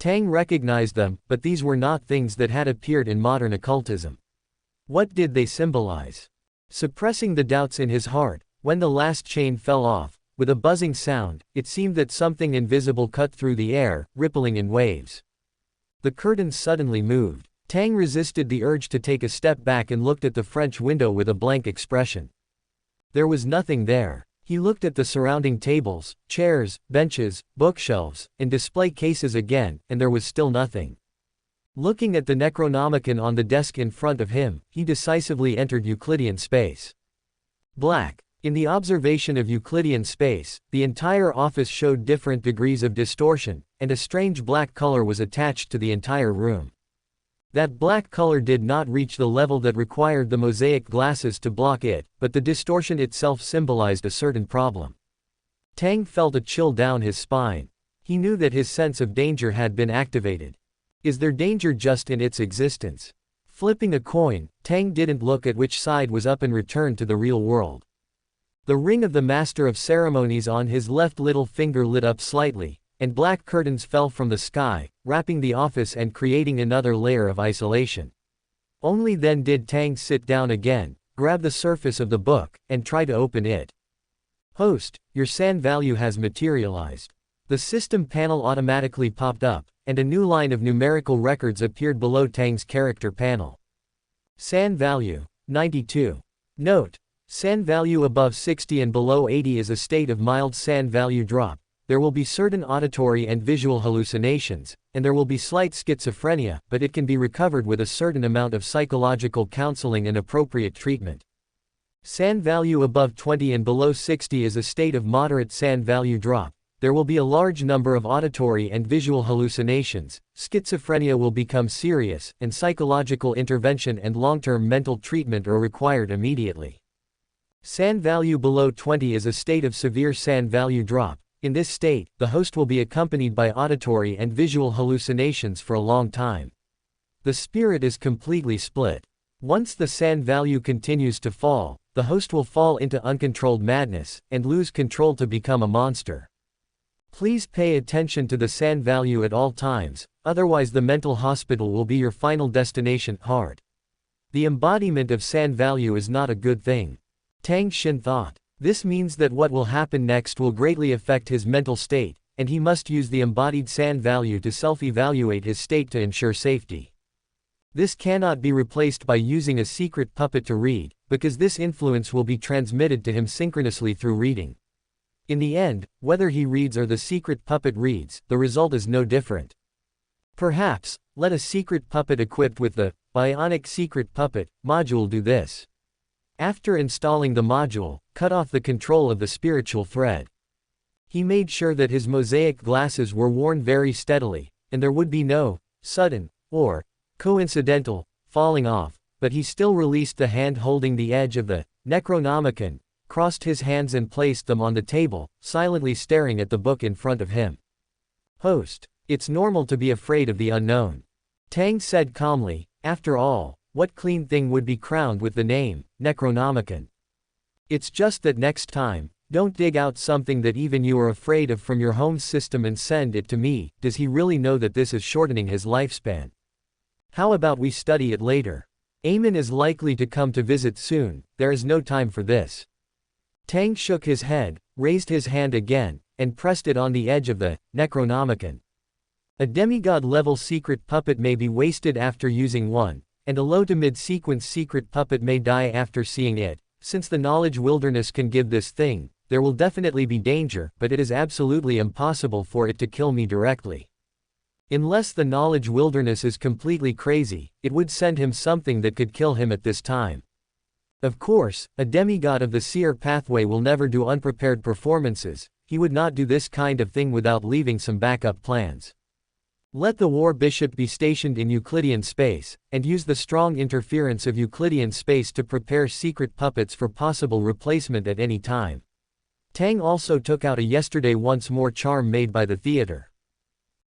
Tang recognized them, but these were not things that had appeared in modern occultism. What did they symbolize? Suppressing the doubts in his heart, when the last chain fell off, with a buzzing sound, it seemed that something invisible cut through the air, rippling in waves. The curtains suddenly moved. Tang resisted the urge to take a step back and looked at the French window with a blank expression. There was nothing there. He looked at the surrounding tables, chairs, benches, bookshelves, and display cases again, and there was still nothing. Looking at the Necronomicon on the desk in front of him, he decisively entered Euclidean space. Black. In the observation of Euclidean space, the entire office showed different degrees of distortion, and a strange black color was attached to the entire room. That black color did not reach the level that required the mosaic glasses to block it, but the distortion itself symbolized a certain problem. Tang felt a chill down his spine. He knew that his sense of danger had been activated. Is there danger just in its existence? Flipping a coin, Tang didn't look at which side was up and returned to the real world. The ring of the Master of Ceremonies on his left little finger lit up slightly, and black curtains fell from the sky, wrapping the office and creating another layer of isolation. Only then did Tang sit down again, grab the surface of the book, and try to open it. Host, your SAN value has materialized. The system panel automatically popped up, and a new line of numerical records appeared below Tang's character panel. SAN value, 92. Note: SAN value above 60 and below 80 is a state of mild SAN value drop. There will be certain auditory and visual hallucinations, and there will be slight schizophrenia, but it can be recovered with a certain amount of psychological counseling and appropriate treatment. SAN value above 20 and below 60 is a state of moderate SAN value drop. There will be a large number of auditory and visual hallucinations, schizophrenia will become serious, and psychological intervention and long-term mental treatment are required immediately. SAN value below 20 is a state of severe SAN value drop. In this state, the host will be accompanied by auditory and visual hallucinations for a long time. The spirit is completely split. Once the SAN value continues to fall, the host will fall into uncontrolled madness, and lose control to become a monster. Please pay attention to the SAN value at all times, otherwise the mental hospital will be your final destination. Hard. The embodiment of SAN value is not a good thing. Tang Xin thought. This means that what will happen next will greatly affect his mental state, and he must use the embodied SAN value to self-evaluate his state to ensure safety. This cannot be replaced by using a secret puppet to read, because this influence will be transmitted to him synchronously through reading. In the end, whether he reads or the secret puppet reads, the result is no different. Perhaps, let a secret puppet equipped with the Bionic Secret Puppet module do this. After installing the module, cut off the control of the spiritual thread. He made sure that his mosaic glasses were worn very steadily, and there would be no sudden or coincidental falling off, but he still released the hand holding the edge of the Necronomicon, crossed his hands and placed them on the table, silently staring at the book in front of him. Host, it's normal to be afraid of the unknown. Tang said calmly, after all, what clean thing would be crowned with the name, Necronomicon? It's just that next time, don't dig out something that even you are afraid of from your home system and send it to me. Does he really know that this is shortening his lifespan? How about we study it later? Eamon is likely to come to visit soon, there is no time for this. Tang shook his head, raised his hand again, and pressed it on the edge of the Necronomicon. A demigod-level secret puppet may be wasted after using one, and a low to mid-sequence secret puppet may die after seeing it. Since the knowledge wilderness can give this thing, there will definitely be danger, but it is absolutely impossible for it to kill me directly. Unless the knowledge wilderness is completely crazy, it would send him something that could kill him at this time. Of course, a demigod of the seer pathway will never do unprepared performances. He would not do this kind of thing without leaving some backup plans. Let the war bishop be stationed in Euclidean space, and use the strong interference of Euclidean space to prepare secret puppets for possible replacement at any time. Tang also took out a yesterday once more charm made by the theater.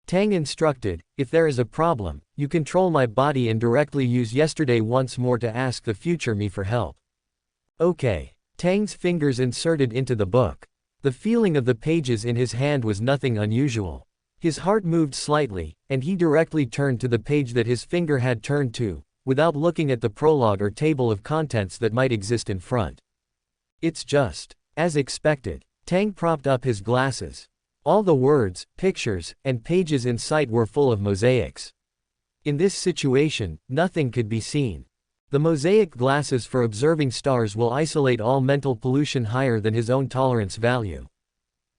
Tang instructed, if there is a problem, you control my body and directly use yesterday once more to ask the future me for help. Okay. Tang's fingers inserted into the book. The feeling of the pages in his hand was nothing unusual. His heart moved slightly, and he directly turned to the page that his finger had turned to, without looking at the prologue or table of contents that might exist in front. It's just as expected. Tang propped up his glasses. All the words, pictures, and pages in sight were full of mosaics. In this situation, nothing could be seen. The mosaic glasses for observing stars will isolate all mental pollution higher than his own tolerance value.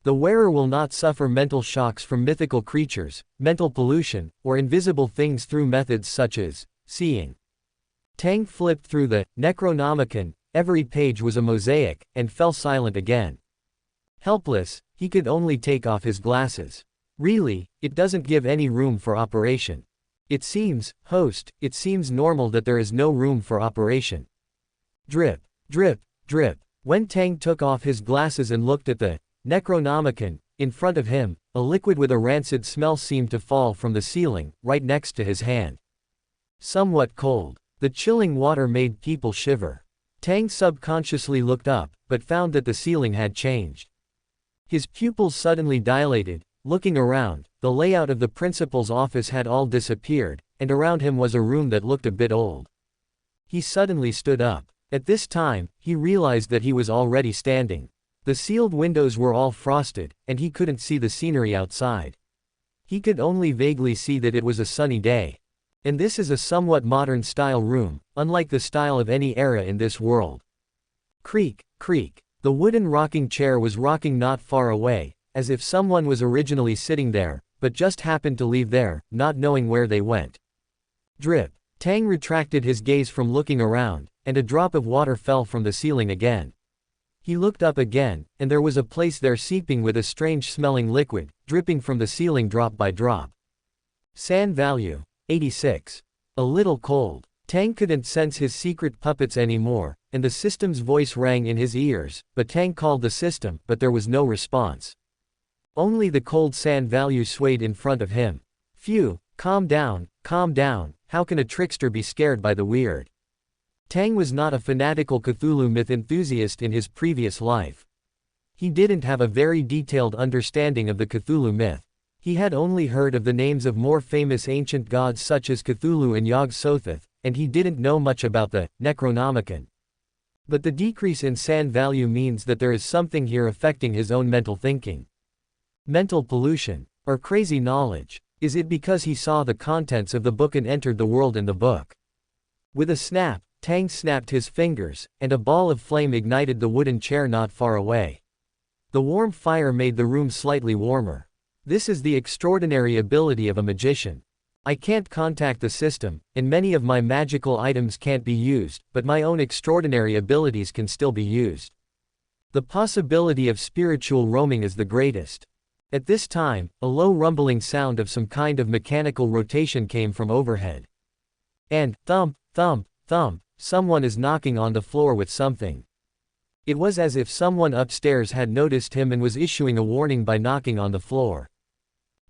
The wearer will not suffer mental shocks from mythical creatures, mental pollution, or invisible things through methods such as seeing. Tang flipped through the Necronomicon, every page was a mosaic, and fell silent again. Helpless, he could only take off his glasses. Really, it doesn't give any room for operation. It seems, host, it seems normal that there is no room for operation. Drip, drip, drip. When Tang took off his glasses and looked at the Necronomicon, in front of him, a liquid with a rancid smell seemed to fall from the ceiling, right next to his hand. Somewhat cold. The chilling water made people shiver. Tang subconsciously looked up, but found that the ceiling had changed. His pupils suddenly dilated. Looking around, the layout of the principal's office had all disappeared, and around him was a room that looked a bit old. He suddenly stood up. At this time, he realized that he was already standing. The sealed windows were all frosted, and he couldn't see the scenery outside. He could only vaguely see that it was a sunny day. And this is a somewhat modern-style room, unlike the style of any era in this world. Creak, creak. The wooden rocking chair was rocking not far away, as if someone was originally sitting there, but just happened to leave there, not knowing where they went. Drip. Tang retracted his gaze from looking around, and a drop of water fell from the ceiling again. He looked up again, and there was a place there seeping with a strange-smelling liquid, dripping from the ceiling drop by drop. SAN value. 86. A little cold. Tang couldn't sense his secret puppets anymore, and the system's voice rang in his ears, but Tang called the system, but there was no response. Only the cold sand value swayed in front of him. Phew, calm down, how can a trickster be scared by the weird? Tang was not a fanatical Cthulhu myth enthusiast in his previous life. He didn't have a very detailed understanding of the Cthulhu myth. He had only heard of the names of more famous ancient gods such as Cthulhu and Yog-Sothoth, and he didn't know much about the Necronomicon. But the decrease in sand value means that there is something here affecting his own mental thinking. Mental pollution, or crazy knowledge. Is it because he saw the contents of the book and entered the world in the book? With a snap, Tang snapped his fingers, and a ball of flame ignited the wooden chair not far away. The warm fire made the room slightly warmer. This is the extraordinary ability of a magician. I can't contact the system, and many of my magical items can't be used, but my own extraordinary abilities can still be used. The possibility of spiritual roaming is the greatest. At this time, a low rumbling sound of some kind of mechanical rotation came from overhead. And, thump, thump, thump, someone is knocking on the floor with something. It was as if someone upstairs had noticed him and was issuing a warning by knocking on the floor.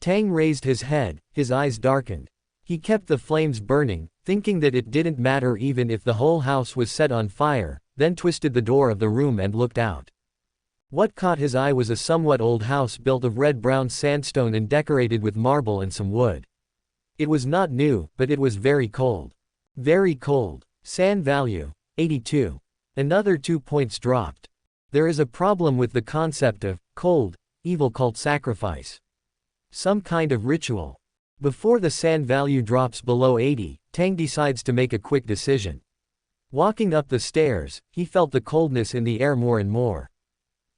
Tang raised his head, his eyes darkened. He kept the flames burning, thinking that it didn't matter even if the whole house was set on fire, then twisted the door of the room and looked out. What caught his eye was a somewhat old house built of red-brown sandstone and decorated with marble and some wood. It was not new, but it was very cold. Very cold. Sand value, 82. Another 2 points dropped. There is a problem with the concept of cold, evil cult sacrifice. Some kind of ritual. Before the sand value drops below 80, Tang decides to make a quick decision. Walking up the stairs, he felt the coldness in the air more and more.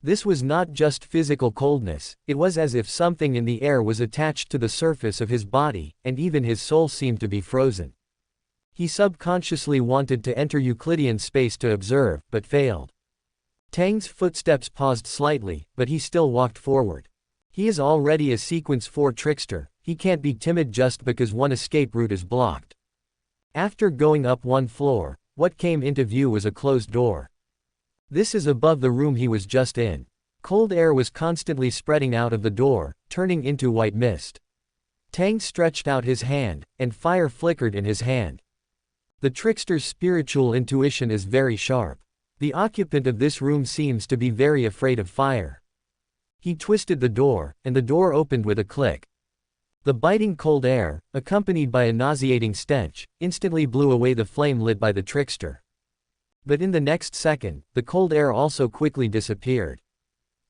This was not just physical coldness, it was as if something in the air was attached to the surface of his body, and even his soul seemed to be frozen. He subconsciously wanted to enter Euclidean space to observe, but failed. Tang's footsteps paused slightly, but he still walked forward. He is already a sequence 4 trickster, he can't be timid just because one escape route is blocked. After going up 1 floor, what came into view was a closed door. This is above the room he was just in. Cold air was constantly spreading out of the door, turning into white mist. Tang stretched out his hand, and fire flickered in his hand. The trickster's spiritual intuition is very sharp. The occupant of this room seems to be very afraid of fire. He twisted the door, and the door opened with a click. The biting cold air, accompanied by a nauseating stench, instantly blew away the flame lit by the trickster. But in the next second, the cold air also quickly disappeared.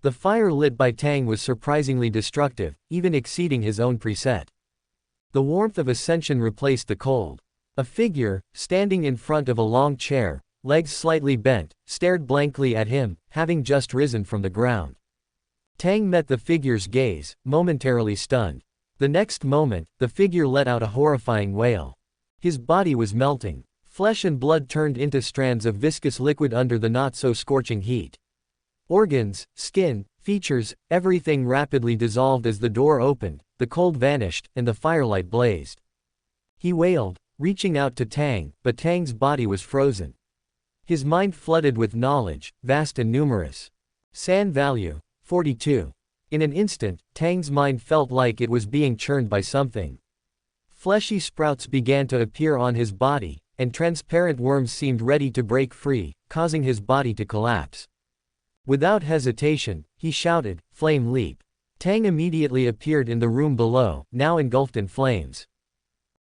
The fire lit by Tang was surprisingly destructive, even exceeding his own preset. The warmth of ascension replaced the cold. A figure, standing in front of a long chair, legs slightly bent, stared blankly at him, having just risen from the ground. Tang met the figure's gaze, momentarily stunned. The next moment, the figure let out a horrifying wail. His body was melting. Flesh and blood turned into strands of viscous liquid under the not-so-scorching heat. Organs, skin, features, everything rapidly dissolved as the door opened, the cold vanished, and the firelight blazed. He wailed, reaching out to Tang, but Tang's body was frozen. His mind flooded with knowledge, vast and numerous. Sand value, 42. In an instant, Tang's mind felt like it was being churned by something. Fleshy sprouts began to appear on his body, and transparent worms seemed ready to break free, causing his body to collapse. Without hesitation, he shouted, "Flame leap!" Tang immediately appeared in the room below, now engulfed in flames.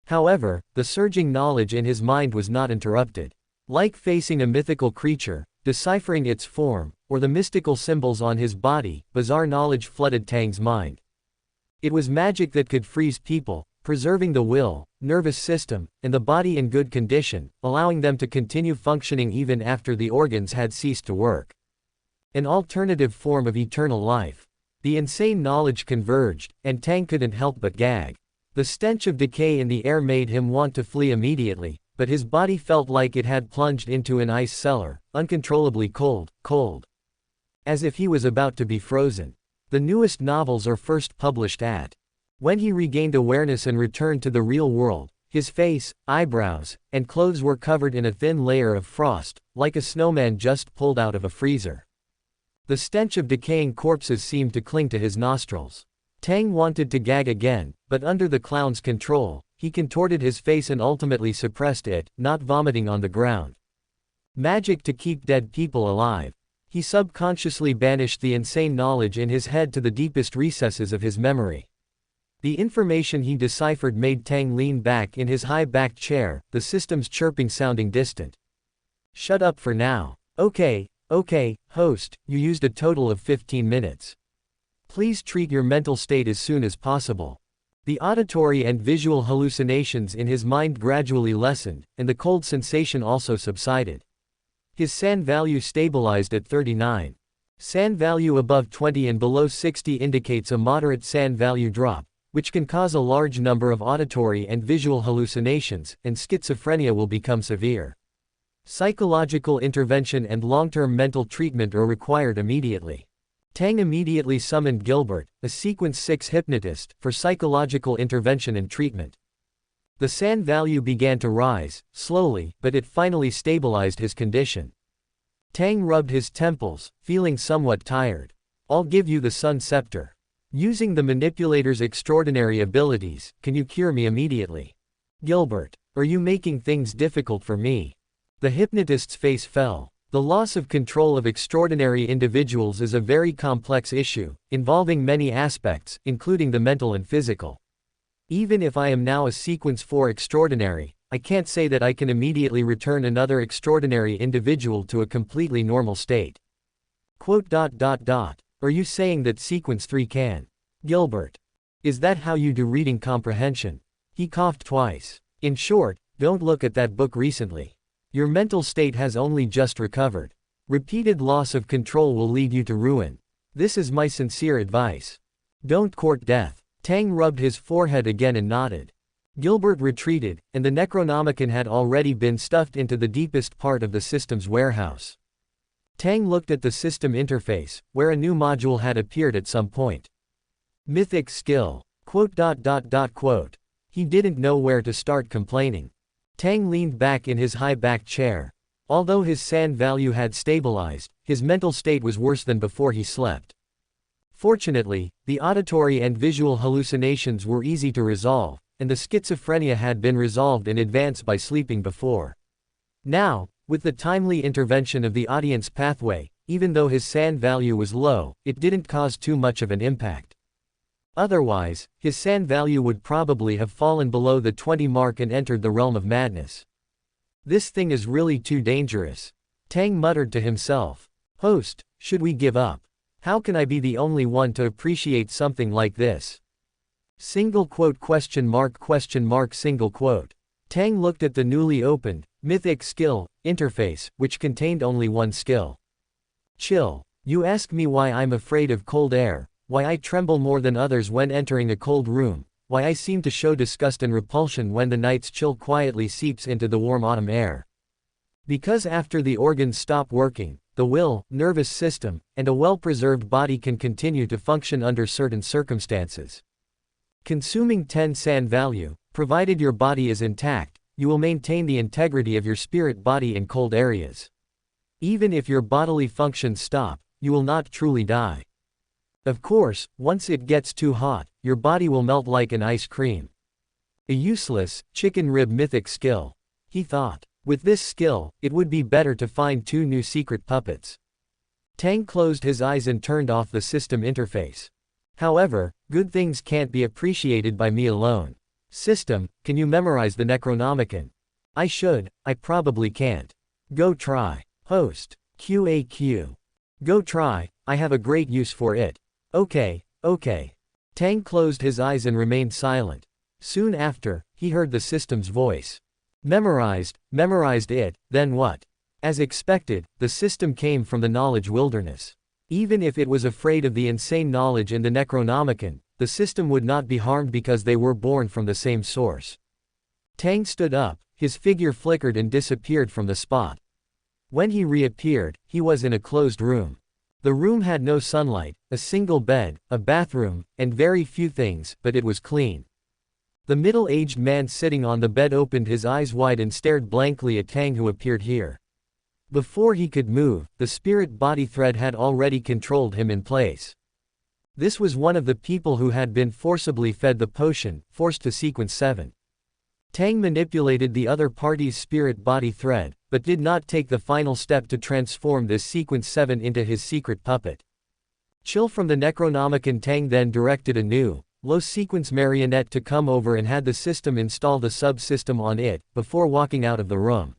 However, the surging knowledge in his mind was not interrupted. Like facing a mythical creature, deciphering its form, or the mystical symbols on his body, bizarre knowledge flooded Tang's mind. It was magic that could freeze people, preserving the will, nervous system, and the body in good condition, allowing them to continue functioning even after the organs had ceased to work. An alternative form of eternal life. The insane knowledge converged, and Tang couldn't help but gag. The stench of decay in the air made him want to flee immediately, but his body felt like it had plunged into an ice cellar, uncontrollably cold, cold. As if he was about to be frozen. The newest novels are first published at. When he regained awareness and returned to the real world, his face, eyebrows, and clothes were covered in a thin layer of frost, like a snowman just pulled out of a freezer. The stench of decaying corpses seemed to cling to his nostrils. Tang wanted to gag again, but under the clown's control, he contorted his face and ultimately suppressed it, not vomiting on the ground. Magic to keep dead people alive. He subconsciously banished the insane knowledge in his head to the deepest recesses of his memory. The information he deciphered made Tang lean back in his high-backed chair, the system's chirping sounding distant. Shut up for now. Okay, host, you used a total of 15 minutes. Please treat your mental state as soon as possible. The auditory and visual hallucinations in his mind gradually lessened, and the cold sensation also subsided. His SAN value stabilized at 39. SAN value above 20 and below 60 indicates a moderate SAN value drop, which can cause a large number of auditory and visual hallucinations, and schizophrenia will become severe. Psychological intervention and long-term mental treatment are required immediately. Tang immediately summoned Gilbert, a Sequence 6 hypnotist, for psychological intervention and treatment. The SAN value began to rise, slowly, but it finally stabilized his condition. Tang rubbed his temples, feeling somewhat tired. I'll give you the Sun Scepter. Using the manipulator's extraordinary abilities, can you cure me immediately? Gilbert, are you making things difficult for me? The hypnotist's face fell. The loss of control of extraordinary individuals is a very complex issue, involving many aspects, including the mental and physical. Even if I am now a Sequence 4 extraordinary, I can't say that I can immediately return another extraordinary individual to a completely normal state. Are you saying that Sequence 3 can? Gilbert. Is that how you do reading comprehension? He coughed twice. In short, don't look at that book recently. Your mental state has only just recovered. Repeated loss of control will lead you to ruin. This is my sincere advice. Don't court death. Tang rubbed his forehead again and nodded. Gilbert retreated, and the Necronomicon had already been stuffed into the deepest part of the system's warehouse. Tang looked at the system interface, where a new module had appeared at some point. Mythic skill. He didn't know where to start complaining. Tang leaned back in his high-backed chair. Although his SAN value had stabilized, his mental state was worse than before he slept. Fortunately, the auditory and visual hallucinations were easy to resolve, and the schizophrenia had been resolved in advance by sleeping before. Now, with the timely intervention of the audience pathway, even though his SAN value was low, it didn't cause too much of an impact. Otherwise, his SAN value would probably have fallen below the 20 mark and entered the realm of madness. This thing is really too dangerous. Tang muttered to himself. Host, should we give up? How can I be the only one to appreciate something like this? Single quote ? Tang looked at the newly opened, Mythic Skill, interface, which contained only one skill. Chill. You ask me why I'm afraid of cold air, why I tremble more than others when entering a cold room, why I seem to show disgust and repulsion when the night's chill quietly seeps into the warm autumn air. Because after the organs stop working, the will, nervous system, and a well-preserved body can continue to function under certain circumstances. Consuming 10 SAN value, provided your body is intact, you will maintain the integrity of your spirit body in cold areas. Even if your bodily functions stop, you will not truly die. Of course, once it gets too hot, your body will melt like an ice cream. A useless, chicken rib mythic skill. He thought. With this skill, it would be better to find 2 new secret puppets. Tang closed his eyes and turned off the system interface. However, good things can't be appreciated by me alone. System, can you memorize the Necronomicon? I should, I probably can't. Go try. Host. QAQ. Go try, I have a great use for it. Okay. Tang closed his eyes and remained silent. Soon after, he heard the system's voice. Memorized it, then what? As expected, the system came from the knowledge wilderness. Even if it was afraid of the insane knowledge in the Necronomicon, the system would not be harmed because they were born from the same source. Tang stood up, his figure flickered and disappeared from the spot. When he reappeared, he was in a closed room. The room had no sunlight, a single bed, a bathroom, and very few things, but it was clean. The middle-aged man sitting on the bed opened his eyes wide and stared blankly at Tang, who appeared here. Before he could move, the spirit body thread had already controlled him in place. This was one of the people who had been forcibly fed the potion, forced to sequence 7. Tang manipulated the other party's spirit body thread, but did not take the final step to transform this sequence 7 into his secret puppet. Chill from the Necronomicon. Tang then directed a new, low-sequence marionette to come over and had the system install the subsystem on it, before walking out of the room.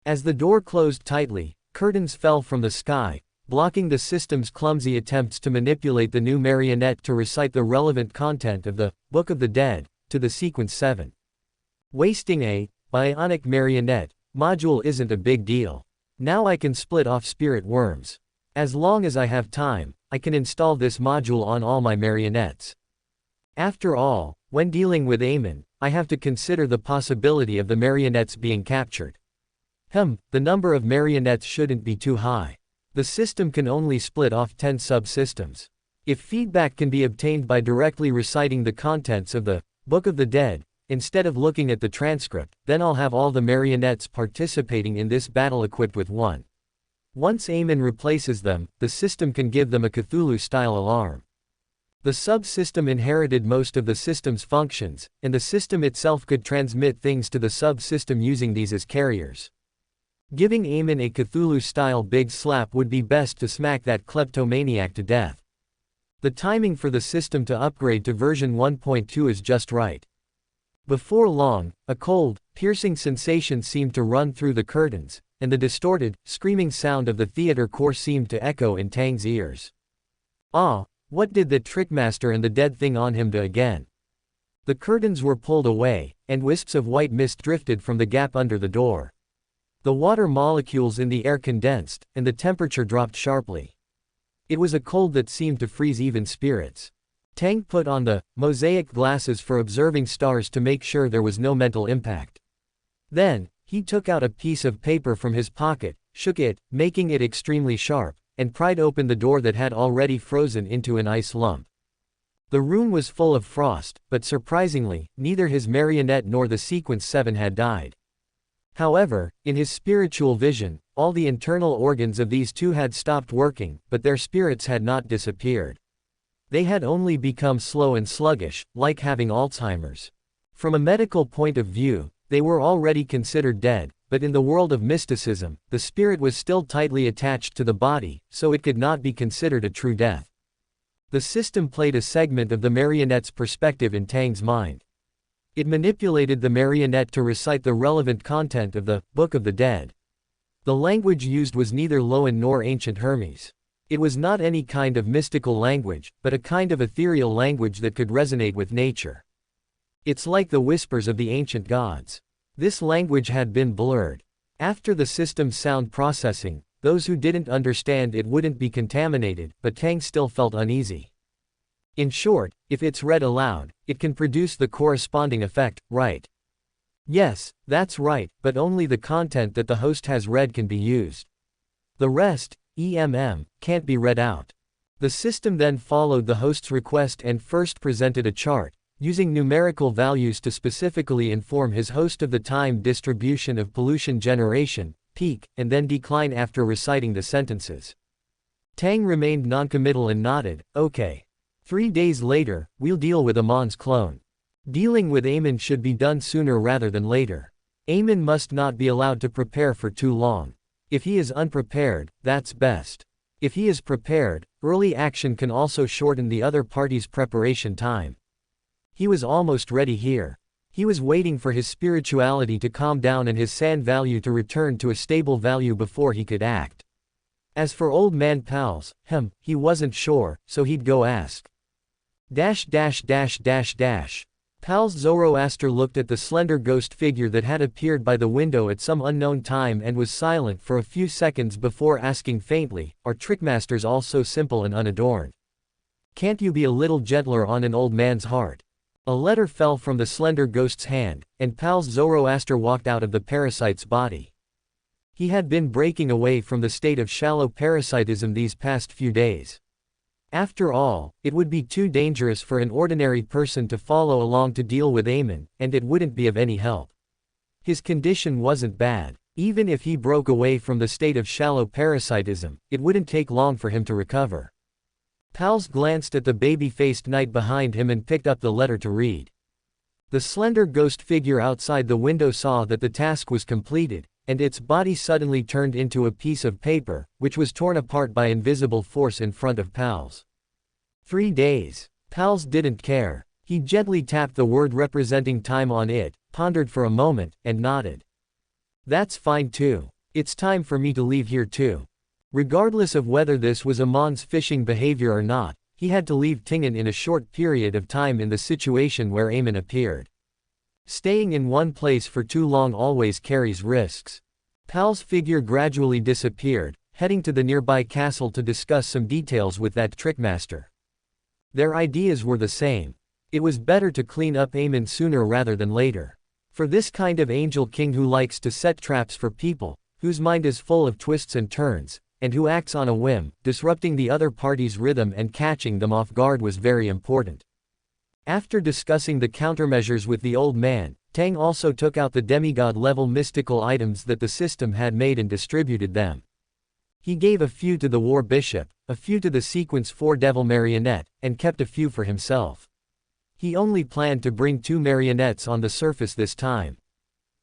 As the door closed tightly, curtains fell from the sky, blocking the system's clumsy attempts to manipulate the new marionette to recite the relevant content of the Book of the Dead to the sequence 7. Wasting a bionic marionette module isn't a big deal. Now I can split off spirit worms. As long as I have time, I can install this module on all my marionettes. After all, when dealing with Amon, I have to consider the possibility of the marionettes being captured. The number of marionettes shouldn't be too high. The system can only split off 10 subsystems. If feedback can be obtained by directly reciting the contents of the Book of the Dead, instead of looking at the transcript, then I'll have all the marionettes participating in this battle equipped with one. Once Amon replaces them, the system can give them a Cthulhu-style alarm. The subsystem inherited most of the system's functions, and the system itself could transmit things to the subsystem using these as carriers. Giving Amon a Cthulhu-style big slap would be best to smack that kleptomaniac to death. The timing for the system to upgrade to version 1.2 is just right. Before long, a cold, piercing sensation seemed to run through the curtains, and the distorted, screaming sound of the theater core seemed to echo in Tang's ears. What did the trickmaster and the dead thing on him do again? The curtains were pulled away, and wisps of white mist drifted from the gap under the door. The water molecules in the air condensed, and the temperature dropped sharply. It was a cold that seemed to freeze even spirits. Tang put on the mosaic glasses for observing stars to make sure there was no mental impact. Then, he took out a piece of paper from his pocket, shook it, making it extremely sharp, and pried open the door that had already frozen into an ice lump. The room was full of frost, but surprisingly, neither his marionette nor the sequence 7 had died. However, in his spiritual vision, all the internal organs of these two had stopped working, but their spirits had not disappeared. They had only become slow and sluggish, like having Alzheimer's. From a medical point of view, they were already considered dead, but in the world of mysticism, the spirit was still tightly attached to the body, so it could not be considered a true death. The system played a segment of the marionette's perspective in Tang's mind. It manipulated the marionette to recite the relevant content of the Book of the Dead. The language used was neither Loen nor ancient Hermes. It was not any kind of mystical language, but a kind of ethereal language that could resonate with nature. It's like the whispers of the ancient gods. This language had been blurred. After the system's sound processing, those who didn't understand it wouldn't be contaminated, but Tang still felt uneasy. In short, if it's read aloud, it can produce the corresponding effect, right? Yes, that's right, but only the content that the host has read can be used. The rest, can't be read out. The system then followed the host's request and first presented a chart, using numerical values to specifically inform his host of the time distribution of pollution generation, peak, and then decline after reciting the sentences. Tang remained noncommittal and nodded, okay. 3 days later, we'll deal with Amon's clone. Dealing with Amon should be done sooner rather than later. Amon must not be allowed to prepare for too long. If he is unprepared, that's best. If he is prepared, early action can also shorten the other party's preparation time. He was almost ready here. He was waiting for his spirituality to calm down and his sand value to return to a stable value before he could act. As for old man Pals, he wasn't sure, so he'd go ask. Pals Zoroaster looked at the slender ghost figure that had appeared by the window at some unknown time and was silent for a few seconds before asking faintly, are trickmasters all so simple and unadorned? Can't you be a little gentler on an old man's heart? A letter fell from the slender ghost's hand, and Pals Zoroaster walked out of the parasite's body. He had been breaking away from the state of shallow parasitism these past few days. After all, it would be too dangerous for an ordinary person to follow along to deal with Amon, and it wouldn't be of any help. His condition wasn't bad. Even if he broke away from the state of shallow parasitism, it wouldn't take long for him to recover. Pals glanced at the baby-faced knight behind him and picked up the letter to read. The slender ghost figure outside the window saw that the task was completed, and its body suddenly turned into a piece of paper, which was torn apart by invisible force in front of Pals. 3 days. Pals didn't care. He gently tapped the word representing time on it, pondered for a moment, and nodded. That's fine too. It's time for me to leave here too. Regardless of whether this was Amon's fishing behavior or not, he had to leave Tingen in a short period of time in the situation where Amon appeared. Staying in one place for too long always carries risks. Pal's figure gradually disappeared, heading to the nearby castle to discuss some details with that trickmaster. Their ideas were the same. It was better to clean up Amon sooner rather than later. For this kind of angel king who likes to set traps for people, whose mind is full of twists and turns, and who acts on a whim, disrupting the other party's rhythm and catching them off guard was very important. After discussing the countermeasures with the old man, Tang also took out the demigod-level mystical items that the system had made and distributed them. He gave a few to the war bishop, a few to the sequence 4 devil marionette, and kept a few for himself. He only planned to bring 2 marionettes on the surface this time.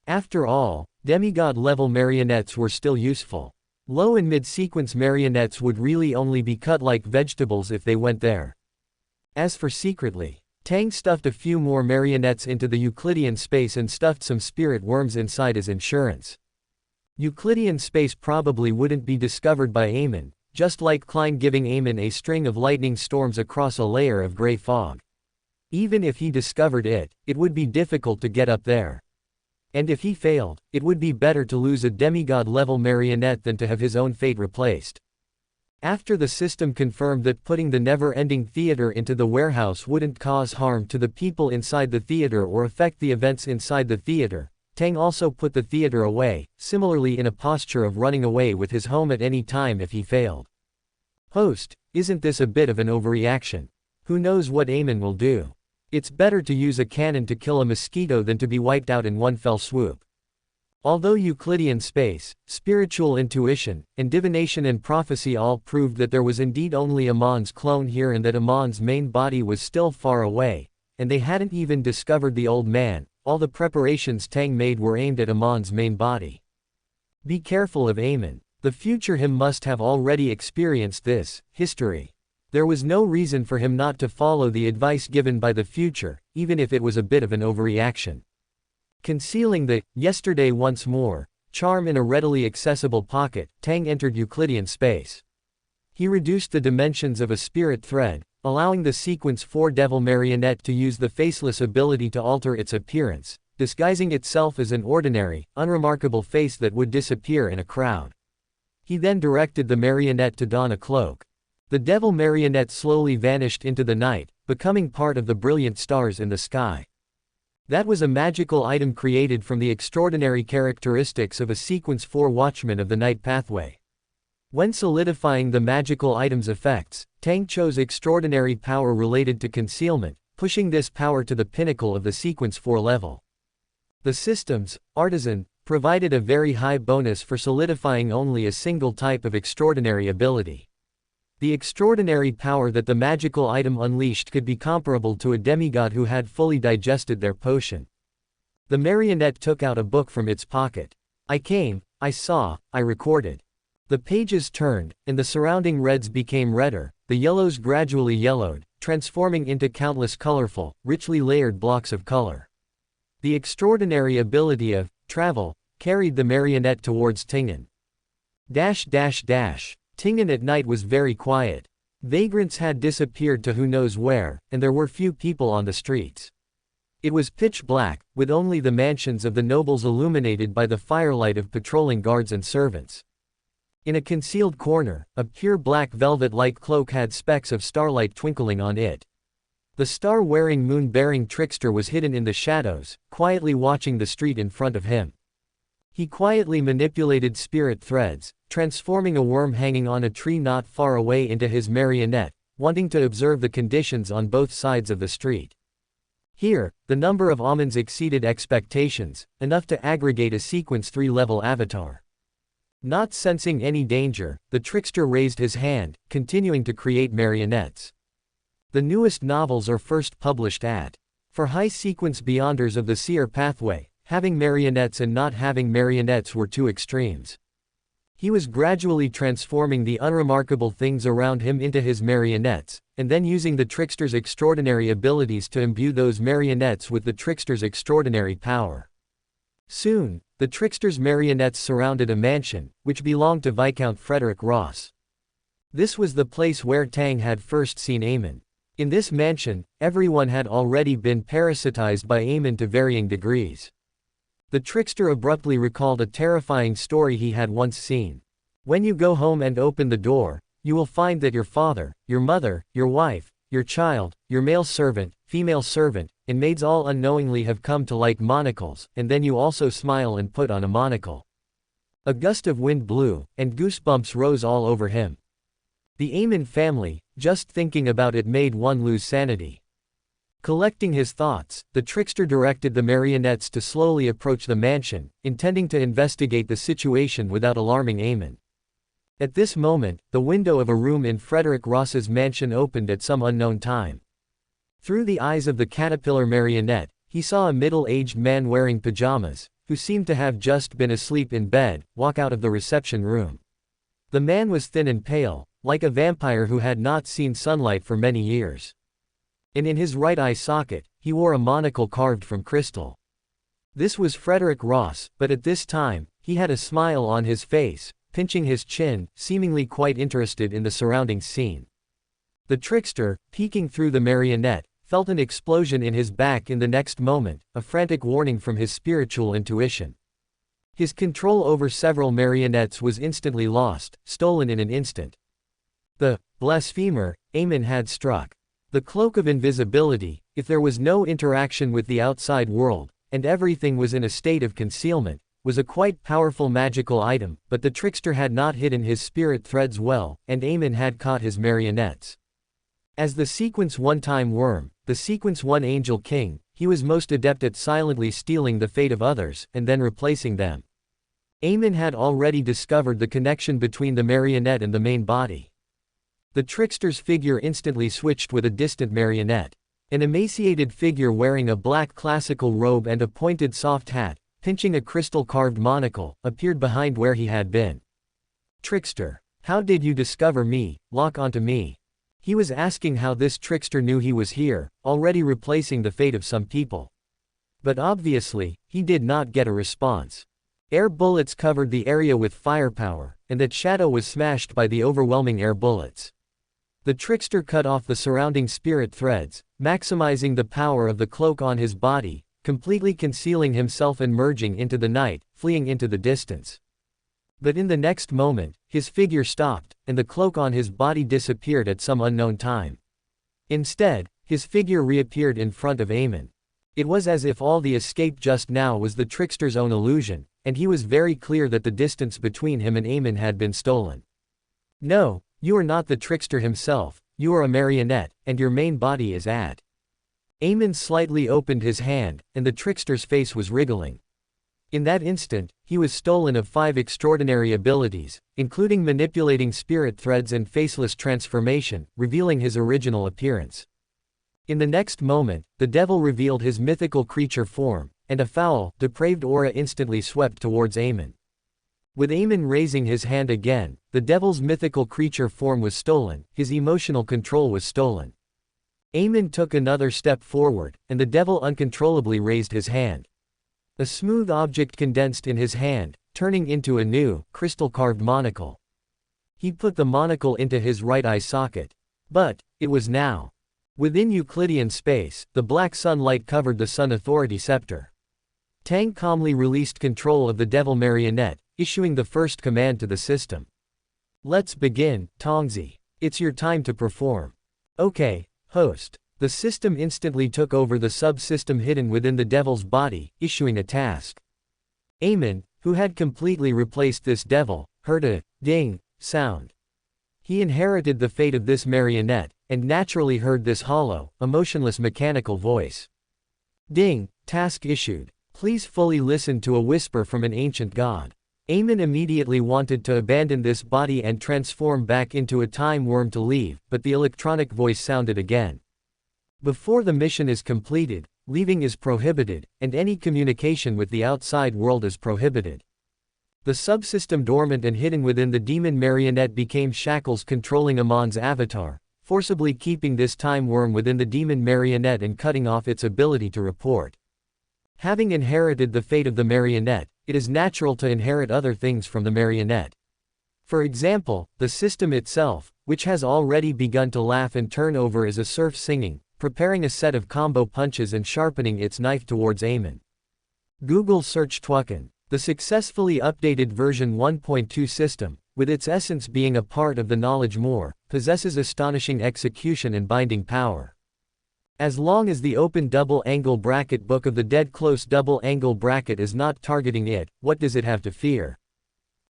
After all, demigod-level marionettes were still useful. Low and mid-sequence marionettes would really only be cut like vegetables if they went there. As for secretly, Tang stuffed a few more marionettes into the Euclidean space and stuffed some spirit worms inside as insurance. Euclidean space probably wouldn't be discovered by Amon, just like Klein giving Amon a string of lightning storms across a layer of gray fog. Even if he discovered it, it would be difficult to get up there. And if he failed, it would be better to lose a demigod-level marionette than to have his own fate replaced. After the system confirmed that putting the never-ending theater into the warehouse wouldn't cause harm to the people inside the theater or affect the events inside the theater, Tang also put the theater away, similarly in a posture of running away with his home at any time if he failed. Host, isn't this a bit of an overreaction? Who knows what Amon will do? It's better to use a cannon to kill a mosquito than to be wiped out in one fell swoop. Although Euclidean space, spiritual intuition, and divination and prophecy all proved that there was indeed only Amon's clone here and that Amon's main body was still far away, and they hadn't even discovered the old man, all the preparations Tang made were aimed at Amon's main body. Be careful of Amon. The future him must have already experienced this history. There was no reason for him not to follow the advice given by the future, even if it was a bit of an overreaction. Concealing the yesterday once more charm in a readily accessible pocket, Tang entered Euclidean space. He reduced the dimensions of a spirit thread, allowing the sequence 4 devil marionette to use the faceless ability to alter its appearance, disguising itself as an ordinary, unremarkable face that would disappear in a crowd. He then directed the marionette to don a cloak. The devil marionette slowly vanished into the night, becoming part of the brilliant stars in the sky. That was a magical item created from the extraordinary characteristics of a sequence 4 watchman of the night pathway. When solidifying the magical item's effects, Tang chose extraordinary power related to concealment, pushing this power to the pinnacle of the sequence 4 level. The system's artisan provided a very high bonus for solidifying only a single type of extraordinary ability. The extraordinary power that the magical item unleashed could be comparable to a demigod who had fully digested their potion. The marionette took out a book from its pocket. I came, I saw, I recorded. The pages turned, and the surrounding reds became redder, the yellows gradually yellowed, transforming into countless colorful, richly layered blocks of color. The extraordinary ability of travel carried the marionette towards Tingen. Tingen at night was very quiet. Vagrants had disappeared to who knows where, and there were few people on the streets. It was pitch black, with only the mansions of the nobles illuminated by the firelight of patrolling guards and servants. In a concealed corner, a pure black velvet-like cloak had specks of starlight twinkling on it. The star-wearing moon-bearing trickster was hidden in the shadows, quietly watching the street in front of him. He quietly manipulated spirit threads, transforming a worm hanging on a tree not far away into his marionette, wanting to observe the conditions on both sides of the street. Here, the number of almonds exceeded expectations, enough to aggregate a sequence 3-level avatar. Not sensing any danger, the trickster raised his hand, continuing to create marionettes. The newest novels are first published at. For high-sequence beyonders of the seer pathway, having marionettes and not having marionettes were two extremes. He was gradually transforming the unremarkable things around him into his marionettes, and then using the trickster's extraordinary abilities to imbue those marionettes with the trickster's extraordinary power. Soon, the trickster's marionettes surrounded a mansion, which belonged to Viscount Frederick Ross. This was the place where Tang had first seen Amon. In this mansion, everyone had already been parasitized by Amon to varying degrees. The trickster abruptly recalled a terrifying story he had once seen. When you go home and open the door, you will find that your father, your mother, your wife, your child, your male servant, female servant, and maids all unknowingly have come to like monocles, and then you also smile and put on a monocle. A gust of wind blew, and goosebumps rose all over him. The Amon family, just thinking about it made one lose sanity. Collecting his thoughts, the trickster directed the marionettes to slowly approach the mansion, intending to investigate the situation without alarming Amon. At this moment, the window of a room in Frederick Ross's mansion opened at some unknown time. Through the eyes of the caterpillar marionette, he saw a middle-aged man wearing pajamas, who seemed to have just been asleep in bed, walk out of the reception room. The man was thin and pale, like a vampire who had not seen sunlight for many years. And in his right eye socket, he wore a monocle carved from crystal. This was Frederick Ross, but at this time, he had a smile on his face, pinching his chin, seemingly quite interested in the surrounding scene. The trickster, peeking through the marionette, felt an explosion in his back in the next moment, a frantic warning from his spiritual intuition. His control over several marionettes was instantly lost, stolen in an instant. The blasphemer Amon had struck. The cloak of invisibility, if there was no interaction with the outside world, and everything was in a state of concealment, was a quite powerful magical item, but the trickster had not hidden his spirit threads well, and Amon had caught his marionettes. As the Sequence One-Time Worm, the Sequence One Angel King, he was most adept at silently stealing the fate of others, and then replacing them. Amon had already discovered the connection between the marionette and the main body. The trickster's figure instantly switched with a distant marionette. An emaciated figure wearing a black classical robe and a pointed soft hat, pinching a crystal-carved monocle, appeared behind where he had been. Trickster, how did you discover me? Lock onto me. He was asking how this trickster knew he was here, already replacing the fate of some people. But obviously, he did not get a response. Air bullets covered the area with firepower, and that shadow was smashed by the overwhelming air bullets. The trickster cut off the surrounding spirit threads, maximizing the power of the cloak on his body, completely concealing himself and merging into the night, fleeing into the distance. But in the next moment, his figure stopped, and the cloak on his body disappeared at some unknown time. Instead, his figure reappeared in front of Amon. It was as if all the escape just now was the trickster's own illusion, and he was very clear that the distance between him and Amon had been stolen. No, you are not the trickster himself, you are a marionette, and your main body is at. Amon slightly opened his hand, and the trickster's face was wriggling. In that instant, he was stolen of 5 extraordinary abilities, including manipulating spirit threads and faceless transformation, revealing his original appearance. In the next moment, the devil revealed his mythical creature form, and a foul, depraved aura instantly swept towards Amon. With Amon raising his hand again, the devil's mythical creature form was stolen, his emotional control was stolen. Amon took another step forward, and the devil uncontrollably raised his hand. A smooth object condensed in his hand, turning into a new, crystal-carved monocle. He put the monocle into his right eye socket. But, it was now. Within Euclidean space, the black sunlight covered the Sun Authority scepter. Tang calmly released control of the devil marionette, issuing the first command to the system. Let's begin, Tongzi. It's your time to perform. Okay, host. The system instantly took over the subsystem hidden within the devil's body, issuing a task. Amon, who had completely replaced this devil, heard a ding sound. He inherited the fate of this marionette, and naturally heard this hollow, emotionless mechanical voice. Ding, task issued. Please fully listen to a whisper from an ancient god. Amon immediately wanted to abandon this body and transform back into a time worm to leave, but the electronic voice sounded again. Before the mission is completed, leaving is prohibited, and any communication with the outside world is prohibited. The subsystem dormant and hidden within the demon marionette became shackles controlling Amon's avatar, forcibly keeping this time worm within the demon marionette and cutting off its ability to report. Having inherited the fate of the marionette, it is natural to inherit other things from the marionette. For example, the system itself, which has already begun to laugh and turn over as a surf singing, preparing a set of combo punches and sharpening its knife towards Amon. Google search Twaken. The successfully updated version 1.2 system, with its essence being a part of the knowledge more, possesses astonishing execution and binding power. As long as the open double-angle bracket Book of the Dead close double-angle bracket is not targeting it, what does it have to fear?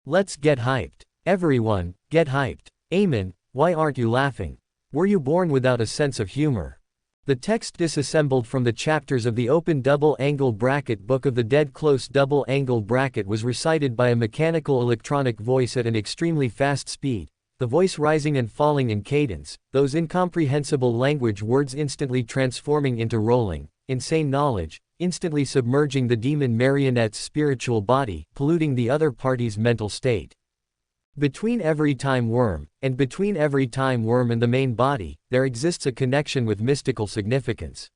Let's get hyped. Everyone, get hyped. Amon, why aren't you laughing? Were you born without a sense of humor? The text disassembled from the chapters of the open double-angle bracket Book of the Dead close double-angle bracket was recited by a mechanical electronic voice at an extremely fast speed, the voice rising and falling in cadence, those incomprehensible language words instantly transforming into rolling, insane knowledge, instantly submerging the demon marionette's spiritual body, polluting the other party's mental state. Between every time worm, and between every time worm and the main body, there exists a connection with mystical significance.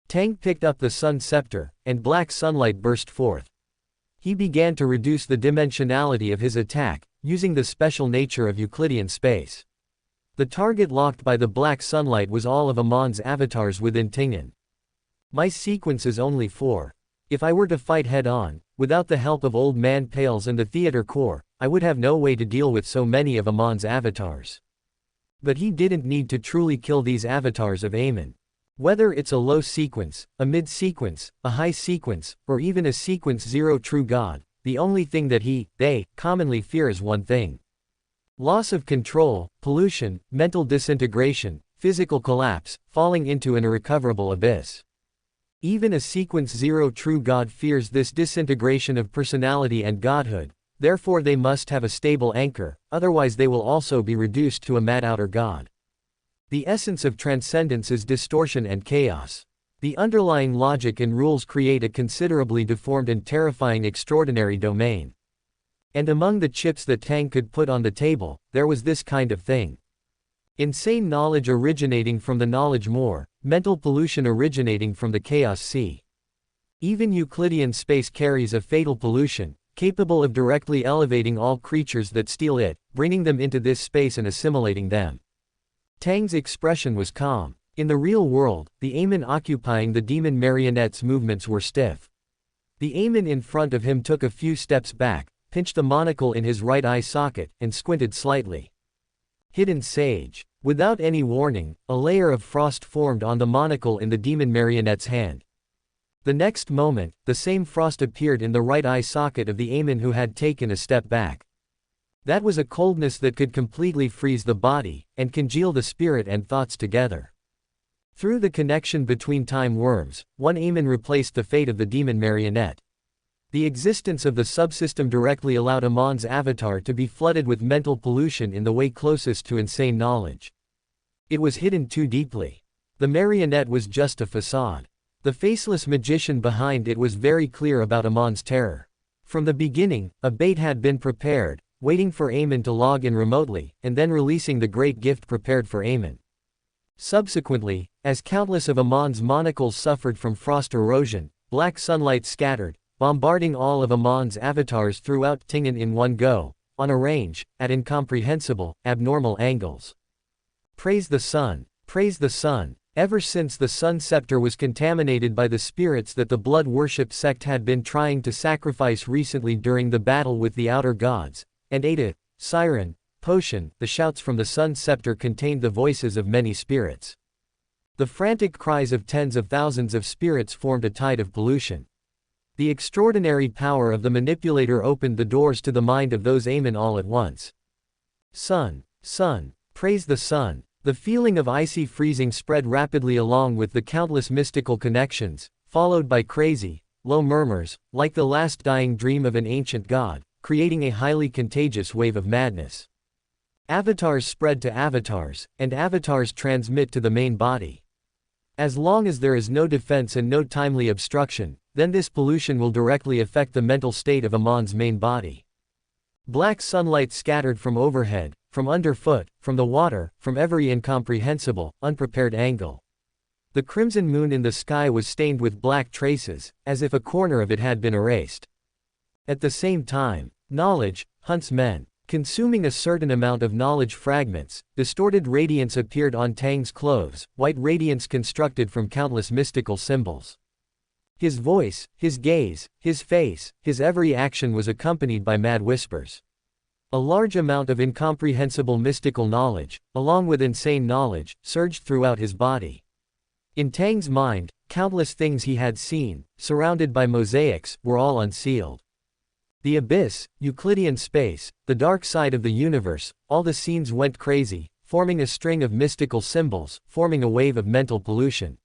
Tang picked up the sun scepter, and black sunlight burst forth. He began to reduce the dimensionality of his attack, using the special nature of Euclidean space. The target locked by the black sunlight was all of Amon's avatars within Tingen. My sequence is only 4. If I were to fight head-on, without the help of Old Man Pales and the theater core, I would have no way to deal with so many of Amon's avatars. But he didn't need to truly kill these avatars of Amon. Whether it's a low sequence, a mid sequence, a high sequence, or even a sequence 0 true god, the only thing that they, commonly fear is one thing. Loss of control, pollution, mental disintegration, physical collapse, falling into an irrecoverable abyss. Even a sequence 0 true god fears this disintegration of personality and godhood, therefore they must have a stable anchor, otherwise they will also be reduced to a mad outer god. The essence of transcendence is distortion and chaos. The underlying logic and rules create a considerably deformed and terrifying extraordinary domain. And among the chips that Tang could put on the table, there was this kind of thing. Insane knowledge originating from the knowledge more, mental pollution originating from the chaos sea. Even Euclidean space carries a fatal pollution, capable of directly elevating all creatures that steal it, bringing them into this space and assimilating them. Tang's expression was calm. In the real world, the Amon occupying the demon marionette's movements were stiff. The Amon in front of him took a few steps back, pinched the monocle in his right eye socket, and squinted slightly. Hidden sage. Without any warning, a layer of frost formed on the monocle in the demon marionette's hand. The next moment, the same frost appeared in the right eye socket of the Amon who had taken a step back. That was a coldness that could completely freeze the body, and congeal the spirit and thoughts together. Through the connection between time worms, one Amon replaced the fate of the demon marionette. The existence of the subsystem directly allowed Amon's avatar to be flooded with mental pollution in the way closest to insane knowledge. It was hidden too deeply. The marionette was just a facade. The faceless magician behind it was very clear about Amon's terror. From the beginning, a bait had been prepared, waiting for Amon to log in remotely, and then releasing the great gift prepared for Amon. Subsequently, as countless of Amon's monocles suffered from frost erosion, black sunlight scattered, bombarding all of Amon's avatars throughout Tingen in one go, on a range, at incomprehensible, abnormal angles. Praise the sun! Praise the sun! Ever since the sun scepter was contaminated by the spirits that the blood worship sect had been trying to sacrifice recently during the battle with the outer gods, and Ada, Siren, Potion, the shouts from the sun scepter contained the voices of many spirits. The frantic cries of tens of thousands of spirits formed a tide of pollution. The extraordinary power of the manipulator opened the doors to the mind of those Amon all at once. Sun, sun, praise the sun. The feeling of icy freezing spread rapidly along with the countless mystical connections, followed by crazy, low murmurs, like the last dying dream of an ancient god, creating a highly contagious wave of madness. Avatars spread to avatars, and avatars transmit to the main body. As long as there is no defense and no timely obstruction, then this pollution will directly affect the mental state of Amon's main body. Black sunlight scattered from overhead, from underfoot, from the water, from every incomprehensible, unprepared angle. The crimson moon in the sky was stained with black traces, as if a corner of it had been erased. At the same time, knowledge hunts men. Consuming a certain amount of knowledge fragments, distorted radiance appeared on Tang's clothes, white radiance constructed from countless mystical symbols. His voice, his gaze, his face, his every action was accompanied by mad whispers. A large amount of incomprehensible mystical knowledge, along with insane knowledge, surged throughout his body. In Tang's mind, countless things he had seen, surrounded by mosaics, were all unsealed. The abyss, Euclidean space, the dark side of the universe, all the scenes went crazy, forming a string of mystical symbols, forming a wave of mental pollution.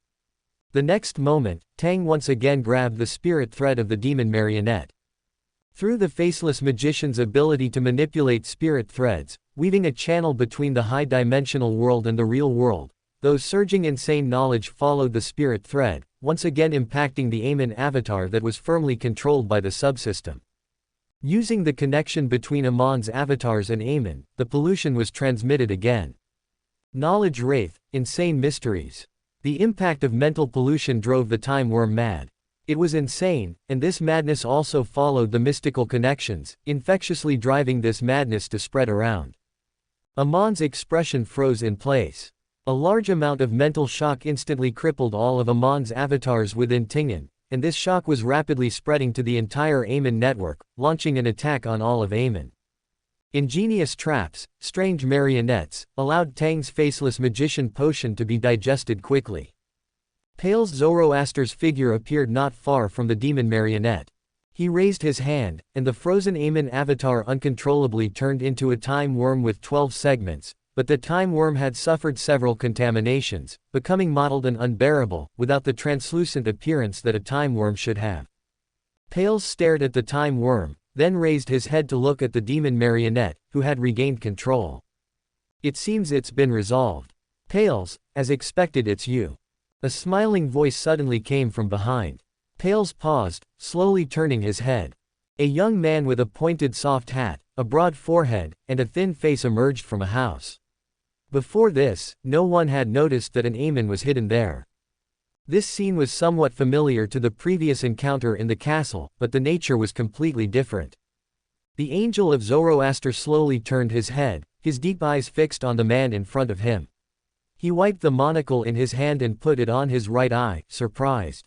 The next moment, Tang once again grabbed the spirit thread of the demon marionette. Through the faceless magician's ability to manipulate spirit threads, weaving a channel between the high-dimensional world and the real world, those surging insane knowledge followed the spirit thread, once again impacting the Amon avatar that was firmly controlled by the subsystem. Using the connection between Amon's avatars and Amon, the pollution was transmitted again. Knowledge wraith, insane mysteries. The impact of mental pollution drove the time worm mad. It was insane, and this madness also followed the mystical connections, infectiously driving this madness to spread around. Amon's expression froze in place. A large amount of mental shock instantly crippled all of Amon's avatars within Ting'an, and this shock was rapidly spreading to the entire Amon network, launching an attack on all of Amon. Ingenious traps, strange marionettes, allowed Tang's faceless magician potion to be digested quickly. Pale Zoroaster's figure appeared not far from the demon marionette. He raised his hand, and the frozen Amon avatar uncontrollably turned into a time worm with 12 segments, but the time worm had suffered several contaminations, becoming mottled and unbearable, without the translucent appearance that a time worm should have. Pales stared at the time worm, then raised his head to look at the demon marionette, who had regained control. It seems it's been resolved. Pales, as expected, it's you. A smiling voice suddenly came from behind. Pales paused, slowly turning his head. A young man with a pointed soft hat, a broad forehead, and a thin face emerged from a house. Before this, no one had noticed that an Amon was hidden there. This scene was somewhat familiar to the previous encounter in the castle, but the nature was completely different. The angel of Zoroaster slowly turned his head, his deep eyes fixed on the man in front of him. He wiped the monocle in his hand and put it on his right eye, surprised.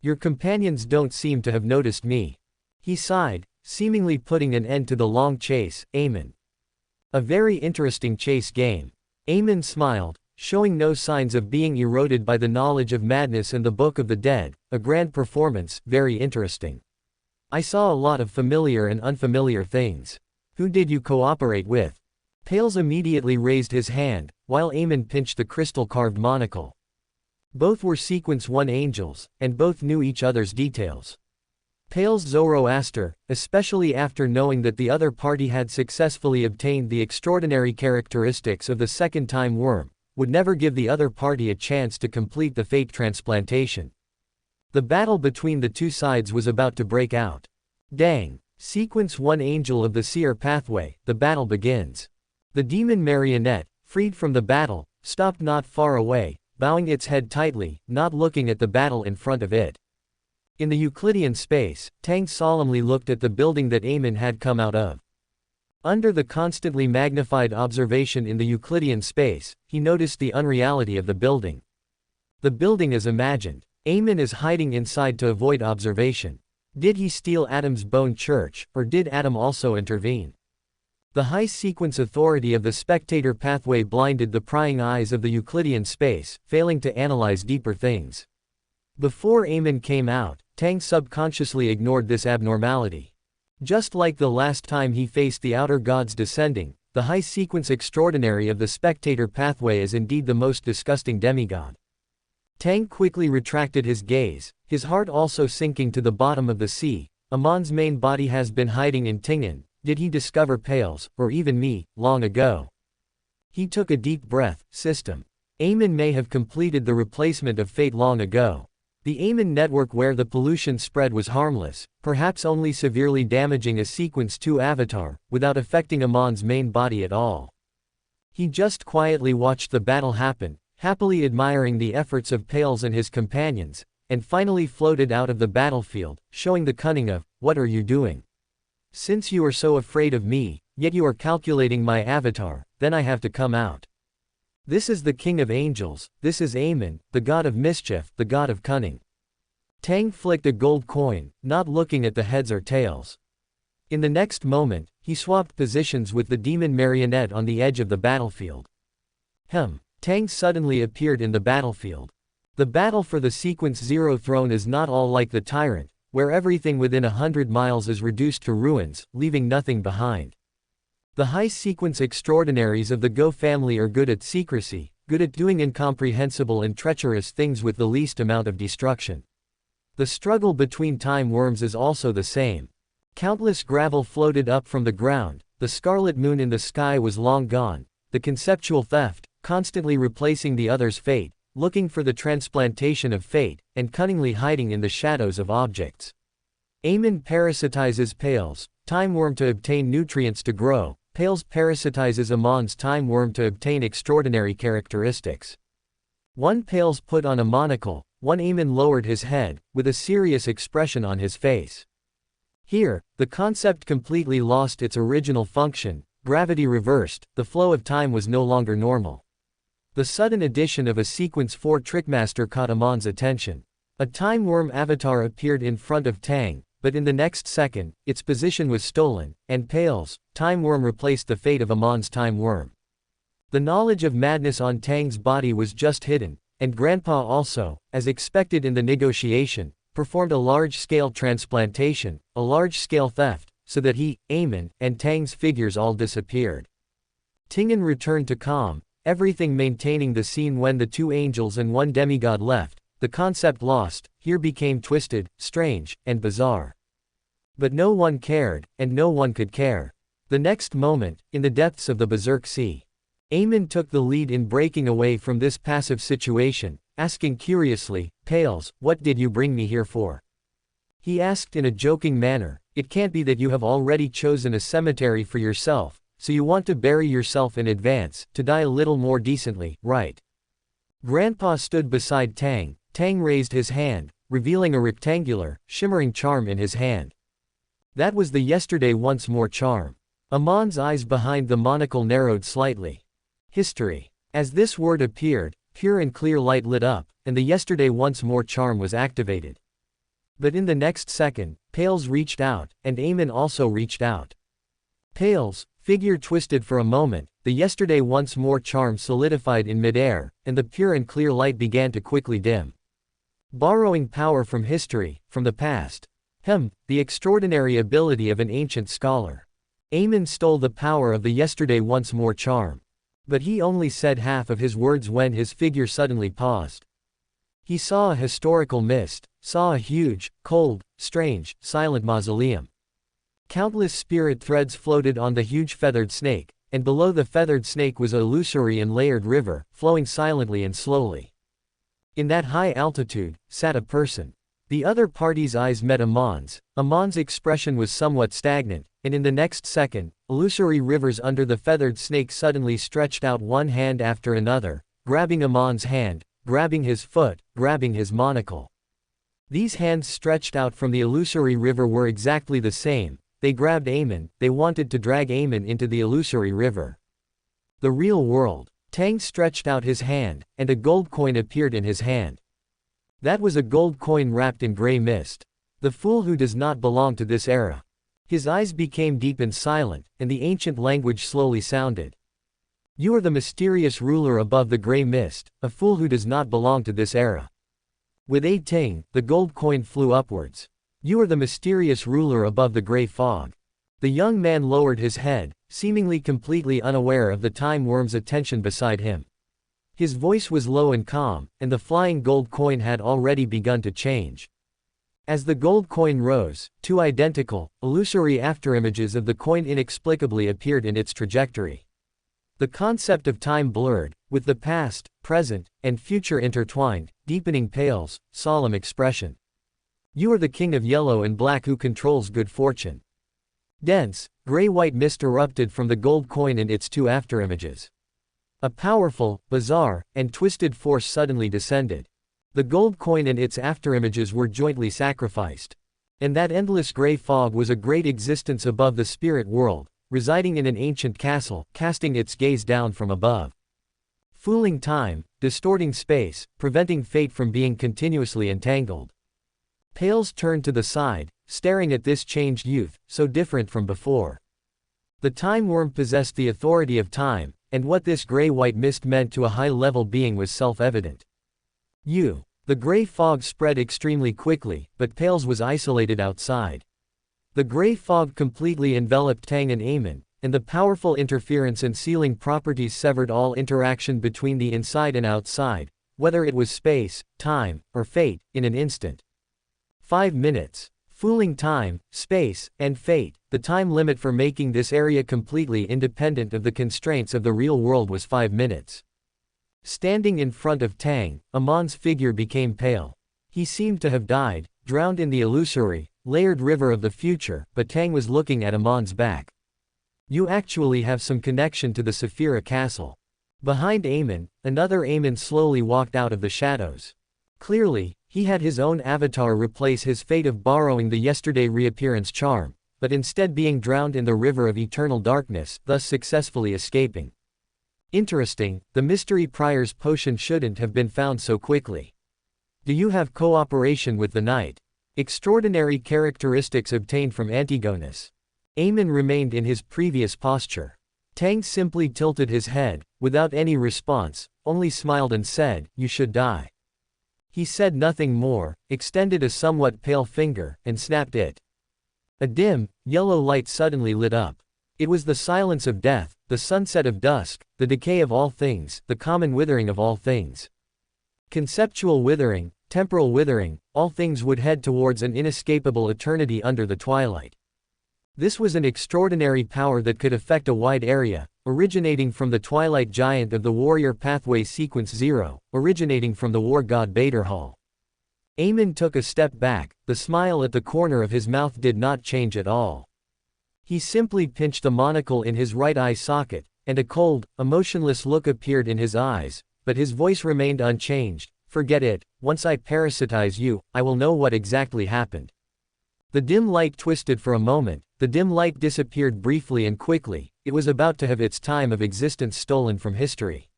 "Your companions don't seem to have noticed me." He sighed, seemingly putting an end to the long chase. Amon. "A very interesting chase game." Amon smiled, showing no signs of being eroded by the knowledge of madness and the Book of the Dead. "A grand performance, very interesting. I saw a lot of familiar and unfamiliar things. Who did you cooperate with?" Pales immediately raised his hand, while Amon pinched the crystal-carved monocle. Both were Sequence 1 angels, and both knew each other's details. Pales Zoroaster, especially after knowing that the other party had successfully obtained the extraordinary characteristics of the second time worm, would never give the other party a chance to complete the fate transplantation. The battle between the two sides was about to break out. Dang! Sequence 1 angel of the seer pathway, the battle begins. The demon marionette, freed from the battle, stopped not far away, bowing its head tightly, not looking at the battle in front of it. In the Euclidean space, Tang solemnly looked at the building that Amon had come out of. Under the constantly magnified observation in the Euclidean space, he noticed the unreality of the building. The building is imagined. Amon is hiding inside to avoid observation. Did he steal Adam's bone church, or did Adam also intervene? The high sequence authority of the spectator pathway blinded the prying eyes of the Euclidean space, failing to analyze deeper things. Before Amon came out, Tang subconsciously ignored this abnormality. Just like the last time he faced the outer gods descending, the high sequence extraordinary of the spectator pathway is indeed the most disgusting demigod. Tang quickly retracted his gaze, his heart also sinking to the bottom of the sea. Amon's main body has been hiding in Ting'an. Did he discover Pales, or even me, long ago? He took a deep breath. System. Amon may have completed the replacement of Fate long ago. The Amon network where the pollution spread was harmless, perhaps only severely damaging a Sequence 2 avatar, without affecting Amon's main body at all. He just quietly watched the battle happen, happily admiring the efforts of Pales and his companions, and finally floated out of the battlefield, showing the cunning of, "What are you doing? Since you are so afraid of me, yet you are calculating my avatar, then I have to come out. This is the King of Angels, this is Amon, the god of mischief, the god of cunning." Tang flicked a gold coin, not looking at the heads or tails. In the next moment, he swapped positions with the demon marionette on the edge of the battlefield. Tang suddenly appeared in the battlefield. The battle for the Sequence 0 throne is not all like the Tyrant, where everything within 100 miles is reduced to ruins, leaving nothing behind. The high sequence extraordinaries of the Go family are good at secrecy, good at doing incomprehensible and treacherous things with the least amount of destruction. The struggle between time worms is also the same. Countless gravel floated up from the ground, the scarlet moon in the sky was long gone, the conceptual theft, constantly replacing the other's fate, looking for the transplantation of fate, and cunningly hiding in the shadows of objects. Amon parasitizes Pales, time worm to obtain nutrients to grow. Pales parasitizes Amon's time worm to obtain extraordinary characteristics. One Pales put on a monocle, one Amon lowered his head, with a serious expression on his face. Here, the concept completely lost its original function, gravity reversed, the flow of time was no longer normal. The sudden addition of a Sequence 4 Trickmaster caught Amon's attention. A time worm avatar appeared in front of Tang, but in the next second, its position was stolen, and Pales, time worm replaced the fate of Amon's time worm. The knowledge of madness on Tang's body was just hidden, and Grandpa also, as expected in the negotiation, performed a large-scale transplantation, a large-scale theft, so that he, Amon, and Tang's figures all disappeared. Ting'an returned to calm, everything maintaining the scene when the two angels and one demigod left. The concept lost, here became twisted, strange, and bizarre. But no one cared, and no one could care. The next moment, in the depths of the Berserk Sea, Amon took the lead in breaking away from this passive situation, asking curiously, "Pales, what did you bring me here for?" He asked in a joking manner, "It can't be that you have already chosen a cemetery for yourself, so you want to bury yourself in advance, to die a little more decently, right?" Grandpa stood beside Tang. Tang raised his hand, revealing a rectangular, shimmering charm in his hand. That was the yesterday once more charm. Amon's eyes behind the monocle narrowed slightly. History. As this word appeared, pure and clear light lit up, and the yesterday once more charm was activated. But in the next second, Pales reached out, and Amon also reached out. Pales, figure twisted for a moment, the yesterday once more charm solidified in midair, and the pure and clear light began to quickly dim. Borrowing power from history, from the past. The extraordinary ability of an ancient scholar. Amon stole the power of the yesterday once more charm. But he only said half of his words when his figure suddenly paused. He saw a historical mist, saw a huge, cold, strange, silent mausoleum. Countless spirit threads floated on the huge feathered snake, and below the feathered snake was a illusory and layered river, flowing silently and slowly. In that high altitude, sat a person. The other party's eyes met Amon's. Amon's expression was somewhat stagnant, and in the next second, illusory rivers under the feathered snake suddenly stretched out one hand after another, grabbing Amon's hand, grabbing his foot, grabbing his monocle. These hands stretched out from the illusory river were exactly the same. They grabbed Amon, they wanted to drag Amon into the illusory river. The real world. Tang stretched out his hand, and a gold coin appeared in his hand. That was a gold coin wrapped in gray mist. The fool who does not belong to this era. His eyes became deep and silent, and the ancient language slowly sounded. You are the mysterious ruler above the gray mist, a fool who does not belong to this era. With a ting, the gold coin flew upwards. You are the mysterious ruler above the gray fog. The young man lowered his head, seemingly completely unaware of the time worm's attention beside him. His voice was low and calm, and the flying gold coin had already begun to change. As the gold coin rose, two identical, illusory afterimages of the coin inexplicably appeared in its trajectory. The concept of time blurred, with the past, present, and future intertwined, deepening Pale's solemn expression. You are the king of yellow and black who controls good fortune. Dense, gray-white mist erupted from the gold coin and its two afterimages. A powerful, bizarre, and twisted force suddenly descended. The gold coin and its afterimages were jointly sacrificed. And that endless gray fog was a great existence above the spirit world, residing in an ancient castle, casting its gaze down from above. Fooling time, distorting space, preventing fate from being continuously entangled. Pales turned to the side, staring at this changed youth, so different from before. The time worm possessed the authority of time, and what this gray-white mist meant to a high-level being was self-evident. The gray fog spread extremely quickly, but Pales was isolated outside. The gray fog completely enveloped Tang and Amon, and the powerful interference and sealing properties severed all interaction between the inside and outside, whether it was space, time, or fate, in an instant. 5 minutes. Fooling time, space, and fate, the time limit for making this area completely independent of the constraints of the real world was 5 minutes. Standing in front of Tang, Amon's figure became pale. He seemed to have died, drowned in the illusory, layered river of the future, but Tang was looking at Amon's back. You actually have some connection to the Saphira castle. Behind Amon, another Amon slowly walked out of the shadows. Clearly, he had his own avatar replace his fate of borrowing the yesterday reappearance charm, but instead being drowned in the river of eternal darkness, thus successfully escaping. Interesting, the mystery prior's potion shouldn't have been found so quickly. Do you have cooperation with the knight? Extraordinary characteristics obtained from Antigonus. Amon remained in his previous posture. Tang simply tilted his head, without any response, only smiled and said, "You should die." He said nothing more, extended a somewhat pale finger, and snapped it. A dim, yellow light suddenly lit up. It was the silence of death, the sunset of dusk, the decay of all things, the common withering of all things. Conceptual withering, temporal withering, all things would head towards an inescapable eternity under the twilight. This was an extraordinary power that could affect a wide area, originating from the twilight giant of the warrior pathway sequence 0, originating from the war god Baderhall. Amon took a step back, the smile at the corner of his mouth did not change at all. He simply pinched the monocle in his right eye socket, and a cold, emotionless look appeared in his eyes, but his voice remained unchanged. Forget it, once I parasitize you, I will know what exactly happened. The dim light twisted for a moment, the dim light disappeared briefly and quickly, it was about to have its time of existence stolen from history.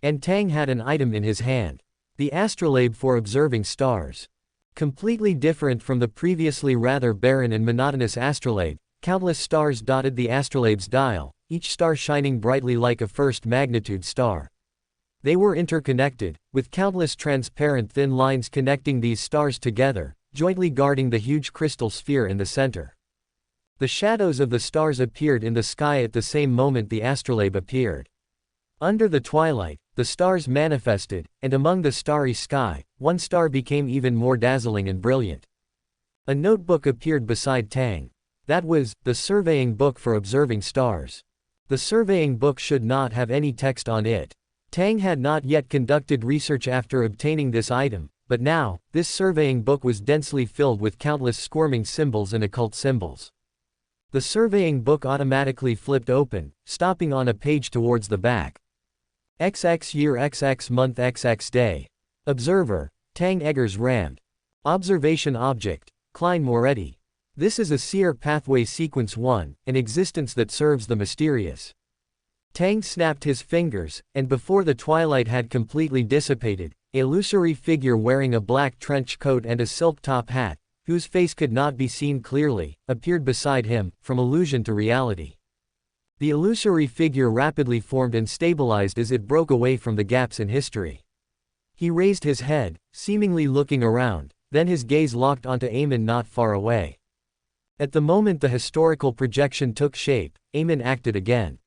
And Tang had an item in his hand. The astrolabe for observing stars. Completely different from the previously rather barren and monotonous astrolabe, countless stars dotted the astrolabe's dial, each star shining brightly like a first-magnitude star. They were interconnected, with countless transparent thin lines connecting these stars together, jointly guarding the huge crystal sphere in the center. The shadows of the stars appeared in the sky at the same moment the astrolabe appeared. Under the twilight, the stars manifested, and among the starry sky, one star became even more dazzling and brilliant. A notebook appeared beside Tang. That was the surveying book for observing stars. The surveying book should not have any text on it. Tang had not yet conducted research after obtaining this item, but now, this surveying book was densely filled with countless squirming symbols and occult symbols. The surveying book automatically flipped open, stopping on a page towards the back. XX year XX month XX day. Observer, Tang Eggers Ramde. Observation object, Klein Moretti. This is a seer pathway sequence 1, an existence that serves the mysterious. Tang snapped his fingers, and before the twilight had completely dissipated, an illusory figure wearing a black trench coat and a silk top hat, whose face could not be seen clearly, appeared beside him, from illusion to reality. The illusory figure rapidly formed and stabilized as it broke away from the gaps in history. He raised his head, seemingly looking around, then his gaze locked onto Amon not far away. At the moment the historical projection took shape, Amon acted again.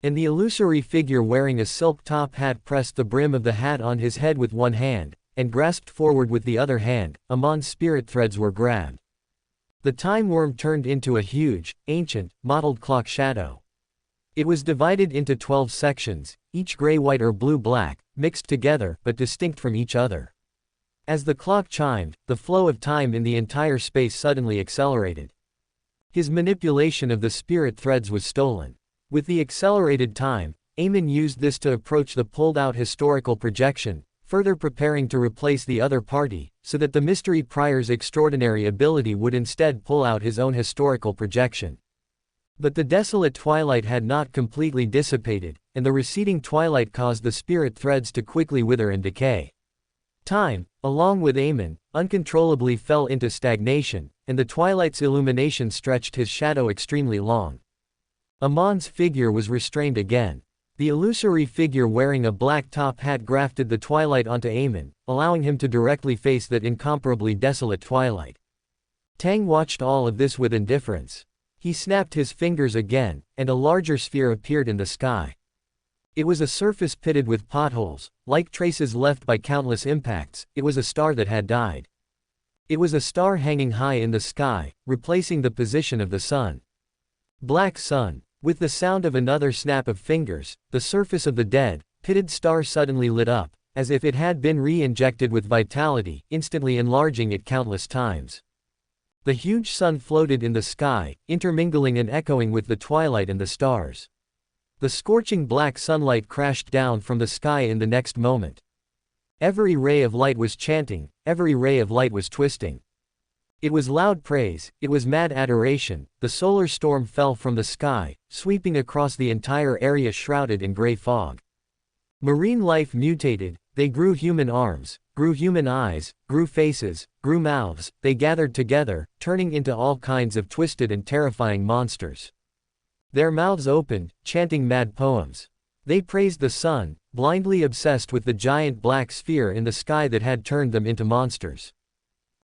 And the illusory figure wearing a silk top hat pressed the brim of the hat on his head with one hand, and grasped forward with the other hand. Ammon's spirit threads were grabbed. The time worm turned into a huge, ancient, mottled clock shadow. It was divided into 12 sections, each gray-white or blue-black, mixed together, but distinct from each other. As the clock chimed, the flow of time in the entire space suddenly accelerated. His manipulation of the spirit threads was stolen. With the accelerated time, Amon used this to approach the pulled-out historical projection, further preparing to replace the other party, so that the mystery prior's extraordinary ability would instead pull out his own historical projection. But the desolate twilight had not completely dissipated, and the receding twilight caused the spirit threads to quickly wither and decay. Time, along with Amon, uncontrollably fell into stagnation, and the twilight's illumination stretched his shadow extremely long. Ammon's figure was restrained again. The illusory figure wearing a black top hat grafted the twilight onto Amon, allowing him to directly face that incomparably desolate twilight. Tang watched all of this with indifference. He snapped his fingers again, and a larger sphere appeared in the sky. It was a surface pitted with potholes, like traces left by countless impacts. It was a star that had died. It was a star hanging high in the sky, replacing the position of the sun. Black sun. With the sound of another snap of fingers, the surface of the dead, pitted star suddenly lit up, as if it had been re-injected with vitality, instantly enlarging it countless times. The huge sun floated in the sky, intermingling and echoing with the twilight and the stars. The scorching black sunlight crashed down from the sky in the next moment. Every ray of light was chanting, every ray of light was twisting. It was loud praise, it was mad adoration. The solar storm fell from the sky, sweeping across the entire area shrouded in gray fog. Marine life mutated, they grew human arms, grew human eyes, grew faces, grew mouths, they gathered together, turning into all kinds of twisted and terrifying monsters. Their mouths opened, chanting mad poems. They praised the sun, blindly obsessed with the giant black sphere in the sky that had turned them into monsters.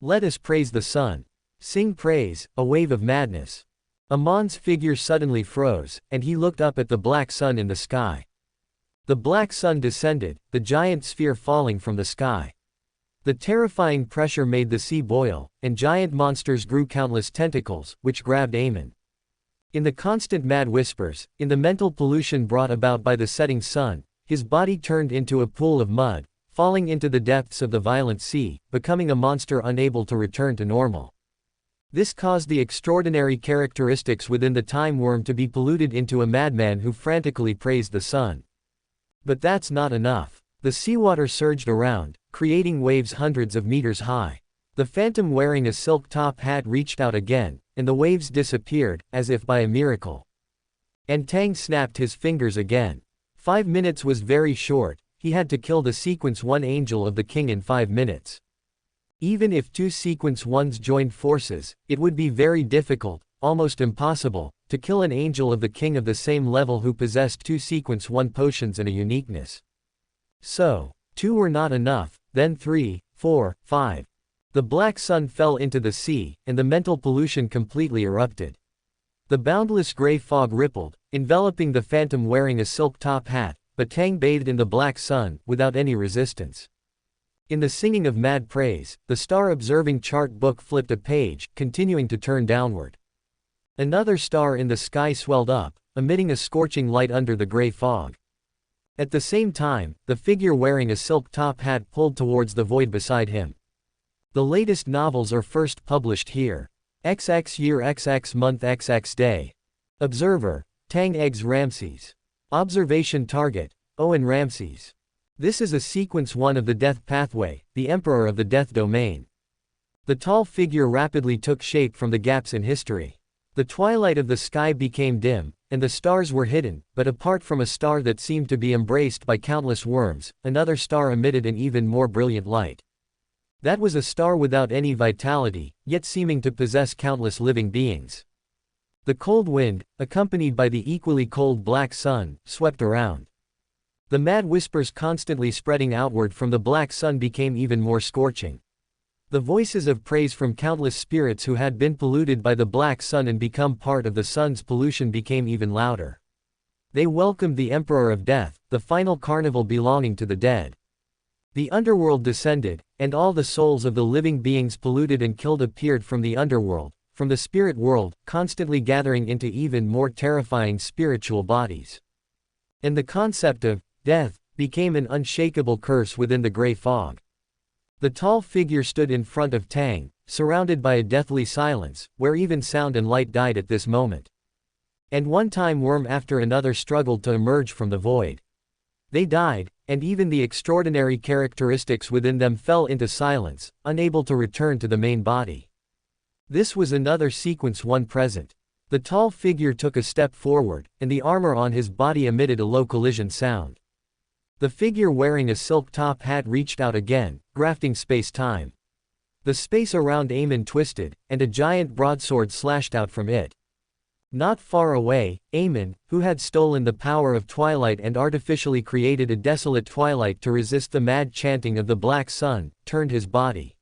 Let us praise the sun. Sing praise, a wave of madness. Ammon's figure suddenly froze, and he looked up at the black sun in the sky. The black sun descended, the giant sphere falling from the sky. The terrifying pressure made the sea boil, and giant monsters grew countless tentacles, which grabbed Amon. In the constant mad whispers, in the mental pollution brought about by the setting sun, his body turned into a pool of mud, falling into the depths of the violent sea, becoming a monster unable to return to normal. This caused the extraordinary characteristics within the time worm to be polluted into a madman who frantically praised the sun. But that's not enough. The seawater surged around, creating waves hundreds of meters high. The phantom wearing a silk top hat reached out again, and the waves disappeared, as if by a miracle. And Tang snapped his fingers again. 5 minutes was very short. He had to kill the Sequence 1 Angel of the King in 5 minutes. Even if 2 Sequence 1s joined forces, it would be very difficult, almost impossible, to kill an Angel of the King of the same level who possessed 2 Sequence 1 potions and a uniqueness. So, 2 were not enough, then 3, 4, 5. The black sun fell into the sea, and the mental pollution completely erupted. The boundless gray fog rippled, enveloping the phantom wearing a silk top hat, but Tang bathed in the black sun, without any resistance. In the singing of mad praise, the star-observing chart book flipped a page, continuing to turn downward. Another star in the sky swelled up, emitting a scorching light under the gray fog. At the same time, the figure wearing a silk top hat pulled towards the void beside him. The latest novels are first published here. XX year XX month XX day. Observer, Tang Eggs Ramses. Observation target, Owen Ramses. This is a Sequence 1 of the Death Pathway, the Emperor of the Death Domain. The tall figure rapidly took shape from the gaps in history. The twilight of the sky became dim, and the stars were hidden, but apart from a star that seemed to be embraced by countless worms, another star emitted an even more brilliant light. That was a star without any vitality, yet seeming to possess countless living beings. The cold wind, accompanied by the equally cold black sun, swept around. The mad whispers constantly spreading outward from the black sun became even more scorching. The voices of praise from countless spirits who had been polluted by the black sun and become part of the sun's pollution became even louder. They welcomed the Emperor of Death, the final carnival belonging to the dead. The underworld descended, and all the souls of the living beings polluted and killed appeared from the underworld, from the spirit world, constantly gathering into even more terrifying spiritual bodies. And the concept of death became an unshakable curse within the gray fog. The tall figure stood in front of Tang, surrounded by a deathly silence, where even sound and light died at this moment. And one time worm after another struggled to emerge from the void. They died, and even the extraordinary characteristics within them fell into silence, unable to return to the main body. This was another sequence one present. The tall figure took a step forward, and the armor on his body emitted a low collision sound. The figure wearing a silk top hat reached out again, grafting space-time. The space around Amon twisted, and a giant broadsword slashed out from it. Not far away, Amon, who had stolen the power of twilight and artificially created a desolate twilight to resist the mad chanting of the black sun, turned his body.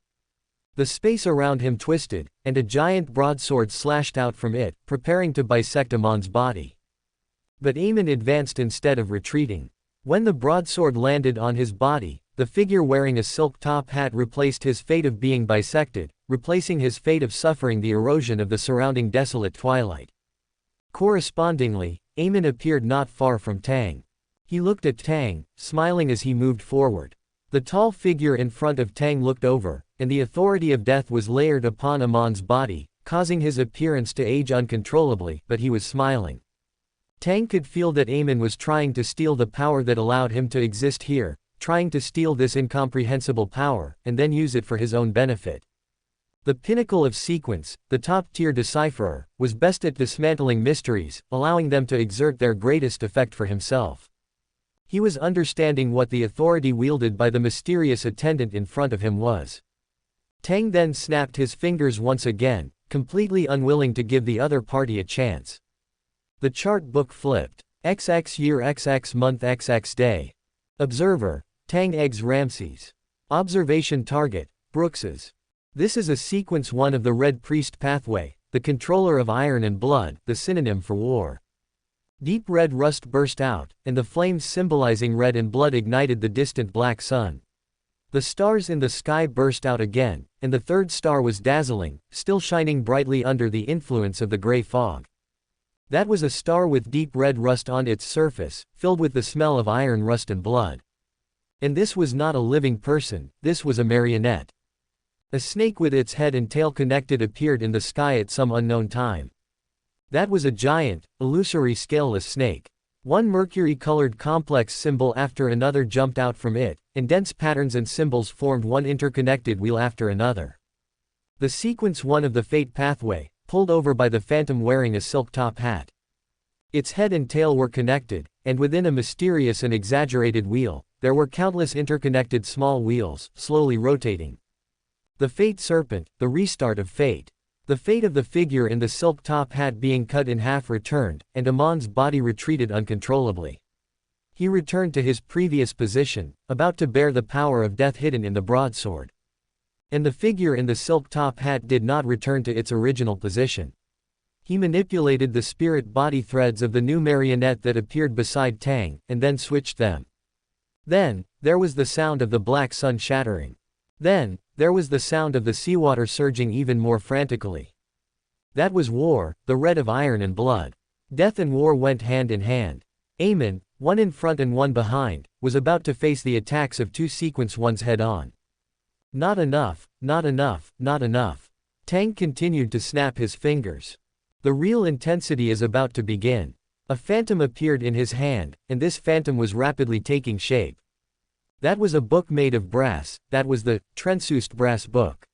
The space around him twisted, and a giant broadsword slashed out from it, preparing to bisect Amon's body. But Amon advanced instead of retreating. When the broadsword landed on his body, the figure wearing a silk top hat replaced his fate of being bisected, replacing his fate of suffering the erosion of the surrounding desolate twilight. Correspondingly, Amon appeared not far from Tang. He looked at Tang, smiling as he moved forward. The tall figure in front of Tang looked over, and the authority of death was layered upon Amon's body, causing his appearance to age uncontrollably, but he was smiling. Tang could feel that Amon was trying to steal the power that allowed him to exist here, trying to steal this incomprehensible power, and then use it for his own benefit. The pinnacle of sequence, the top-tier decipherer, was best at dismantling mysteries, allowing them to exert their greatest effect for himself. He was understanding what the authority wielded by the mysterious attendant in front of him was. Tang then snapped his fingers once again, completely unwilling to give the other party a chance. The chart book flipped. XX year XX month XX day. Observer, Tang Eggs Ramses. Observation target, Brooks's. This is a sequence 1 of the Red Priest pathway, the controller of iron and blood, the synonym for war. Deep red rust burst out, and the flames symbolizing red and blood ignited the distant black sun. The stars in the sky burst out again, and the third star was dazzling, still shining brightly under the influence of the gray fog. That was a star with deep red rust on its surface, filled with the smell of iron rust and blood. And this was not a living person, this was a marionette. A snake with its head and tail connected appeared in the sky at some unknown time. That was a giant, illusory scaleless snake. One mercury-colored complex symbol after another jumped out from it, and dense patterns and symbols formed one interconnected wheel after another. The sequence 1 of the fate pathway, pulled over by the phantom wearing a silk top hat. Its head and tail were connected, and within a mysterious and exaggerated wheel, there were countless interconnected small wheels, slowly rotating. The fate serpent, the restart of fate. The fate of the figure in the silk top hat being cut in half returned, and Amon's body retreated uncontrollably. He returned to his previous position, about to bear the power of death hidden in the broadsword. And the figure in the silk top hat did not return to its original position. He manipulated the spirit body threads of the new marionette that appeared beside Tang, and then switched them. Then, there was the sound of the black sun shattering. Then, there was the sound of the seawater surging even more frantically. That was war, the red of iron and blood. Death and war went hand in hand. Amon, one in front and one behind, was about to face the attacks of two sequence ones head-on. Not enough, not enough, not enough. Tang continued to snap his fingers. The real intensity is about to begin. A phantom appeared in his hand, and this phantom was rapidly taking shape. That was a book made of brass, that was the Transcendence brass book.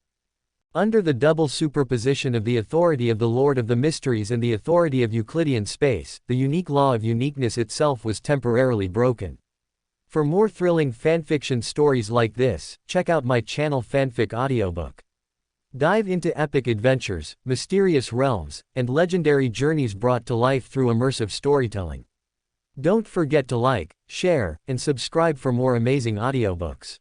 Under the double superposition of the authority of the Lord of the Mysteries and the authority of Euclidean space, the unique law of uniqueness itself was temporarily broken. For more thrilling fanfiction stories like this, check out my channel Fanfic Audiobook. Dive into epic adventures, mysterious realms, and legendary journeys brought to life through immersive storytelling. Don't forget to like, share, and subscribe for more amazing audiobooks.